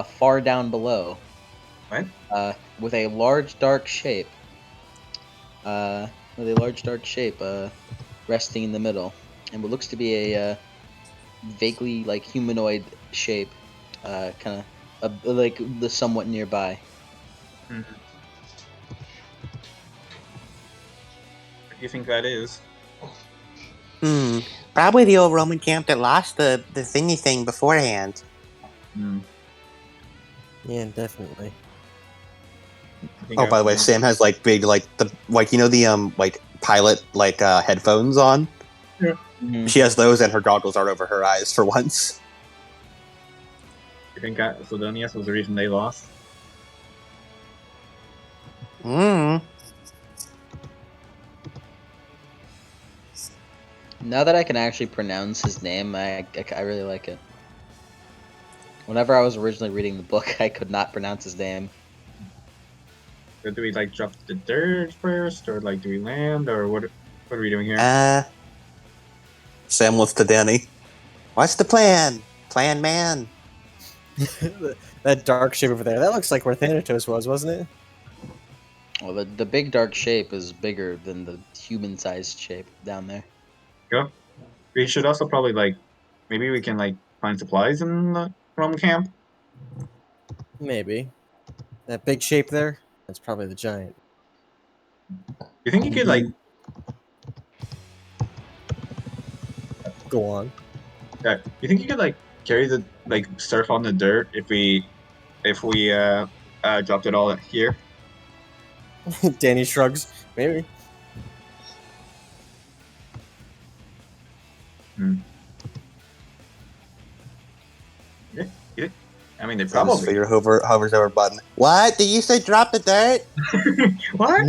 Speaker 7: far down below.
Speaker 4: What?
Speaker 7: With a large dark shape. Resting in the middle, and what looks to be a vaguely like humanoid shape, kind of like the somewhat nearby.
Speaker 4: What do you think that is?
Speaker 3: Probably the old Roman camp that lost the thingy thing beforehand.
Speaker 5: Yeah, definitely.
Speaker 3: Oh, by the way, Sam has like big like the like you know the like pilot like headphones on.
Speaker 4: Yeah.
Speaker 7: Mhm.
Speaker 3: She has those, and her goggles are over her eyes for once.
Speaker 4: You think Sidonius was the reason they lost?
Speaker 3: Mm.
Speaker 7: Now that I can actually pronounce his name, I really like it. Whenever I was originally reading the book, I could not pronounce his name.
Speaker 4: Or do we like drop the dirt first, or like do we land, or what are we doing here?
Speaker 3: Sam looks to Danny. What's the plan? Plan, man.
Speaker 5: That dark shape over there, that looks like where Thanatos was, wasn't it?
Speaker 7: Well, the big dark shape is bigger than the human-sized shape down there.
Speaker 4: Go. We should also probably like maybe we can like find supplies in the Roman camp.
Speaker 5: Maybe. That big shape there, that's probably the giant.
Speaker 4: You think you could like
Speaker 5: Go on.
Speaker 4: you think you could like carry the like surf on the dirt if we dropped it all here?
Speaker 5: Danny shrugs. Maybe.
Speaker 4: Yeah. I mean, they
Speaker 3: Sam's
Speaker 4: probably.
Speaker 3: finger hovers over button. What? Did you say drop the dirt?
Speaker 4: What?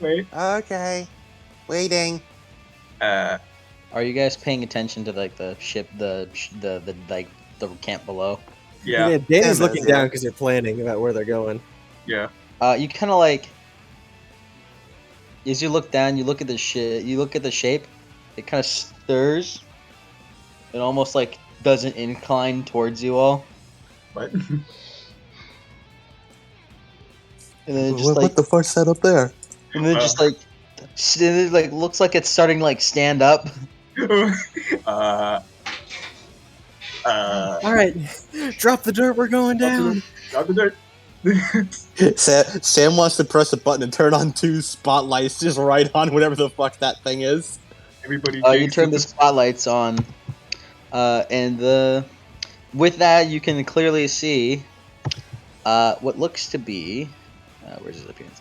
Speaker 5: Wait.
Speaker 3: Okay. Waiting.
Speaker 7: Are you guys paying attention to like the ship, the like the camp below?
Speaker 4: Yeah.
Speaker 5: Danny's
Speaker 3: Yeah,
Speaker 5: looking
Speaker 3: yeah.
Speaker 5: down because they're planning about where they're going.
Speaker 4: Yeah.
Speaker 7: You kind of like, as you look down, you look at the shape. It kind of stirs. It almost like doesn't incline towards you all,
Speaker 4: What?
Speaker 7: and then it just
Speaker 3: What
Speaker 7: like,
Speaker 3: the fuck's that up there?
Speaker 7: and then just like, it like looks like it's starting to like stand up.
Speaker 4: uh.
Speaker 5: All right, drop the dirt. We're going down.
Speaker 4: Drop the dirt.
Speaker 3: Sam wants to press a button and turn on 2 spotlights just right on whatever the fuck that thing is.
Speaker 4: Everybody.
Speaker 7: You turn the spotlights on, and with that you can clearly see what looks to be where's his appearance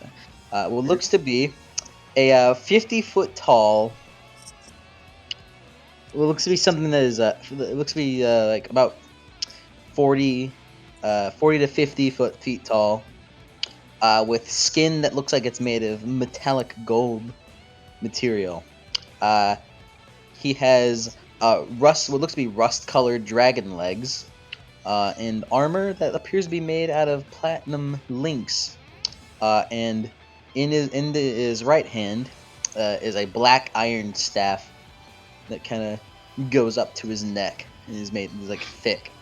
Speaker 7: at? What looks to be a 50-foot tall. What looks to be something that is it looks to be like about 40 to 50 feet tall, with skin that looks like it's made of metallic gold material. He has what looks to be rust-colored dragon legs, and armor that appears to be made out of platinum links. And in his right hand is a black iron staff that kind of goes up to his neck and is like thick.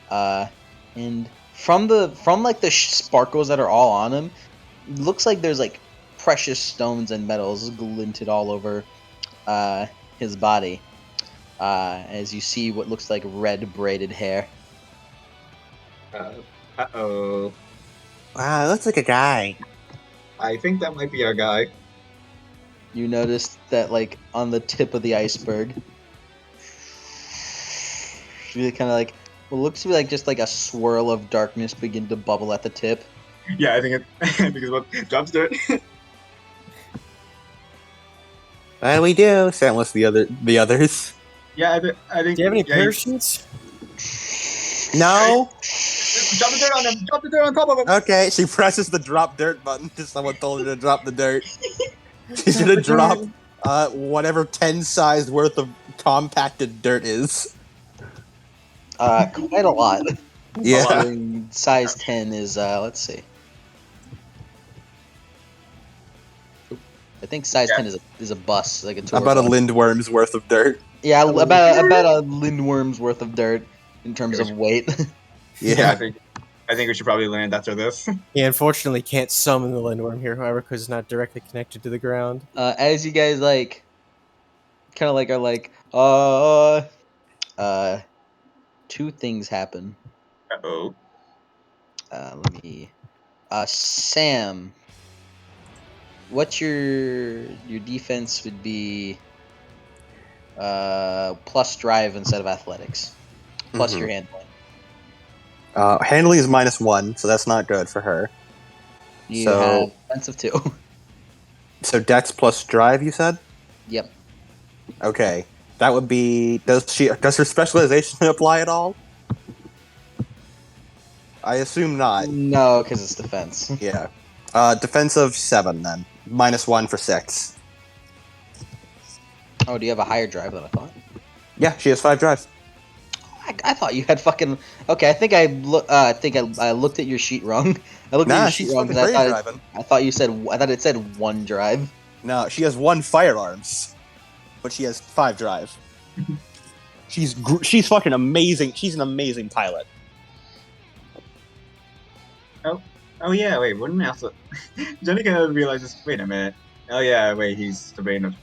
Speaker 7: And from like the sparkles that are all on him, it looks like there's like precious stones and metals glinted all over his body as you see what looks like red braided hair.
Speaker 4: Uh-oh.
Speaker 3: Wow, looks like a guy.
Speaker 4: I think that might be our guy.
Speaker 7: You notice that, like, on the tip of the iceberg, really kind of like what looks to be like just like a swirl of darkness begin to bubble at the tip.
Speaker 4: Yeah, I think I think it's about drops dirt.
Speaker 3: What do we do? Sam lists the others.
Speaker 4: Yeah, I think.
Speaker 5: Do you have any
Speaker 4: yeah,
Speaker 5: parachutes?
Speaker 3: No.
Speaker 4: drop the dirt on him. Drop the dirt on top of him.
Speaker 3: Okay, she presses the drop dirt button because someone told her to drop the dirt. She's gonna drop whatever 10 size worth of compacted dirt is.
Speaker 7: Quite a lot.
Speaker 3: Yeah.
Speaker 7: Considering size 10 is let's see. I think size 10 is a bus, like a tour
Speaker 3: About a
Speaker 7: bus.
Speaker 3: lindworm's worth of dirt.
Speaker 7: Yeah, about a lindworm's worth of dirt in terms of weight.
Speaker 4: Yeah, I think we should probably land after this.
Speaker 5: He unfortunately can't summon the Lindworm here, however, because it's not directly connected to the ground.
Speaker 7: As you guys like, kind of like are like, two things happen.
Speaker 4: Uh-oh.
Speaker 7: Let me, Sam, what's your defense would be, plus drive instead of athletics, plus your handling.
Speaker 3: Handling is -1, so that's not good for her.
Speaker 7: You
Speaker 3: So-
Speaker 7: have defensive 2.
Speaker 3: So Dex plus drive, you said?
Speaker 7: Yep.
Speaker 3: Okay. That would be. Does her specialization apply at all? I assume not.
Speaker 7: No, because it's defense.
Speaker 3: Yeah. Defensive 7 then. -1 for 6.
Speaker 7: Oh, do you have a higher drive than I thought?
Speaker 3: Yeah, she has 5 drive.
Speaker 7: I thought you had fucking. Okay, I think I looked at your sheet wrong. I looked at
Speaker 3: Nah,
Speaker 7: your
Speaker 3: she's
Speaker 7: sheet wrong
Speaker 3: fucking
Speaker 7: because
Speaker 3: great driving.
Speaker 7: I thought you said. I thought it said 1 drive.
Speaker 3: No, she has 1 firearms, but she has 5 drive. She's fucking amazing. She's an amazing pilot.
Speaker 4: Oh yeah, wait, wouldn't also Jenny kind of realizes, wait a minute. Oh yeah, wait, he's the bane of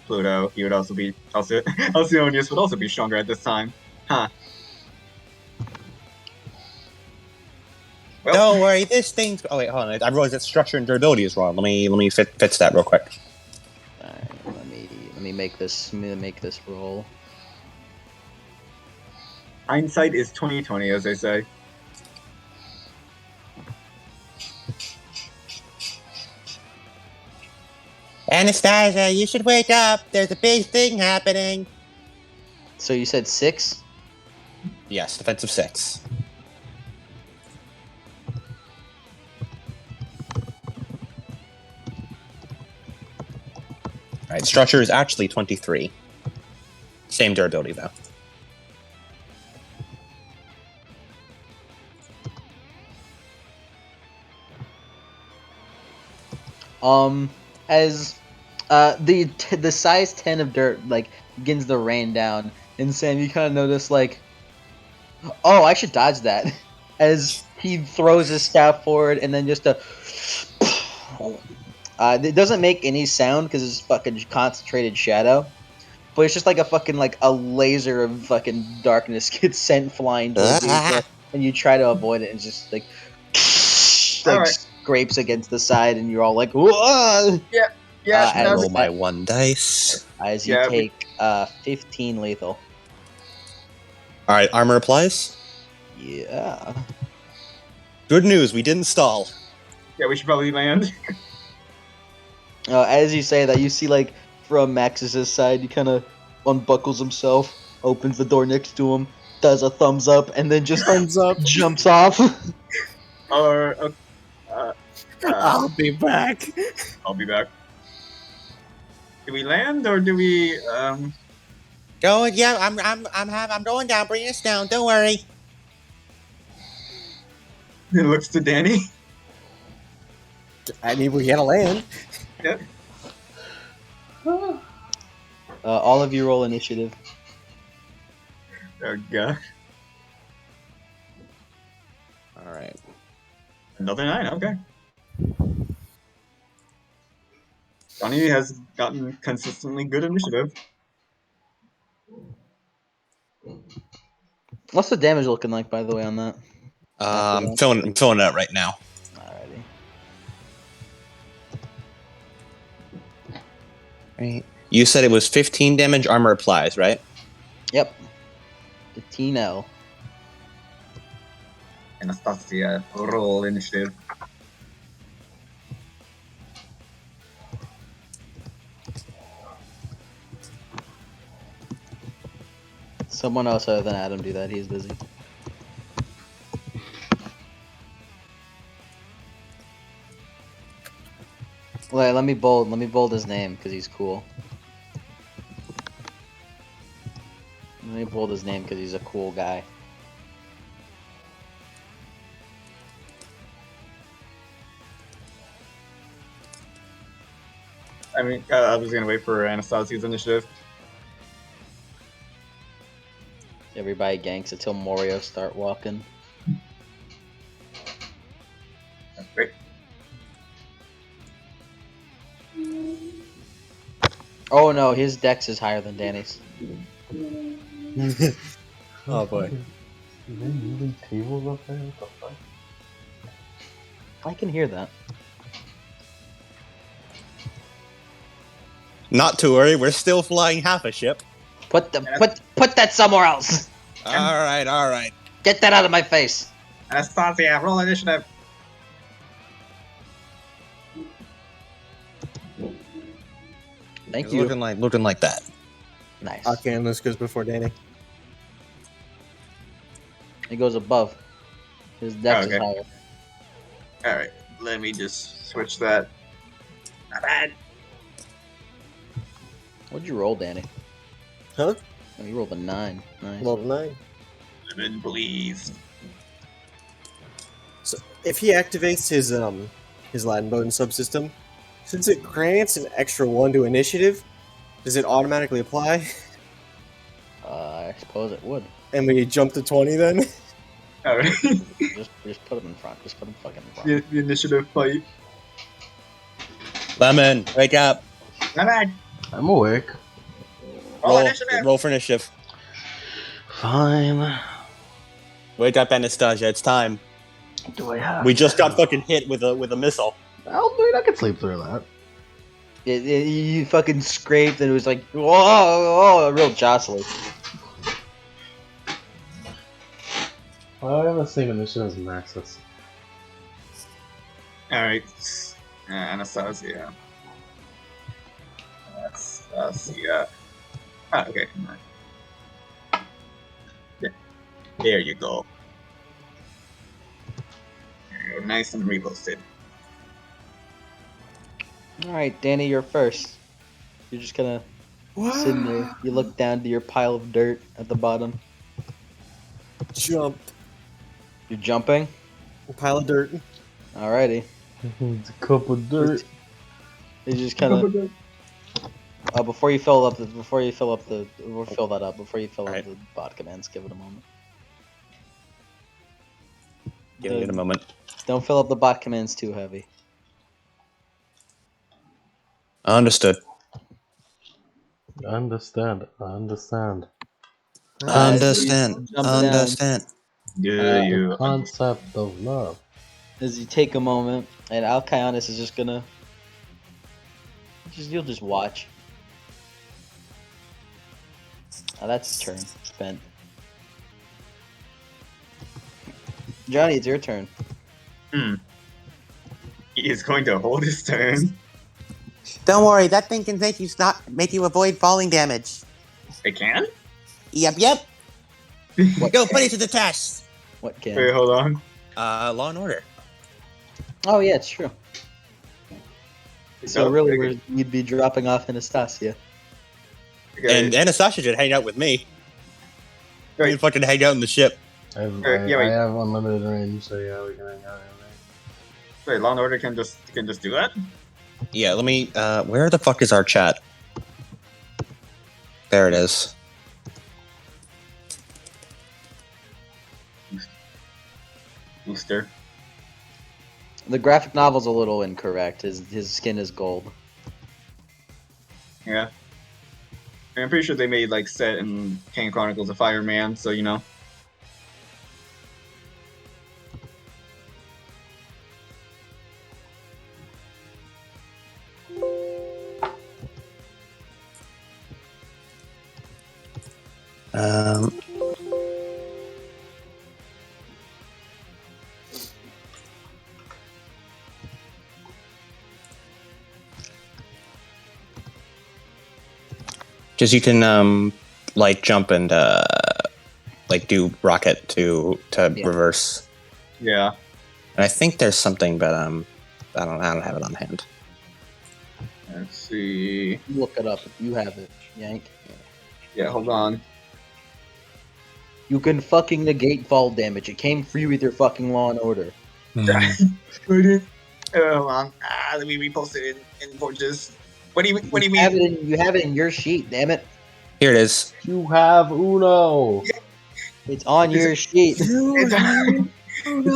Speaker 4: Pluto. He would also be Alcyonius would also be stronger at this time. Huh. Well,
Speaker 3: Don't worry, this thing's. Oh wait, hold on. I realized that structure and durability is wrong. Let me fix that real quick.
Speaker 7: Alright, let me make this roll.
Speaker 4: hindsight is 20/20, as they say.
Speaker 3: Anastasia, you should wake up. There's a big thing happening.
Speaker 7: So you said 6?
Speaker 3: Yes, defensive 6. Alright, structure is actually 23. Same durability, though.
Speaker 7: As the size 10 of dirt like begins to rain down, and Sam, you kind of notice like, oh, I should dodge that, as he throws his staff forward and then just it doesn't make any sound because it's fucking concentrated shadow, but it's just like a fucking like a laser of fucking darkness gets sent flying towards you, and you try to avoid it and just like
Speaker 4: Alright.
Speaker 7: scrapes against the side, and you're all like, whoa!
Speaker 4: Yeah,
Speaker 7: and
Speaker 4: no,
Speaker 3: Roll my 1 dice.
Speaker 7: As you
Speaker 4: Yeah,
Speaker 7: take 15 lethal.
Speaker 3: Alright, armor applies.
Speaker 7: Yeah.
Speaker 3: Good news, we didn't stall.
Speaker 4: yeah, we should probably land.
Speaker 7: As you say that, you see like from Max's side, he kind of unbuckles himself, opens the door next to him, does a thumbs up, and then just
Speaker 5: Thumbs up.
Speaker 7: jumps off.
Speaker 4: Or
Speaker 5: I'll be back.
Speaker 4: I'll be back. Do we land or do we
Speaker 3: Going, yeah, I'm going down. Bring us down. Don't worry.
Speaker 4: It looks to Danny.
Speaker 5: I mean, we gotta land.
Speaker 4: Yep.
Speaker 7: All of you roll initiative.
Speaker 4: Oh god.
Speaker 3: Alright.
Speaker 4: Another 9, okay. Johnny has gotten consistently good initiative.
Speaker 7: What's the damage looking like, by the way, on that?
Speaker 3: I'm filling it out right now.
Speaker 7: Alrighty.
Speaker 3: Right. You said it was 15 damage armor applies, right?
Speaker 7: Yep. The Tino.
Speaker 4: Anastasia, roll initiative.
Speaker 7: Someone else other than Adam do that. He's busy. Wait, let me bold his name because he's cool. Let me bold his name because he's a cool guy.
Speaker 4: I mean, I was gonna wait for Anastasia's initiative.
Speaker 7: Everybody ganks until Morio start walking.
Speaker 4: Great.
Speaker 7: Oh no, his dex is higher than Danny's.
Speaker 5: Oh boy.
Speaker 1: Is there moving tables up there? What the fuck?
Speaker 7: I can hear that.
Speaker 3: Not to worry, we're still flying half a ship.
Speaker 7: Put that somewhere else.
Speaker 3: All right.
Speaker 7: Get that out of my face.
Speaker 4: Anastasia, roll initiative.
Speaker 7: Thank
Speaker 3: It's
Speaker 7: you.
Speaker 3: looking like that.
Speaker 7: Nice.
Speaker 5: Arcanus goes before Danny.
Speaker 7: He goes above. His dex is
Speaker 4: Okay.
Speaker 7: higher.
Speaker 4: All right, let me just switch that. Not bad.
Speaker 7: What'd you roll, Danny?
Speaker 5: Huh?
Speaker 7: Oh, you rolled a 9. Nice.
Speaker 5: Level 9.
Speaker 4: Lemon, please.
Speaker 5: So if he activates his Latin bone subsystem, since it grants an extra 1 to initiative, does it automatically apply?
Speaker 7: I suppose it would.
Speaker 5: And we jump to 20 then?
Speaker 4: All right.
Speaker 7: Just put him in front. Just put him fucking in front.
Speaker 4: the initiative fight.
Speaker 3: Lemon, wake up.
Speaker 4: Not bad.
Speaker 1: I'm awake.
Speaker 4: Roll initiative.
Speaker 3: Roll for initiative.
Speaker 1: Fine.
Speaker 3: Wake up, Anastasia. It's time.
Speaker 1: Do I have?
Speaker 3: We just got fucking hit with a missile.
Speaker 1: I can sleep through that.
Speaker 7: You fucking scraped and it was like, whoa, real jostling.
Speaker 1: Well, I have the same initiative as Maxis.
Speaker 4: All right, Anastasia. Anastasia. Ah, okay. Yeah. There you go. There you go. Nice and reposted.
Speaker 7: Alright, Danny, you're first. You're just gonna sit there. You look down to your pile of dirt at the bottom.
Speaker 5: Jump.
Speaker 7: You're jumping?
Speaker 5: A pile of dirt.
Speaker 7: Alrighty.
Speaker 1: It's a cup of dirt.
Speaker 7: You just kind of before you fill that up, the bot commands, give it a moment.
Speaker 3: Give it a moment.
Speaker 7: Don't fill up the bot commands too heavy.
Speaker 3: Understood.
Speaker 1: Understand.
Speaker 3: Understand.
Speaker 7: Jump down.
Speaker 3: Understand.
Speaker 4: Do
Speaker 1: The
Speaker 4: you?
Speaker 1: concept of love.
Speaker 7: As you take a moment, and Alkyonis is just gonna you'll just watch. Oh, that's his turn. Spent. Johnny, it's your turn.
Speaker 4: He is going to hold his turn.
Speaker 3: Don't worry, that thing can make you avoid falling damage.
Speaker 4: It can?
Speaker 3: Yep. Go put it to the test.
Speaker 7: What can?
Speaker 4: Wait, hold on.
Speaker 3: Law and Order.
Speaker 7: Oh yeah, it's true. So
Speaker 4: Oh,
Speaker 7: really,
Speaker 4: okay.
Speaker 7: you'd be dropping off Anastasia.
Speaker 4: Okay.
Speaker 3: And Anastasia should hang out with me. We
Speaker 4: Wait.
Speaker 3: can fucking hang out in the ship.
Speaker 1: I have
Speaker 4: Yeah, wait.
Speaker 1: unlimited range, so yeah, we can hang out in
Speaker 4: Wait, Law and Order can just do that?
Speaker 3: Yeah, let me. Where the fuck is our chat? There it is.
Speaker 4: Booster.
Speaker 7: The graphic novel's a little incorrect. His skin is gold.
Speaker 4: Yeah. I'm pretty sure they made like set in Kane Chronicles of Fireman, so you know.
Speaker 3: Because you can like jump and like do rocket to
Speaker 7: Yeah.
Speaker 3: reverse.
Speaker 4: Yeah.
Speaker 3: And I think there's something, but I don't have it on hand.
Speaker 4: Let's see.
Speaker 7: Look it up if you have it, Yank.
Speaker 4: Yeah, hold on.
Speaker 7: You can fucking negate fall damage. It came free with your fucking Law and Order.
Speaker 4: Hold on. Let me repost it in Forges. What do you
Speaker 7: Have
Speaker 4: mean?
Speaker 7: you have it in your sheet, damn it.
Speaker 3: Here it is.
Speaker 1: You have Uno.
Speaker 7: It's on your sheet.
Speaker 4: It's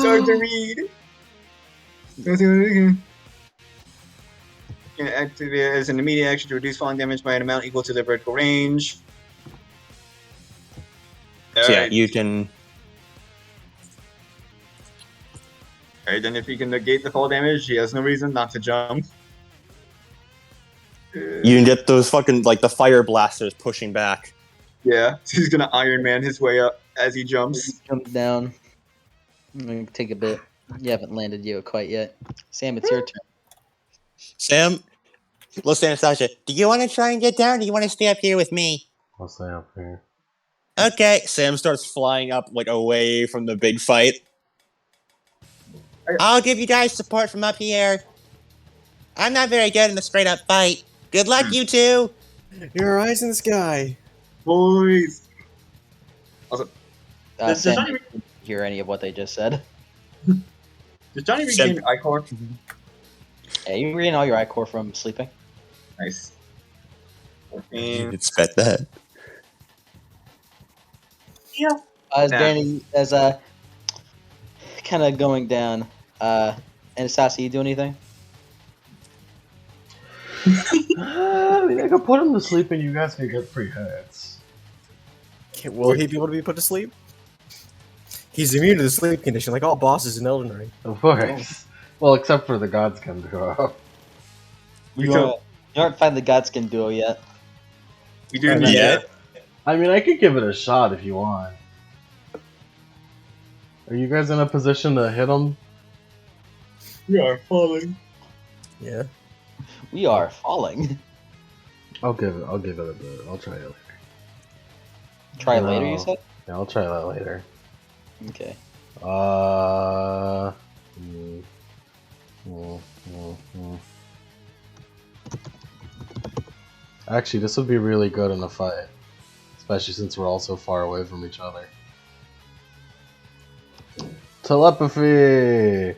Speaker 4: hard to read. Let's see what it is. Can activate as an immediate action to reduce falling damage by an amount equal to the vertical range.
Speaker 3: So yeah,
Speaker 4: Alright.
Speaker 3: you can.
Speaker 4: Alright, then if he can negate the fall damage, he has no reason not to jump.
Speaker 3: You can get those fucking like the fire blasters pushing back.
Speaker 4: Yeah, so he's gonna Iron Man his way up as he jumps.
Speaker 7: Jump down. I'm gonna take a bit. You haven't landed you quite yet. Sam, it's your turn.
Speaker 3: Sam, let's say Anastasia. Do you want to try and get down? Or do you want to stay up here with me?
Speaker 1: I'll stay up here.
Speaker 3: Okay. Sam starts flying up like away from the big fight. I'll give you guys support from up here. I'm not very good in a straight up fight. Good luck, you two.
Speaker 5: Your eyes in the sky.
Speaker 4: Boys! Also, does
Speaker 7: Sam
Speaker 4: Johnny,
Speaker 7: didn't hear any of what they just said.
Speaker 4: does Johnny regain I-Core?
Speaker 7: Yeah, you regain all your I-Core from sleeping.
Speaker 4: Nice.
Speaker 3: You
Speaker 4: 14.
Speaker 3: expect that.
Speaker 4: Yeah.
Speaker 7: As
Speaker 4: Yeah.
Speaker 7: Danny, as kind of going down, Anastasia, you do anything?
Speaker 1: I mean, I could put him to sleep and you guys can get free hits.
Speaker 5: Will he be able to be put to sleep? He's immune to the sleep condition, like all bosses in Elden Ring.
Speaker 1: Of course. Well, except for the gods can do.
Speaker 7: You aren't find the Godskin duo yet.
Speaker 4: We do need
Speaker 3: Yeah.
Speaker 1: I mean, I could give it a shot if you want. Are you guys in a position to hit him?
Speaker 4: We are falling.
Speaker 5: Yeah.
Speaker 7: We are falling.
Speaker 1: I'll give it a bit. I'll try it.
Speaker 7: Try
Speaker 1: No.
Speaker 7: later, you said?
Speaker 1: Yeah, I'll try that later.
Speaker 7: Okay.
Speaker 1: Hmm. Actually, this would be really good in a fight. Especially since we're all so far away from each other. Telepathy!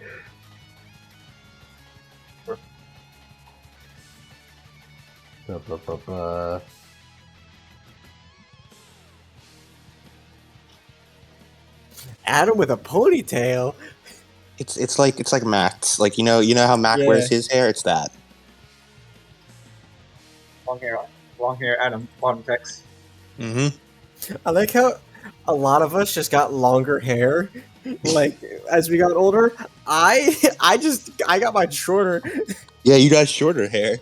Speaker 5: Adam with a ponytail.
Speaker 3: It's like Max. Like you know how Mac
Speaker 5: Yeah.
Speaker 3: wears his hair. It's that.
Speaker 4: Long hair, Adam, bottom text.
Speaker 3: Mm-hmm.
Speaker 5: I like how a lot of us just got longer hair. Like as we got older, I got mine shorter.
Speaker 3: Yeah, you got shorter hair.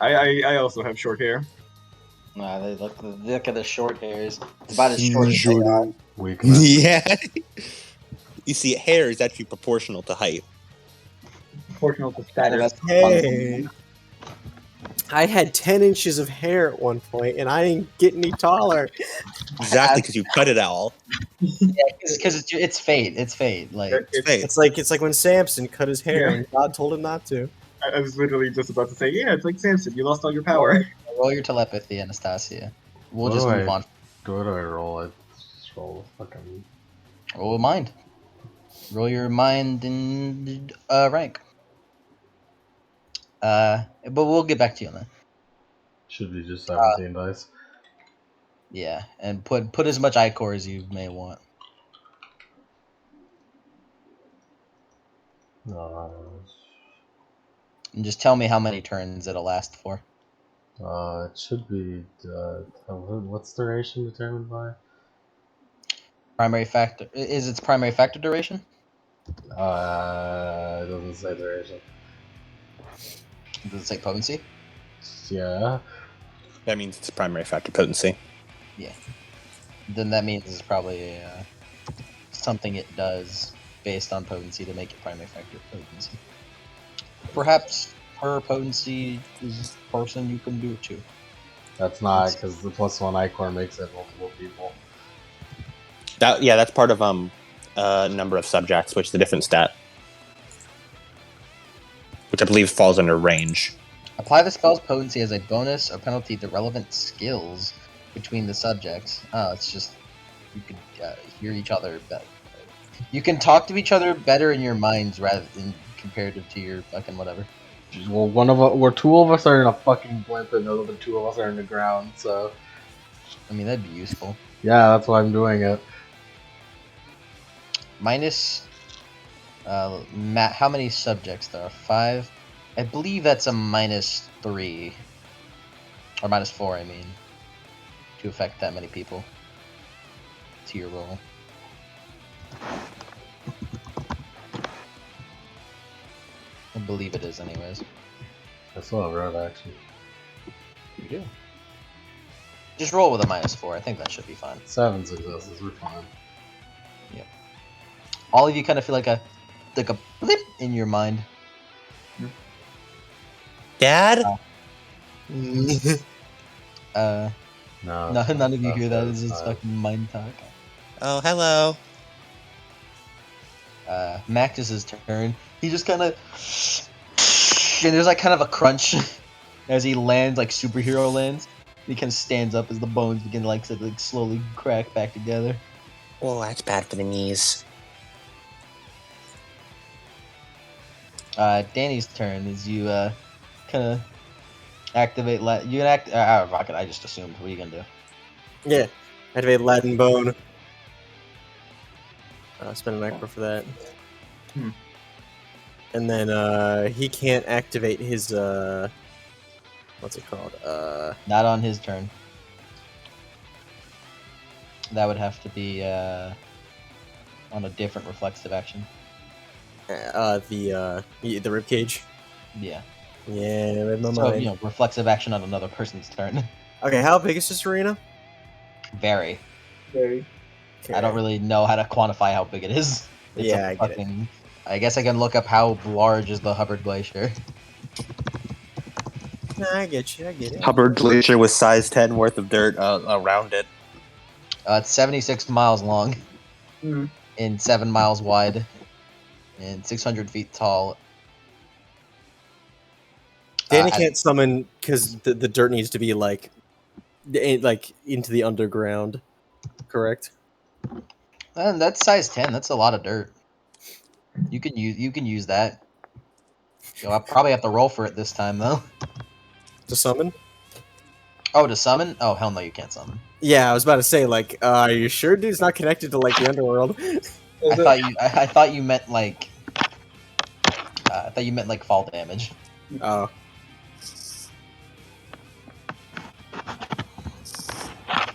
Speaker 4: I also have short hair.
Speaker 7: Nah, they look at the short hairs. It's about as short as they are.
Speaker 1: Weakness.
Speaker 3: Yeah. You see, hair is actually proportional to height.
Speaker 4: Proportional to
Speaker 7: Yeah,
Speaker 4: status.
Speaker 7: that's
Speaker 5: Hey. I had 10 inches of hair at one point, and I didn't get any taller.
Speaker 3: Exactly, because you cut it all.
Speaker 7: because it's fate. It's fate. Like
Speaker 3: It's
Speaker 5: It's like when Samson cut his hair
Speaker 4: Yeah.
Speaker 5: and God told him not to.
Speaker 4: I was literally just about to say, yeah, it's like Samson. You lost all your power.
Speaker 7: roll your telepathy, Anastasia. We'll
Speaker 1: What
Speaker 7: just
Speaker 1: do
Speaker 7: move
Speaker 1: I-
Speaker 7: on.
Speaker 1: What do I roll? I just roll fucking.
Speaker 7: Roll mind. Roll your mind in rank. But we'll get back to you on that.
Speaker 1: Should be just 17 dice.
Speaker 7: Yeah, and put as much I-core as you may want. And just tell me how many turns it'll last for.
Speaker 1: It should be. What's duration determined by?
Speaker 7: Primary factor is its primary factor duration.
Speaker 1: It doesn't say duration.
Speaker 7: Does it say potency?
Speaker 1: Yeah.
Speaker 3: that means it's primary factor potency.
Speaker 7: Then that means it's probably something it does based on potency to make it primary factor potency. Perhaps per potency is person you can do it to.
Speaker 1: That's not, because the +1 iCore makes it multiple people.
Speaker 3: That's part of number of subjects, which is a different stat, which I believe falls under range.
Speaker 7: Apply the spell's potency as a bonus or penalty to relevant skills between the subjects. Oh, it's just you can hear each other better. You can talk to each other better in your minds rather than comparative to your fucking whatever.
Speaker 1: Well, two of us are in a fucking blimp, and the other two of us are in the ground. So,
Speaker 7: I mean, that'd be useful.
Speaker 1: yeah, that's why I'm doing it.
Speaker 7: Minus, how many subjects there are? 5. I believe that's a -3 or -4. I mean, to affect that many people to your roll. I believe it is, anyways.
Speaker 1: I still have Rote, actually.
Speaker 7: You do. Just roll with a -4. I think that should be fine.
Speaker 1: 7 successes, we're fine.
Speaker 7: All of you kind of feel like a blip in your mind.
Speaker 3: Dad?
Speaker 7: No, none of you hear that. It's just
Speaker 1: fine.
Speaker 7: fucking mind talk.
Speaker 3: Oh, hello.
Speaker 7: Max's turn. He just kind of, and there's like kind of a crunch as he lands, like superhero lands. He kind of stands up as the bones begin to like slowly crack back together.
Speaker 3: Oh, that's bad for the knees.
Speaker 7: Danny's turn is you kind of activate. You can act. Rocket. I just assumed. What are you gonna do?
Speaker 5: Yeah. Activate Latin Bone. Spend an iCore for that. And then he can't activate his what's it called?
Speaker 7: Not on his turn. That would have to be on a different reflexive action.
Speaker 5: The ribcage.
Speaker 7: Yeah.
Speaker 5: Yeah, read my
Speaker 7: So
Speaker 5: mind.
Speaker 7: reflexive action on another person's turn.
Speaker 5: Okay, how big is this arena?
Speaker 7: Very.
Speaker 4: Very.
Speaker 7: I don't really know how to quantify how big it is. It's
Speaker 5: Yeah,
Speaker 7: a
Speaker 5: I get it.
Speaker 7: fucking. I guess I can look up how large is the Hubbard Glacier.
Speaker 5: Nah, I get you. I get it.
Speaker 3: Hubbard Glacier with size 10 worth of dirt around it.
Speaker 7: It's 76 miles long
Speaker 4: Mm.
Speaker 7: and 7 miles wide and 600 feet tall.
Speaker 5: Danny can't summon because the dirt needs to be like into the underground. Correct.
Speaker 7: And that's size 10. That's a lot of dirt. You can use that. I'll probably have to roll for it this time though.
Speaker 5: To summon?
Speaker 7: Oh, to summon? Oh hell no, you can't summon.
Speaker 5: Yeah, I was about to say, like, are you sure dude's not connected to like the underworld?
Speaker 7: I thought you meant like. I thought you meant like fall damage.
Speaker 5: Oh.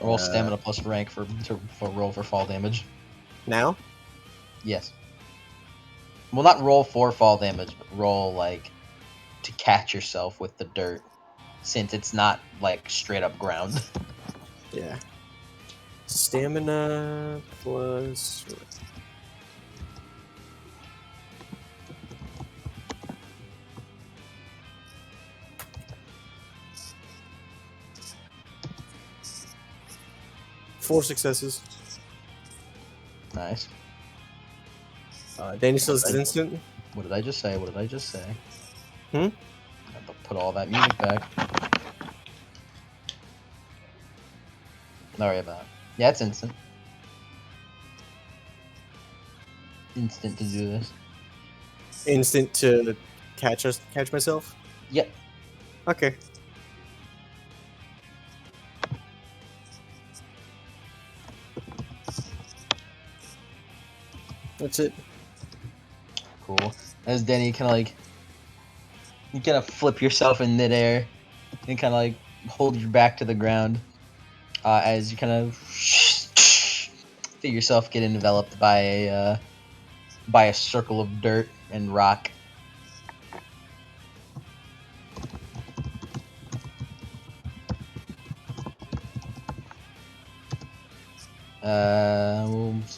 Speaker 7: Roll stamina plus rank for roll for fall damage.
Speaker 5: Now?
Speaker 7: Yes. Well, not roll for fall damage, but roll like to catch yourself with the dirt, since it's not like straight up ground.
Speaker 5: Yeah. Stamina plus. Four successes.
Speaker 7: Nice.
Speaker 5: Danny still has instant.
Speaker 7: What did I just say? What did I just say?
Speaker 5: Hmm?
Speaker 7: I have to put all that music back. Sorry about it. Yeah, it's instant. Instant to do this.
Speaker 5: Instant to catch myself?
Speaker 7: Yep.
Speaker 5: Okay. That's it.
Speaker 7: Cool. As Denny kind of like, you kind of flip yourself in midair and kind of like hold your back to the ground as you kind of feel yourself get enveloped by a circle of dirt and rock.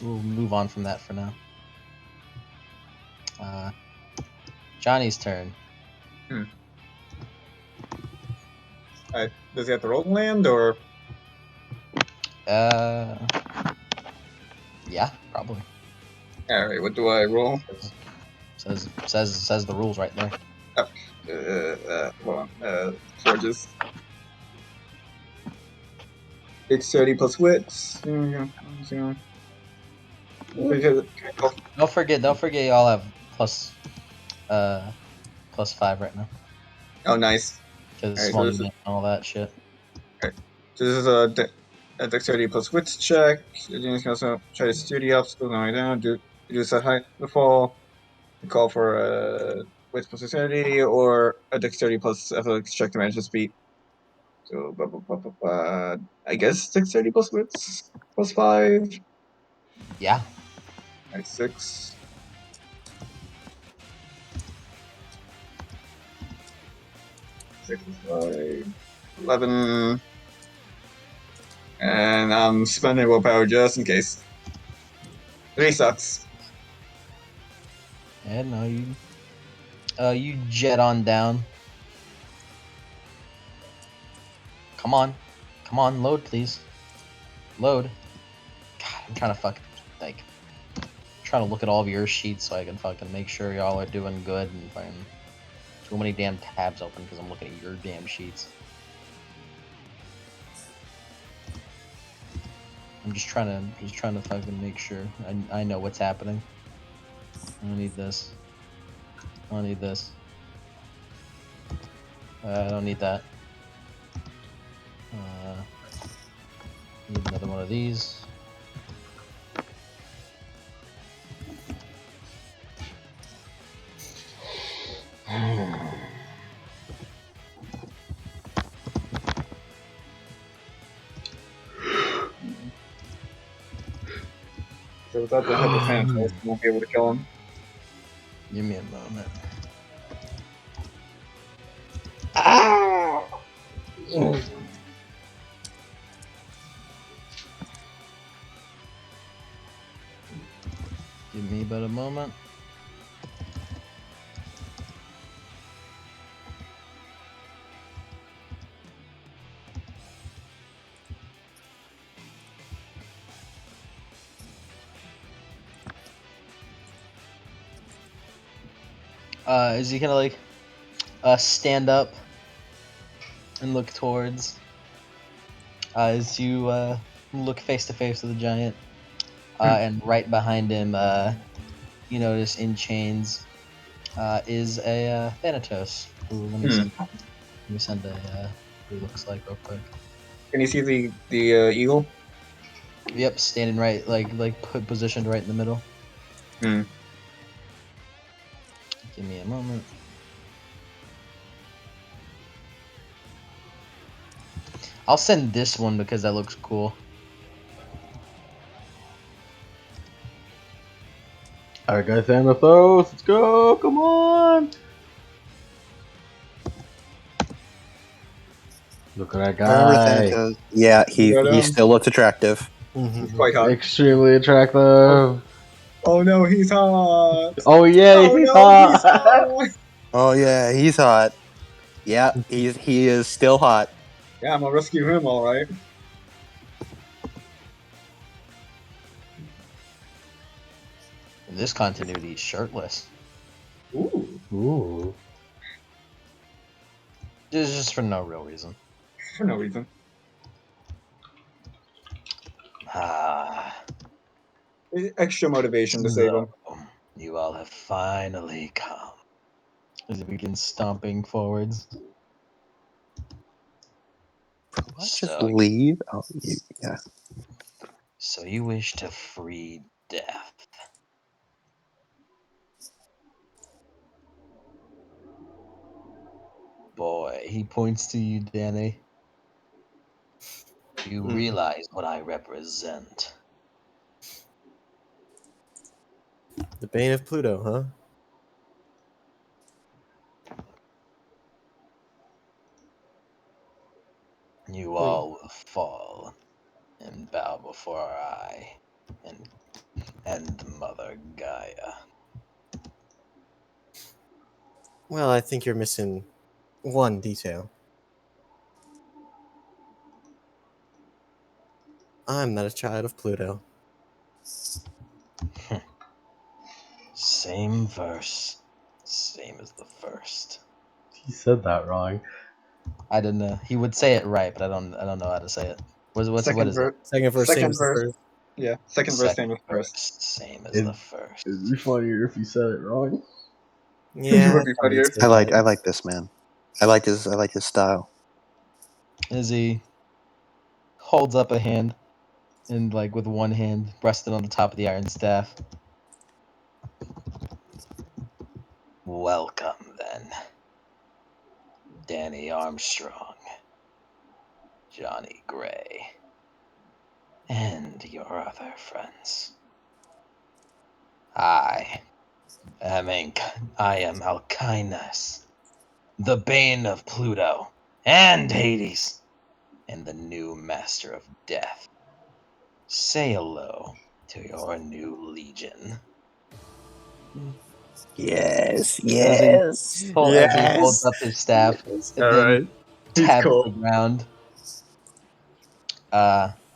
Speaker 7: We'll move on from that for now. Johnny's turn.
Speaker 4: Does he have to roll to land, or
Speaker 7: Yeah, probably.
Speaker 4: all right? What do I roll?
Speaker 7: Says the rules right there.
Speaker 4: Hold on. Forges. Dexterity plus wits.
Speaker 7: Don't forget y'all have +5 right now.
Speaker 4: Oh, nice.
Speaker 7: Because
Speaker 4: All right,
Speaker 7: small
Speaker 4: so
Speaker 7: unit and all that shit.
Speaker 4: this is a dexterity plus wits check. The unit can also try to steer the obstacle going down. Reduce the height of the fall. Call for a wits plus dexterity or a dexterity plus athletics check to manage the speed. So, I guess dexterity plus wits plus 5.
Speaker 7: Yeah.
Speaker 4: Nice, 6. 6 plus 5. 11. And I'm spending willpower just in case. 3 sucks.
Speaker 7: Yeah, no, you jet on down. Come on, load please. Load. God, I'm trying to trying to look at all of your sheets so I can fucking make sure y'all are doing good and fucking too many damn tabs open because I'm looking at your damn sheets. I'm just trying to fucking make sure I know what's happening. I don't need this. I don't need this. I don't need that. Need another one of these.
Speaker 4: So without the head defense, I won't be able to kill him.
Speaker 7: Give me a moment. Give me about a moment. Is he gonna stand up and look towards as you look face to face with the giant, and right behind him, you notice in chains is a Thanatos. Ooh, let me send a who he looks like real quick.
Speaker 4: Can you see the eagle?
Speaker 7: Yep, standing right, put positioned right in the middle.
Speaker 4: Hmm.
Speaker 7: Give me a moment. I'll send this one because that looks cool.
Speaker 1: Alright, guys, Thanatos, let's go! Come on! Look at that
Speaker 3: Remember
Speaker 1: guy.
Speaker 3: Thanatos? Yeah,
Speaker 4: Look at
Speaker 3: he
Speaker 4: him.
Speaker 3: still looks attractive.
Speaker 4: He's quite hot.
Speaker 1: Extremely attractive.
Speaker 4: Oh no, he's hot.
Speaker 1: Oh, yeah,
Speaker 4: Oh
Speaker 1: he's
Speaker 4: no, he's
Speaker 1: hot.
Speaker 4: hot.
Speaker 3: Oh yeah, he's hot. Yeah, he is still hot.
Speaker 4: Yeah, I'm gonna rescue him, all right.
Speaker 7: In this continuity, he's shirtless.
Speaker 4: Ooh,
Speaker 1: Ooh.
Speaker 7: Just for no real reason.
Speaker 4: for no reason.
Speaker 7: Ah,
Speaker 4: Extra motivation to save him.
Speaker 7: so you all have finally come. As he begins stomping forwards.
Speaker 3: Let's just
Speaker 7: So,
Speaker 3: leave. Oh, yeah.
Speaker 7: so you wish to free death. Boy, he points to you, Danny. You realize what I represent.
Speaker 5: The Bane of Pluto, huh?
Speaker 7: You all will fall and bow before our eye and Mother Gaia.
Speaker 5: Well, I think you're missing one detail. I'm not a child of Pluto.
Speaker 7: Same verse. Same as the first.
Speaker 1: He said that wrong.
Speaker 7: I don't know. He would say it right, but I don't know how to say it. What is it?
Speaker 5: Second verse, same as the first.
Speaker 4: Yeah, second verse, same as
Speaker 7: verse,
Speaker 4: first.
Speaker 7: same as the first.
Speaker 1: It'd be funnier if he said it wrong.
Speaker 5: Yeah,
Speaker 4: Would be
Speaker 5: probably
Speaker 4: funnier.
Speaker 5: say
Speaker 3: I
Speaker 5: that.
Speaker 3: like this man. I like his style.
Speaker 7: As he holds up a hand and like with one hand resting on the top of the iron staff. Welcome then, Danny Armstrong, Johnny Gray, and your other friends. I am Alkynus, the bane of Pluto and Hades, and the new master of death. Say hello to your new legion.
Speaker 3: Yes,
Speaker 7: As he holds up his staff and then
Speaker 4: Alright. He's
Speaker 7: taps
Speaker 4: cool.
Speaker 7: the ground.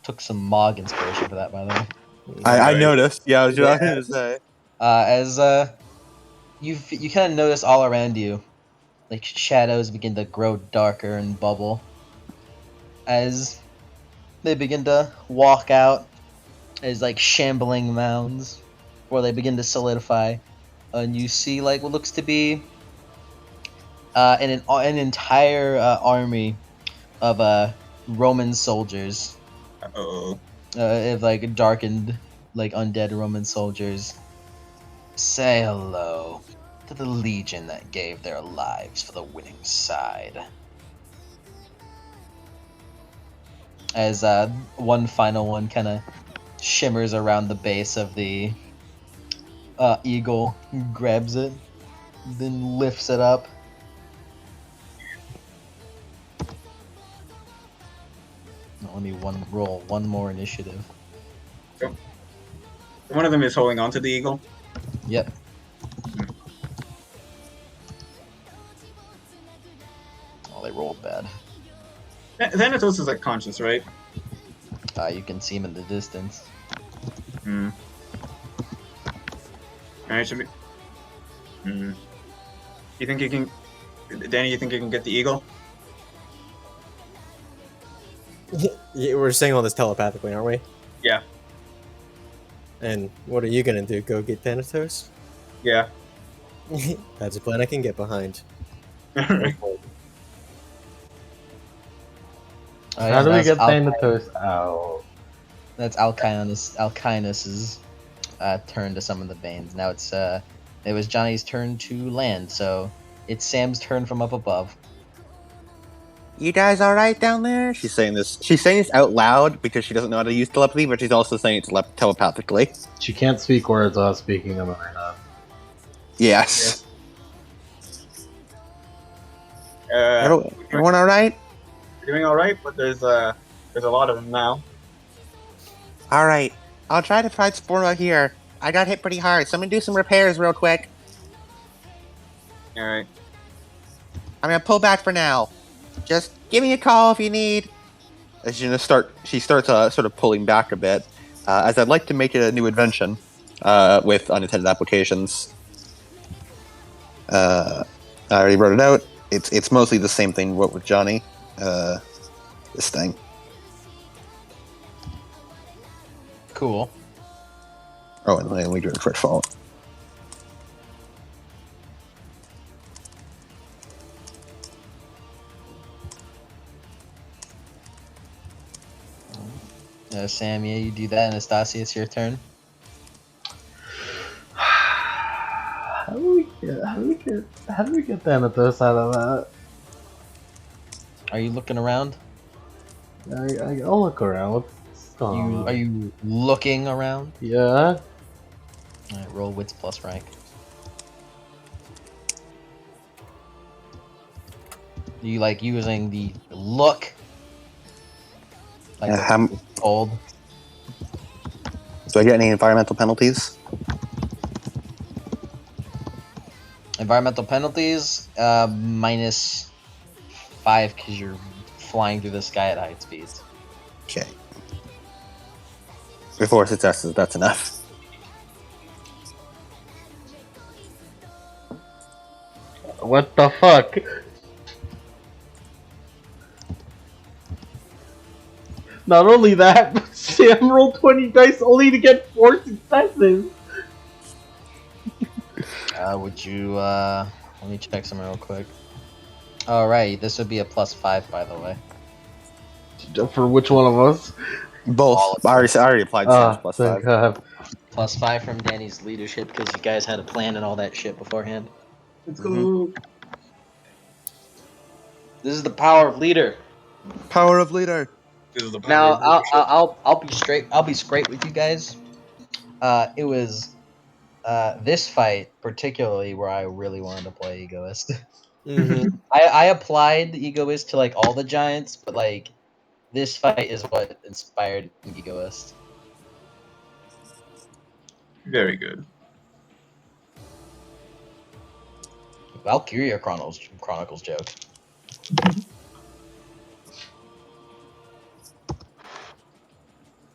Speaker 7: Took some Mog inspiration for that, by the way.
Speaker 3: I
Speaker 4: Right.
Speaker 3: noticed. Yeah, I was just
Speaker 4: Yeah.
Speaker 3: going to say.
Speaker 7: As you kind of notice all around you, like shadows begin to grow darker and bubble as they begin to walk out as like shambling mounds, or they begin to solidify, and you see like what looks to be an entire army of Roman soldiers,
Speaker 4: Uh-oh.
Speaker 7: of like darkened like undead Roman soldiers. Say hello to the legion that gave their lives for the winning side. As one final one kind of shimmers around the base of the eagle, grabs it, then lifts it up. Let me roll one more initiative.
Speaker 4: One of them is holding on to the eagle.
Speaker 7: Yep. Oh, they rolled bad.
Speaker 4: Thanatos is like conscious, right?
Speaker 7: You can see him in the distance.
Speaker 4: Hmm. Alright, should we... You think you can... Danny, you think you can get the eagle?
Speaker 5: Yeah, we're saying all this telepathically, aren't we?
Speaker 4: Yeah.
Speaker 5: And what are you gonna do? Go get Thanatos?
Speaker 4: Yeah.
Speaker 5: That's a plan I can get behind.
Speaker 4: Alright.
Speaker 1: How do we
Speaker 7: that's
Speaker 1: get Thanatos out?
Speaker 7: That's Alkynus's turn to summon the Banes. Now it was Johnny's turn to land, so it's Sam's turn from up above.
Speaker 3: You guys all right down there? She's saying this. She's saying this out loud because she doesn't know how to use telepathy, but she's also saying it telepathically.
Speaker 1: She can't speak words without speaking them in her head.
Speaker 3: Yes.
Speaker 4: We're
Speaker 3: Everyone all right?
Speaker 4: doing alright, but there's a lot of them now.
Speaker 3: All right. I'll try to find support out here. I got hit pretty hard, so I'm gonna do some repairs real quick.
Speaker 4: Alright.
Speaker 3: I'm gonna pull back for now. Just give me a call if you need. As she starts sort of pulling back a bit, as I'd like to make it a new invention with unintended applications. I already wrote it out. It's mostly the same thing we wrote with Johnny. This thing.
Speaker 7: Cool.
Speaker 3: Oh, and we do it for fall.
Speaker 7: Sam, yeah, you do that. Anastasia, it's your turn.
Speaker 1: How do we get Thanatos out of that?
Speaker 7: Are you looking around?
Speaker 1: I'll look around. What's going on?
Speaker 7: Are you looking around?
Speaker 1: Yeah.
Speaker 7: Alright, roll wits plus rank. Do you like using the look? Like cold?
Speaker 3: Do I get any environmental penalties?
Speaker 7: Environmental penalties, -5 because you're flying through the sky at high speeds.
Speaker 3: Okay. With 4 successes, that's enough.
Speaker 1: What the fuck? Not only that, but Sam rolled 20 dice only to get 4 successes.
Speaker 7: Would you, let me check some real quick. Alright, this would be a +5, by the way.
Speaker 1: For which one of us?
Speaker 3: Both.
Speaker 7: All of
Speaker 3: I already applied Sam's plus
Speaker 1: Thank
Speaker 3: 5.
Speaker 1: God.
Speaker 7: +5 from Danny's leadership because you guys had a plan and all that shit beforehand.
Speaker 4: Let's go.
Speaker 7: This is the power of leader.
Speaker 3: Power of leader.
Speaker 4: This is the power
Speaker 7: Now
Speaker 4: of leadership.
Speaker 7: I'll be straight. I'll be straight with you guys. It was this fight particularly where I really wanted to play Egoist.
Speaker 5: Mm-hmm.
Speaker 7: I applied the Egoist to like all the giants, but like this fight is what inspired Egoist.
Speaker 4: Very good.
Speaker 7: Valkyria Chronicles joke.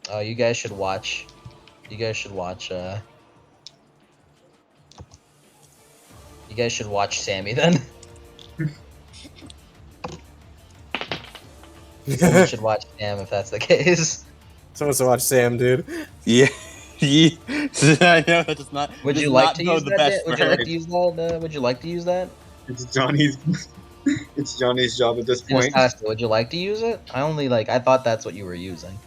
Speaker 7: Oh, you guys should watch. You guys should watch. You guys should watch Sammy then. You should watch Sam if that's the case.
Speaker 5: Someone to watch Sam, dude.
Speaker 3: Yeah. I know that does not.
Speaker 7: Would
Speaker 3: does
Speaker 7: you like
Speaker 3: not
Speaker 7: to
Speaker 3: bode
Speaker 7: use
Speaker 3: the
Speaker 7: that?
Speaker 3: best
Speaker 7: Would
Speaker 3: for
Speaker 7: you
Speaker 3: her.
Speaker 7: like to use that? Would you like to use that?
Speaker 4: It's Johnny's. It's Johnny's job at this point.
Speaker 7: Anastasia, would you like to use it? I thought that's what you were using.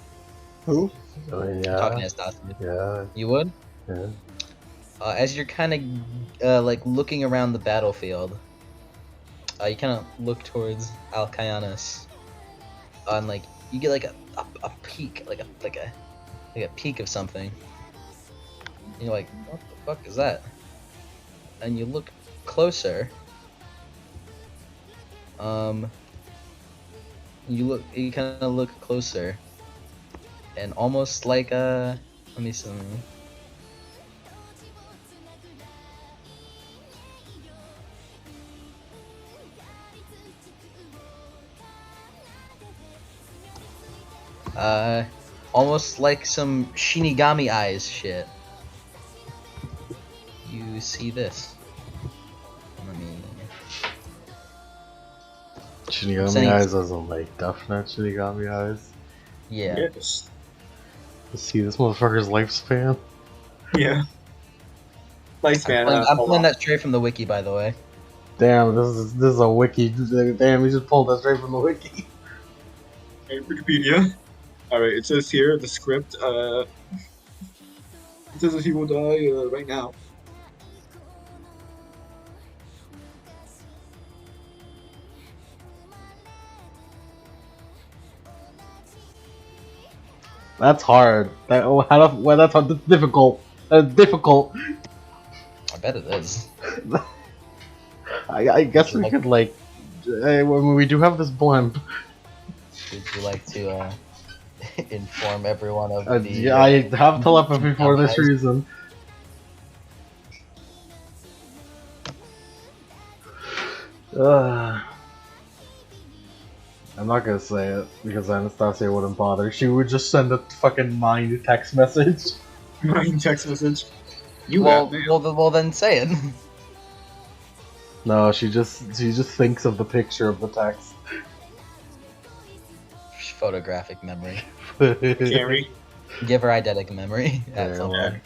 Speaker 5: Who?
Speaker 1: Oh,
Speaker 7: Talking to
Speaker 1: yeah.
Speaker 7: Anastasia.
Speaker 1: Yeah.
Speaker 7: You would?
Speaker 1: Yeah.
Speaker 7: As you're kind of like looking around the battlefield, you kind of look towards Alcayanus, and like you get like a peak, like a peak of something. And you're like, what the fuck is that? And you look closer. You kind of look closer, and almost like let me see. Almost like some Shinigami eyes shit. You see this? Let me.
Speaker 1: Shinigami
Speaker 7: Saying-
Speaker 1: eyes as in like definite Shinigami eyes.
Speaker 7: Yeah.
Speaker 4: Yes.
Speaker 1: See this motherfucker's lifespan?
Speaker 4: Yeah. Lifespan.
Speaker 7: I'm pulling that straight from the wiki, by the way.
Speaker 1: Damn, this is a wiki. Damn, we just pulled that straight from the wiki.
Speaker 4: Hey, Wikipedia. Alright, it says here, the script, it says that he will die right now.
Speaker 1: That's hard. That's difficult. That's difficult.
Speaker 7: I bet it is.
Speaker 1: I guess
Speaker 7: Would you
Speaker 1: we
Speaker 7: like-
Speaker 1: could like, when we do have this blimp.
Speaker 7: Would you like to inform everyone of the?
Speaker 1: Yeah, I have telepathy for this reason. I'm not gonna say it because Anastasia wouldn't bother. She would just send a fucking mind text message.
Speaker 4: Mind text message. You
Speaker 7: Well,
Speaker 4: have mail.
Speaker 7: well, then say it.
Speaker 1: No, she just thinks of the picture of the text.
Speaker 7: Photographic memory.
Speaker 4: Carrie.
Speaker 7: Give her eidetic memory.
Speaker 1: Yeah,
Speaker 7: At some
Speaker 1: well.
Speaker 7: point.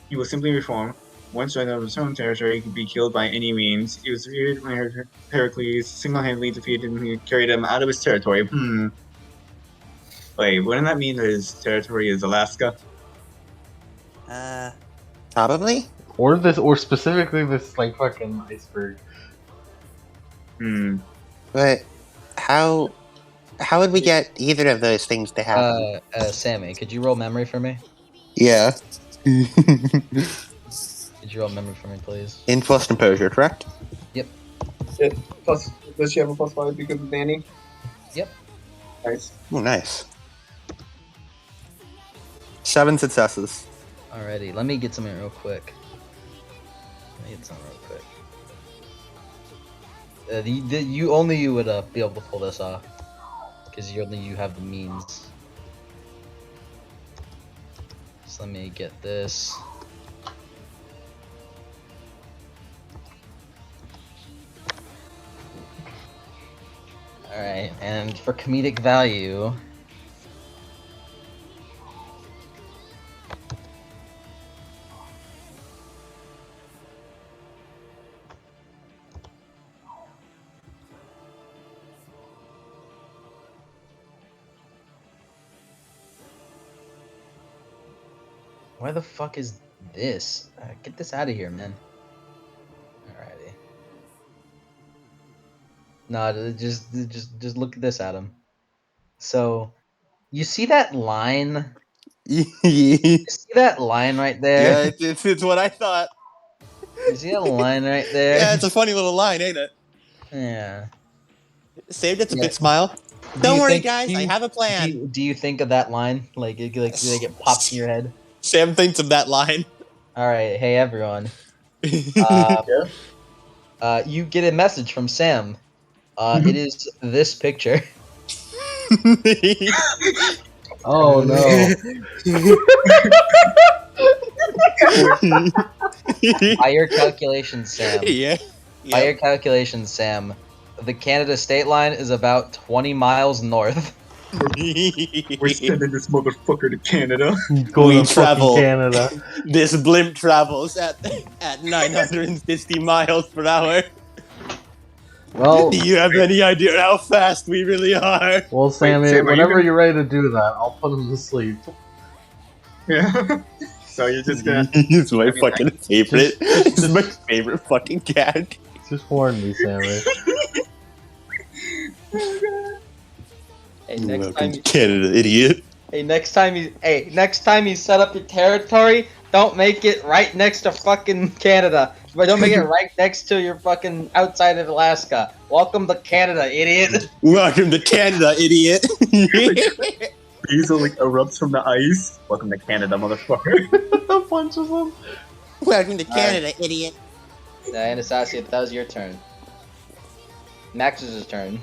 Speaker 4: He will simply reform. Once right out of his own territory, he could be killed by any means. He was defeated when Heracles single-handedly defeated him and carried him out of his territory. Wait, wouldn't that mean that his territory is Alaska?
Speaker 3: Probably.
Speaker 1: or specifically this like fucking iceberg.
Speaker 3: But how would we get either of those things to happen?
Speaker 7: Sammy, could you roll memory for me?
Speaker 3: Yeah.
Speaker 7: Could you roll memory for me, please?
Speaker 3: In plus composure, correct?
Speaker 4: Plus, does she have a +5 because of Danny?
Speaker 7: Yep.
Speaker 4: Nice.
Speaker 3: Oh, nice. 7 successes.
Speaker 7: Alrighty, let me get something real quick. only you would be able to pull this off, because you have the means. So let me get this. All right, and for comedic value. Where the fuck is this? Get this out of here, man. Alrighty. No, just look at this, Adam. So, you see that line?
Speaker 3: yeah,
Speaker 7: You see that line right there?
Speaker 3: it's what I thought.
Speaker 7: You see that line right there?
Speaker 3: Yeah, it's a funny little line, ain't it?
Speaker 7: Yeah.
Speaker 3: Saved it to
Speaker 7: Yeah.
Speaker 3: big smile.
Speaker 7: Do
Speaker 3: Don't
Speaker 7: you
Speaker 3: worry,
Speaker 7: think?
Speaker 3: guys. I have a plan.
Speaker 7: Do you think of that line? Like it pops in your head?
Speaker 3: Sam thinks of that line.
Speaker 7: All right. Hey everyone.
Speaker 3: Yeah.
Speaker 7: You get a message from Sam. It is this picture.
Speaker 1: Oh no.
Speaker 7: By your calculations, Sam.
Speaker 3: yeah.
Speaker 7: By your calculations, Sam, the Canada state line is about 20 miles north.
Speaker 4: We're sending this motherfucker to Canada.
Speaker 1: Going
Speaker 3: We
Speaker 1: to
Speaker 3: travel.
Speaker 1: fucking Canada.
Speaker 3: This blimp travels at 960 miles per hour.
Speaker 1: Well,
Speaker 3: Do you have any idea how fast we really are?
Speaker 1: well, Sammy,
Speaker 4: Sam, are you
Speaker 1: whenever
Speaker 4: gonna-
Speaker 1: you're ready to do that, I'll put him to sleep.
Speaker 4: Yeah. So you're just gonna.
Speaker 3: He's my
Speaker 4: I mean,
Speaker 3: fucking favorite. This is my favorite fucking cat.
Speaker 1: Just warn me, Sammy.
Speaker 7: Hey, next
Speaker 3: Welcome
Speaker 7: time,
Speaker 3: to Canada, idiot.
Speaker 7: next time you set up your territory, don't make it right next to fucking Canada. But don't make it right next to your fucking outside of Alaska. Welcome to Canada, idiot.
Speaker 3: Welcome to Canada, idiot.
Speaker 4: Diesel like erupts from the ice. Welcome to Canada, motherfucker.
Speaker 1: Punches him.
Speaker 3: Welcome to Canada, idiot.
Speaker 7: Anastasia, that was your turn. Max's turn.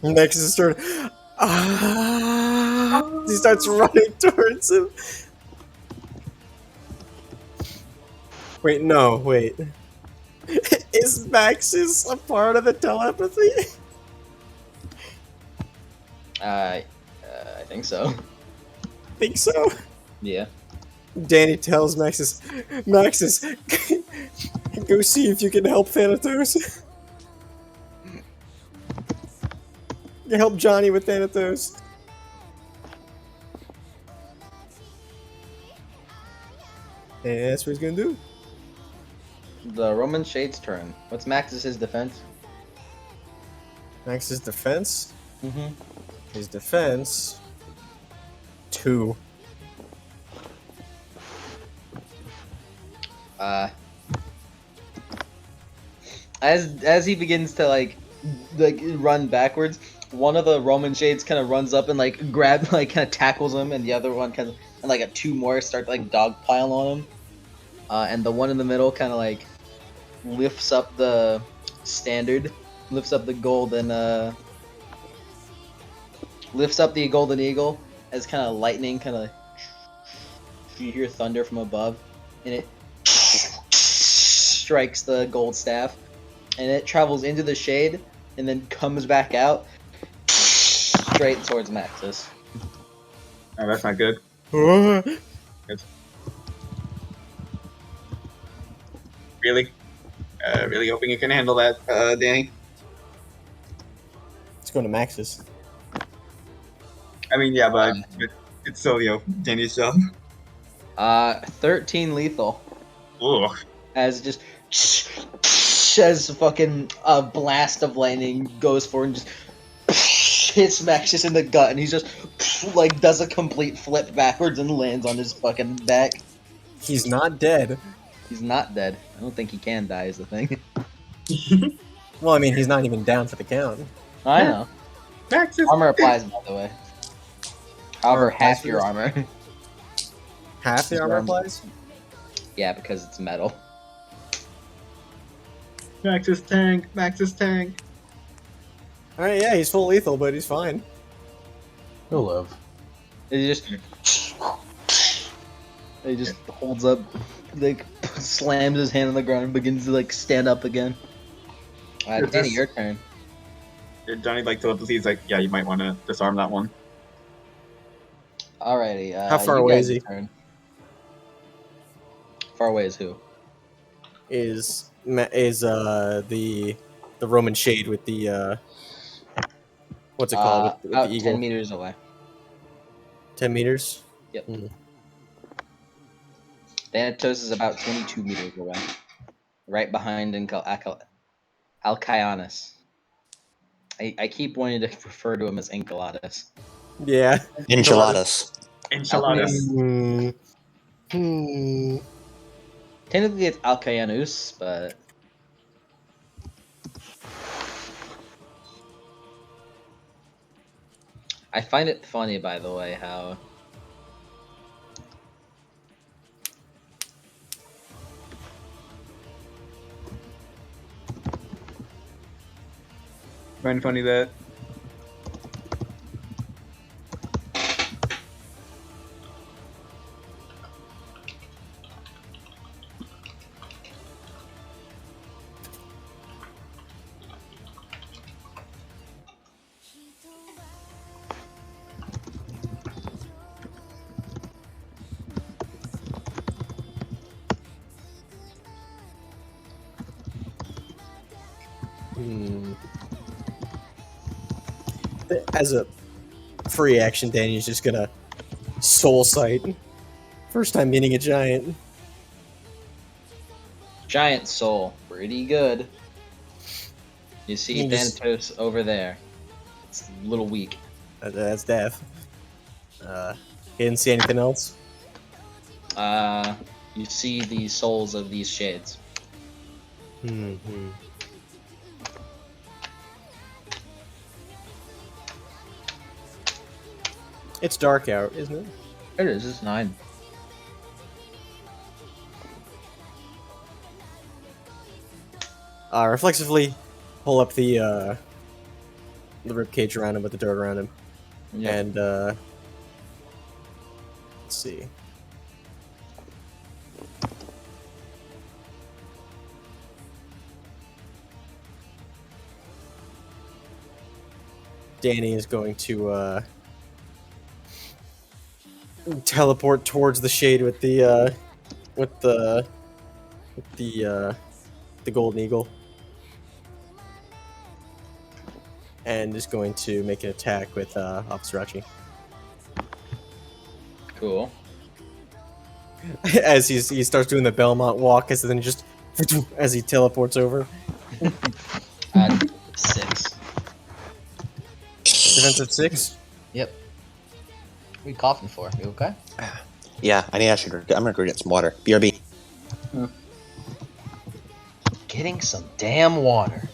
Speaker 5: Nexus' turn. He starts running towards him. Wait, no, wait. Is Maxis a part of the telepathy?
Speaker 7: I think so.
Speaker 5: Think so.
Speaker 7: Yeah.
Speaker 5: Danny tells Maxis, go see if you can help Thanatos. You help Johnny with Thanatos. And that's what he's gonna do.
Speaker 7: The Roman Shade's turn. What's Max's defense?
Speaker 5: Max's defense?
Speaker 7: Mm-hmm.
Speaker 5: His defense... 2.
Speaker 7: As he begins to like run backwards, one of the Roman Shades kind of runs up and kind of tackles him, and the other one kind of and two more start to dogpile on him. And the one in the middle kind of lifts up the standard, lifts up the golden eagle as kind of lightning you hear thunder from above, and it strikes the gold staff, and it travels into the shade and then comes back out straight towards Maxis.
Speaker 4: Oh, that's not good. Really? Really hoping you can handle that, Danny.
Speaker 5: It's going to Maxis.
Speaker 4: I mean, yeah, but it's still, Danny's job.
Speaker 7: 13 lethal.
Speaker 4: Ugh.
Speaker 7: As just as fucking a blast of lightning goes forward and just hits Maxis in the gut, and he's just does a complete flip backwards and lands on his fucking back.
Speaker 5: He's not dead.
Speaker 7: He's not dead. I don't think he can die, is the thing.
Speaker 5: Well, I mean, he's not even down for the count.
Speaker 7: I know.
Speaker 4: Maxis.
Speaker 7: Armor applies, by the way. However, half
Speaker 5: applies
Speaker 7: your
Speaker 5: for
Speaker 7: armor.
Speaker 5: Half the armor applies?
Speaker 7: Yeah, because it's metal.
Speaker 4: Max is tank. Max is tank.
Speaker 5: All right, yeah, he's full lethal, but he's fine.
Speaker 1: He'll live.
Speaker 7: He just holds up, like slams his hand on the ground and begins to like stand up again.
Speaker 4: Is
Speaker 7: Danny,
Speaker 4: this-
Speaker 7: your turn.
Speaker 4: Johnny like telepathy. He's like, yeah, you might want to disarm that one.
Speaker 7: Alrighty.
Speaker 5: How far
Speaker 7: you
Speaker 5: away
Speaker 7: guys'
Speaker 5: is he?
Speaker 7: Turn. Far away is who?
Speaker 5: Is the Roman shade with the what's it called with
Speaker 7: About
Speaker 5: the eagle?
Speaker 7: 10 meters away.
Speaker 5: 10 meters.
Speaker 7: Yep.
Speaker 5: Hmm.
Speaker 7: Thanatos is about 22 meters away, right behind Alcyanis. I keep wanting to refer to him as Enceladus.
Speaker 5: Yeah.
Speaker 3: Enchiladas.
Speaker 4: Enchiladas.
Speaker 5: Hmm.
Speaker 7: Technically, it's Alcyanus, but I find it funny, by the way, how
Speaker 4: Find funny that.
Speaker 5: As a free action, Danny's just gonna soul sight. First time meeting a giant.
Speaker 7: giant soul, pretty good. You see
Speaker 5: You just-
Speaker 7: Thanatos over there. It's a little weak.
Speaker 5: That's death. He didn't see anything else.
Speaker 7: You see the souls of these shades.
Speaker 5: Mm-hmm. It's dark out, isn't it?
Speaker 7: It is. It's 9.
Speaker 5: Reflexively pull up the rib cage around him with the dirt around him,
Speaker 7: Yeah.
Speaker 5: and let's see. Danny is going to teleport towards the shade with the golden eagle, and is going to make an attack with Officer Rachi.
Speaker 7: Cool.
Speaker 5: As he starts doing the Belmont walk, as then just as he teleports over.
Speaker 7: Add 6.
Speaker 5: Defensive 6.
Speaker 7: Yep. What are you coughing for? You okay?
Speaker 3: Yeah, I need to actually. I'm gonna go get some water. BRB.
Speaker 7: Getting some damn water.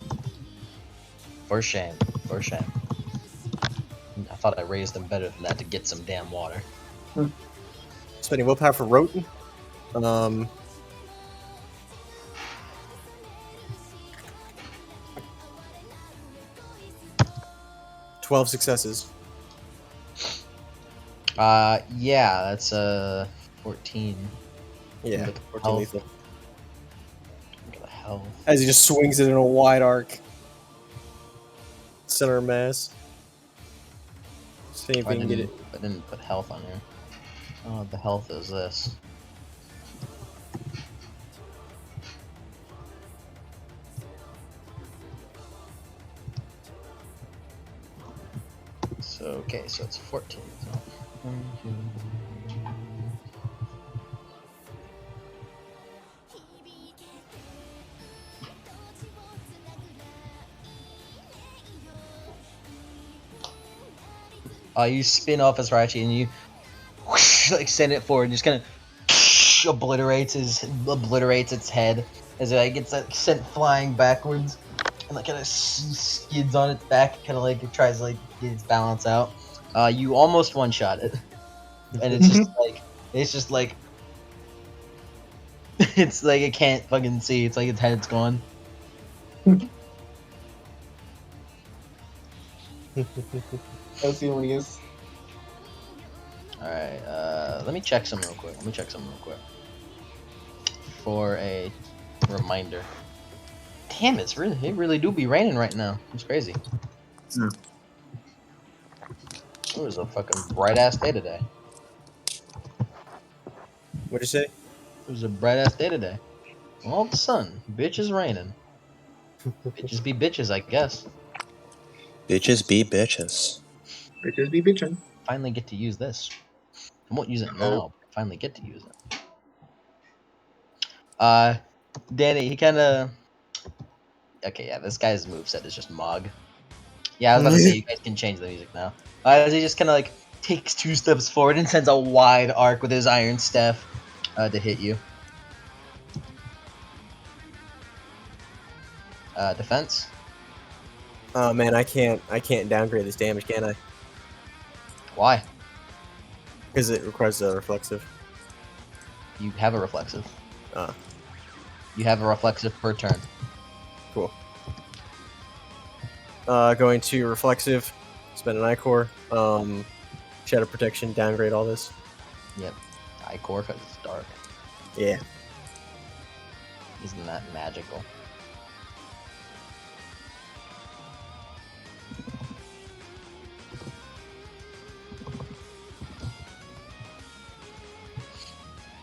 Speaker 7: For shame. For shame. I thought I raised them better than that to get some damn water.
Speaker 5: Spending willpower for Rote. 12 successes.
Speaker 7: Yeah, that's 14.
Speaker 5: Yeah,
Speaker 7: With
Speaker 5: 14
Speaker 7: health.
Speaker 5: lethal.
Speaker 7: Look at the health.
Speaker 5: As he just swings it in a wide arc. Center of mass. See if
Speaker 7: I
Speaker 5: we can get it.
Speaker 7: didn't put health on here. Oh, the health is this. So, okay, so it's 14. So. You spin off as Rachi and you whoosh, like send it forward and just kind of obliterates its head as it like, gets like, sent flying backwards and like kind of skids on its back, kind of like it tries to like get its balance out. You almost one shot it, and it's just like it's like it can't fucking see. It's like its head's gone.
Speaker 4: That's the only use.
Speaker 7: Alright, let me check some real quick. For a reminder. Damn, it really do be raining right now. It's crazy.
Speaker 4: Hmm.
Speaker 7: It was a fucking bright ass day today.
Speaker 5: What'd you say?
Speaker 7: It was a bright ass day today. All of a sudden, bitch is raining. Bitches be bitches, I guess.
Speaker 3: Bitches be bitches.
Speaker 4: Bitches be bitchin'.
Speaker 7: Finally get to use this. I won't use it
Speaker 4: Oh.
Speaker 7: now, but I finally get to use it. Danny, he kinda okay, yeah, this guy's moveset is just Mog. Yeah, I was about to say you guys can change the music now. He just kinda like takes 2 steps forward and sends a wide arc with his iron staff to hit you. Defense?
Speaker 5: Oh man, I can't downgrade this damage, can I?
Speaker 7: Why?
Speaker 5: Because it requires a reflexive.
Speaker 7: You have a reflexive.
Speaker 5: Ah,
Speaker 7: You have a reflexive per turn.
Speaker 5: cool. Going to reflexive, spend an Ichor, shadow protection, downgrade all this.
Speaker 7: Yep. Icor because it's dark.
Speaker 5: Yeah.
Speaker 7: Isn't that magical?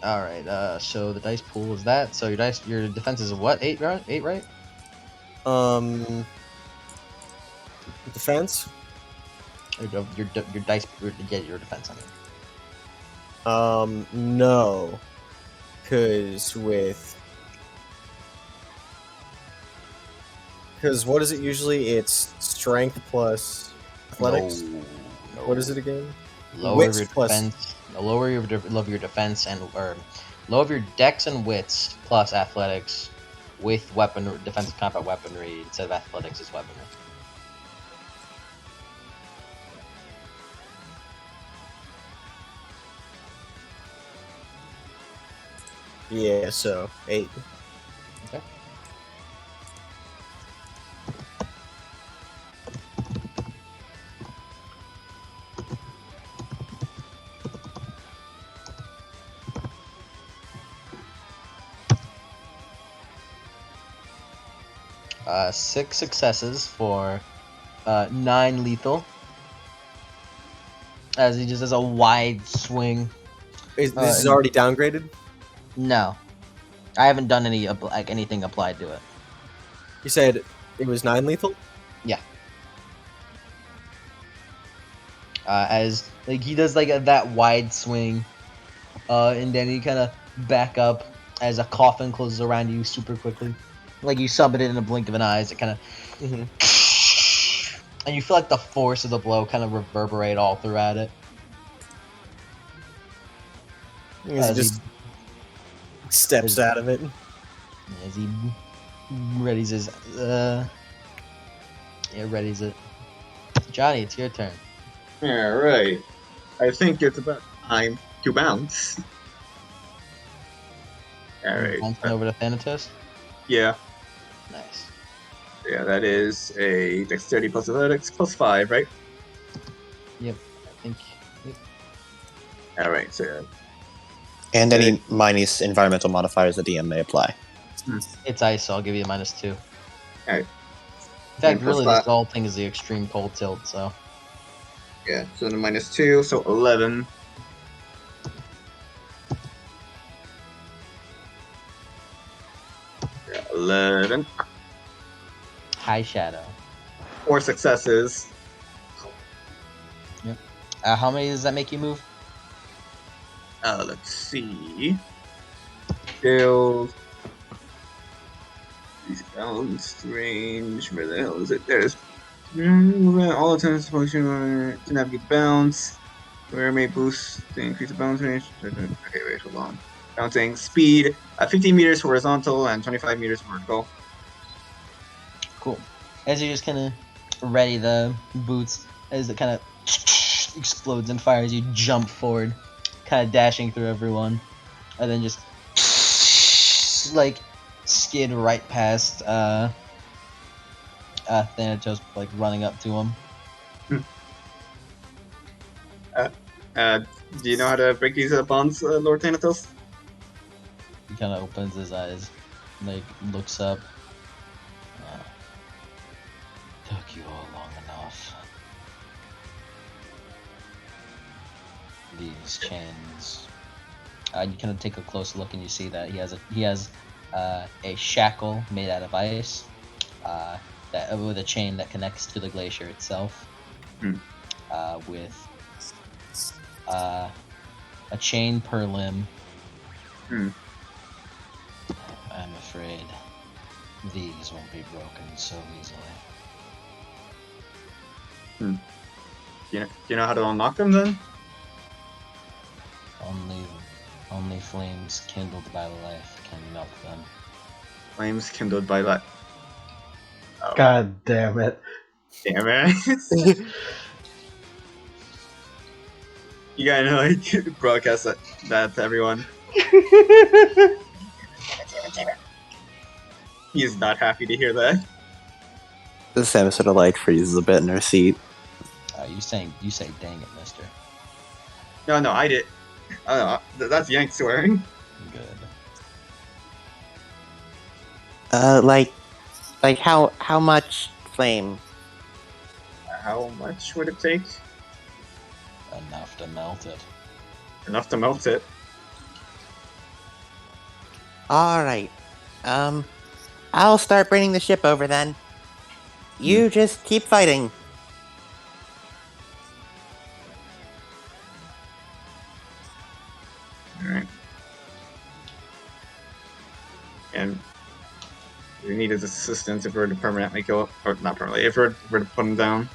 Speaker 7: Alright, so the dice pool is that. So your defense is what? 8, right? 8, right?
Speaker 5: Defense.
Speaker 7: Your dice, your defense, I mean.
Speaker 5: No. Because what is it usually? It's strength plus athletics.
Speaker 7: No.
Speaker 5: What is it again?
Speaker 7: Lower
Speaker 5: Wits
Speaker 7: your
Speaker 5: plus-
Speaker 7: defense. Lower your defense and or lower your dex and wits plus athletics with defensive combat weaponry instead of athletics as weaponry.
Speaker 5: Yeah, so 8.
Speaker 7: Okay. Six successes for 9 lethal. As he just does a wide swing.
Speaker 5: This is already downgraded.
Speaker 7: No, I haven't done anything applied to it.
Speaker 5: You said it was 9 lethal.
Speaker 7: Yeah. As like he does like that wide swing, and then he kind of back up as a coffin closes around you super quickly, like you summon it in a blink of an eye. As it kind of, and you feel like the force of the blow kind of reverberate all throughout it.
Speaker 5: He just steps out of it.
Speaker 7: As he readies his readies it. Johnny, it's your turn.
Speaker 4: Alright. I think it's about time to bounce. Alright.
Speaker 7: Bouncing over to Thanatos.
Speaker 4: Yeah.
Speaker 7: Nice.
Speaker 4: Yeah, that is a dexterity plus athletics plus 5, right?
Speaker 7: Yep. I think. Yep.
Speaker 4: Alright, so
Speaker 3: And any minus environmental modifiers the DM may apply.
Speaker 7: It's ice, so I'll give you a -2.
Speaker 4: Alright.
Speaker 7: In fact,
Speaker 4: And
Speaker 7: really,
Speaker 4: plus
Speaker 7: this whole thing is the extreme cold tilt, so.
Speaker 4: yeah, so the -2, so 11. Yeah, 11.
Speaker 7: High shadow.
Speaker 4: 4 successes.
Speaker 7: How many does that make you move?
Speaker 4: Let's see. Shield. Balanced range. Where the hell is it? There's all attempts function to navigate bounce. Where may boost to increase the bounce range. Okay, wait, hold on. Bouncing speed. 15 meters horizontal and 25 meters vertical.
Speaker 7: Cool. As you just kind of ready the boots, as it kind of explodes and fires, you jump forward, kind of dashing through everyone, and then just like skid right past Thanatos like running up to him.
Speaker 4: Do you know how to break these bonds, Lord Thanatos?
Speaker 7: He kind of opens his eyes, like looks up. Took you all long enough. These chains. You kind of take a close look and you see that he has a shackle made out of ice, that with a chain that connects to the glacier itself, with a chain per limb. I'm afraid these won't be broken so easily.
Speaker 4: Do you know how to unlock them then?
Speaker 7: Only flames kindled by life can melt them.
Speaker 4: Flames kindled by light. Oh,
Speaker 1: God damn it.
Speaker 4: damn it. You gotta like broadcast that to everyone. He is not happy to hear that.
Speaker 3: Sam sort of like freezes a bit in her seat.
Speaker 7: You say dang it, mister.
Speaker 4: No, I did. That's Yank swearing.
Speaker 7: Good.
Speaker 3: Like how much flame?
Speaker 4: How much would it take?
Speaker 7: Enough to melt it.
Speaker 4: Enough to melt it.
Speaker 3: All right. I'll start bringing the ship over then. You just keep fighting.
Speaker 4: Alright. And we need his assistance if we're to permanently kill him. Or not permanently, if we're to put him down.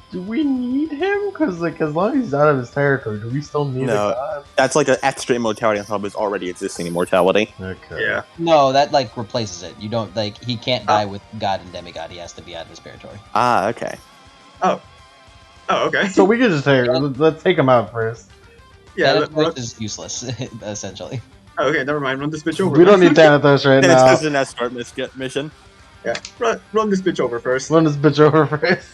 Speaker 1: Do we need him? Because, like, as long as he's out of his territory, do we still need a
Speaker 3: No.
Speaker 1: god?
Speaker 3: That's like an extra immortality on top of his already existing immortality.
Speaker 1: Okay.
Speaker 4: Yeah.
Speaker 7: No, that like replaces it. You don't like he can't die with god and demigod. He has to be out of his territory.
Speaker 3: Ah, okay.
Speaker 4: Oh, okay.
Speaker 1: So we can just take let's take him out first.
Speaker 4: Yeah.
Speaker 7: Thanatos is useless, essentially.
Speaker 4: Okay, never mind. Run this bitch over.
Speaker 1: We don't need Thanatos right
Speaker 3: And
Speaker 1: now.
Speaker 3: it's an escort mission.
Speaker 4: Yeah. Run this bitch over first.
Speaker 1: Run this bitch over first.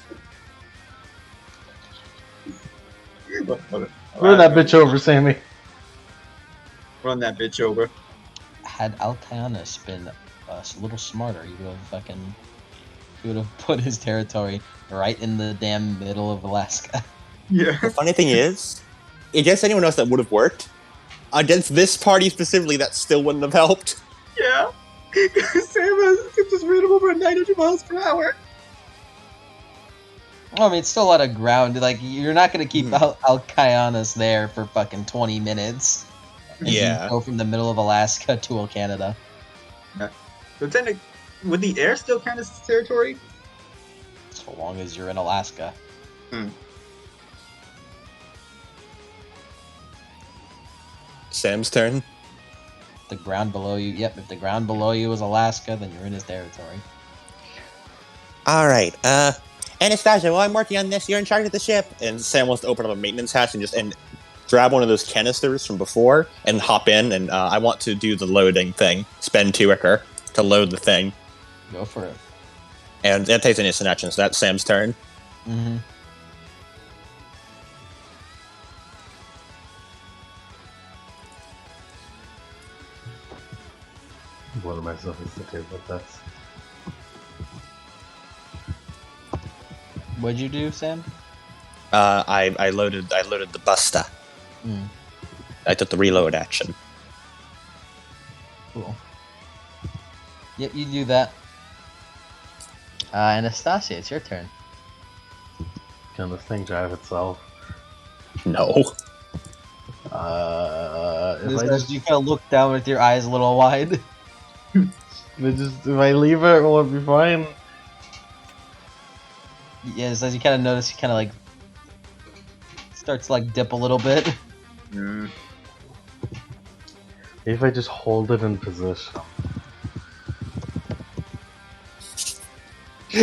Speaker 1: Run that bitch over, Sammy.
Speaker 4: Run that bitch over.
Speaker 7: Had Alcayanus been a little smarter, he would have put his territory right in the damn middle of Alaska.
Speaker 4: Yeah.
Speaker 3: The funny thing is, against anyone else that would have worked, against this party specifically, that still wouldn't have helped.
Speaker 4: Yeah. Sam just ran him over at 900 miles per hour.
Speaker 7: I mean, it's still a lot of ground. Like, you're not gonna keep Alcayanus there for fucking 20 minutes. And
Speaker 3: Yeah.
Speaker 7: go from the middle of Alaska to Canada.
Speaker 4: So technically, would the air still count as territory?
Speaker 7: So long as you're in Alaska.
Speaker 3: Sam's turn.
Speaker 7: The ground below you. Yep, if the ground below you is Alaska, then you're in his territory.
Speaker 3: All right. Anastasia, while I'm working on this, you're in charge of the ship. And Sam wants to open up a maintenance hatch and grab one of those canisters from before and hop in. And I want to do the loading thing. Spend 2 Ichor to load the thing.
Speaker 7: Go for it.
Speaker 3: And that takes an instant action, so that's Sam's turn.
Speaker 7: Mm-hmm.
Speaker 1: One of myself is okay, but that's
Speaker 7: What'd you do, Sam?
Speaker 3: I loaded the Busta.
Speaker 7: Mm.
Speaker 3: I took the reload action.
Speaker 7: Cool. Yep, you do that. Anastasia, it's your turn.
Speaker 1: can this thing drive itself?
Speaker 3: No.
Speaker 1: If I
Speaker 7: As you kind of look down with your eyes a little wide.
Speaker 1: if I leave it, will it be fine?
Speaker 7: Yes, as you kind of notice, you kind of like starts to like dip a little bit.
Speaker 1: If I just hold it in position.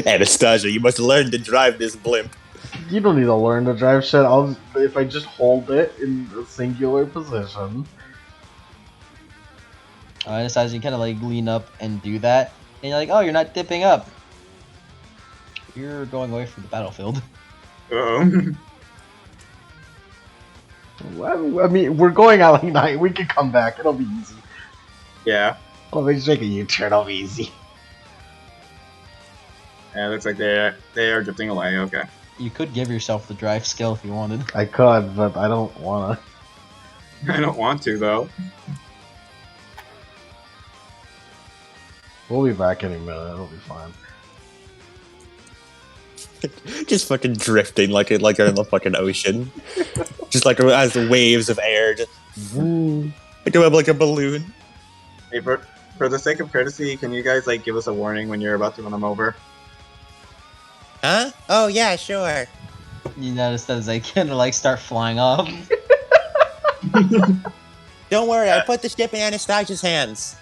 Speaker 3: Anastasia, you must learn to drive this blimp.
Speaker 1: You don't need to learn to drive shit. If I just hold it in a singular position.
Speaker 7: Anastasia, you kind of like lean up and do that, And you're like, oh, you're not dipping up. You're going away from the battlefield.
Speaker 4: Uh-oh.
Speaker 1: Well, I mean, we're going out like night. We can come back. It'll be easy.
Speaker 4: Yeah.
Speaker 1: I'll make a U-turn. It'll be easy.
Speaker 4: Yeah, it looks like they are drifting away. Okay.
Speaker 7: You could give yourself the drive skill if you wanted.
Speaker 1: I could, but I don't wanna.
Speaker 4: I don't want to though.
Speaker 1: We'll be back any minute. It'll be fine.
Speaker 3: Just fucking drifting like they're in the fucking ocean. Just like as the waves of air just like a balloon.
Speaker 4: Hey, for the sake of courtesy, can you guys like give us a warning when you're about to run them over?
Speaker 3: Huh? Oh yeah, sure.
Speaker 7: You notice that as they kind of like start flying off.
Speaker 3: Don't worry, I put the ship in Anastasia's hands.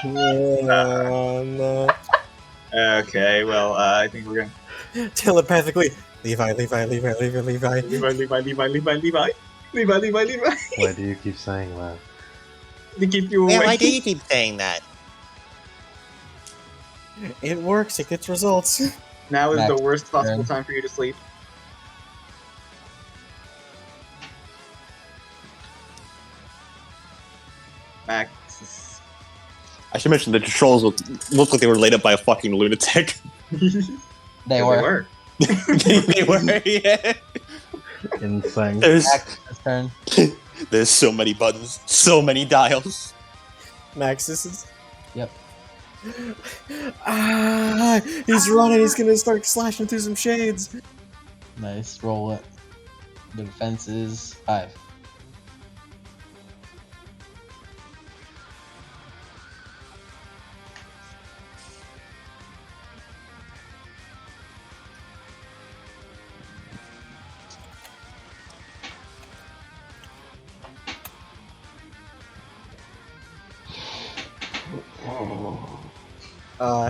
Speaker 5: No.
Speaker 4: Okay, well, I think we're gonna
Speaker 5: Telepathically, Levi.
Speaker 4: Levi.
Speaker 1: Why do you keep saying that?
Speaker 4: To keep you
Speaker 3: Yeah,
Speaker 4: away.
Speaker 3: why do you keep saying that?
Speaker 5: It works. It gets results.
Speaker 4: Now is the
Speaker 7: Max,
Speaker 4: worst possible
Speaker 7: turn.
Speaker 4: time for you to sleep. Max.
Speaker 3: I should mention the trolls looked like they were laid up by a fucking lunatic.
Speaker 7: They
Speaker 4: Yeah,
Speaker 7: were.
Speaker 3: They were, yeah.
Speaker 1: Insane.
Speaker 7: Max's turn.
Speaker 3: There's so many buttons, so many dials.
Speaker 5: Max, this is.
Speaker 7: Yep.
Speaker 5: Ah, he's running. He's gonna start slashing through some shades.
Speaker 7: Nice. Roll it. The defense is 5.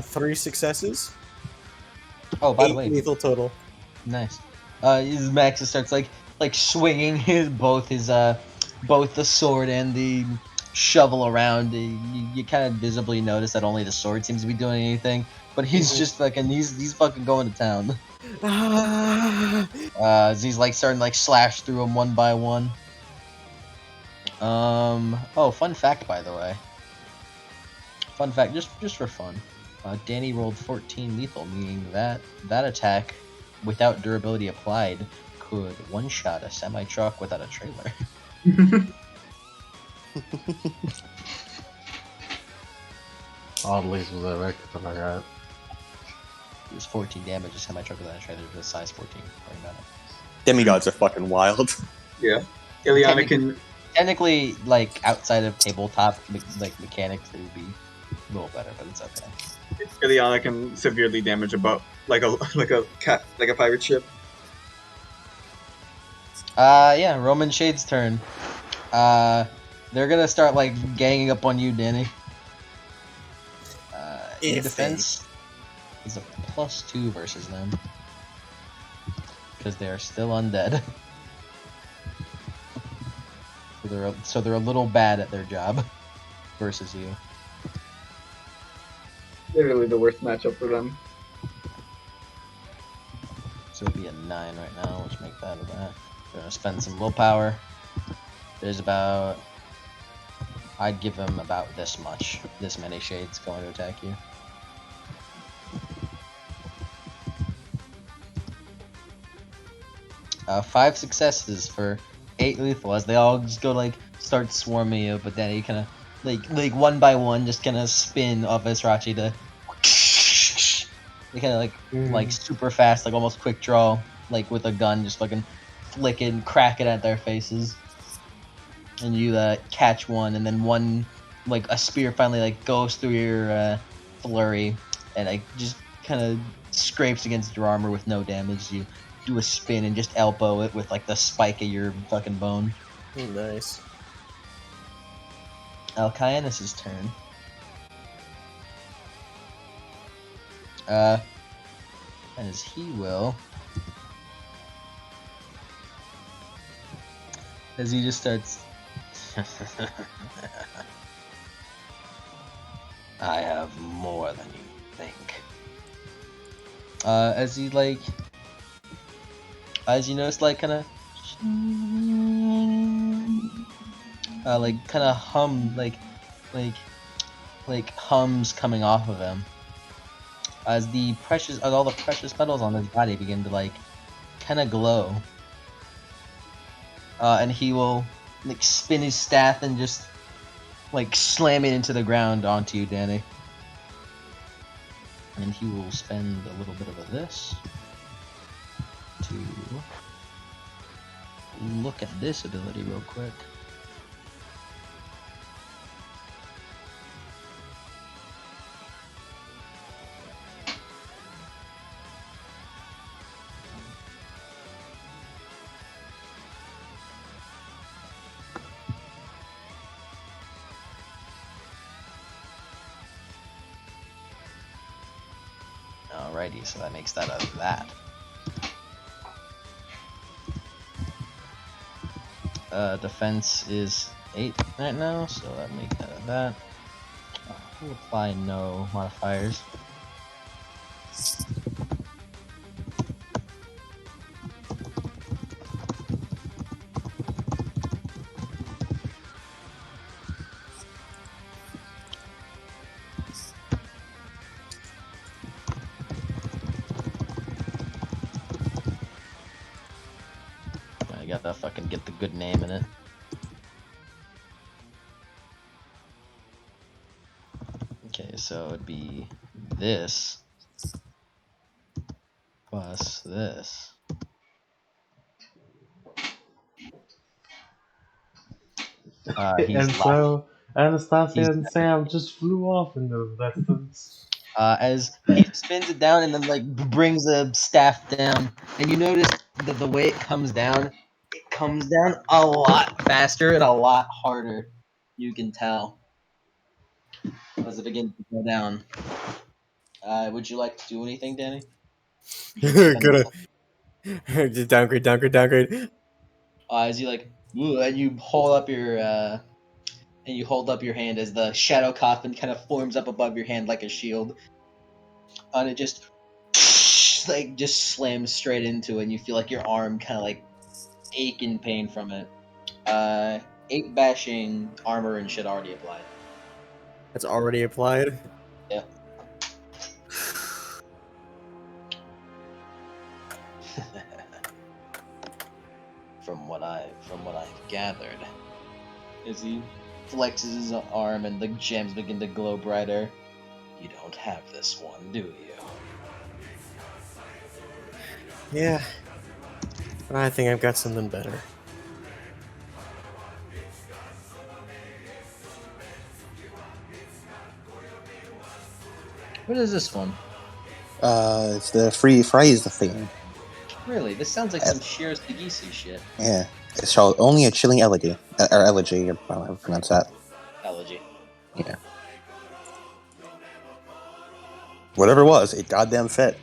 Speaker 5: Three successes.
Speaker 7: Oh, by the
Speaker 5: 8
Speaker 7: way,
Speaker 5: lethal total.
Speaker 7: nice. Max starts like swinging both the sword and the shovel around. You kind of visibly notice that only the sword seems to be doing anything, but he's just fucking he's fucking going to town.
Speaker 5: Ah,
Speaker 7: As he's like starting to like slash through them one by one. Oh, fun fact, by the way. Fun fact, just for fun. Danny rolled 14 lethal, meaning that attack, without durability applied, could one-shot a semi-truck without a trailer.
Speaker 1: Oddly specific, but alright.
Speaker 7: It was 14 damage, a semi-truck without a trailer with a size 14.
Speaker 3: Demigods are fucking wild.
Speaker 4: Yeah. Ileana can.
Speaker 7: Technically, like, outside of tabletop mechanics, it would be a little better, but it's okay.
Speaker 4: Ileana can severely damage a boat, like a pirate ship.
Speaker 7: Yeah, Roman Shade's turn. They're gonna start like ganging up on you, Danny. Your defense is a +2 versus them because they are still undead. So they're a little bad at their job versus you.
Speaker 4: Literally the worst matchup for them.
Speaker 7: So it'd be a 9 right now. Let's make that a that. We're gonna spend some willpower. There's about, I'd give him about this many shades going to attack you. Five successes for 8 lethal as they all just go like start swarming you, but then he kind of like one by one just kind of spin off Esrachi to. They kind of like super fast, like almost quick draw, like with a gun, just fucking flick it and crack it at their faces. And you catch one, and then one, like a spear finally like goes through your flurry, and like just kind of scrapes against your armor with no damage. You do a spin and just elbow it with like the spike of your fucking bone.
Speaker 5: Nice.
Speaker 7: Alkyanus' turn. As he will, as he just starts. I have more than you think. As you notice, like kind of, like kind of hum, like hums coming off of him. As all the precious metals on his body begin to like kind of glow. And he will like spin his staff and just like slam it into the ground onto you, Danny. And he will spend a little bit of this to look at this ability real quick. Alrighty, so that makes that a that. Defense is 8 right now, so that makes that a that. We'll apply no modifiers. I gotta fucking get the good name in it. Okay, so it'd be this plus this.
Speaker 1: And so Anastasia and Sam just flew off into the distance.
Speaker 7: As he spins it down and then like brings the staff down, and you notice that the way it comes down a lot faster and a lot harder. You can tell as it begins to go down. Would you like to do anything, Danny?
Speaker 5: Gonna just downgrade.
Speaker 7: As you like, and you hold up your hand as the shadow coffin kind of forms up above your hand like a shield, and it just like just slams straight into it, and you feel like your arm kind of like ache in pain from it. 8 bashing, armor and shit already applied.
Speaker 5: That's already applied.
Speaker 7: Yeah. From what I've gathered, as he flexes his arm and the gems begin to glow brighter. You don't have this one, do you?
Speaker 5: Yeah, but I think I've got something better.
Speaker 7: What is this one?
Speaker 3: It's the free phrase thing.
Speaker 7: Really? This sounds like some sheer Sagisu shit.
Speaker 3: Yeah. It's called Only a Chilling Elegy. Or Elegy, or however you pronounce that.
Speaker 7: Elegy.
Speaker 3: Yeah. Whatever it was, it goddamn fit.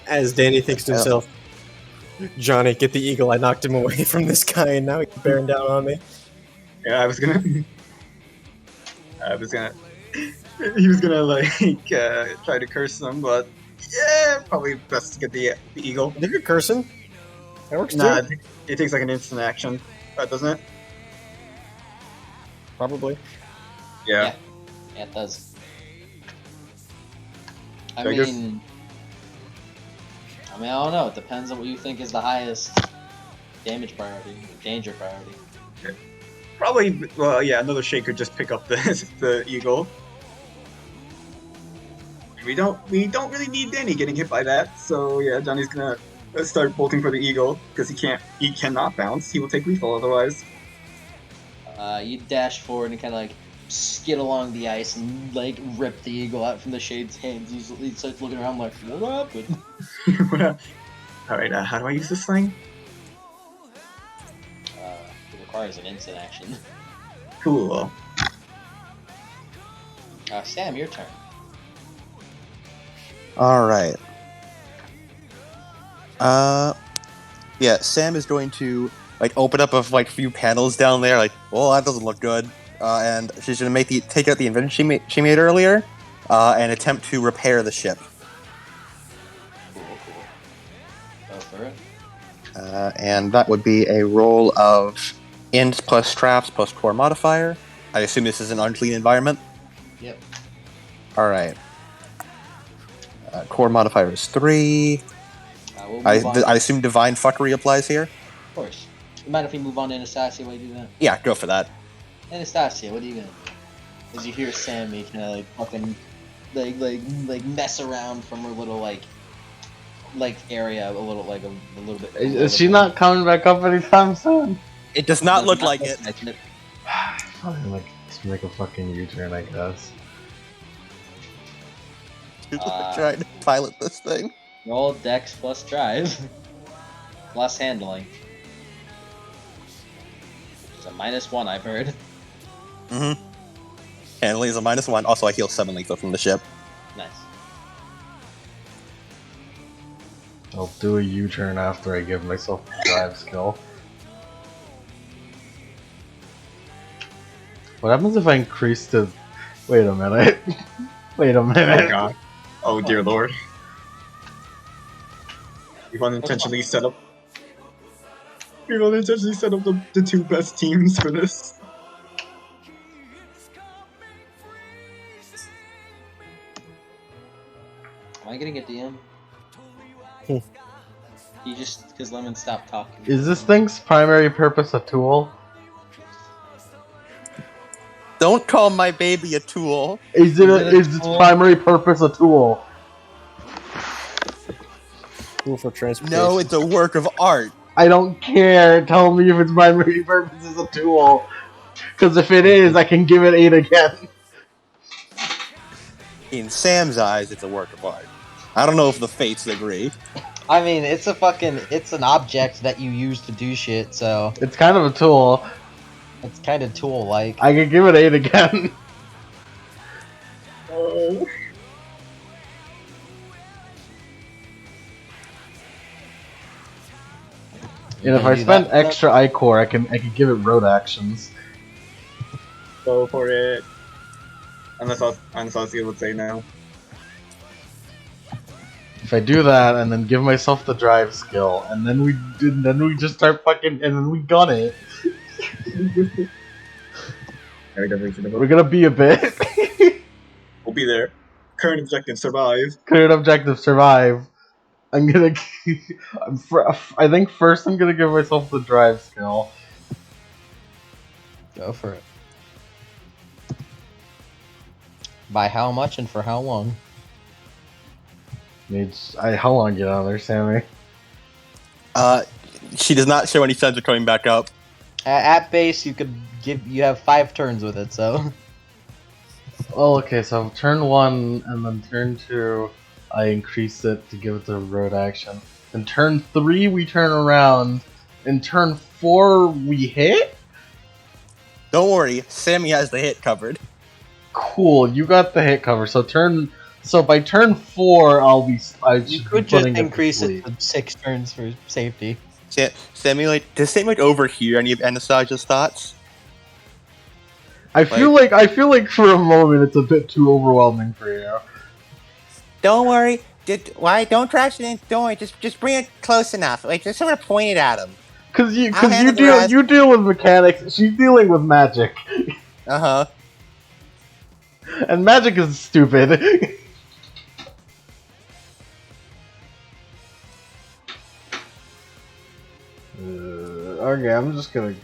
Speaker 5: As Danny thinks to himself, Johnny, get the eagle. I knocked him away from this guy, and now he's bearing down on me.
Speaker 4: Yeah, I was gonna. He was gonna like try to curse them, but yeah, probably best to get the eagle.
Speaker 5: You could curse him. That works
Speaker 4: Nah,
Speaker 5: too.
Speaker 4: it takes like an instant action, doesn't it?
Speaker 5: Probably.
Speaker 4: Yeah.
Speaker 7: Yeah, it does. I
Speaker 4: So I guess-
Speaker 7: mean, I don't know. It depends on what you think is the highest damage priority, danger priority.
Speaker 4: Probably. Well, yeah. Another shake could just pick up the eagle. We don't really need Danny getting hit by that. So yeah, Johnny's gonna start bolting for the eagle because he cannot bounce. He will take lethal otherwise.
Speaker 7: You dash forward and kind of like skid along the ice and like rip the eagle out from the shade's hands. He starts looking around like, what happened?
Speaker 4: All right. How do I use this thing?
Speaker 7: It requires an instant action.
Speaker 4: Cool.
Speaker 7: Sam, your turn.
Speaker 3: Alright. Yeah, Sam is going to like open up a few panels down there, like, well, that doesn't look good. and she's going to take out the invention she made earlier, and attempt to repair the ship.
Speaker 7: Cool. Go for it.
Speaker 3: And that would be a roll of int plus traps plus core modifier. I assume this is an unclean environment.
Speaker 7: Yep.
Speaker 3: All right. Core modifier is 3.
Speaker 7: We'll move on.
Speaker 3: I assume divine fuckery applies here.
Speaker 7: Of course. You mind if we move on to Anastasia while you do that?
Speaker 3: Yeah, go for that.
Speaker 7: Anastasia, what are you gonna do? As you hear Sammy kind of like fucking like mess around from her little like area a little bit.
Speaker 1: Is she not coming back up anytime soon?
Speaker 3: It does not look like it.
Speaker 1: Probably like just make a fucking U-turn, I guess.
Speaker 3: Trying to pilot this thing.
Speaker 7: Roll Dex plus Drive plus Handling. Which is a -1, I've heard.
Speaker 3: Mm-hmm. Handling is a -1. Also, I heal 7 lethal from the ship.
Speaker 7: Nice.
Speaker 1: I'll do a U-turn after I give myself the drive skill. What happens if I increase the... Wait a minute. Wait a minute.
Speaker 4: Oh god. Oh dear lord. We've unintentionally set up... the 2 best teams for this.
Speaker 7: Am I gonna get DM? You just because Lemon stopped talking.
Speaker 1: Is this thing's primary purpose a tool?
Speaker 3: Don't call my baby a tool.
Speaker 1: Is its primary purpose a tool?
Speaker 5: Tool for transportation.
Speaker 3: No, it's a work of art.
Speaker 1: I don't care. Tell me if its primary purpose is a tool. Because if it is, I can give it 8 again.
Speaker 3: In Sam's eyes, it's a work of art. I don't know if the fates agree.
Speaker 7: I mean, it's an object that you use to do shit, so
Speaker 1: It's kind of a tool.
Speaker 7: it's kind of tool-like.
Speaker 1: I can give it 8 again.
Speaker 4: Oh.
Speaker 1: And if I spend extra I-Core, I can give it road actions.
Speaker 4: Go for it. Unless Anastasia would say no.
Speaker 1: If I do that and then give myself the drive skill, and then we just start fucking, and then we gun it. We're gonna be a bit.
Speaker 4: We'll be there. Current objective: survive.
Speaker 1: Current objective: survive. I think first I'm gonna give myself the drive skill.
Speaker 7: Go for it. By how much and for how long?
Speaker 1: How long get on there, Sammy?
Speaker 3: She does not show any signs of coming back up.
Speaker 7: At base, you have 5 turns with it, so.
Speaker 1: Oh, okay. So turn 1 and then turn 2, I increase it to give it the road action. And turn 3, we turn around. And turn 4, we hit.
Speaker 3: Don't worry, Sammy has the hit covered.
Speaker 1: Cool, you got the hit cover. So by turn 4,
Speaker 7: You could just increase it to 6 turns for safety.
Speaker 3: Sammy, does Sammy overhear any of Anastasia's thoughts?
Speaker 1: I feel like for a moment it's a bit too overwhelming for you.
Speaker 3: Don't worry. Don't trash it in. Don't worry. Just bring it close enough. Just sort of point it at him.
Speaker 1: Cause you deal with mechanics. She's dealing with magic.
Speaker 3: Uh-huh.
Speaker 1: And magic is stupid. Okay, I'm just gonna...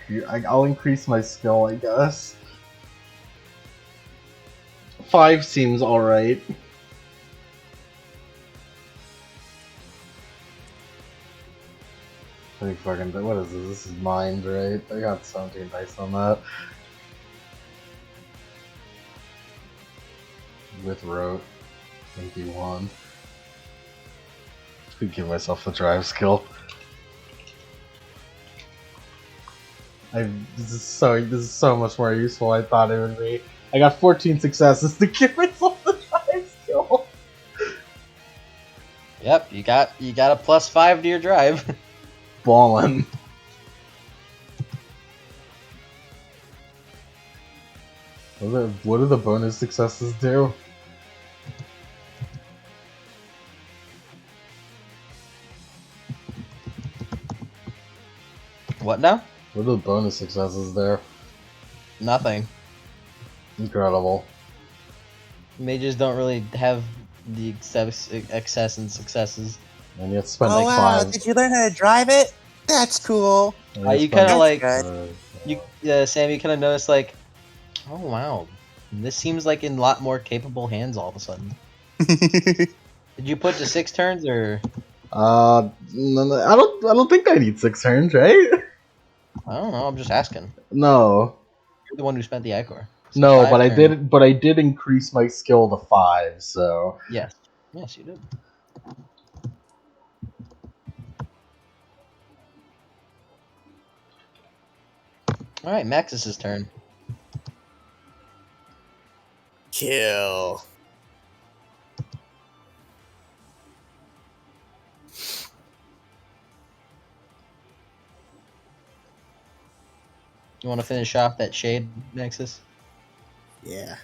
Speaker 1: I'll increase my skill, I guess. 5 seems alright. I think fucking... What is this? This is mind, right? I got 17 dice on that. With Rote. I think he won. Could give myself the drive skill. This is so much more useful than I thought it would be. I got 14 successes to give myself the drive skill.
Speaker 7: Yep, you got a +5 to your drive.
Speaker 1: Ballin'. What do the bonus successes do?
Speaker 7: What now?
Speaker 1: What are the bonus successes there?
Speaker 7: Nothing.
Speaker 1: Incredible.
Speaker 7: Mages don't really have the excess and successes.
Speaker 1: And you have to spend
Speaker 3: Oh
Speaker 1: like
Speaker 3: wow!
Speaker 1: 5.
Speaker 3: Did you learn how to drive it? That's cool.
Speaker 1: And you
Speaker 7: You
Speaker 1: spend
Speaker 7: kind of
Speaker 3: That's
Speaker 7: like
Speaker 3: good.
Speaker 7: Sam. You kind of notice like, oh wow, this seems like in a lot more capable hands all of a sudden. Did you put to 6 turns or?
Speaker 1: No, I don't think I need 6 turns, right?
Speaker 7: I don't know. I'm just asking.
Speaker 1: No.
Speaker 7: You're the one who spent the Icor. So
Speaker 1: No,
Speaker 7: 5
Speaker 1: but
Speaker 7: turns.
Speaker 1: I did increase my skill to 5, so
Speaker 7: Yes. Yes, you did. All right, Max's turn.
Speaker 5: Kill.
Speaker 7: You want to finish off that shade, Nexus?
Speaker 5: Yeah.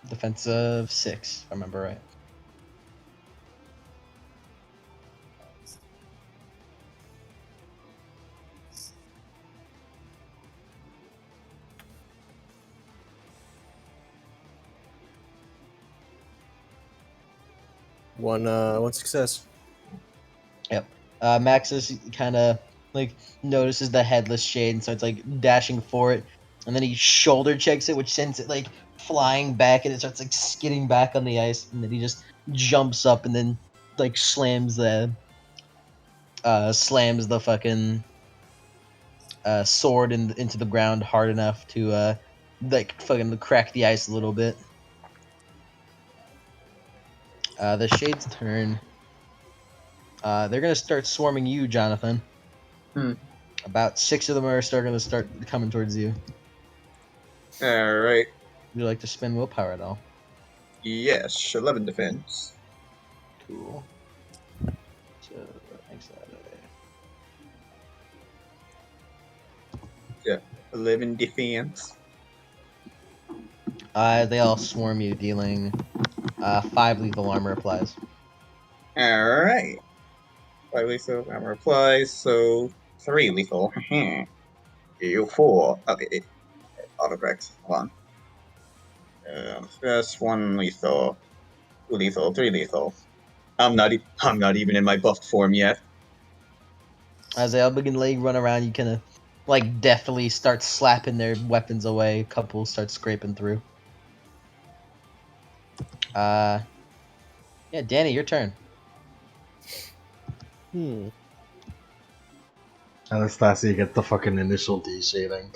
Speaker 7: Defensive 6, if I remember right.
Speaker 5: One success.
Speaker 7: Yep. Maxis kind of like notices the headless shade and starts like dashing for it, and then he shoulder checks it, which sends it like flying back, and it starts like skidding back on the ice, and then he just jumps up and then like slams the fucking sword into the ground hard enough to like fucking crack the ice a little bit. The shade's turn. They're gonna start swarming you, Jonathan. About 6 of them are going to start coming towards you.
Speaker 4: All right.
Speaker 7: Would you like to spend willpower at all?
Speaker 4: Yes, 11 defense.
Speaker 7: Cool. So, thanks for that.
Speaker 4: Yeah, 11 defense.
Speaker 7: They all swarm you, dealing 5 lethal armor applies.
Speaker 4: All right. 5 lethal armor applies, so 3 lethal. You 4. Okay, autocorrect. Hold on. First 1 lethal, 2 lethal, 3 lethal. I'm not even in my buffed form yet.
Speaker 7: As they all begin to run around, you kind of like deftly start slapping their weapons away. A couple start scraping through. Yeah, Danny, your turn.
Speaker 1: Anastasia gets the fucking initial D shading.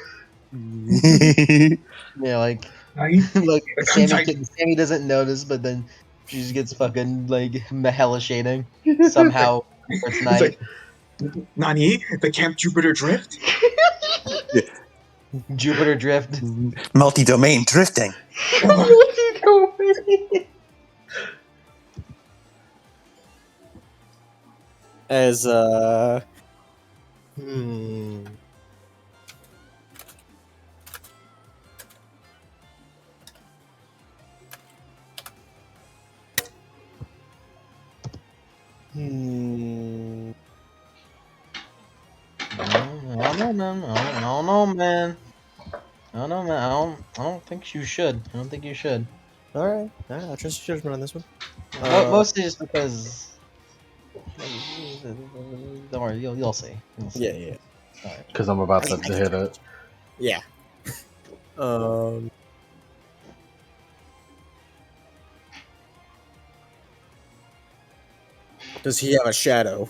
Speaker 7: Yeah, like
Speaker 4: Right?
Speaker 7: look,
Speaker 4: I'm sorry.
Speaker 7: Sammy doesn't notice, but then she just gets fucking like hella shading somehow. It's
Speaker 4: It's
Speaker 7: night.
Speaker 4: like, Nani? The Camp Jupiter Drift?
Speaker 7: Jupiter Drift.
Speaker 3: Multi-domain drifting.
Speaker 5: As hmm. Hmm.
Speaker 7: I don't know, man. I don't know, man. I don't know, man. I don't think you should. I don't think you should.
Speaker 5: All right. I'll trust your judgment on this one.
Speaker 7: Mostly just because. Don't worry, you'll see. You'll see.
Speaker 5: Yeah.
Speaker 7: All right.
Speaker 1: Because I'm about to hit it.
Speaker 5: Yeah. Does he have a shadow?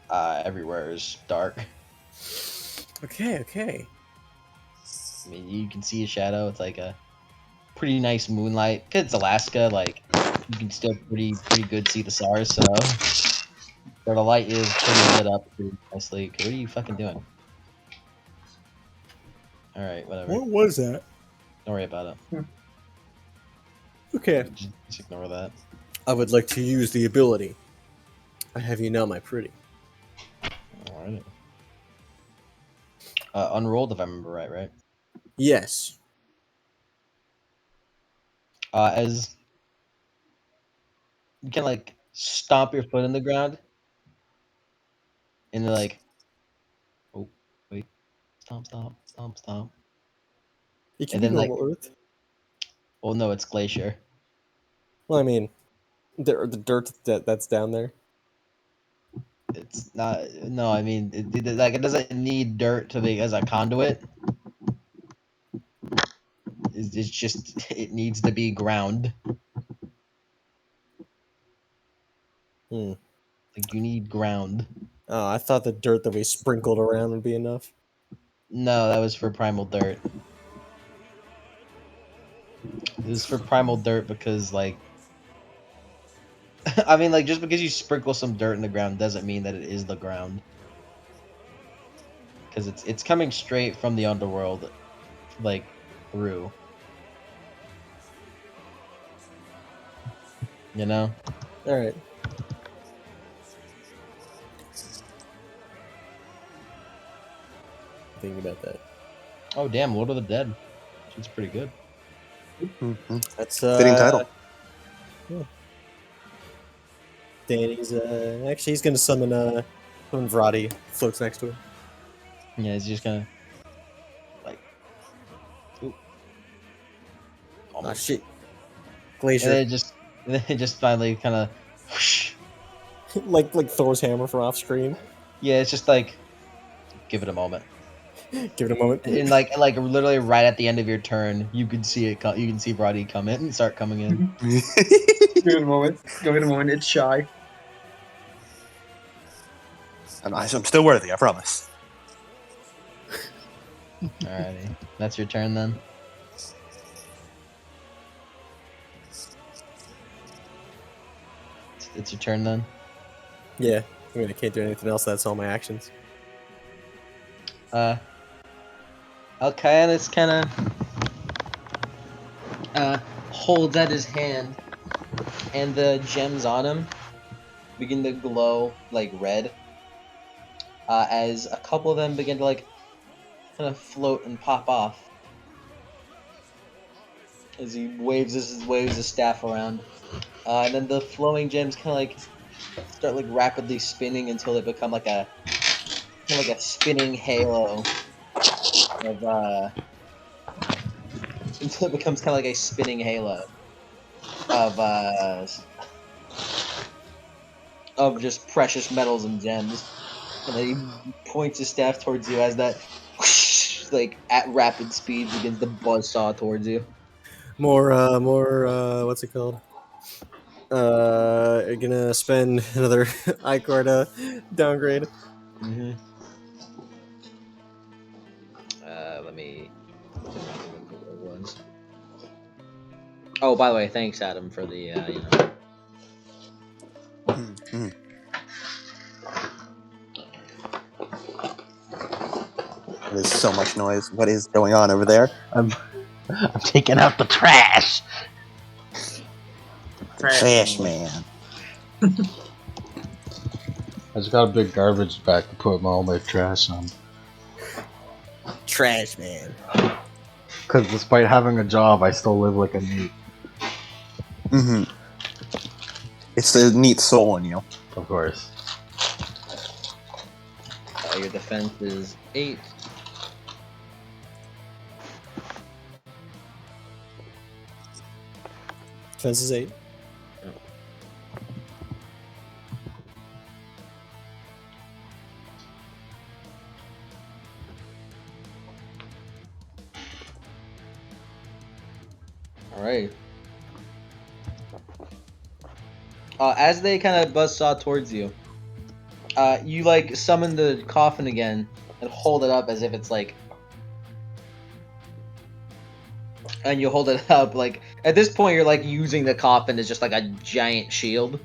Speaker 7: Everywhere is dark.
Speaker 5: Okay.
Speaker 7: I mean, you can see a shadow. It's like a pretty nice moonlight. 'Cause it's Alaska, like you can still pretty good see the stars. So, but the light is pretty lit up pretty nicely. What are you fucking doing? All right, whatever.
Speaker 5: What was that?
Speaker 7: Don't worry about it.
Speaker 5: Okay.
Speaker 7: Just ignore that.
Speaker 5: I would like to use the ability. I have you now, my pretty.
Speaker 7: All right. Unrolled, if I remember right, right?
Speaker 5: Yes.
Speaker 7: As you can like stomp your foot in the ground, and then like, oh wait, stomp, stomp, stomp, stomp,
Speaker 5: It can
Speaker 7: and
Speaker 5: be
Speaker 7: then like,
Speaker 5: normal Earth.
Speaker 7: oh no, it's glacier.
Speaker 5: Well, I mean, the dirt that's down there.
Speaker 7: It's not. No, I mean, like it doesn't need dirt to be as a conduit. It's just it needs to be ground.
Speaker 5: Hmm.
Speaker 7: Like you need ground.
Speaker 5: Oh, I thought the dirt that we sprinkled around would be enough.
Speaker 7: No, that was for primal dirt. It was for primal dirt because like I mean like just because you sprinkle some dirt in the ground doesn't mean that it is the ground. Because it's coming straight from the underworld, like through. You know?
Speaker 5: All right. Thinking about that.
Speaker 7: Oh damn, Lord of the Dead. It's pretty good.
Speaker 3: Mhm.
Speaker 5: That's
Speaker 3: Fitting title.
Speaker 5: yeah. Danny's actually he's gonna summon Vrati floats next to him.
Speaker 7: Yeah, it's just gonna like oop,
Speaker 5: Ah
Speaker 7: almost.
Speaker 5: shit.
Speaker 7: And
Speaker 5: Glacier.
Speaker 7: then it just finally kind of whoosh.
Speaker 5: like Thor's hammer from off screen.
Speaker 7: Yeah, it's just like give it a moment.
Speaker 5: Give it a moment.
Speaker 7: And like literally right at the end of your turn, you can see it. You can see Brody come in and start coming in.
Speaker 4: Give it a moment. Give it a moment. It's shy.
Speaker 3: I'm still worthy, I promise.
Speaker 7: Alrighty, that's your turn then. It's your turn then.
Speaker 5: Yeah. I mean I can't do anything else, that's all my actions.
Speaker 7: Alcayanus kind of holds at his hand, and the gems on him begin to glow like red. As a couple of them begin to like kind of float and pop off. As he waves his staff around, and then the flowing gems kind of like start like rapidly spinning until they become like a spinning halo of until it becomes kind of like a spinning halo of just precious metals and gems. And then he points his staff towards you as that whoosh, like at rapid speed begins to buzzsaw towards you.
Speaker 5: More what's it called? Gonna spend another I-Core to downgrade.
Speaker 7: Mm-hmm. Let me remember what it was. Oh, by the way, thanks Adam for the
Speaker 3: Mhm. There's so much noise. What is going on over there?
Speaker 1: I'm taking out the trash.
Speaker 3: Trash man.
Speaker 1: I just got a big garbage bag to put all my trash on.
Speaker 5: Trash man.
Speaker 1: Because despite having a job, I still live like a neat.
Speaker 3: Mm-hmm. It's the neat soul in you.
Speaker 1: Of course.
Speaker 7: your defense is 8.
Speaker 5: Defense is 8.
Speaker 7: All right. As they kind of buzzsaw towards you, you like summon the coffin again and hold it up as if it's like, and you hold it up like at this point you're like using the coffin as just like a giant shield.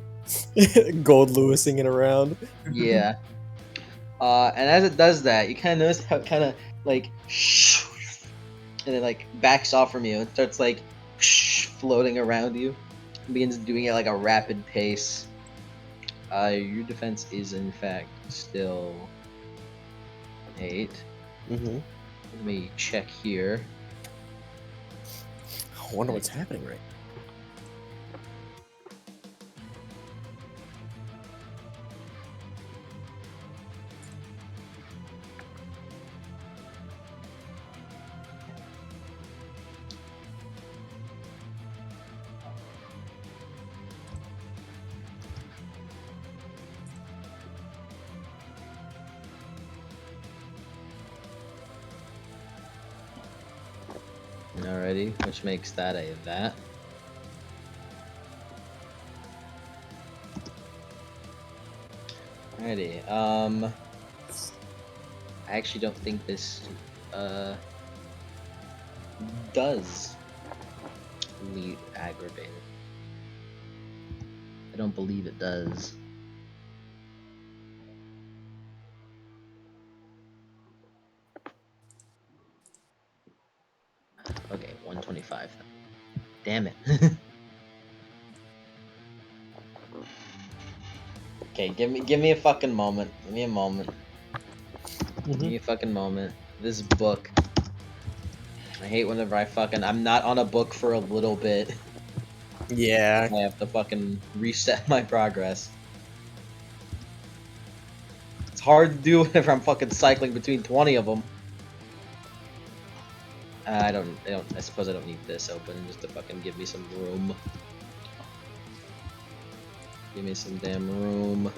Speaker 5: Gold Lewising it around.
Speaker 7: Yeah. And as it does that, you kind of notice how it kind of like, and it like backs off from you and starts like floating around you. It begins doing it at like a rapid pace. Your defense is in fact still 8.
Speaker 5: Mm-hmm.
Speaker 7: Let me check here.
Speaker 5: I wonder what's happening right
Speaker 7: Alrighty, which makes that a that. Alrighty, I actually don't think this, does leave aggravated. I don't believe it does. Okay, 125. Damn it. Okay, give me a fucking moment. Give me a moment. Give me a fucking moment. This book. I hate whenever I'm not on a book for a little bit.
Speaker 5: Yeah.
Speaker 7: I have to fucking reset my progress. It's hard to do whenever I'm fucking cycling between 20 of them. I suppose I don't need this open just to fucking give me some room. Give me some damn room.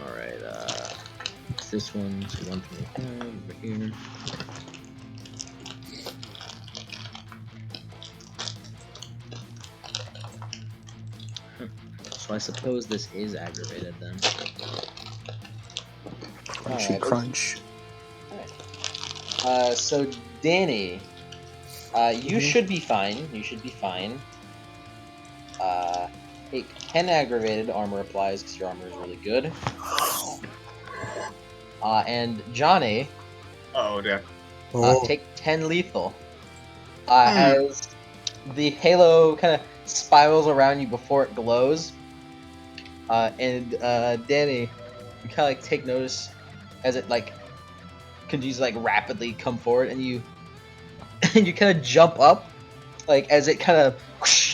Speaker 7: Alright, it's this one, so 125 over here. So I suppose this is aggravated then.
Speaker 3: Crunchy
Speaker 7: Alright,
Speaker 3: crunch.
Speaker 7: So Danny, you should be fine. You should be fine. Take 10 aggravated armor applies because your armor is really good. And Johnny,
Speaker 4: Oh dear.
Speaker 7: take 10 lethal. As the halo kind of spirals around you before it glows. And Danny, you kind of like take notice as it like continues to like rapidly come forward, and you and you kind of jump up, like as it kind of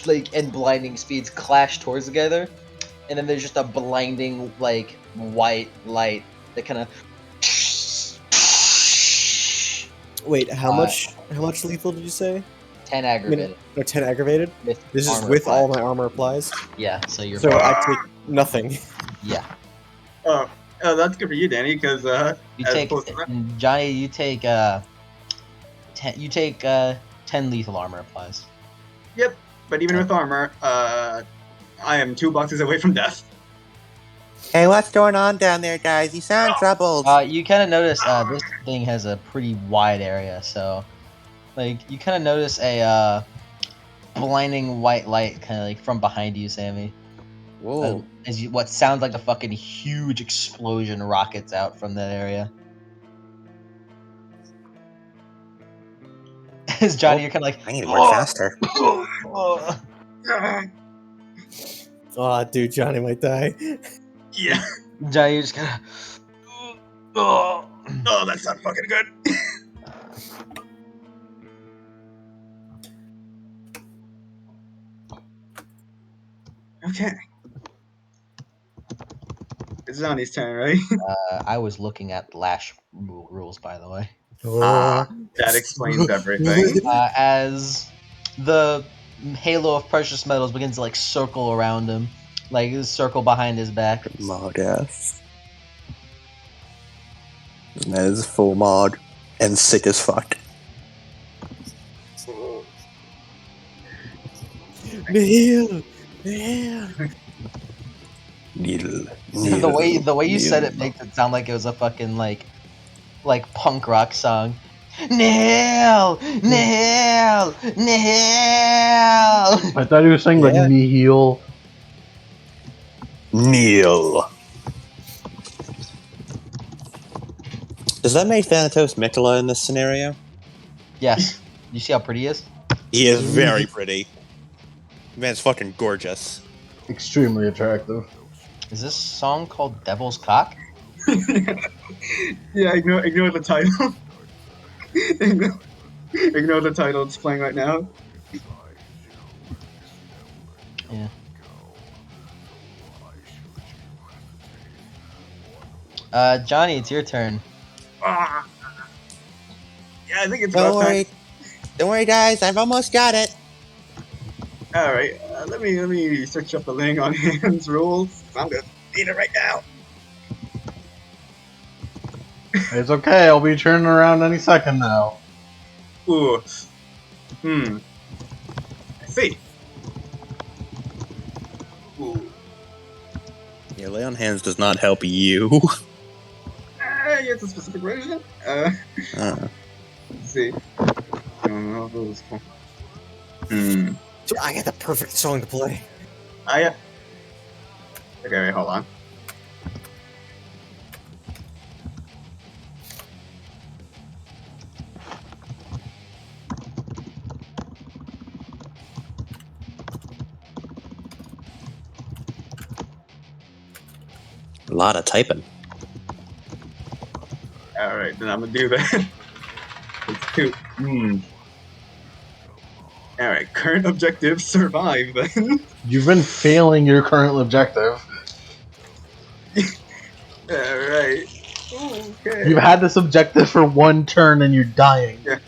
Speaker 7: like and blinding speeds clash towards together, and then there's just a blinding like white light that kind of.
Speaker 5: Wait, how much lethal did you say?
Speaker 7: 10 aggravated.
Speaker 5: No, 10 aggravated?
Speaker 7: With
Speaker 5: This is
Speaker 7: armor
Speaker 5: with
Speaker 7: applied.
Speaker 5: all my armor applies?
Speaker 7: Yeah, so you're
Speaker 5: So
Speaker 7: fine.
Speaker 5: I take nothing.
Speaker 7: Yeah.
Speaker 4: Oh, that's good for you, Danny, because
Speaker 7: You
Speaker 4: as
Speaker 7: take
Speaker 4: opposed to that-
Speaker 7: Johnny. You take 10 lethal armor applies.
Speaker 4: Yep, but even with armor, I am 2 boxes away from death.
Speaker 3: Hey, what's going on down there, guys? You sound troubled.
Speaker 7: You kind of notice this thing has a pretty wide area, so like you kind of notice a blinding white light kind of like from behind you, Sammy.
Speaker 3: Whoa.
Speaker 7: As what sounds like a fucking huge explosion rockets out from that area. As Johnny, you're kind of like,
Speaker 3: I need to work faster.
Speaker 5: Aw, dude, Johnny might die.
Speaker 4: Yeah.
Speaker 7: Johnny, you're just kind of.
Speaker 4: Oh, that's not fucking good. Okay. It's Johnny's turn, right?
Speaker 7: I was looking at Lash rules, by the way.
Speaker 4: That explains everything.
Speaker 7: As the halo of precious metals begins to like circle around him, like circle behind his back.
Speaker 3: Mod F. That is full mod. And sick as fuck.
Speaker 5: Neil! Neil!
Speaker 3: Needle.
Speaker 7: The way you said it makes it sound like it was a fucking like punk rock song. Nail, nail, nail.
Speaker 1: I thought he was saying like
Speaker 5: Yeah.
Speaker 1: nihil.
Speaker 3: Neil. Does that make Thanatos Mikola in this scenario?
Speaker 7: Yes. You see how pretty he is?
Speaker 3: He is very pretty. Man's fucking gorgeous.
Speaker 1: Extremely attractive.
Speaker 7: Is this song called Devil's Cock?
Speaker 4: Yeah, ignore the title. ignore the title it's playing right now.
Speaker 7: Johnny, it's your turn.
Speaker 4: Ah. Yeah, I think it's
Speaker 3: Don't
Speaker 4: about time.
Speaker 3: worry. Don't worry, guys. I've almost got it.
Speaker 4: All right, let me search up the laying on hands rules. I'm gonna need it right now.
Speaker 1: It's okay, I'll be turning around any second now.
Speaker 4: Ooh. I see. Ooh.
Speaker 3: Yeah, lay on hands does not help you.
Speaker 4: It's a specific version.
Speaker 3: Uh,
Speaker 4: Let's see.
Speaker 5: Dude, I got the perfect song to play.
Speaker 4: Okay, wait, hold on.
Speaker 3: a lot of typing.
Speaker 4: All right, then I'm gonna do that. It's two. All right, current objective: survive. Then.
Speaker 1: You've been failing your current objective.
Speaker 4: All right. Okay.
Speaker 1: You've had this objective for one turn and you're dying.
Speaker 4: Yeah.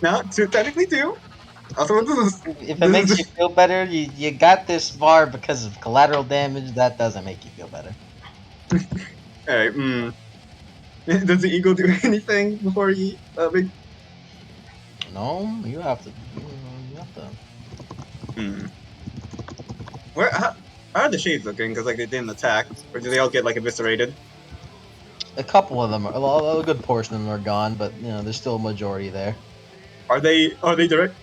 Speaker 4: Now, technically two. Also,
Speaker 7: If it makes you feel better, you got this far because of collateral damage. That doesn't make you feel better.
Speaker 4: All right. Does the eagle do anything before he?
Speaker 7: No, you have to. You have to.
Speaker 4: How are the shades looking? Because like they didn't attack, or do they all get like eviscerated?
Speaker 7: A couple of them, a good portion of them are gone, but there's still a majority there.
Speaker 4: Are they direct?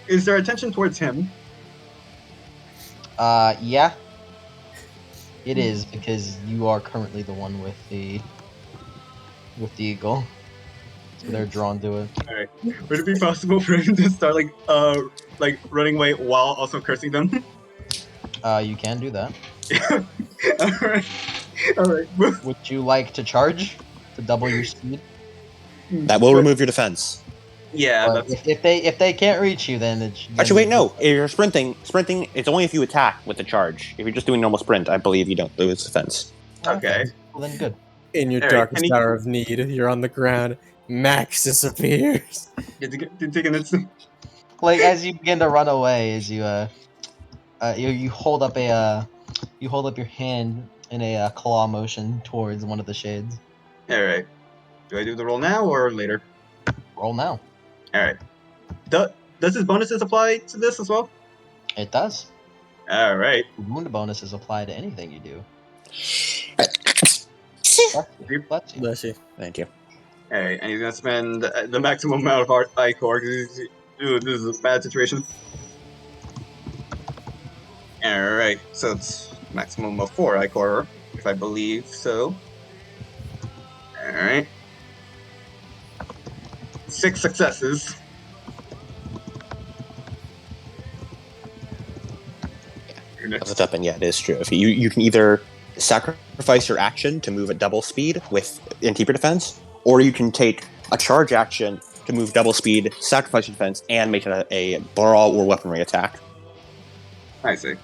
Speaker 4: Is there attention towards him?
Speaker 7: Yeah, it is because you are currently the one with the eagle, so they're drawn to it.
Speaker 4: All right. Would it be possible for him to start like running away while also cursing them?
Speaker 7: You can do that.
Speaker 4: All right. All right.
Speaker 7: Would you like to charge to double your speed?
Speaker 3: That will remove your defense.
Speaker 4: Yeah.
Speaker 7: But if they can't reach you, then it's
Speaker 3: Actually, wait, no. If you're sprinting, it's only if you attack with the charge. If you're just doing normal sprint, I believe you don't lose defense.
Speaker 4: Okay.
Speaker 7: Well, then good.
Speaker 5: In your
Speaker 4: All right,
Speaker 5: darkest hour of need, you're on the ground. Max disappears.
Speaker 4: Taking it.
Speaker 7: Like as you begin to run away, as you hold up your hand in a claw motion towards one of the shades.
Speaker 4: All right. Do I do the roll now or later?
Speaker 7: Roll now.
Speaker 4: All right. Does his bonuses apply to this as well?
Speaker 7: It does.
Speaker 4: All right.
Speaker 7: Wound bonuses apply to anything you do. Bless you.
Speaker 5: Bless you.
Speaker 3: Thank you.
Speaker 4: All right, and he's gonna spend the maximum amount of art ichor because this is a bad situation. All right, so it's maximum of 4 ichor, if I believe so. All right, 6 successes. You're
Speaker 3: That's
Speaker 4: next.
Speaker 3: up, and yeah, it is true. If you can either sacrifice your action to move at double speed and keep your defense, or you can take a charge action to move double speed, sacrifice your defense, and make it a brawl or weaponry attack.
Speaker 4: I see.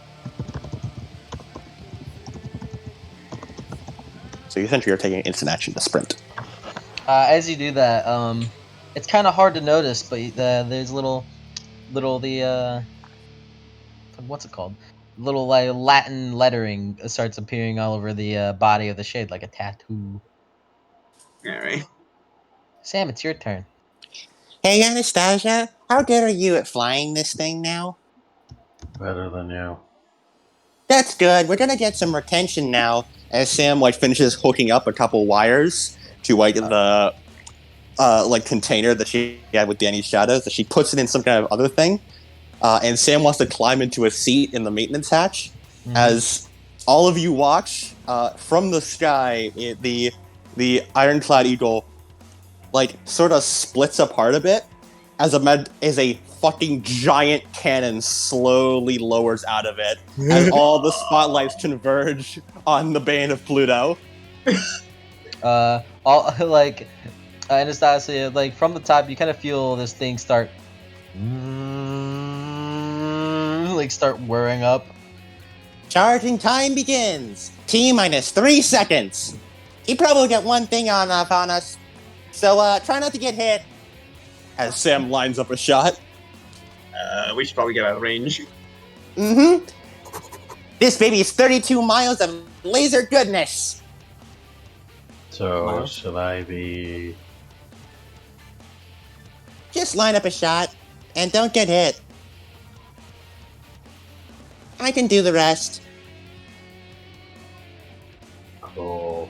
Speaker 3: So you essentially are taking instant action to sprint.
Speaker 7: As you do that, it's kind of hard to notice, but there's little what's it called? Little like Latin lettering starts appearing all over the body of the shade, like a tattoo.
Speaker 4: All right.
Speaker 7: Sam, it's your turn.
Speaker 3: Hey, Anastasia, how good are you at flying this thing now?
Speaker 1: Better than you.
Speaker 3: That's good. We're gonna get some retention now. As Sam finishes hooking up a couple wires to the container that she had with Danny's shadows, that she puts it in some kind of other thing. And Sam wants to climb into a seat in the maintenance hatch.
Speaker 7: Mm-hmm.
Speaker 3: As all of you watch from the sky, the ironclad eagle sort of splits apart a bit as a fucking giant cannon slowly lowers out of it as all the spotlights converge on the bane of Pluto.
Speaker 7: Anastasia, from the top, you kind of feel this thing start start whirring up.
Speaker 3: Charging time begins. T-minus 3 seconds. He probably got one thing on us. So try not to get hit. As Sam lines up a shot.
Speaker 4: we should probably get out of range.
Speaker 3: Mm-hmm. This baby is 32 miles of laser goodness.
Speaker 1: So
Speaker 5: Miles?
Speaker 1: should I be?
Speaker 3: Just line up a shot and don't get hit. I can do the rest.
Speaker 1: Cool.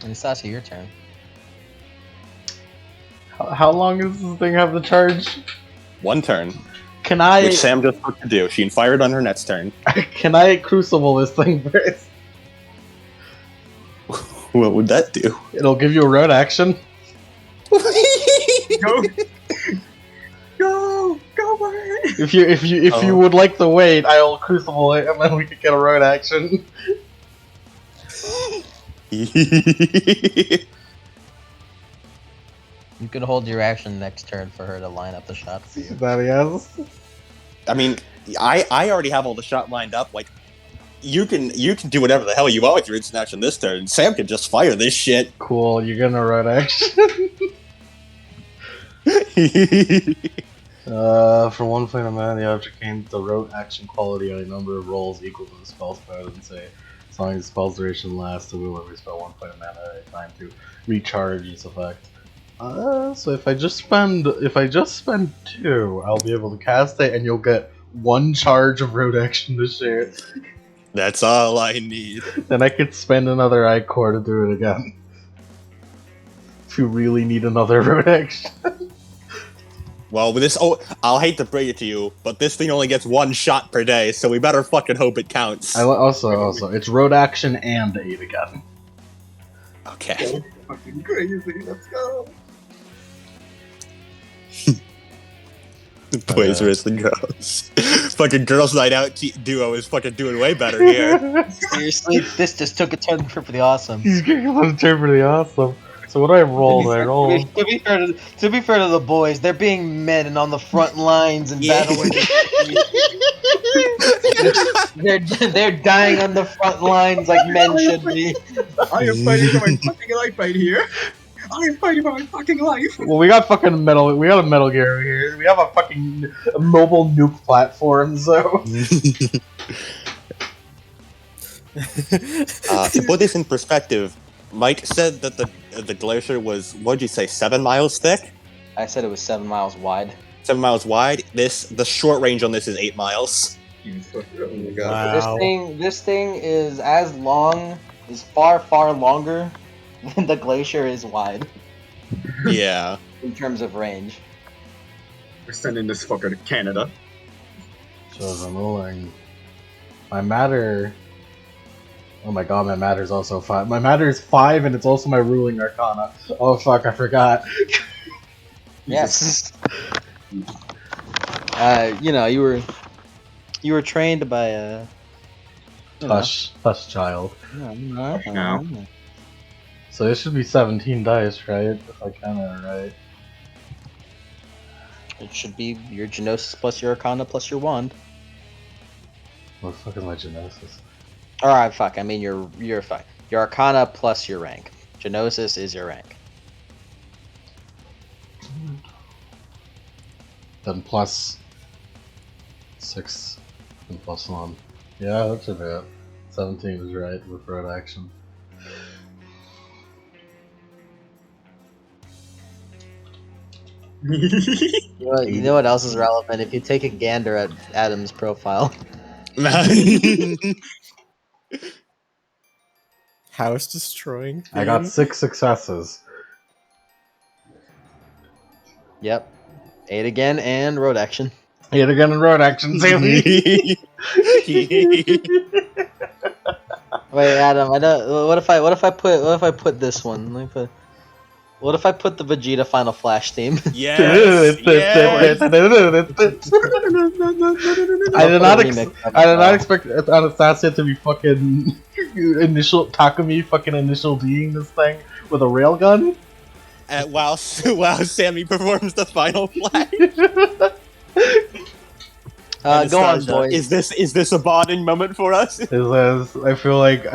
Speaker 7: And Sasha, your turn.
Speaker 1: How long does this thing have the charge?
Speaker 3: One turn,
Speaker 1: Can I?
Speaker 3: which Sam just took to do. She fired on her next turn.
Speaker 1: Can I crucible this thing first?
Speaker 3: What would that do?
Speaker 1: It'll give you a road action.
Speaker 4: Go! Go for it!
Speaker 1: If you would like to wait, I'll crucible it, and then we can get a road action.
Speaker 7: You could hold your action next turn for her to line up the shot for you.
Speaker 1: That yes.
Speaker 3: I mean, I already have all the shot lined up. Like, you can do whatever the hell you want with your instant action this turn. Sam can just fire this shit.
Speaker 1: Cool. You're gonna road action. For 1 point of mana, the object gains the road action quality on a number of rolls equal to the spell's power. And say, as long as the spell's duration lasts, it will only spell 1 point of mana at a time to recharge its effect. So if I just spend 2, I'll be able to cast it, and you'll get 1 charge of road action to share.
Speaker 3: That's all I need.
Speaker 1: Then I could spend another I-core to do it again. If you really need another road action.
Speaker 3: Well, with this, I'll hate to break it to you, but this thing only gets 1 shot per day, so we better fucking hope it counts.
Speaker 1: Also, it's road action and 8 again.
Speaker 3: Okay.
Speaker 4: Fucking crazy, let's go!
Speaker 3: Boys versus the girls. Fucking girls night out duo is fucking doing way better here.
Speaker 7: Seriously, this just took a turn for the awesome.
Speaker 1: He's getting a turn pretty awesome. So what do I roll? I roll.
Speaker 7: To be fair to the boys, they're being men and on the front lines and battling. they're dying on the front lines like men should be.
Speaker 4: I am fighting for my fucking life right here! I am fighting for my fucking life!
Speaker 1: Well, we got fucking metal. We got a Metal Gear over here. We have a fucking mobile nuke platform. So.
Speaker 3: To put this in perspective, Mike said that the glacier was, what'd you say, 7 miles thick?
Speaker 7: I said it was 7 miles wide.
Speaker 3: 7 miles wide. The short range on this is 8 miles.
Speaker 4: Oh my god.
Speaker 1: Wow.
Speaker 7: This thing is far longer than the glacier is wide
Speaker 3: Yeah.
Speaker 7: in terms of range.
Speaker 4: We're sending this fucker to Canada.
Speaker 1: So I'm rolling. My matter. Oh my god, my matter's also 5. My matter is 5, and it's also my ruling arcana. Oh fuck, I forgot.
Speaker 7: Yes. You were trained by
Speaker 1: Hush child.
Speaker 4: No.
Speaker 1: So it should be 17 dice, right? If I kinda right.
Speaker 7: It should be your Genosis plus your Arcana plus your Wand.
Speaker 1: What the fuck is my Genosis?
Speaker 7: Alright, fuck. I mean your fuck. Your Arcana plus your rank. Genosis is your rank.
Speaker 1: Then plus 6 and plus 1. Yeah, that should be it. 17 is right with road action.
Speaker 7: You know what else is relevant? If you take a gander at Adam's profile.
Speaker 5: House destroying.
Speaker 1: I got
Speaker 5: thing?
Speaker 1: 6 successes.
Speaker 7: Yep. 8 again and road action.
Speaker 1: 8 again in road action, Sammy.
Speaker 7: Wait, Adam, I don't. What if I put this one? Let me put. What if I put the Vegeta Final Flash theme?
Speaker 3: Yes. Yes.
Speaker 1: I did not expect Anastasia to be fucking Takumi fucking initial D'ing this thing with a railgun.
Speaker 3: While Sammy performs the final flash.
Speaker 7: Go on, boys.
Speaker 3: Is this a bonding moment for us?
Speaker 1: It says, I feel like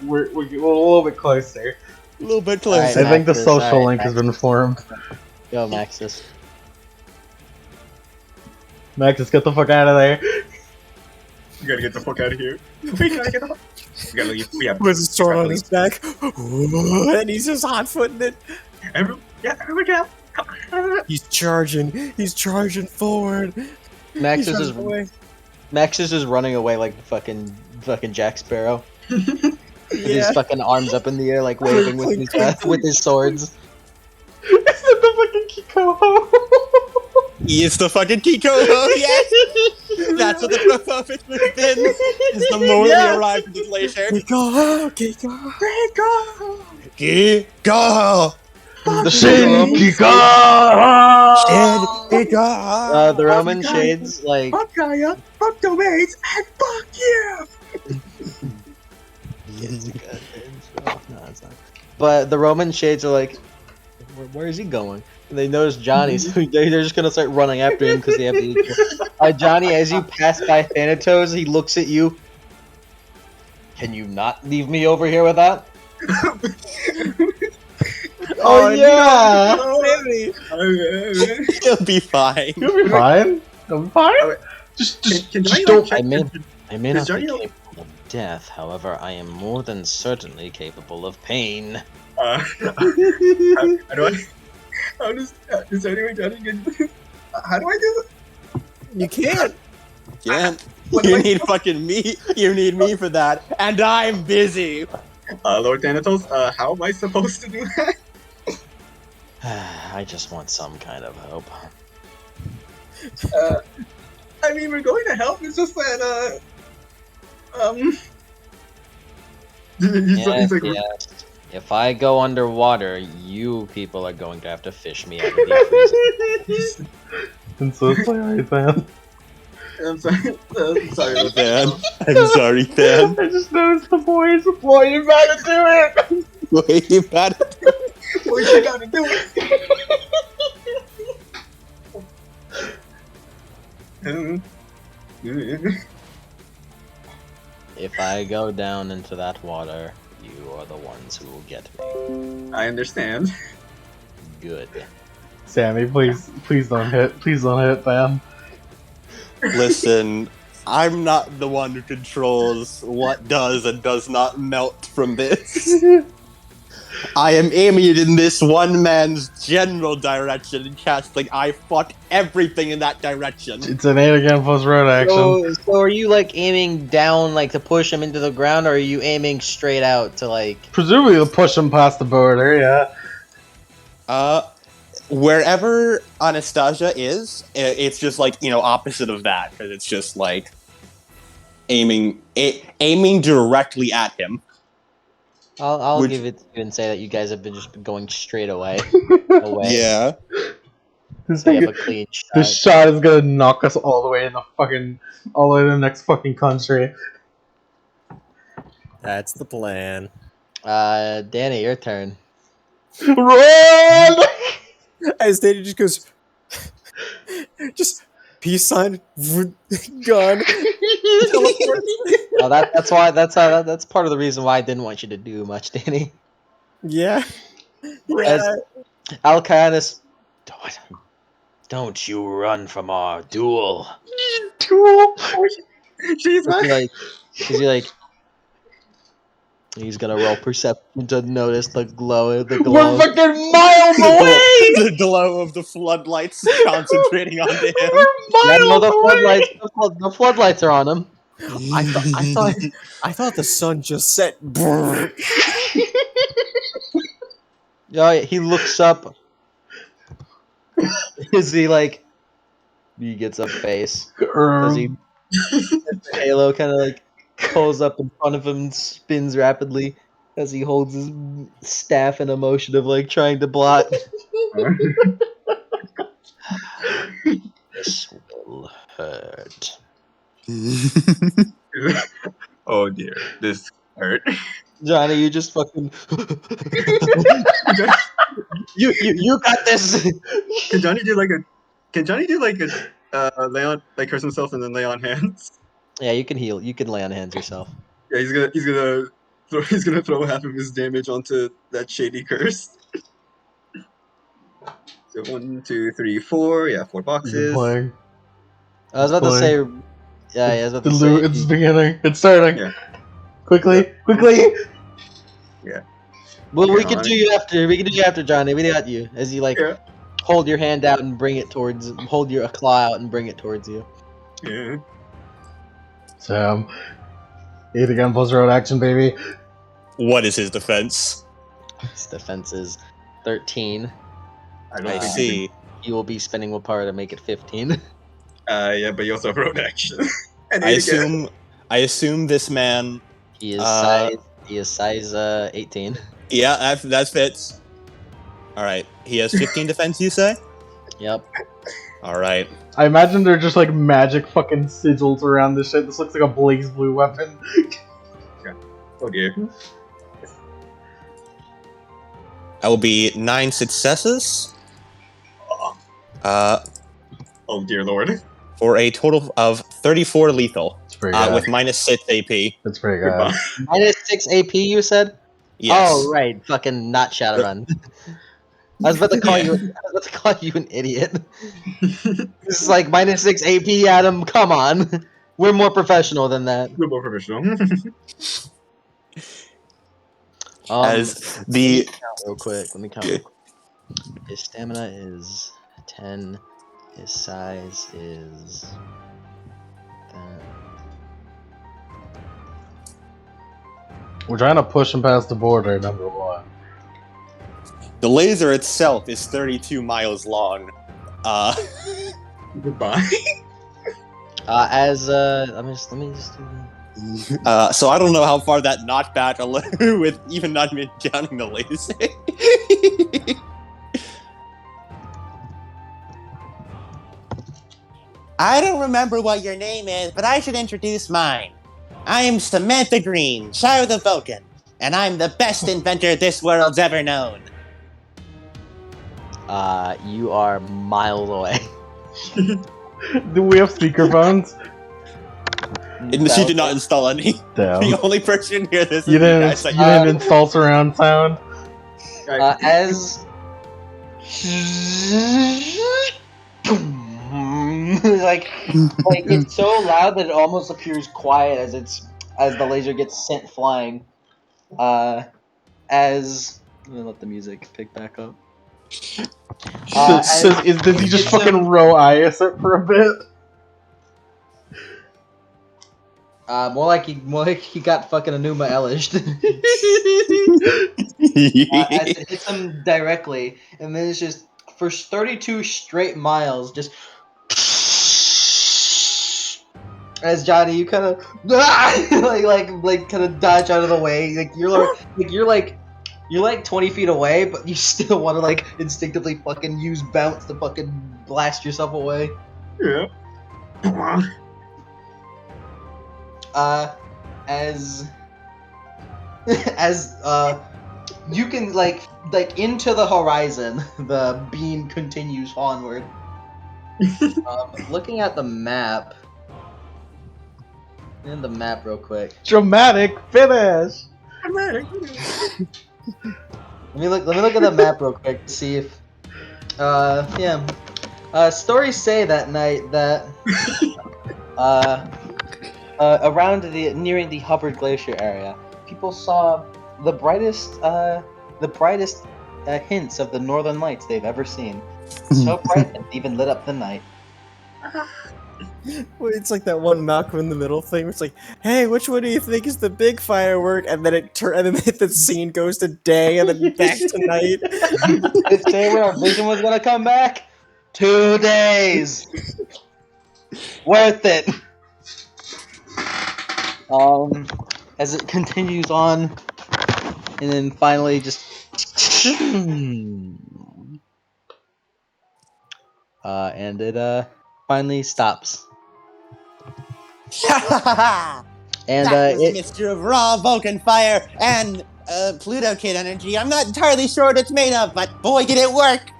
Speaker 1: we're a little bit closer.
Speaker 3: A little bit closer.
Speaker 1: I think the
Speaker 7: Maxis,
Speaker 1: social
Speaker 7: alright,
Speaker 1: link has been formed.
Speaker 7: Go, Maxis.
Speaker 1: Max, just get the fuck out of there.
Speaker 4: We gotta get the fuck out of here. We gotta get the fuck. We gotta leave. We have
Speaker 5: With his sword on
Speaker 4: gotta
Speaker 5: his back, and he's just hot-footing it.
Speaker 4: leave. Everyone get out.
Speaker 5: He's charging forward.
Speaker 7: Max
Speaker 5: He's
Speaker 7: is
Speaker 5: running
Speaker 7: just
Speaker 5: away.
Speaker 7: Max is just running away like fucking Jack Sparrow. With his
Speaker 5: Yeah.
Speaker 7: fucking arms up in the air, like waving with his swords.
Speaker 1: It's not the fucking Kiko.
Speaker 3: He is the fucking Kiko. Yes, that's what the purpose has been. Is the moment we arrived at the glacier.
Speaker 5: Kiko.
Speaker 3: Kiko.
Speaker 7: The
Speaker 1: Shin Kiko.
Speaker 3: Kiko.
Speaker 7: the Roman shades like
Speaker 4: Fuck Gaia, fuck domains, and fuck you.
Speaker 7: No, it's not. But the Roman shades are like, where is he going? And they notice Johnny, so they're just gonna start running after him because they have the equal. Johnny, as you pass by Thanatos, he looks at you. Can you not leave me over here with that?
Speaker 1: Oh yeah.
Speaker 3: He'll be fine.
Speaker 1: You'll be fine. You'll be fine. Just
Speaker 4: Can
Speaker 1: just
Speaker 4: Johnny,
Speaker 1: don't.
Speaker 7: I may
Speaker 4: Does
Speaker 7: not be
Speaker 4: Johnny-
Speaker 7: capable of death, however, I am more than certainly capable of pain.
Speaker 4: How does is there any way Johnny can? How do I do it?
Speaker 5: You can't.
Speaker 3: Can't.
Speaker 4: What do
Speaker 3: You
Speaker 4: I
Speaker 3: need
Speaker 4: do?
Speaker 3: fucking me. You need me for that, and I'm busy.
Speaker 4: Lord Thanatos, how am I supposed to do that?
Speaker 7: I just want some kind of hope.
Speaker 4: I mean, we're going to help. It's just that he's like,
Speaker 7: Yes. If I go underwater, you people are going to have to fish me out of the freezer.
Speaker 1: And so sorry, man.
Speaker 4: I'm sorry. I'm sorry.
Speaker 3: Dan. I'm sorry, Dan.
Speaker 1: I just noticed the boys. Boy, you about to do it.
Speaker 3: Wait, you bad.
Speaker 4: What you gotta do it.
Speaker 7: If I go down into that water, you are the ones who will get me.
Speaker 4: I understand.
Speaker 7: Good.
Speaker 1: Sammy, please don't hit. Please don't hit, man.
Speaker 3: Listen, I'm not the one who controls what does and does not melt from this. I am aiming it in this one man's general direction and casting I fuck everything in that direction.
Speaker 1: It's an 8 again plus road action.
Speaker 7: So are you like aiming down like to push him into the ground, or are you aiming straight out to like?
Speaker 1: Presumably to push him past the border, yeah.
Speaker 3: Wherever Anastasia is, it's just like, opposite of that, because it's just like aiming directly at him.
Speaker 7: I'll
Speaker 3: Which-
Speaker 7: give it to you and say that you guys have been just going straight away.
Speaker 3: Yeah.
Speaker 1: This,
Speaker 7: So you
Speaker 1: thing,
Speaker 7: have a clean shot.
Speaker 1: this shot is gonna knock us all the way in the fucking, all the way to the next fucking country.
Speaker 5: That's the plan.
Speaker 7: Danny, your turn.
Speaker 1: Run!
Speaker 5: As Danny just goes, just peace sign, gun.
Speaker 7: Oh, that's why. That's part of the reason why I didn't want you to do much, Danny.
Speaker 5: Yeah.
Speaker 7: As Alcanis, don't you run from our duel.
Speaker 1: Cool.
Speaker 4: She's back.
Speaker 7: He's gonna roll perception to notice the glow. The
Speaker 1: We're
Speaker 7: glow.
Speaker 1: fucking miles away!
Speaker 3: The glow of the floodlights concentrating onto him.
Speaker 1: We're
Speaker 7: Yeah, no,
Speaker 1: miles
Speaker 7: the
Speaker 1: away!
Speaker 7: floodlights. The floodlights are on him.
Speaker 5: I thought the sun just set.
Speaker 7: Yeah, he looks up. Is he like? He gets up face. Does he? The halo kind of like pulls up in front of him and spins rapidly as he holds his staff in a motion of like trying to block. This will hurt.
Speaker 4: Oh dear, this hurt.
Speaker 7: Johnny, you just fucking. you got this.
Speaker 4: Can Johnny do like a? Can Johnny do like a lay on, like curse himself and then lay on hands?
Speaker 7: Yeah, you can heal. You can lay on hands yourself.
Speaker 4: Yeah, he's gonna throw half of his damage onto that shady curse. So 1, 2, 3, 4. Yeah, 4
Speaker 1: You've been
Speaker 4: boxes.
Speaker 1: playing.
Speaker 7: I was about to say. Yeah, I was about
Speaker 1: The
Speaker 7: to
Speaker 1: loot,
Speaker 7: say.
Speaker 1: it's beginning. It's starting.
Speaker 4: Yeah.
Speaker 1: Quickly,
Speaker 4: Yeah.
Speaker 1: quickly.
Speaker 4: Yeah.
Speaker 7: Well, we
Speaker 4: Yeah,
Speaker 7: can do you after. We can do you after, Johnny. We got you as you like
Speaker 4: Yeah.
Speaker 7: hold your hand out and bring it towards. Hold your claw out and bring it towards you.
Speaker 4: Yeah.
Speaker 1: Sam. 8 again plus road action, baby.
Speaker 3: What is his defense?
Speaker 7: His defense is 13.
Speaker 4: I don't
Speaker 3: I
Speaker 4: think you
Speaker 3: see.
Speaker 7: You will be spending willpower to make it 15.
Speaker 4: Yeah, but you also have road action. And
Speaker 3: I
Speaker 4: 8 again.
Speaker 3: assume this man.
Speaker 7: He is
Speaker 3: Uh,
Speaker 7: size. He is size 18.
Speaker 3: Yeah, that fits. All right. He has 15 defense. You say?
Speaker 7: Yep.
Speaker 3: All right.
Speaker 1: I imagine they're just like magic fucking sigils around this shit. This looks like a Blaze Blue weapon.
Speaker 4: Oh dear.
Speaker 3: I will be 9 successes.
Speaker 4: Oh dear lord.
Speaker 3: For a total of 34 lethal.
Speaker 1: It's pretty good.
Speaker 3: With minus 6 AP.
Speaker 1: It's pretty good.
Speaker 4: Goodbye.
Speaker 7: Minus 6 AP. You said.
Speaker 3: Yes.
Speaker 7: Oh right. Fucking not Shadowrun. I was about to call
Speaker 3: Yeah.
Speaker 7: you. I was about to call you an idiot. This is like minus 6 AP, Adam. Come on. We're more professional than that.
Speaker 4: We're more professional.
Speaker 3: As
Speaker 7: Let me
Speaker 3: the
Speaker 7: count real quick. Let me count real quick. His stamina is 10. His size is that.
Speaker 1: We're trying to push him past the border, number one.
Speaker 3: the laser itself is 32 miles long.
Speaker 4: Goodbye.
Speaker 7: Let me just do that.
Speaker 3: So I don't know how far that knockback with even not even counting the laser. I don't remember what your name is, but I should introduce mine. I am Samantha Green, child of Vulcan, and I'm the best inventor this world's ever known.
Speaker 7: You are miles away.
Speaker 1: Do we have speakerphones?
Speaker 3: She did not install any.
Speaker 1: Damn.
Speaker 3: The only person here this
Speaker 1: You
Speaker 3: is
Speaker 1: didn't,
Speaker 3: guys.
Speaker 1: you didn't install surround sound?
Speaker 7: As like it's so loud that it almost appears quiet as the laser gets sent flying. As let me let the music pick back up.
Speaker 1: Does he just fucking row eyes it for a bit?
Speaker 7: More like he got fucking Enuma Elished. As it hits him directly, and then it's just for 32 straight miles, just as Johnny, you kind of like kind of dodge out of the way, like you're like 20 feet away, but you still want to like instinctively fucking use bounce to fucking blast yourself away.
Speaker 4: Yeah. Come on.
Speaker 7: As you can like into the horizon, the beam continues onward. Looking at the map. In the map real quick.
Speaker 1: Dramatic finish!
Speaker 7: Let me look at the map real quick to see if stories say that night that around nearing the Hubbard Glacier area, people saw the brightest hints of the northern lights they've ever seen. So bright that it even lit up the night.
Speaker 5: It's like that one Malcolm in the Middle thing. Where it's like, hey, which one do you think is the big firework? And then and then the scene goes to day, and then back to night.
Speaker 7: Did it say when our vision was gonna come back? 2 days. Worth it. As it continues on, and then finally just and it finally stops. And
Speaker 3: that was a mixture of raw Vulcan fire and Pluto kid energy. I'm not entirely sure what it's made of, but boy, did it work!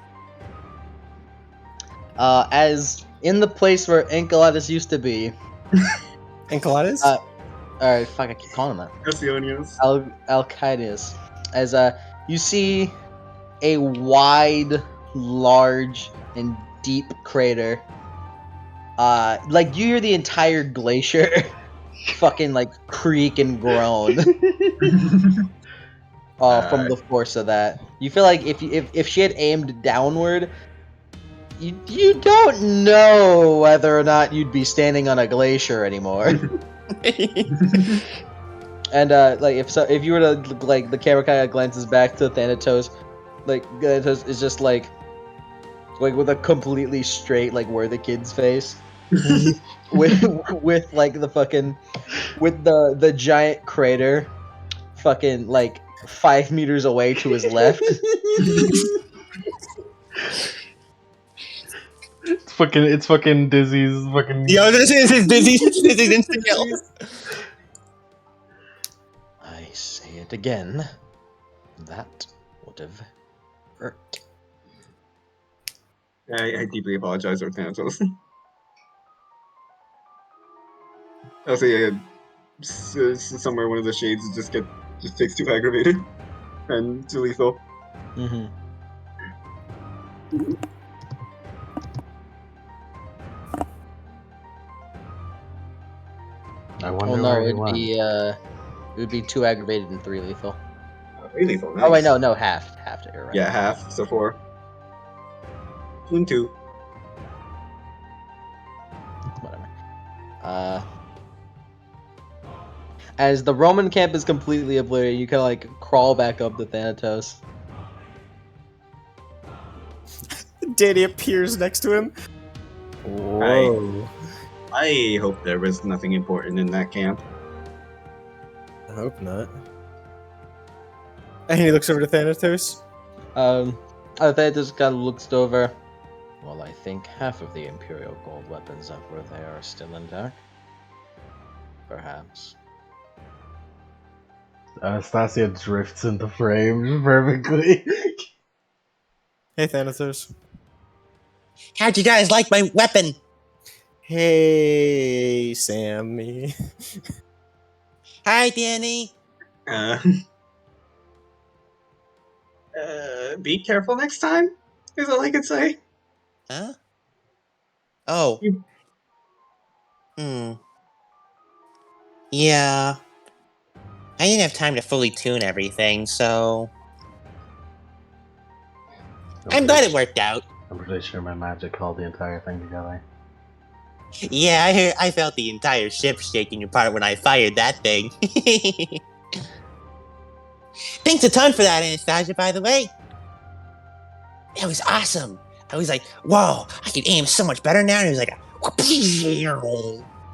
Speaker 7: as in the place where Enceladus used to be.
Speaker 5: Enceladus?
Speaker 7: Alright, fuck, I keep calling him that.
Speaker 4: Alcyoneus.
Speaker 7: Alcides. As you see a wide, large, and deep crater Like you hear the entire glacier fucking like creak and groan from the force of that. You feel like if she had aimed downward, you don't know whether or not you'd be standing on a glacier anymore. And like if you were to like the camera kind of glances back to Thanatos, like Thanatos is just like with a completely straight like we're the kid's face. with like the fucking with the giant crater fucking like 5 meters away to his left.
Speaker 1: It's fucking Dizzy's fucking.
Speaker 3: Yo, this is Dizzy's instant kill.
Speaker 7: I say it again. That would have hurt.
Speaker 4: I deeply apologize for Thanatos. I'll say somewhere one of the shades just takes too aggravated and too lethal.
Speaker 7: Mm-hmm.
Speaker 1: I
Speaker 7: Oh
Speaker 1: wonder
Speaker 7: no,
Speaker 1: where he
Speaker 7: it'd
Speaker 1: went.
Speaker 7: it would be 2 aggravated and 3 lethal.
Speaker 4: 3 lethal, nice.
Speaker 7: Oh wait, no, half to you're right.
Speaker 4: Yeah, half, so 4. And 2.
Speaker 7: Whatever. As the Roman camp is completely obliterated, you kind of like crawl back up to Thanatos.
Speaker 5: Danny appears next to him. Whoa.
Speaker 4: I hope there was nothing important in that camp.
Speaker 5: I hope not. And he looks over to Thanatos.
Speaker 7: Thanatos kind of looks over. Well, I think half of the Imperial gold weapons that were there are still intact. Perhaps.
Speaker 1: Anastasia drifts into frame perfectly.
Speaker 5: Hey, Thanatos.
Speaker 3: How'd you guys like my weapon?
Speaker 5: Hey, Sammy.
Speaker 3: Hi, Danny.
Speaker 4: Be careful next time, is all I can say.
Speaker 3: Huh? Oh. Yeah. I didn't have time to fully tune everything, so I'm glad it worked out.
Speaker 1: I'm pretty sure my magic held the entire thing together.
Speaker 3: Yeah, I felt the entire ship shaking apart when I fired that thing. Thanks a ton for that, Anastasia, by the way. That was awesome. I was like, whoa, I can aim so much better now. And it was like,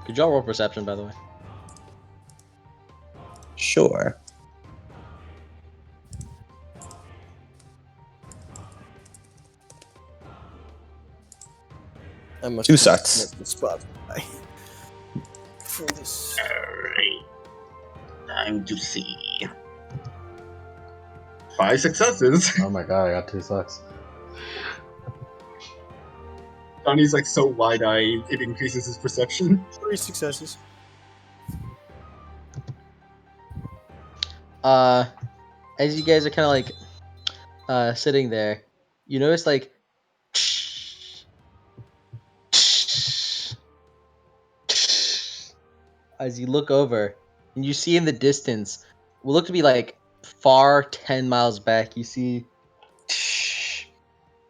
Speaker 7: Could y'all roll perception, by the way?
Speaker 3: Sure.
Speaker 5: I must
Speaker 3: 2 sucks.
Speaker 5: the spot for this.
Speaker 4: Alright. Time to see. 5 successes.
Speaker 1: Oh my god, I got 2 sucks.
Speaker 4: Johnny's like so wide-eyed, it increases his perception.
Speaker 5: 3 successes.
Speaker 7: As you guys are kind of like sitting there, you notice like as you look over and you see in the distance what look to be like far 10 miles back, you see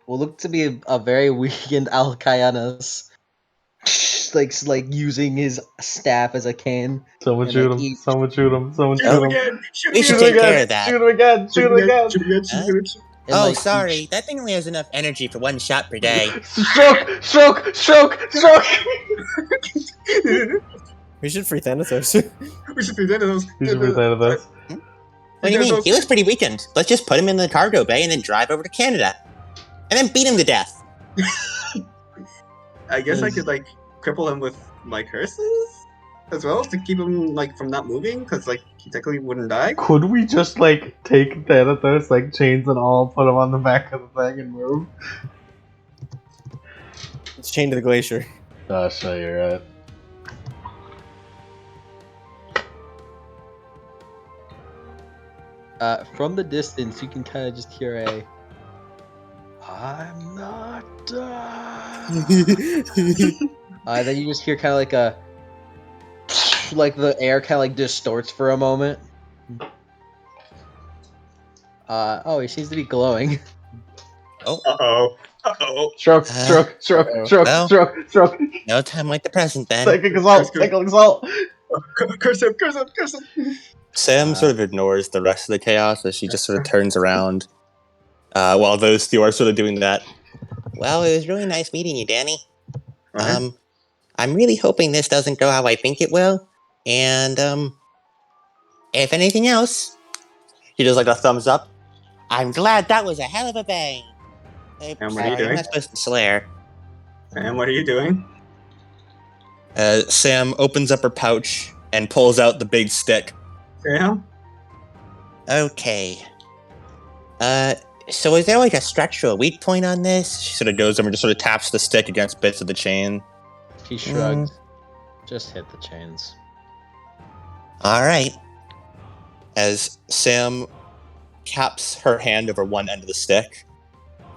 Speaker 7: what look to be a very weakened Alcayanas like using his staff as a cane.
Speaker 1: Someone
Speaker 7: And,
Speaker 1: shoot
Speaker 7: like,
Speaker 1: him. Someone shoot him. Someone
Speaker 4: Shoot
Speaker 1: shoot
Speaker 4: him
Speaker 1: him.
Speaker 4: again! Shoot
Speaker 3: We
Speaker 4: him
Speaker 3: should
Speaker 4: again!
Speaker 3: take care of that.
Speaker 1: Shoot him again! Shoot him again!
Speaker 4: Shoot him again! Shoot him again!
Speaker 7: And,
Speaker 3: Oh,
Speaker 7: like,
Speaker 3: sorry. That thing only has enough energy for 1 shot per day.
Speaker 1: Stroke! Stroke! Stroke! Stroke!
Speaker 5: We should free Thanatos.
Speaker 4: We should present those.
Speaker 1: You should be there of this.
Speaker 3: What do you mean? He looks pretty weakened. Let's just put him in the cargo bay and then drive over to Canada. And then beat him to death.
Speaker 4: I guess I could like cripple him with my curses as well to keep him like from not moving, because like he technically wouldn't die.
Speaker 1: Could we just like take Thanatos, like chains and all, put him on the back of the thing and move?
Speaker 5: It's chained to the glacier.
Speaker 1: Oh shit, you're right.
Speaker 7: From the distance, you can kind of just hear a "I'm not done." Then you just hear kind of like a, like the air kind of like distorts for a moment. Oh, he seems to be glowing.
Speaker 4: Uh-oh. Uh-oh.
Speaker 1: Stroke,
Speaker 3: Uh,
Speaker 1: stroke, stroke,
Speaker 5: Uh-oh.
Speaker 1: stroke,
Speaker 3: well.
Speaker 1: stroke, stroke.
Speaker 3: No time like the present, then.
Speaker 1: Cyclic assault, cyclic assault.
Speaker 4: Curse him, curse him, curse him.
Speaker 3: Sam sort of ignores the rest of the chaos as she just sort of turns around. While those two are sort of doing that. Well, it was really nice meeting you, Danny.
Speaker 4: Right?
Speaker 3: I'm really hoping this doesn't go how I think it will. And, if anything else, he does like a thumbs up. I'm glad that was a hell of a bang.
Speaker 4: Sam, what are you
Speaker 3: Sorry, I'm
Speaker 4: doing?
Speaker 3: not supposed to swear.
Speaker 4: Sam, what are you doing?
Speaker 3: Sam opens up her pouch and pulls out the big stick.
Speaker 4: Sam?
Speaker 3: Okay. So is there like a structural weak point on this? She sort of goes over and just sort of taps the stick against bits of the chain.
Speaker 7: He shrugs. Just hit the chains.
Speaker 3: All right. As Sam caps her hand over one end of the stick,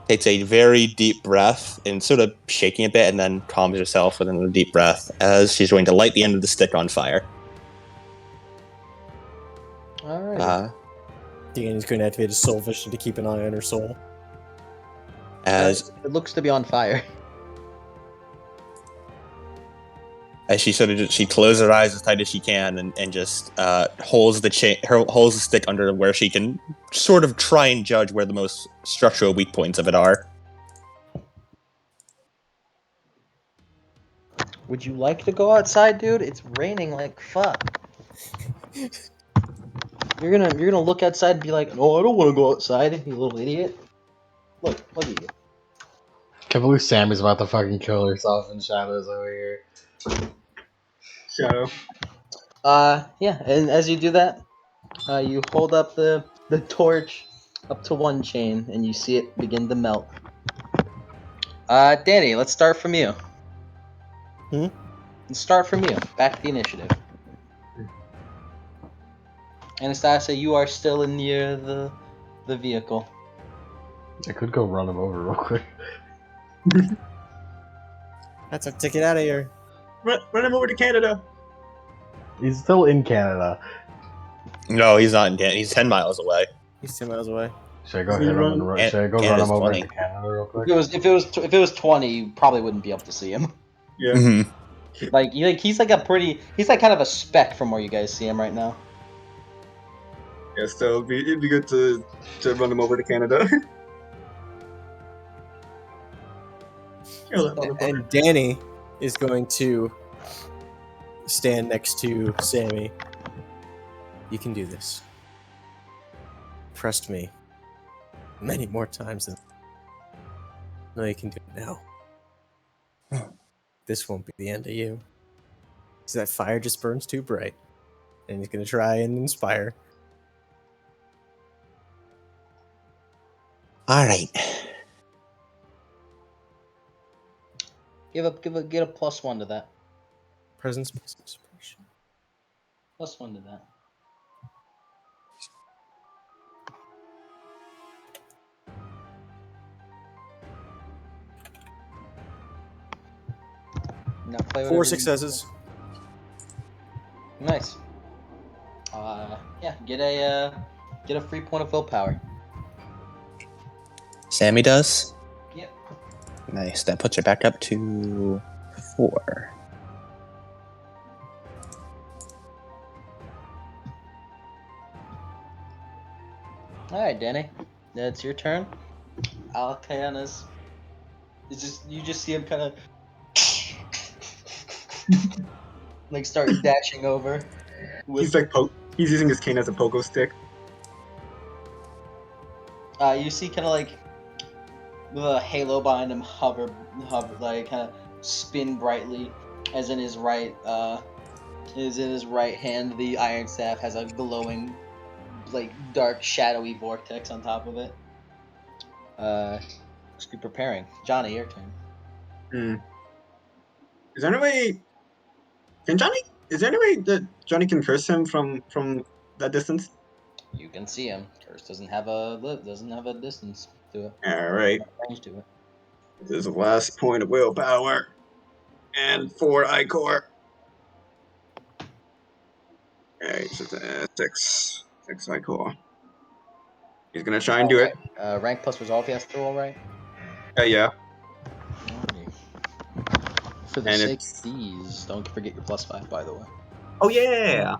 Speaker 3: takes a very deep breath and sort of shaking a bit, and then calms herself with another deep breath as she's going to light the end of the stick on fire.
Speaker 7: Alright.
Speaker 5: Danny's going to activate his soul vision to keep an eye on her soul.
Speaker 3: As
Speaker 7: It looks to be on fire.
Speaker 3: she sort of she closes her eyes as tight as she can and just holds holds the stick under where she can sort of try and judge where the most structural weak points of it are.
Speaker 7: Would you like to go outside, dude? It's raining like fuck. You're gonna look outside and be like, "No, I don't want to go outside, you little idiot." Look at you.
Speaker 1: Can't believe Sammy's about to fucking kill herself in shadows over here.
Speaker 4: Shadow.
Speaker 7: Yeah, and as you do that, you hold up the torch up to one chain, and you see it begin to melt. Danny, let's start from you. Let's start from you. Back to the initiative. Anastasia, you are still in near the vehicle.
Speaker 1: I could go run him over real quick.
Speaker 5: That's a ticket out of here.
Speaker 4: Run him over to Canada.
Speaker 1: He's still in Canada.
Speaker 3: No, he's not in Canada. He's 10 miles away.
Speaker 5: He's 10 miles away.
Speaker 1: Should I go
Speaker 4: So
Speaker 1: hit
Speaker 4: you
Speaker 1: him
Speaker 4: run-
Speaker 1: and
Speaker 3: Can-
Speaker 1: should I go run
Speaker 3: Canada's
Speaker 1: him over
Speaker 3: 20.
Speaker 1: into Canada real quick?
Speaker 7: If it was 20, you probably wouldn't be able to see him.
Speaker 4: Yeah.
Speaker 3: Mhm.
Speaker 7: He's like kind of a speck from where you guys see him right now.
Speaker 4: Yeah, so it'd be good to run him over to Canada. Kill that motherfucker.
Speaker 5: And Danny is going to stand next to Sammy. You can do this. Trust me. Many more times than. No, you can do it now. This won't be the end of you. So that fire just burns too bright. And he's going to try and inspire.
Speaker 3: All right.
Speaker 7: Get a +1 to that.
Speaker 5: Presence plus inspiration.
Speaker 7: +1 to that. Now play
Speaker 5: 4
Speaker 7: whatever you-
Speaker 5: successes.
Speaker 7: Nice. Yeah, get a free point of willpower.
Speaker 3: Sammy does.
Speaker 7: Yep.
Speaker 3: Nice. That puts her back up to 4.
Speaker 7: All right, Danny, that's your turn. Alcayanas. You just see him kind of like start dashing over.
Speaker 4: He's like he's using his cane as a pogo stick.
Speaker 7: You see kind of like with a halo behind him hover, like kind of spin brightly, as in his right hand the iron staff has a glowing, like dark shadowy vortex on top of it. Just be preparing. Johnny, your turn.
Speaker 4: Is there any way? Is there any way that Johnny can curse him from that distance?
Speaker 7: You can see him. Curse doesn't have a distance to it.
Speaker 4: All right.
Speaker 7: Range to it.
Speaker 4: This is the last point of willpower. And 4 Ichor. Alright, so that's 6 Ichor. He's gonna try and do it.
Speaker 7: Rank plus resolve he has to roll, right?
Speaker 4: Yeah.
Speaker 7: Alrighty. For the
Speaker 4: And
Speaker 7: sake
Speaker 4: it's...
Speaker 7: of these, don't forget your +5, by the way.
Speaker 4: Oh, yeah!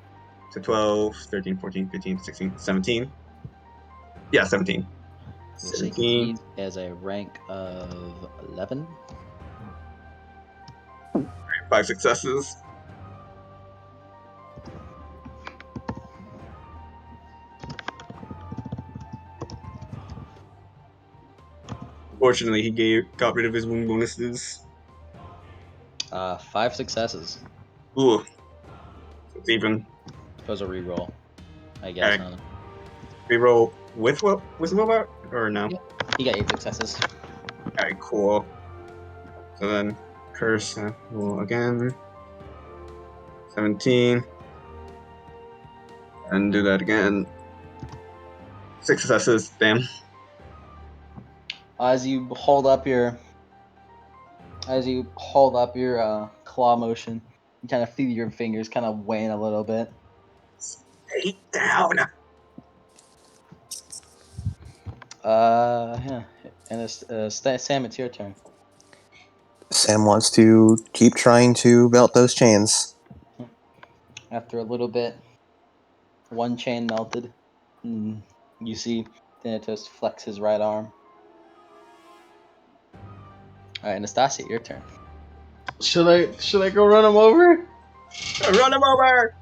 Speaker 4: So 12, 13, 14, 15, 16, 17. Yeah, 17.
Speaker 7: For the sake of
Speaker 4: 17.
Speaker 7: these, he has a rank of 11.
Speaker 4: 5 successes. Fortunately, he got rid of his wound bonuses.
Speaker 7: 5 successes.
Speaker 4: Ooh. It's even.
Speaker 7: Suppose a reroll, I guess,
Speaker 4: Alright.
Speaker 7: huh?
Speaker 4: Reroll with willpower? Or no?
Speaker 7: Yeah. He got 8 successes.
Speaker 4: Alright, cool. So then, curse, roll again. 17. And do that again. 6 successes, damn.
Speaker 7: As you hold up your claw motion, you kind of feel your fingers kind of wane a little bit.
Speaker 4: Stay down!
Speaker 7: Yeah. And Sam, it's your turn.
Speaker 3: Sam wants to keep trying to melt those chains.
Speaker 7: After a little bit, one chain melted. And you see Thanatos flex his right arm. Alright, Anastasia, your turn.
Speaker 1: Should I go run him over?
Speaker 4: Run him over!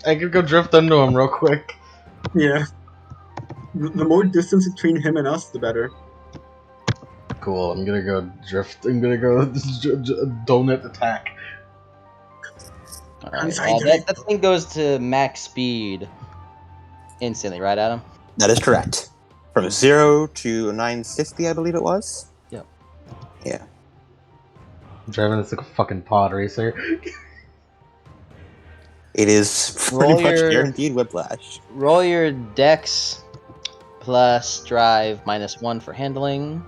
Speaker 1: I could go drift into him real quick.
Speaker 4: Yeah. The more distance between him and us, the better.
Speaker 1: Cool, I'm gonna go drift. I'm gonna go donut attack.
Speaker 7: Alright,
Speaker 4: Unsighted.
Speaker 7: that thing goes to max speed instantly, right, Adam?
Speaker 3: That is correct. From 0 to 950, I believe it was.
Speaker 7: Yep.
Speaker 3: Yeah.
Speaker 1: I'm driving this like a fucking pod racer.
Speaker 3: It is
Speaker 7: Roll
Speaker 3: pretty much
Speaker 7: your-
Speaker 3: guaranteed whiplash.
Speaker 7: Roll your dex plus drive -1 for handling,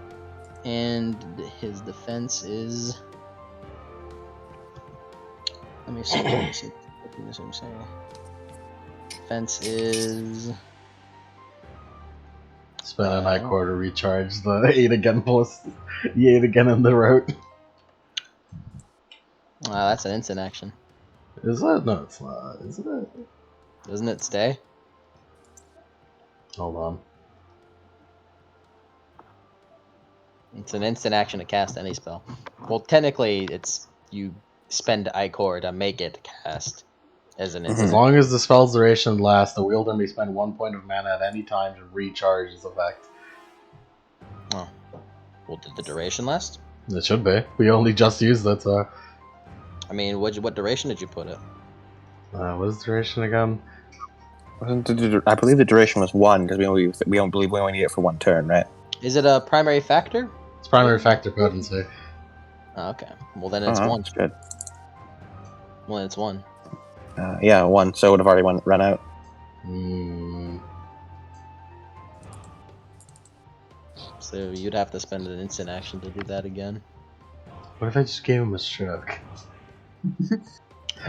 Speaker 7: and his defense is. Let me see. Defense is.
Speaker 1: Spend an Ichor to recharge the 8 again plus the 8 again in the route.
Speaker 7: That's an instant action.
Speaker 1: Is that? No, it's not. Isn't it?
Speaker 7: Doesn't it stay?
Speaker 1: Hold on.
Speaker 7: It's an instant action to cast any spell. Well, technically, it's you spend Ichor to make it cast as an
Speaker 1: As
Speaker 7: instant.
Speaker 1: long as the spell's duration lasts, the wielder may spend 1 point of mana at any time to recharge his effect.
Speaker 7: Oh. Well, did the duration last?
Speaker 1: It should be. We only just used it, so.
Speaker 7: I mean, what duration did you put it?
Speaker 1: What is the duration again?
Speaker 3: I believe the duration was 1 because we don't believe we only need it for 1 turn, right?
Speaker 7: Is it a primary factor?
Speaker 1: It's primary factor potency.
Speaker 7: Oh, okay. Well, then it's 1.
Speaker 3: That's good.
Speaker 7: Well, then it's 1.
Speaker 3: Yeah, 1. So it would have already run out.
Speaker 7: So you'd have to spend an instant action to do that again.
Speaker 1: What if I just gave him a stroke?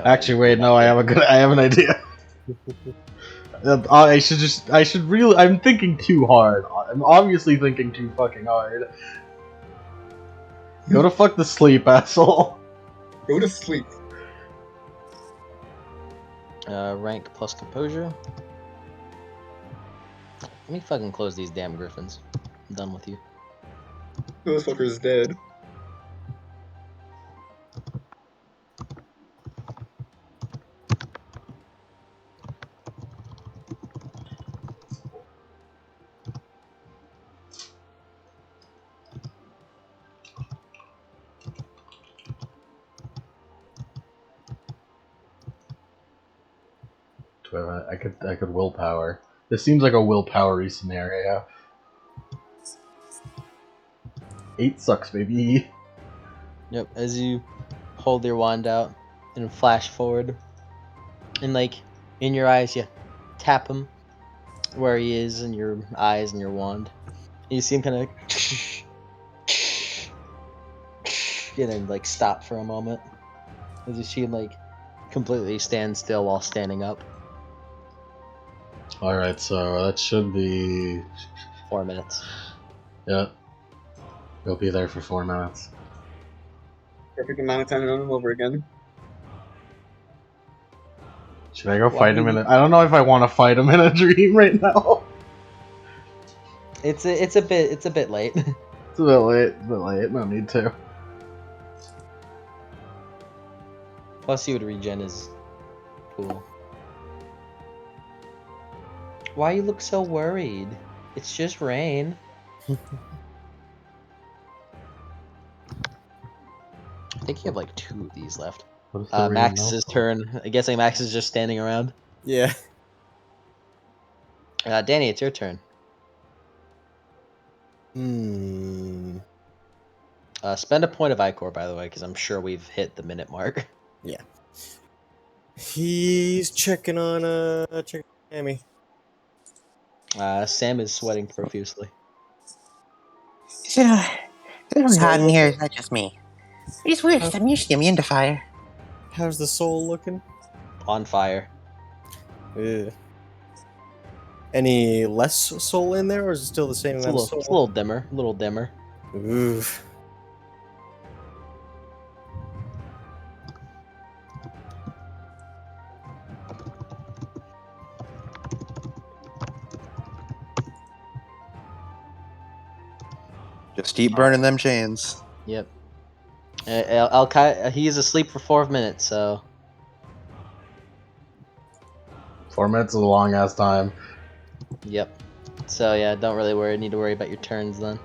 Speaker 1: Actually, wait, no, I have an idea. I should really. I'm thinking too hard. I'm obviously thinking too fucking hard. Go to fuck the sleep, asshole.
Speaker 4: Go to sleep.
Speaker 7: Rank plus composure. Let me fucking close these damn griffins. I'm done with you.
Speaker 4: Those fuckers dead.
Speaker 1: I could willpower. This seems like a willpower-y scenario. 8 sucks, baby.
Speaker 7: Yep, as you hold your wand out and flash forward, and like in your eyes, you tap him where he is in your eyes and your wand. You see him kind of and then like stop for a moment. As you see him like completely stand still while standing up.
Speaker 1: Alright, so that should be...
Speaker 7: 4 minutes.
Speaker 1: Yeah. We'll be there for 4 minutes.
Speaker 4: Perfect amount of time to run them over again.
Speaker 1: Should I go
Speaker 7: Why
Speaker 1: fight him
Speaker 7: do
Speaker 1: in
Speaker 7: you-
Speaker 1: a... I don't know if I want to fight him in a dream right now.
Speaker 7: It's a bit late.
Speaker 1: It's a bit late, no need to.
Speaker 7: Plus, you would regen is cool. Why you look so worried? It's just rain. I think you have like 2 of these left.
Speaker 1: What is the rain
Speaker 7: Max's
Speaker 1: melt?
Speaker 7: turn. I guess like Max is just standing around.
Speaker 5: Yeah.
Speaker 7: Danny, it's your turn.
Speaker 5: Hmm.
Speaker 7: Spend a point of Icor, by the way, because I'm sure we've hit the minute mark.
Speaker 5: He's checking on Amy.
Speaker 7: Sam is sweating profusely.
Speaker 8: Is it really hot in
Speaker 5: So,
Speaker 8: here? Is that just me? It's weird. 'Cause I'm usually immune to fire.
Speaker 5: how's the soul looking?
Speaker 7: On fire.
Speaker 5: Ugh. Any less soul in there, or is it still the same
Speaker 7: It's a
Speaker 5: amount
Speaker 7: little,
Speaker 5: of
Speaker 7: it's a
Speaker 5: soul?
Speaker 7: little dimmer. A little dimmer.
Speaker 5: Oof.
Speaker 3: Just keep burning them chains.
Speaker 7: Yep. He's asleep for 4 minutes, so
Speaker 1: 4 minutes is a long ass time.
Speaker 7: yep. So yeah, don't really need to worry about your turns then.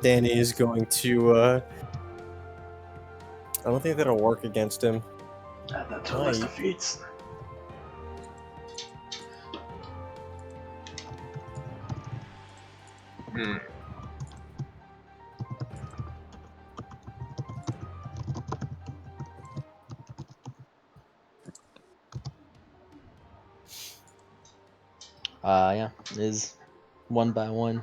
Speaker 5: Danny is going to. I don't think that'll work against him.
Speaker 1: Add that
Speaker 5: to the list of
Speaker 1: feats.
Speaker 7: Yeah, is 1 by 1.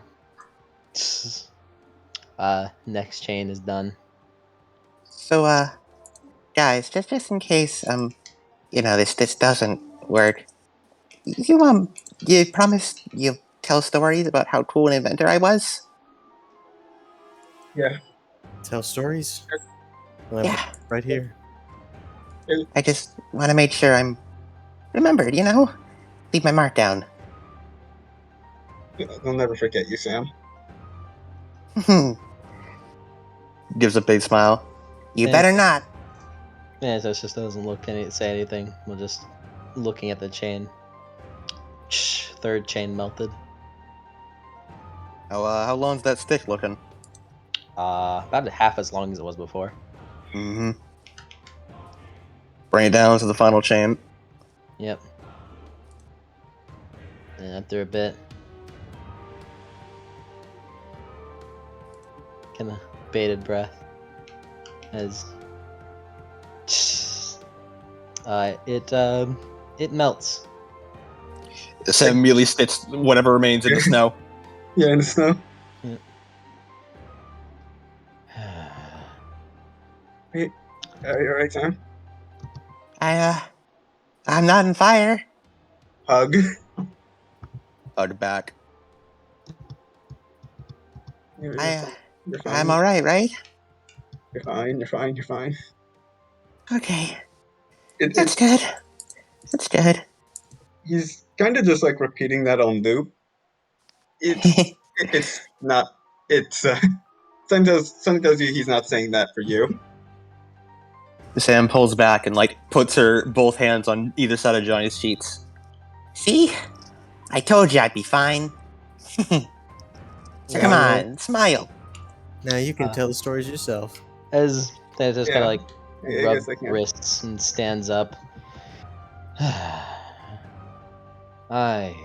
Speaker 7: Next chain is done.
Speaker 8: So, guys, just in case, this doesn't work. You promised you'll tell stories about how cool an inventor I was?
Speaker 4: Yeah.
Speaker 5: Tell stories? Well,
Speaker 8: Yeah.
Speaker 5: right here.
Speaker 8: I just want to make sure I'm remembered, Leave my mark down.
Speaker 4: They'll never forget you, Sam.
Speaker 3: Gives a big smile.
Speaker 8: You
Speaker 7: Yeah.
Speaker 8: better not.
Speaker 7: Yeah, so it just doesn't say anything. We're just looking at the chain. 3rd chain melted.
Speaker 3: How long's that stick looking?
Speaker 7: About half as long as it was before.
Speaker 3: Mm-hmm. Bring it down to the final chain.
Speaker 7: Yep. And after a bit, kind of bated breath as it melts.
Speaker 3: Sam immediately spits whatever remains in the snow.
Speaker 4: Yeah, in the snow. Wait, are you alright, Sam?
Speaker 8: I'm not on fire.
Speaker 4: Hug.
Speaker 3: Hug back.
Speaker 4: You're
Speaker 8: I,
Speaker 4: you're fine.
Speaker 8: I'm alright, right?
Speaker 4: You're fine. You're fine. You're fine.
Speaker 8: Okay.
Speaker 4: It,
Speaker 8: That's
Speaker 4: it,
Speaker 8: good. That's good.
Speaker 4: he's kind of just like repeating that on loop. It's not. It's something tells you he's not saying that for you.
Speaker 3: Sam pulls back and puts her both hands on either side of Johnny's cheeks.
Speaker 8: See? I told you I'd be fine. So come on, smile.
Speaker 5: Now you can tell the stories yourself.
Speaker 7: As they just
Speaker 4: Yeah.
Speaker 7: kind of
Speaker 4: I
Speaker 7: rubs
Speaker 4: guess I can.
Speaker 7: wrists and stands up. I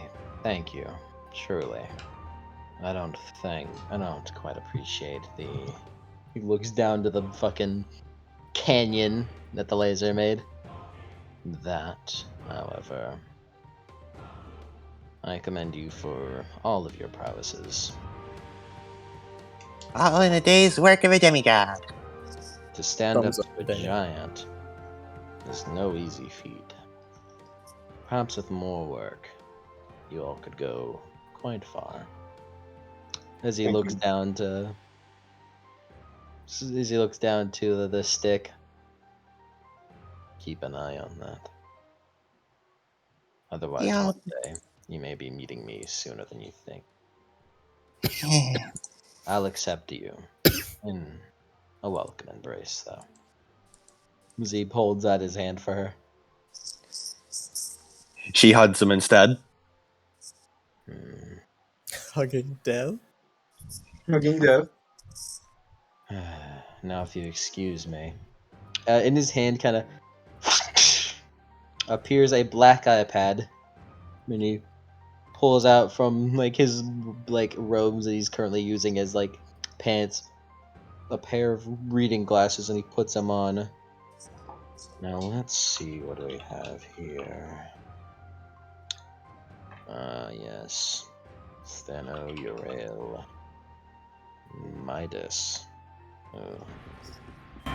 Speaker 7: thank you, truly. I don't quite appreciate the. He looks down to the fucking canyon that the laser made. That, however, I commend you for all of your prowesses.
Speaker 8: All in a day's work of a demigod.
Speaker 2: To stand
Speaker 5: Thumbs
Speaker 2: up
Speaker 5: up
Speaker 2: to a
Speaker 5: for Danny.
Speaker 2: giant is no easy feat. Perhaps with more work, you all could go quite far. As he
Speaker 4: Thank
Speaker 2: looks
Speaker 4: you.
Speaker 2: down to the stick. Keep an eye on that. Otherwise,
Speaker 8: Yeah.
Speaker 2: one day you may be meeting me sooner than you think.
Speaker 8: Yeah.
Speaker 2: I'll accept you in a welcome embrace, though. Zeeb holds out his hand for her.
Speaker 3: She hugs him instead.
Speaker 2: Hmm.
Speaker 5: Hugging Dev.
Speaker 4: Hugging Dev.
Speaker 2: Now, if you excuse me, in his hand, kind of appears a black iPad, and he pulls out from like his like robes that he's currently using as like pants a pair of reading glasses, and he puts them on. Now let's see, what do we have here? Yes. Stheno Urael Midas. Oh. I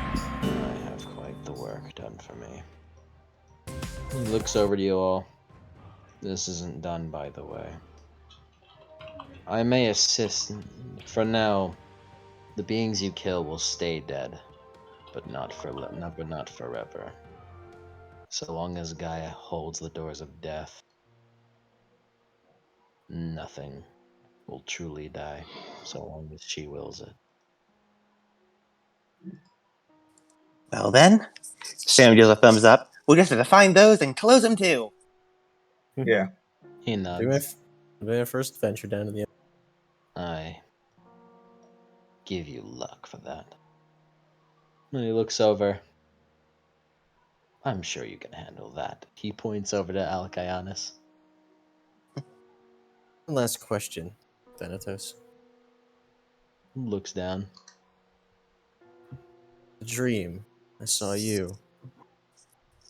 Speaker 2: have quite the work done for me. He looks over to you all. This isn't done, by the way. I may assist. For now, the beings you kill will stay dead, but not forever. So long as Gaia holds the doors of death, nothing will truly die, so long as she wills it.
Speaker 8: Well then, Sam gives a thumbs up. We'll just have to find those and close them too.
Speaker 4: Yeah.
Speaker 2: He
Speaker 5: Do
Speaker 2: nods.
Speaker 5: my first adventure down to the
Speaker 2: I give you luck for that. And he looks over. I'm sure you can handle that. He points over to Alcaianis.
Speaker 5: One last question, Thanatos.
Speaker 2: Looks down.
Speaker 5: The dream. I saw you.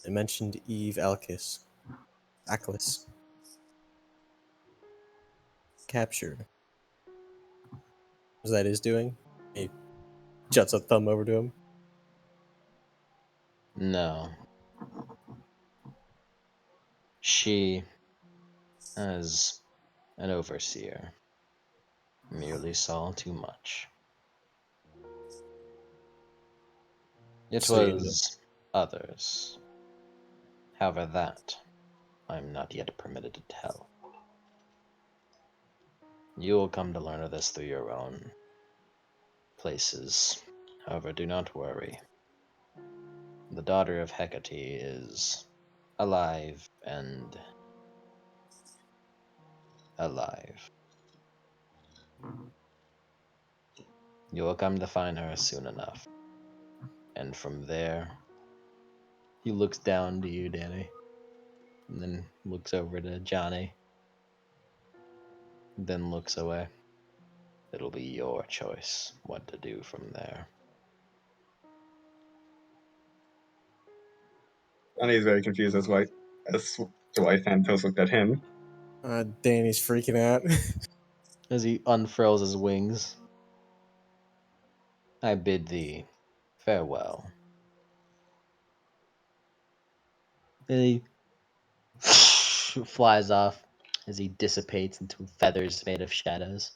Speaker 5: I mentioned Eve Alkis. Aklis. Captured. Was that his doing? He juts a thumb over to him.
Speaker 2: No. She, as an overseer, merely saw too much. It
Speaker 5: So you know.
Speaker 2: was others. However, that I'm not yet permitted to tell. You will come to learn of this through your own places. However, do not worry. The daughter of Hecate is alive and alive. You will come to find her soon enough. And from there, he looks down to you, Danny, and then looks over to Johnny, then looks away. It'll be your choice what to do from there.
Speaker 4: Johnny is very confused as to why Thanatos looked at him.
Speaker 5: Danny's freaking out.
Speaker 2: As he unfurls his wings, I bid thee farewell. And he flies off as he dissipates into feathers made of shadows,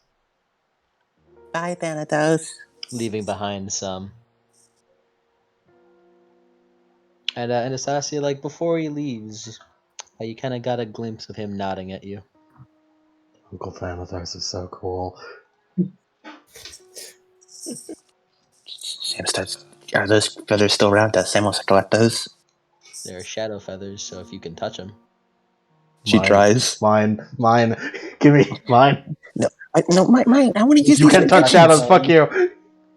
Speaker 8: Bye, Thanatos.
Speaker 2: leaving behind some. And Anastasia, like before he leaves, you kind of got a glimpse of him nodding at you.
Speaker 1: Uncle Thanatos is so cool.
Speaker 8: Sam starts. Are those feathers still around? Does Sam wants to collect those?
Speaker 2: They're shadow feathers, so if you can touch them.
Speaker 3: She tries.
Speaker 1: Mine. Give me mine.
Speaker 8: No, mine. I want to use
Speaker 1: You
Speaker 8: these
Speaker 1: can't touch
Speaker 8: inventions.
Speaker 1: shadows. Fuck you.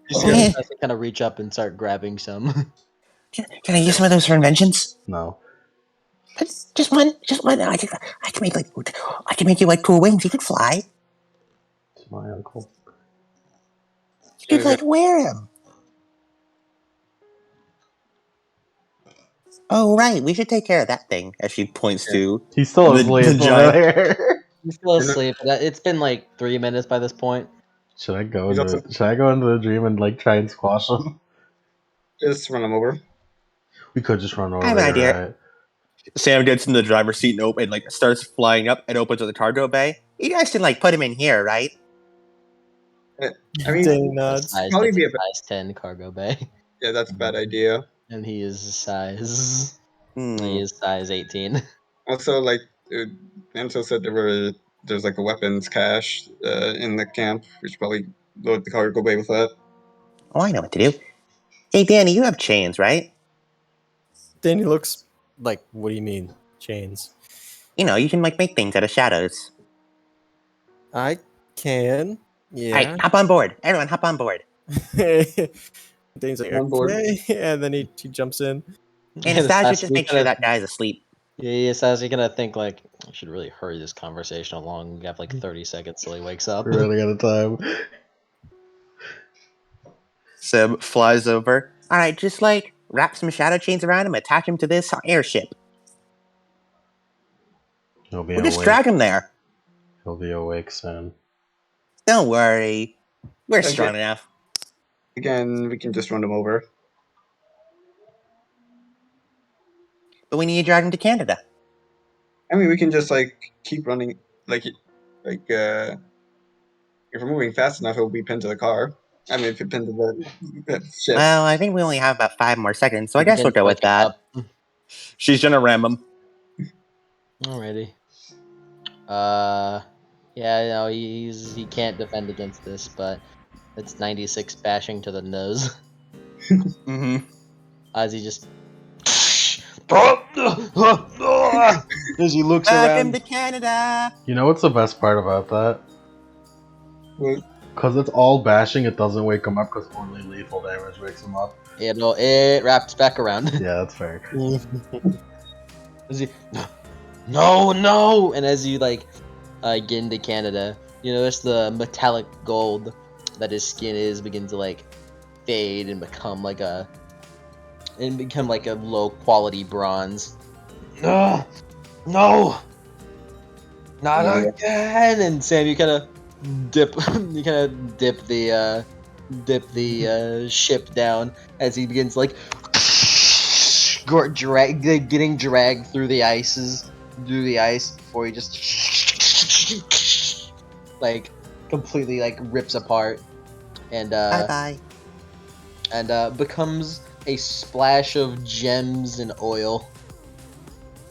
Speaker 2: You see
Speaker 8: Eh.
Speaker 2: Anastasia kind of reach up and start grabbing some.
Speaker 8: Can I use some of those for inventions?
Speaker 1: No.
Speaker 8: Just one. I can make you like cool wings. You could fly.
Speaker 1: It's my uncle.
Speaker 8: You could like wear them. Oh right, we should take care of that thing. As she points to
Speaker 1: He's still
Speaker 3: the
Speaker 1: asleep over
Speaker 3: giant.
Speaker 1: there.
Speaker 2: He's still asleep. It's been like 3 minutes by this point.
Speaker 1: Should I go
Speaker 4: He's
Speaker 1: into
Speaker 4: also
Speaker 1: the dream and like try and squash him?
Speaker 4: just run him over.
Speaker 1: We could just run over
Speaker 8: I have an
Speaker 1: there,
Speaker 8: idea.
Speaker 1: right?
Speaker 3: Sam gets in the driver's seat and like starts flying up and opens the cargo bay.
Speaker 8: You guys can like put him in here, right?
Speaker 4: I mean,
Speaker 5: Danny
Speaker 7: A
Speaker 5: nods.
Speaker 7: size,
Speaker 4: probably
Speaker 7: that's
Speaker 4: be
Speaker 7: a
Speaker 4: a bit.
Speaker 7: size 10 cargo bay.
Speaker 4: Yeah, that's a bad idea.
Speaker 7: And he is size.
Speaker 8: Hmm.
Speaker 7: He is size 18.
Speaker 4: Also, like, Anso said there's like a weapons cache in the camp. We should probably load the cargo bay with that.
Speaker 8: Oh, I know what to do. Hey, Danny, you have chains, right?
Speaker 5: Danny looks like, what do you mean, chains?
Speaker 8: You know, you can like make things out of shadows.
Speaker 5: I can.
Speaker 8: All
Speaker 5: Yeah.
Speaker 8: right, hop on board. Everyone, hop on board.
Speaker 5: Danny's like,
Speaker 4: On board.
Speaker 5: okay. And then he jumps in.
Speaker 8: Anastasia, just make sure that guy's asleep.
Speaker 7: Yeah, Sas, you're gonna think like I should really hurry this conversation along. We have like 30 seconds till he wakes up.
Speaker 1: We're running out of time.
Speaker 3: Sam flies over.
Speaker 8: All right, just like wrap some shadow chains around him, attach him to this airship.
Speaker 1: He'll be
Speaker 8: We'll just
Speaker 1: awake.
Speaker 8: drag him there.
Speaker 1: He'll be awake soon.
Speaker 8: Don't worry. We're
Speaker 4: Okay.
Speaker 8: strong enough.
Speaker 4: Again, we can just run him over.
Speaker 8: But we need to drag him to Canada.
Speaker 4: I mean, we can just like keep running, like if we're moving fast enough, it'll be pinned to the car. I mean, if it's pinned to the ship.
Speaker 8: Well, I think we only have about 5 more seconds, so I guess we'll go with that.
Speaker 3: She's gonna ram him.
Speaker 7: Alrighty. Yeah, no, he can't defend against this, but it's 96 bashing to the nose.
Speaker 3: Mm-hmm.
Speaker 7: As he just as he looks
Speaker 8: Drag him
Speaker 7: around.
Speaker 8: to Canada.
Speaker 1: You know what's the best part about that?
Speaker 4: Well,
Speaker 1: Because it's all bashing, it doesn't wake him up because only lethal damage wakes him up.
Speaker 7: It wraps back around.
Speaker 1: Yeah, that's fair.
Speaker 7: As he, no, and as you like get into Canada, you notice the metallic gold that his skin is begin to like fade and become like a low quality bronze. No, not
Speaker 4: Yeah.
Speaker 7: again. And Sam, you kind of dip the ship down as he begins like getting dragged through the ice before he just like completely like rips apart and
Speaker 8: Bye-bye.
Speaker 7: becomes a splash of gems and oil.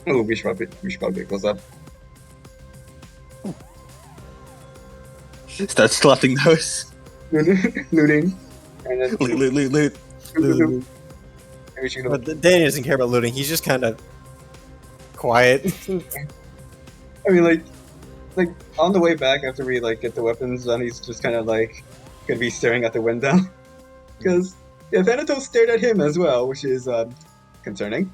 Speaker 4: oh, we should probably get close up.
Speaker 3: Starts slapping those.
Speaker 4: Looting, and then
Speaker 3: Loot.
Speaker 4: maybe we should go.
Speaker 5: But Danny doesn't care about looting. He's just kind of quiet.
Speaker 4: I mean, like on the way back after we like get the weapons done, he's just kind of like gonna be staring at the window because yeah, Thanatos stared at him as well, which is concerning.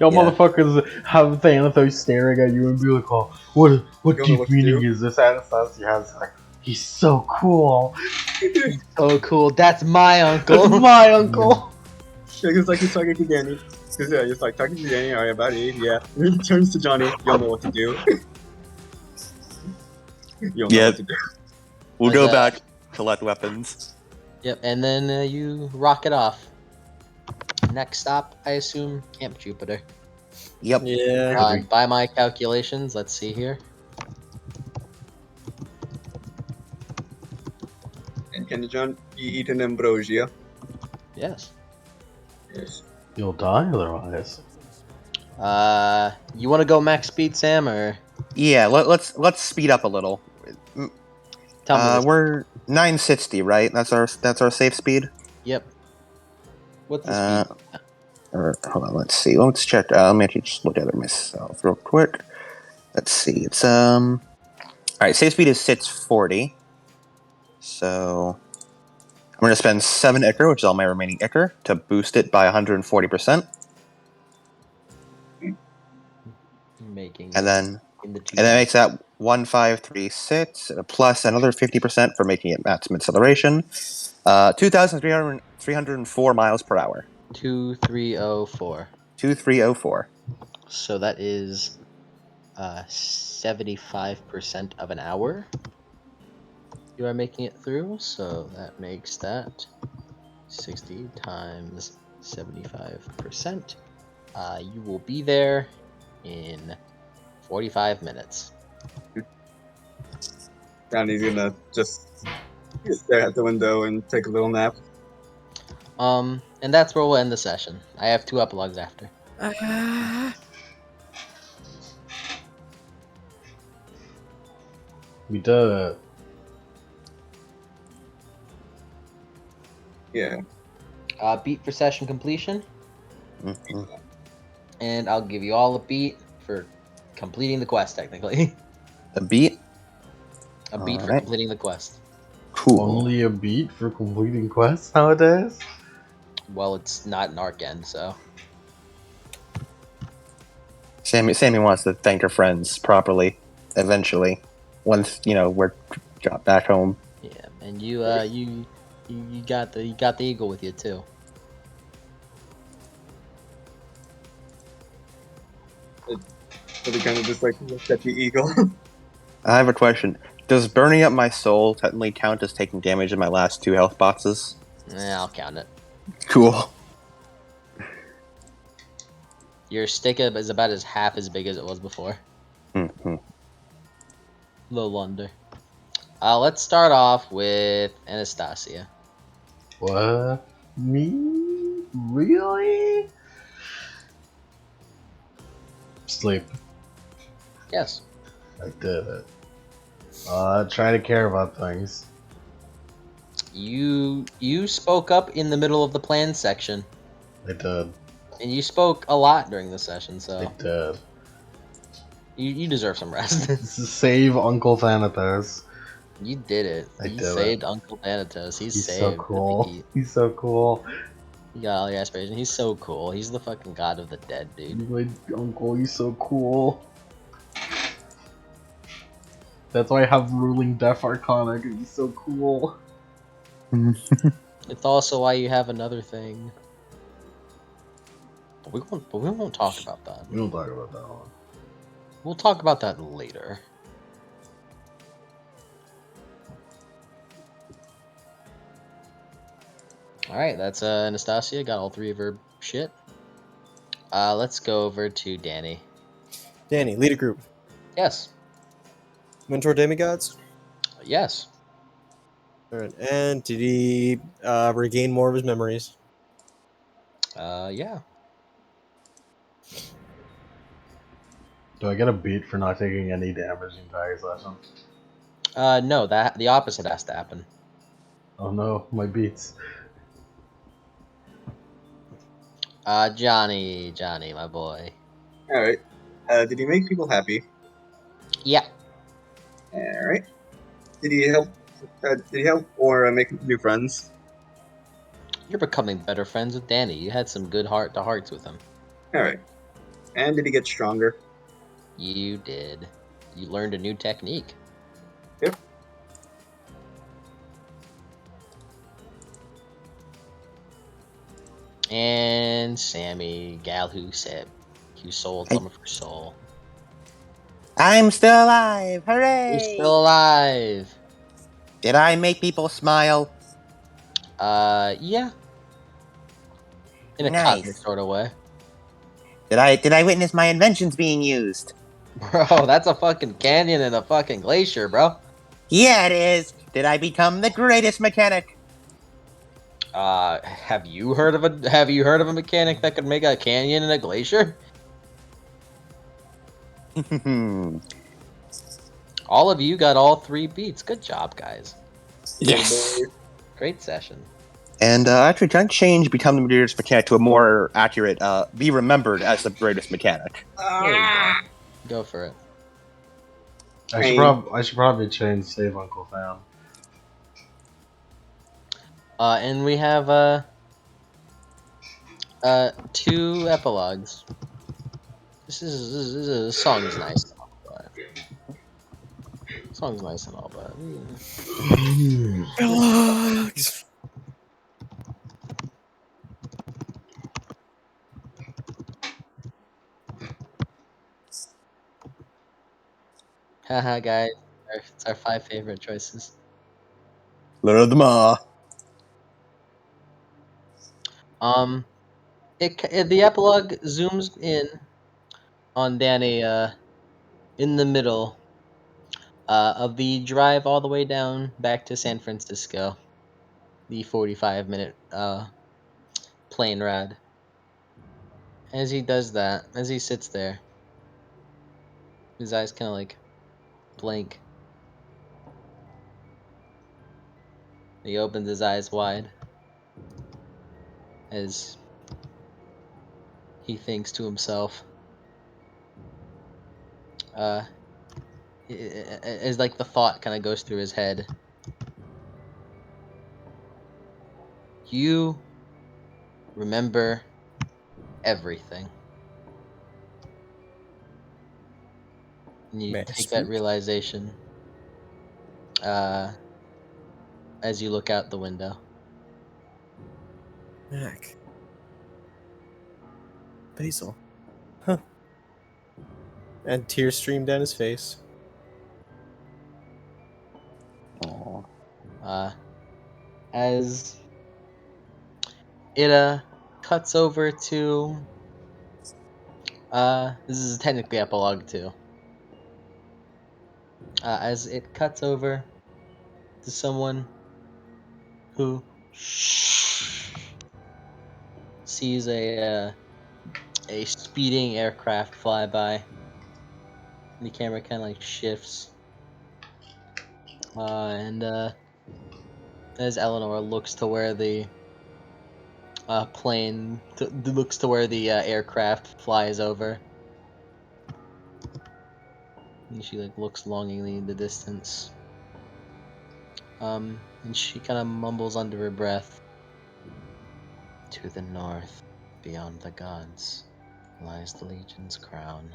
Speaker 1: Yo,
Speaker 8: Yeah.
Speaker 1: motherfuckers have Thanatos staring at you and be like, oh, what
Speaker 4: Don't know
Speaker 1: deep
Speaker 4: what to
Speaker 1: meaning
Speaker 4: do.
Speaker 1: is this? Anastasia has like, he's so cool.
Speaker 7: Oh, cool! That's my uncle.
Speaker 1: That's my uncle.
Speaker 4: Yeah, because like he's talking to Danny. Because yeah, he's like talking to Danny. Alright, about it. Yeah. And he turns to Johnny. You'll know what to do. You'll know
Speaker 3: Yeah.
Speaker 4: what to do.
Speaker 3: We'll
Speaker 7: As,
Speaker 3: go
Speaker 7: uh,
Speaker 3: back, collect weapons.
Speaker 7: Yep, and then you rocket off. Next stop, I assume, Camp Jupiter.
Speaker 8: Yep.
Speaker 5: Yeah.
Speaker 7: By my calculations, let's see here.
Speaker 4: And can John eat an ambrosia?
Speaker 7: Yes.
Speaker 4: Yes.
Speaker 1: You'll die otherwise.
Speaker 7: You want to go max speed, Sam, or
Speaker 8: Yeah, let's speed up a little.
Speaker 7: tell me this?
Speaker 8: We're 960, right? That's our safe speed.
Speaker 7: Yep. What's the speed?
Speaker 8: Or hold on, let's see. Let's check. Let me actually just look at it myself real quick. Let's see. It's all right. Safe speed is 640. So I'm gonna spend 7 Ichor, which is all my remaining Ichor, to boost it by 140%,
Speaker 7: Making
Speaker 8: and then
Speaker 7: in the two.
Speaker 8: that makes that 1536 plus another 50% for making it maximum acceleration. 2,304 miles per hour.
Speaker 7: 2304.
Speaker 8: 2304.
Speaker 7: So that is 75% of an hour. you are making it through, so that makes that 60 times 75%. You will be there in 45 minutes.
Speaker 4: Johnny's gonna just stare out the window and take a little nap.
Speaker 7: And that's where we'll end the session. I have 2 epilogues after.
Speaker 1: We did it.
Speaker 4: Yeah.
Speaker 7: Beat for session completion,
Speaker 3: Mhm.
Speaker 7: and I'll give you all a beat for completing the quest, technically.
Speaker 3: A beat.
Speaker 7: A beat for
Speaker 3: Alright.
Speaker 7: completing the quest.
Speaker 3: Cool.
Speaker 1: Only a beat for completing quests nowadays?
Speaker 7: Well, it's not an arc end, so.
Speaker 3: Sammy wants to thank her friends properly. Eventually, once we're got back home.
Speaker 7: Yeah, and you got the eagle with you too.
Speaker 4: So they kind of just like looked at the eagle.
Speaker 3: I have a question. Does burning up my soul technically count as taking damage in my last 2 health boxes?
Speaker 7: I'll count it.
Speaker 3: Cool.
Speaker 7: Your stick is about as half as big as it was before.
Speaker 3: Mhm.
Speaker 7: Little under. Let's start off with Anastasia.
Speaker 1: What? Me? Really? Sleep.
Speaker 7: Yes.
Speaker 1: I did it. Try to care about things.
Speaker 7: You spoke up in the middle of the plan section,
Speaker 1: I did.
Speaker 7: and you spoke a lot during the session,
Speaker 1: I
Speaker 7: so
Speaker 1: did.
Speaker 7: you deserve some rest.
Speaker 1: Save Uncle Thanatos.
Speaker 7: You did it.
Speaker 1: I
Speaker 7: You
Speaker 1: did it.
Speaker 7: saved Uncle Thanatos. He's
Speaker 1: He's
Speaker 7: saved.
Speaker 1: so cool. He's so cool.
Speaker 7: He got all your aspirations. He's so cool. He's the fucking god of the dead, dude.
Speaker 1: My uncle, he's so cool. That's why I have Ruling Death Arcana, because he's so cool.
Speaker 7: It's also why you have another thing. But we won't talk about that.
Speaker 1: We don't talk about that one.
Speaker 7: We'll talk about that later. Alright, that's Anastasia. Got all 3 of her shit. Let's go over to Danny.
Speaker 5: Danny, lead a group.
Speaker 7: Yes.
Speaker 5: Mentor demigods.
Speaker 7: Yes.
Speaker 5: Alright, and did he regain more of his memories?
Speaker 7: Yeah.
Speaker 1: Do I get a beat for not taking any damage the entire session?
Speaker 7: No, that the opposite has to happen.
Speaker 1: Oh no, my beats.
Speaker 7: Johnny, my boy.
Speaker 4: All right. Did he make people happy?
Speaker 7: Yeah.
Speaker 4: All right. Did he help? Did he help or make new friends?
Speaker 7: You're becoming better friends with Danny. You had some good heart-to-hearts with him.
Speaker 4: All right. And did he get stronger?
Speaker 7: You did. You learned a new technique.
Speaker 4: Yep.
Speaker 7: And Sammy, gal who said you sold some of her soul.
Speaker 8: I'm still alive! Hooray!
Speaker 7: You're still alive.
Speaker 8: Did I make people smile?
Speaker 7: Yeah. In a
Speaker 8: Nice.
Speaker 7: cosmic sort of way.
Speaker 8: Did I witness my inventions being used?
Speaker 7: Bro, that's a fucking canyon and a fucking glacier, bro.
Speaker 8: Yeah, it is. Did I become the greatest mechanic?
Speaker 7: Have you heard of a mechanic that could make a canyon and a glacier? All of you got all 3 beats. Good job, guys.
Speaker 3: Yes.
Speaker 7: Great session.
Speaker 3: And actually, can I change become the greatest mechanic to a more accurate be remembered as the greatest mechanic?
Speaker 7: There you go. Go for it.
Speaker 1: I should probably change Save Uncle Tham.
Speaker 7: And we have 2 epilogues. This song is nice. Song's nice and all, but
Speaker 5: Epilogues.
Speaker 7: haha, guys, it's our 5 favorite choices.
Speaker 3: Lure them all.
Speaker 7: The epilogue zooms in on Danny in the middle of the drive all the way down back to San Francisco, the 45-minute plane ride. As he does that, as he sits there, his eyes kind of like blink. He opens his eyes wide as he thinks to himself, as like the thought kind of goes through his head. You remember everything. And you
Speaker 5: Man,
Speaker 7: take that
Speaker 5: sweet.
Speaker 7: realization as you look out the window.
Speaker 5: Mac. Basil. Huh. And tears stream down his face.
Speaker 7: As it cuts over to this is technically epilogue 2. As it cuts over to someone who sees a speeding aircraft fly by. The camera kind of like shifts, and as Eleanor looks to where the looks to where the aircraft flies over, and she like looks longingly in the distance. And she kind of mumbles under her breath, "To the north, beyond the gods, lies the Legion's crown.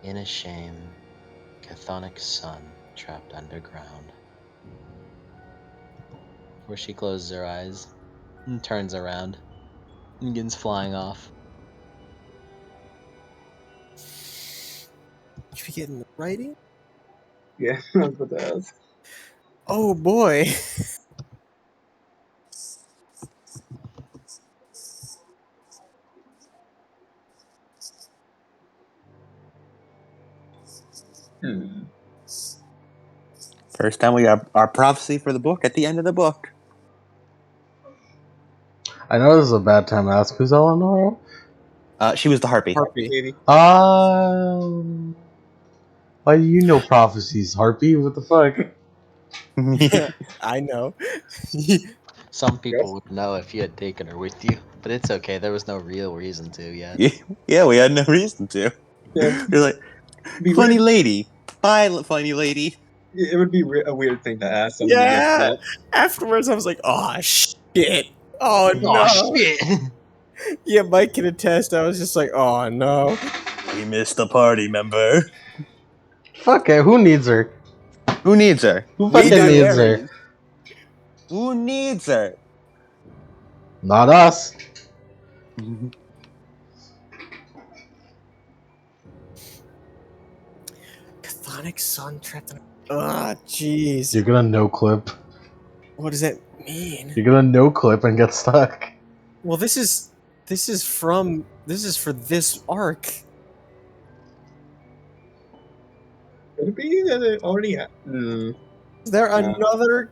Speaker 7: In a shame, Chthonic sun trapped underground." Before she closes her eyes and turns around and begins flying off.
Speaker 5: You be getting the writing?
Speaker 4: Yeah, that's what that is.
Speaker 5: Oh boy.
Speaker 3: First time we got our prophecy for the book at the end of the book.
Speaker 1: I know this is a bad time to ask who's Eleanor.
Speaker 3: She was the harpy.
Speaker 5: Harpy.
Speaker 4: Baby.
Speaker 1: Why do you know prophecies, Harpy? What the fuck?
Speaker 5: Yeah, I know.
Speaker 7: Some people
Speaker 4: Yes.
Speaker 7: would know if you had taken her with you, but it's okay. There was no real reason to yet.
Speaker 3: Yeah, we had no reason to.
Speaker 4: Yeah,
Speaker 3: You're like,
Speaker 4: it'd be
Speaker 3: funny
Speaker 4: weird.
Speaker 3: lady. Bye, funny lady.
Speaker 4: It would be a weird thing to ask someone to get
Speaker 5: Yeah.
Speaker 4: that.
Speaker 5: Afterwards, I was like, "Oh shit! Oh no!"
Speaker 7: Oh shit!
Speaker 5: Yeah, Mike can attest. I was just like, "Oh no!"
Speaker 3: We missed the party, member.
Speaker 1: Fuck it, who needs her?
Speaker 3: Who needs her?
Speaker 1: Who
Speaker 5: We
Speaker 1: fucking
Speaker 5: got
Speaker 1: needs her?
Speaker 5: Aries.
Speaker 3: Who needs her?
Speaker 1: Not us.
Speaker 5: Chthonic sun trapped in. Ah, jeez.
Speaker 1: You're gonna no clip.
Speaker 5: What does that mean?
Speaker 1: You're gonna no clip and get stuck.
Speaker 5: Well, this is for this arc.
Speaker 4: Could it be that it already happened?
Speaker 5: Is there another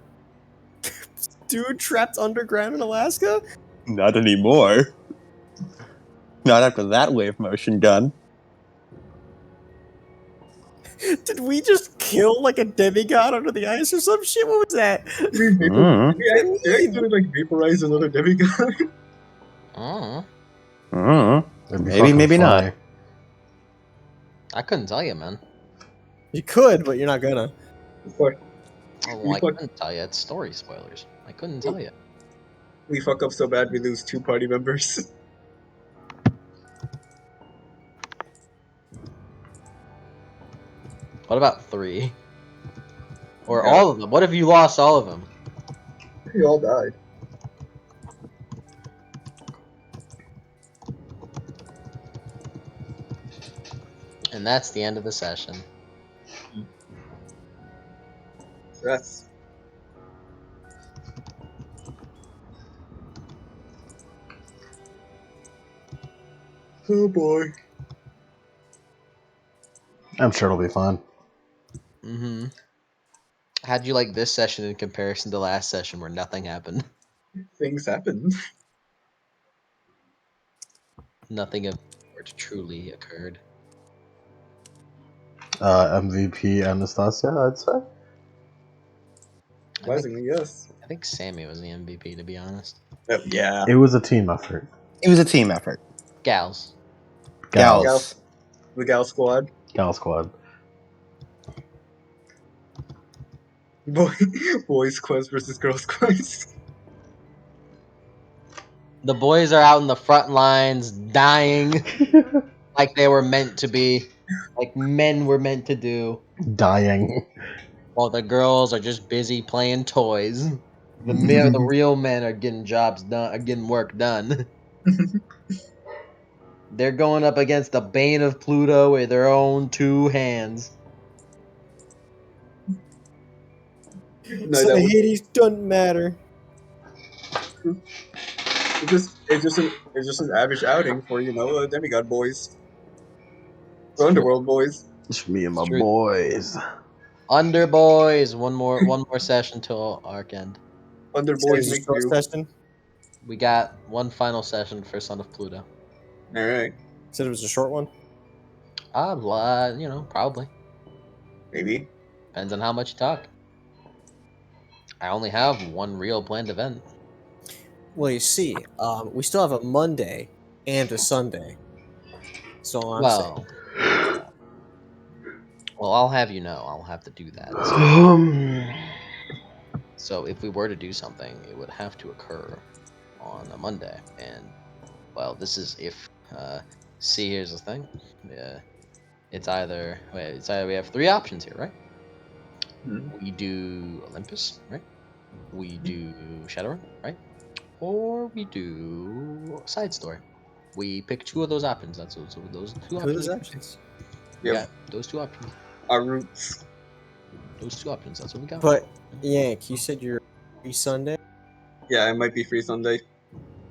Speaker 5: dude trapped underground in Alaska?
Speaker 3: Not anymore. Not after that wave motion gun.
Speaker 5: Did we just kill like a demigod under the ice or some shit? What was that?
Speaker 4: Did we actually like vaporize another demigod?
Speaker 1: It'd be
Speaker 3: Maybe,
Speaker 1: fucking
Speaker 3: maybe
Speaker 1: funny.
Speaker 3: not.
Speaker 7: I couldn't tell you, man.
Speaker 5: You could, but you're not gonna.
Speaker 4: Fuck.
Speaker 7: Oh,
Speaker 4: We
Speaker 7: well, I
Speaker 4: fuck-
Speaker 7: couldn't tell you. It's story spoilers. I couldn't tell you.
Speaker 4: We fuck up so bad we lose 2 party members.
Speaker 7: What about 3? Or
Speaker 4: Yeah.
Speaker 7: all of them? What if you lost all of them?
Speaker 4: We all died.
Speaker 7: And that's the end of the session.
Speaker 4: That's Oh boy.
Speaker 1: I'm sure it'll be fun.
Speaker 7: Mm-hmm. How'd you like this session in comparison to last session where nothing happened?
Speaker 4: Things happen.
Speaker 7: Nothing of which truly occurred.
Speaker 1: MVP Anastasia, I'd say.
Speaker 4: Surprisingly, yes.
Speaker 7: I think Sammy was the MVP, to be honest.
Speaker 4: Oh, yeah.
Speaker 1: It was a team effort.
Speaker 3: It was a team effort.
Speaker 7: Gals.
Speaker 3: Gals.
Speaker 4: The Gal Squad.
Speaker 1: Gal squad.
Speaker 4: Boys Quest versus Girls Quest.
Speaker 7: The boys are out in the front lines, dying like they were meant to be, like men were meant to do,
Speaker 1: Dying.
Speaker 7: while the girls are just busy playing toys. The real men are getting jobs done, are getting work done. They're going up against the Bane of Pluto with their own two hands.
Speaker 4: No,
Speaker 5: So
Speaker 4: that
Speaker 5: the
Speaker 4: was
Speaker 5: Hades doesn't matter.
Speaker 4: it's just an average outing for demigod boys, or underworld boys.
Speaker 1: It's me and my
Speaker 7: True.
Speaker 1: boys.
Speaker 7: Under boys, one more session till arc end.
Speaker 4: Under
Speaker 5: So
Speaker 4: boys
Speaker 5: it's a
Speaker 4: make
Speaker 5: short
Speaker 4: do.
Speaker 5: session.
Speaker 7: We got one final session for Son of Pluto.
Speaker 4: All right,
Speaker 5: Said it was a short one.
Speaker 7: Probably
Speaker 4: maybe.
Speaker 7: depends on how much you talk. I only have one real planned event.
Speaker 5: Well, you see, we still have a Monday and a Sunday. So I'm saying.
Speaker 7: Well, I'll have you know, I'll have to do that. So if we were to do something, it would have to occur on a Monday. And, well, this is if. See, here's the thing. It's either we have three options here, right?
Speaker 4: Hmm.
Speaker 7: We do Olympus, right? We do Shadowrun, right? Or we do Side Story. We pick two of those options. That's those two
Speaker 5: Two of
Speaker 7: options.
Speaker 5: those options.
Speaker 7: We
Speaker 4: Yep.
Speaker 7: got those two options.
Speaker 4: Our roots.
Speaker 7: Those two options. That's what we got.
Speaker 5: But Yank, you said you're free Sunday.
Speaker 4: Yeah, it might be free Sunday.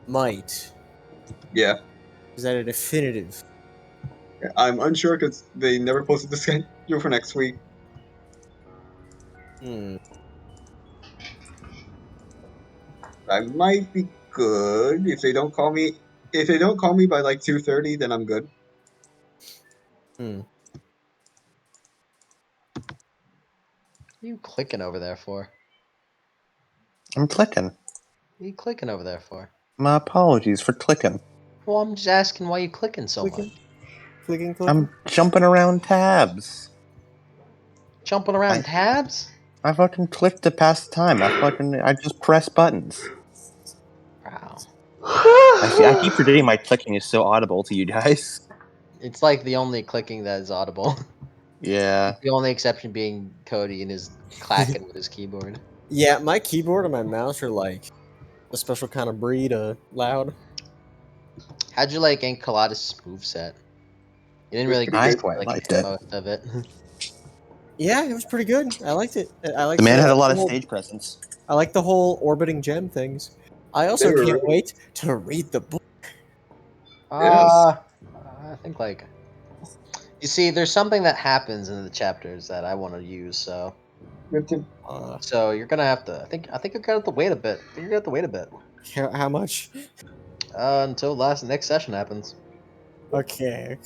Speaker 5: Might.
Speaker 4: Yeah,
Speaker 5: Is that a definitive?
Speaker 4: I'm unsure because they never posted the schedule for next week.
Speaker 5: Hmm.
Speaker 4: I might be good if they don't call me. If they don't call me by like 2:30, then I'm good.
Speaker 5: Hmm.
Speaker 7: What are you clicking over there for?
Speaker 3: I'm clicking.
Speaker 7: What are you clicking over there for?
Speaker 3: My apologies for clicking.
Speaker 7: Well, I'm just asking why you clicking so
Speaker 5: Clicking.
Speaker 7: much.
Speaker 5: Clicking.
Speaker 3: I'm jumping around tabs.
Speaker 7: Jumping around
Speaker 3: I-
Speaker 7: tabs?
Speaker 3: I fucking clicked to pass the time. I just press buttons.
Speaker 7: Wow.
Speaker 3: I keep forgetting my clicking is so audible to you guys.
Speaker 7: It's like the only clicking that is audible.
Speaker 3: Yeah.
Speaker 7: The only exception being Cody and his clacking with his keyboard.
Speaker 5: Yeah, my keyboard and my mouse are like a special kind of breed of loud.
Speaker 7: How'd you like Enchiladas' moveset? You didn't
Speaker 4: It was
Speaker 7: really
Speaker 4: pretty
Speaker 3: I
Speaker 4: good.
Speaker 3: quite
Speaker 7: like
Speaker 3: liked it.
Speaker 7: most of it.
Speaker 5: Yeah, it was pretty good. I liked it. I liked
Speaker 3: The man had a lot of
Speaker 5: whole-
Speaker 3: stage presence.
Speaker 5: I like the whole orbiting gem things. I also
Speaker 4: They were
Speaker 5: can't
Speaker 4: really-
Speaker 5: wait to read the book.
Speaker 7: I think like you see, there's something that happens in the chapters that I want to use. So you're gonna have to. I think you're gonna have to wait a bit. I think you're gonna have to wait a bit
Speaker 5: How much?
Speaker 7: until next session happens.
Speaker 5: Okay.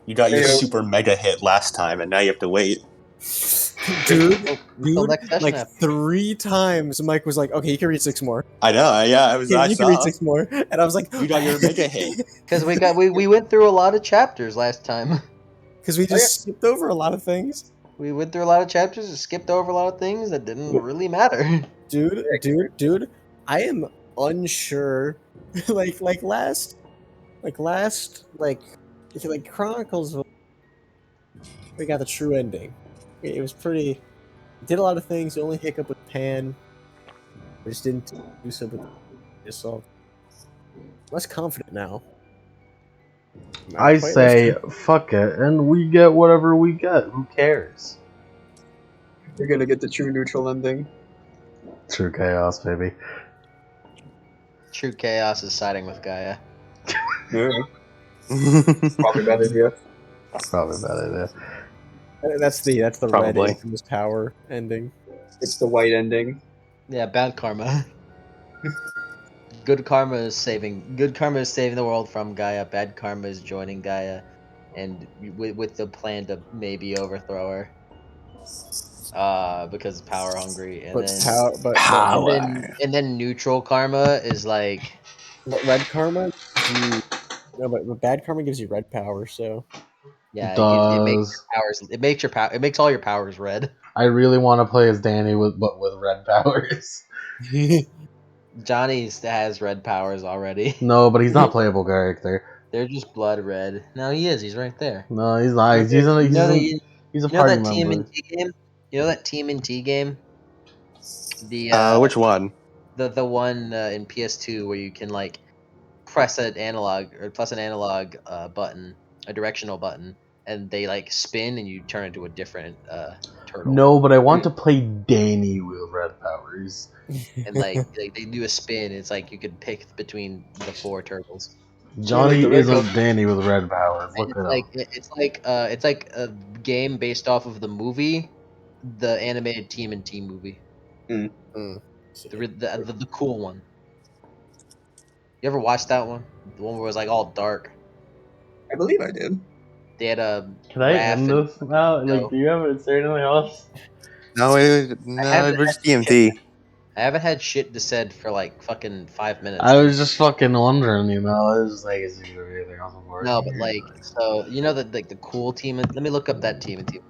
Speaker 3: You got your
Speaker 4: Hey,
Speaker 3: super mega hit last time, and now you have to wait.
Speaker 7: Until next session
Speaker 5: like
Speaker 7: happens.
Speaker 5: 3 times Mike was like, okay, you can read 6 more.
Speaker 3: I know. Yeah, I
Speaker 5: You can read 6 more. And I was like,
Speaker 3: You got your mega hit.
Speaker 7: Because we went through a lot of chapters last time.
Speaker 5: Because we just skipped over a lot of things.
Speaker 7: We went through a lot of chapters and skipped over a lot of things that didn't really matter.
Speaker 5: Dude, I am unsure. like last Chronicles, we got the true ending. It was pretty. Did a lot of things. The only hiccup with Pan. I just didn't do so with yourself. Less confident now.
Speaker 1: I say, fuck it, and we get whatever we get. Who cares?
Speaker 4: You're gonna get the true neutral ending.
Speaker 1: True chaos, baby.
Speaker 7: True chaos is siding with Gaia.
Speaker 4: Yeah. Probably a bad idea.
Speaker 1: Probably a bad idea.
Speaker 5: That's the red
Speaker 3: Probably.
Speaker 5: infamous power ending.
Speaker 4: It's the white ending.
Speaker 7: Yeah, bad karma. Good karma is saving the world from Gaia. Bad karma is joining Gaia, and with the plan to maybe overthrow her. Because power hungry, and
Speaker 5: But
Speaker 7: then
Speaker 5: power, but
Speaker 7: and then neutral karma is like
Speaker 5: red karma gives you no, but bad karma gives you red power. So
Speaker 7: yeah, it makes
Speaker 1: Does
Speaker 7: your powers. It makes all your powers red.
Speaker 1: I really want to play as Danny with red powers?
Speaker 7: Johnny has red powers already.
Speaker 1: No, but he's not playable character.
Speaker 7: They're just blood red. No, he is. He's right there.
Speaker 1: No, he's not. He's
Speaker 7: You know that
Speaker 1: he's a
Speaker 7: you know
Speaker 1: party
Speaker 7: that
Speaker 1: member.
Speaker 7: TMNT game. You know that TMNT game. The
Speaker 3: Which one?
Speaker 7: the one in PS2 where you can like press an analog button, a directional button, and they like spin and you turn into a different turtle.
Speaker 1: No, but I want to play Danny with red powers.
Speaker 7: And like they do a spin. It's like you could pick between the 4 turtles.
Speaker 1: Johnny
Speaker 4: the red
Speaker 1: isn't Danny with red powers.
Speaker 7: And
Speaker 1: Look it up.
Speaker 7: it's like a game based off of the movie, the animated TMNT movie,
Speaker 5: Mm.
Speaker 7: the cool one. You ever watched that one? The one where it was like all dark.
Speaker 4: I believe I did.
Speaker 7: They had a
Speaker 1: Can I
Speaker 7: Raph
Speaker 1: end
Speaker 7: and-
Speaker 1: this now?
Speaker 7: No.
Speaker 1: Like, do you have say anything else?
Speaker 3: No,
Speaker 7: haven't
Speaker 3: we're just
Speaker 7: had-
Speaker 3: DMT.
Speaker 7: I haven't had shit to said for like fucking 5 minutes.
Speaker 1: I was just fucking wondering, you know. I was just like, is there anything else before?
Speaker 7: No, but like, so you know that like the cool team. Let me look up that TMNT.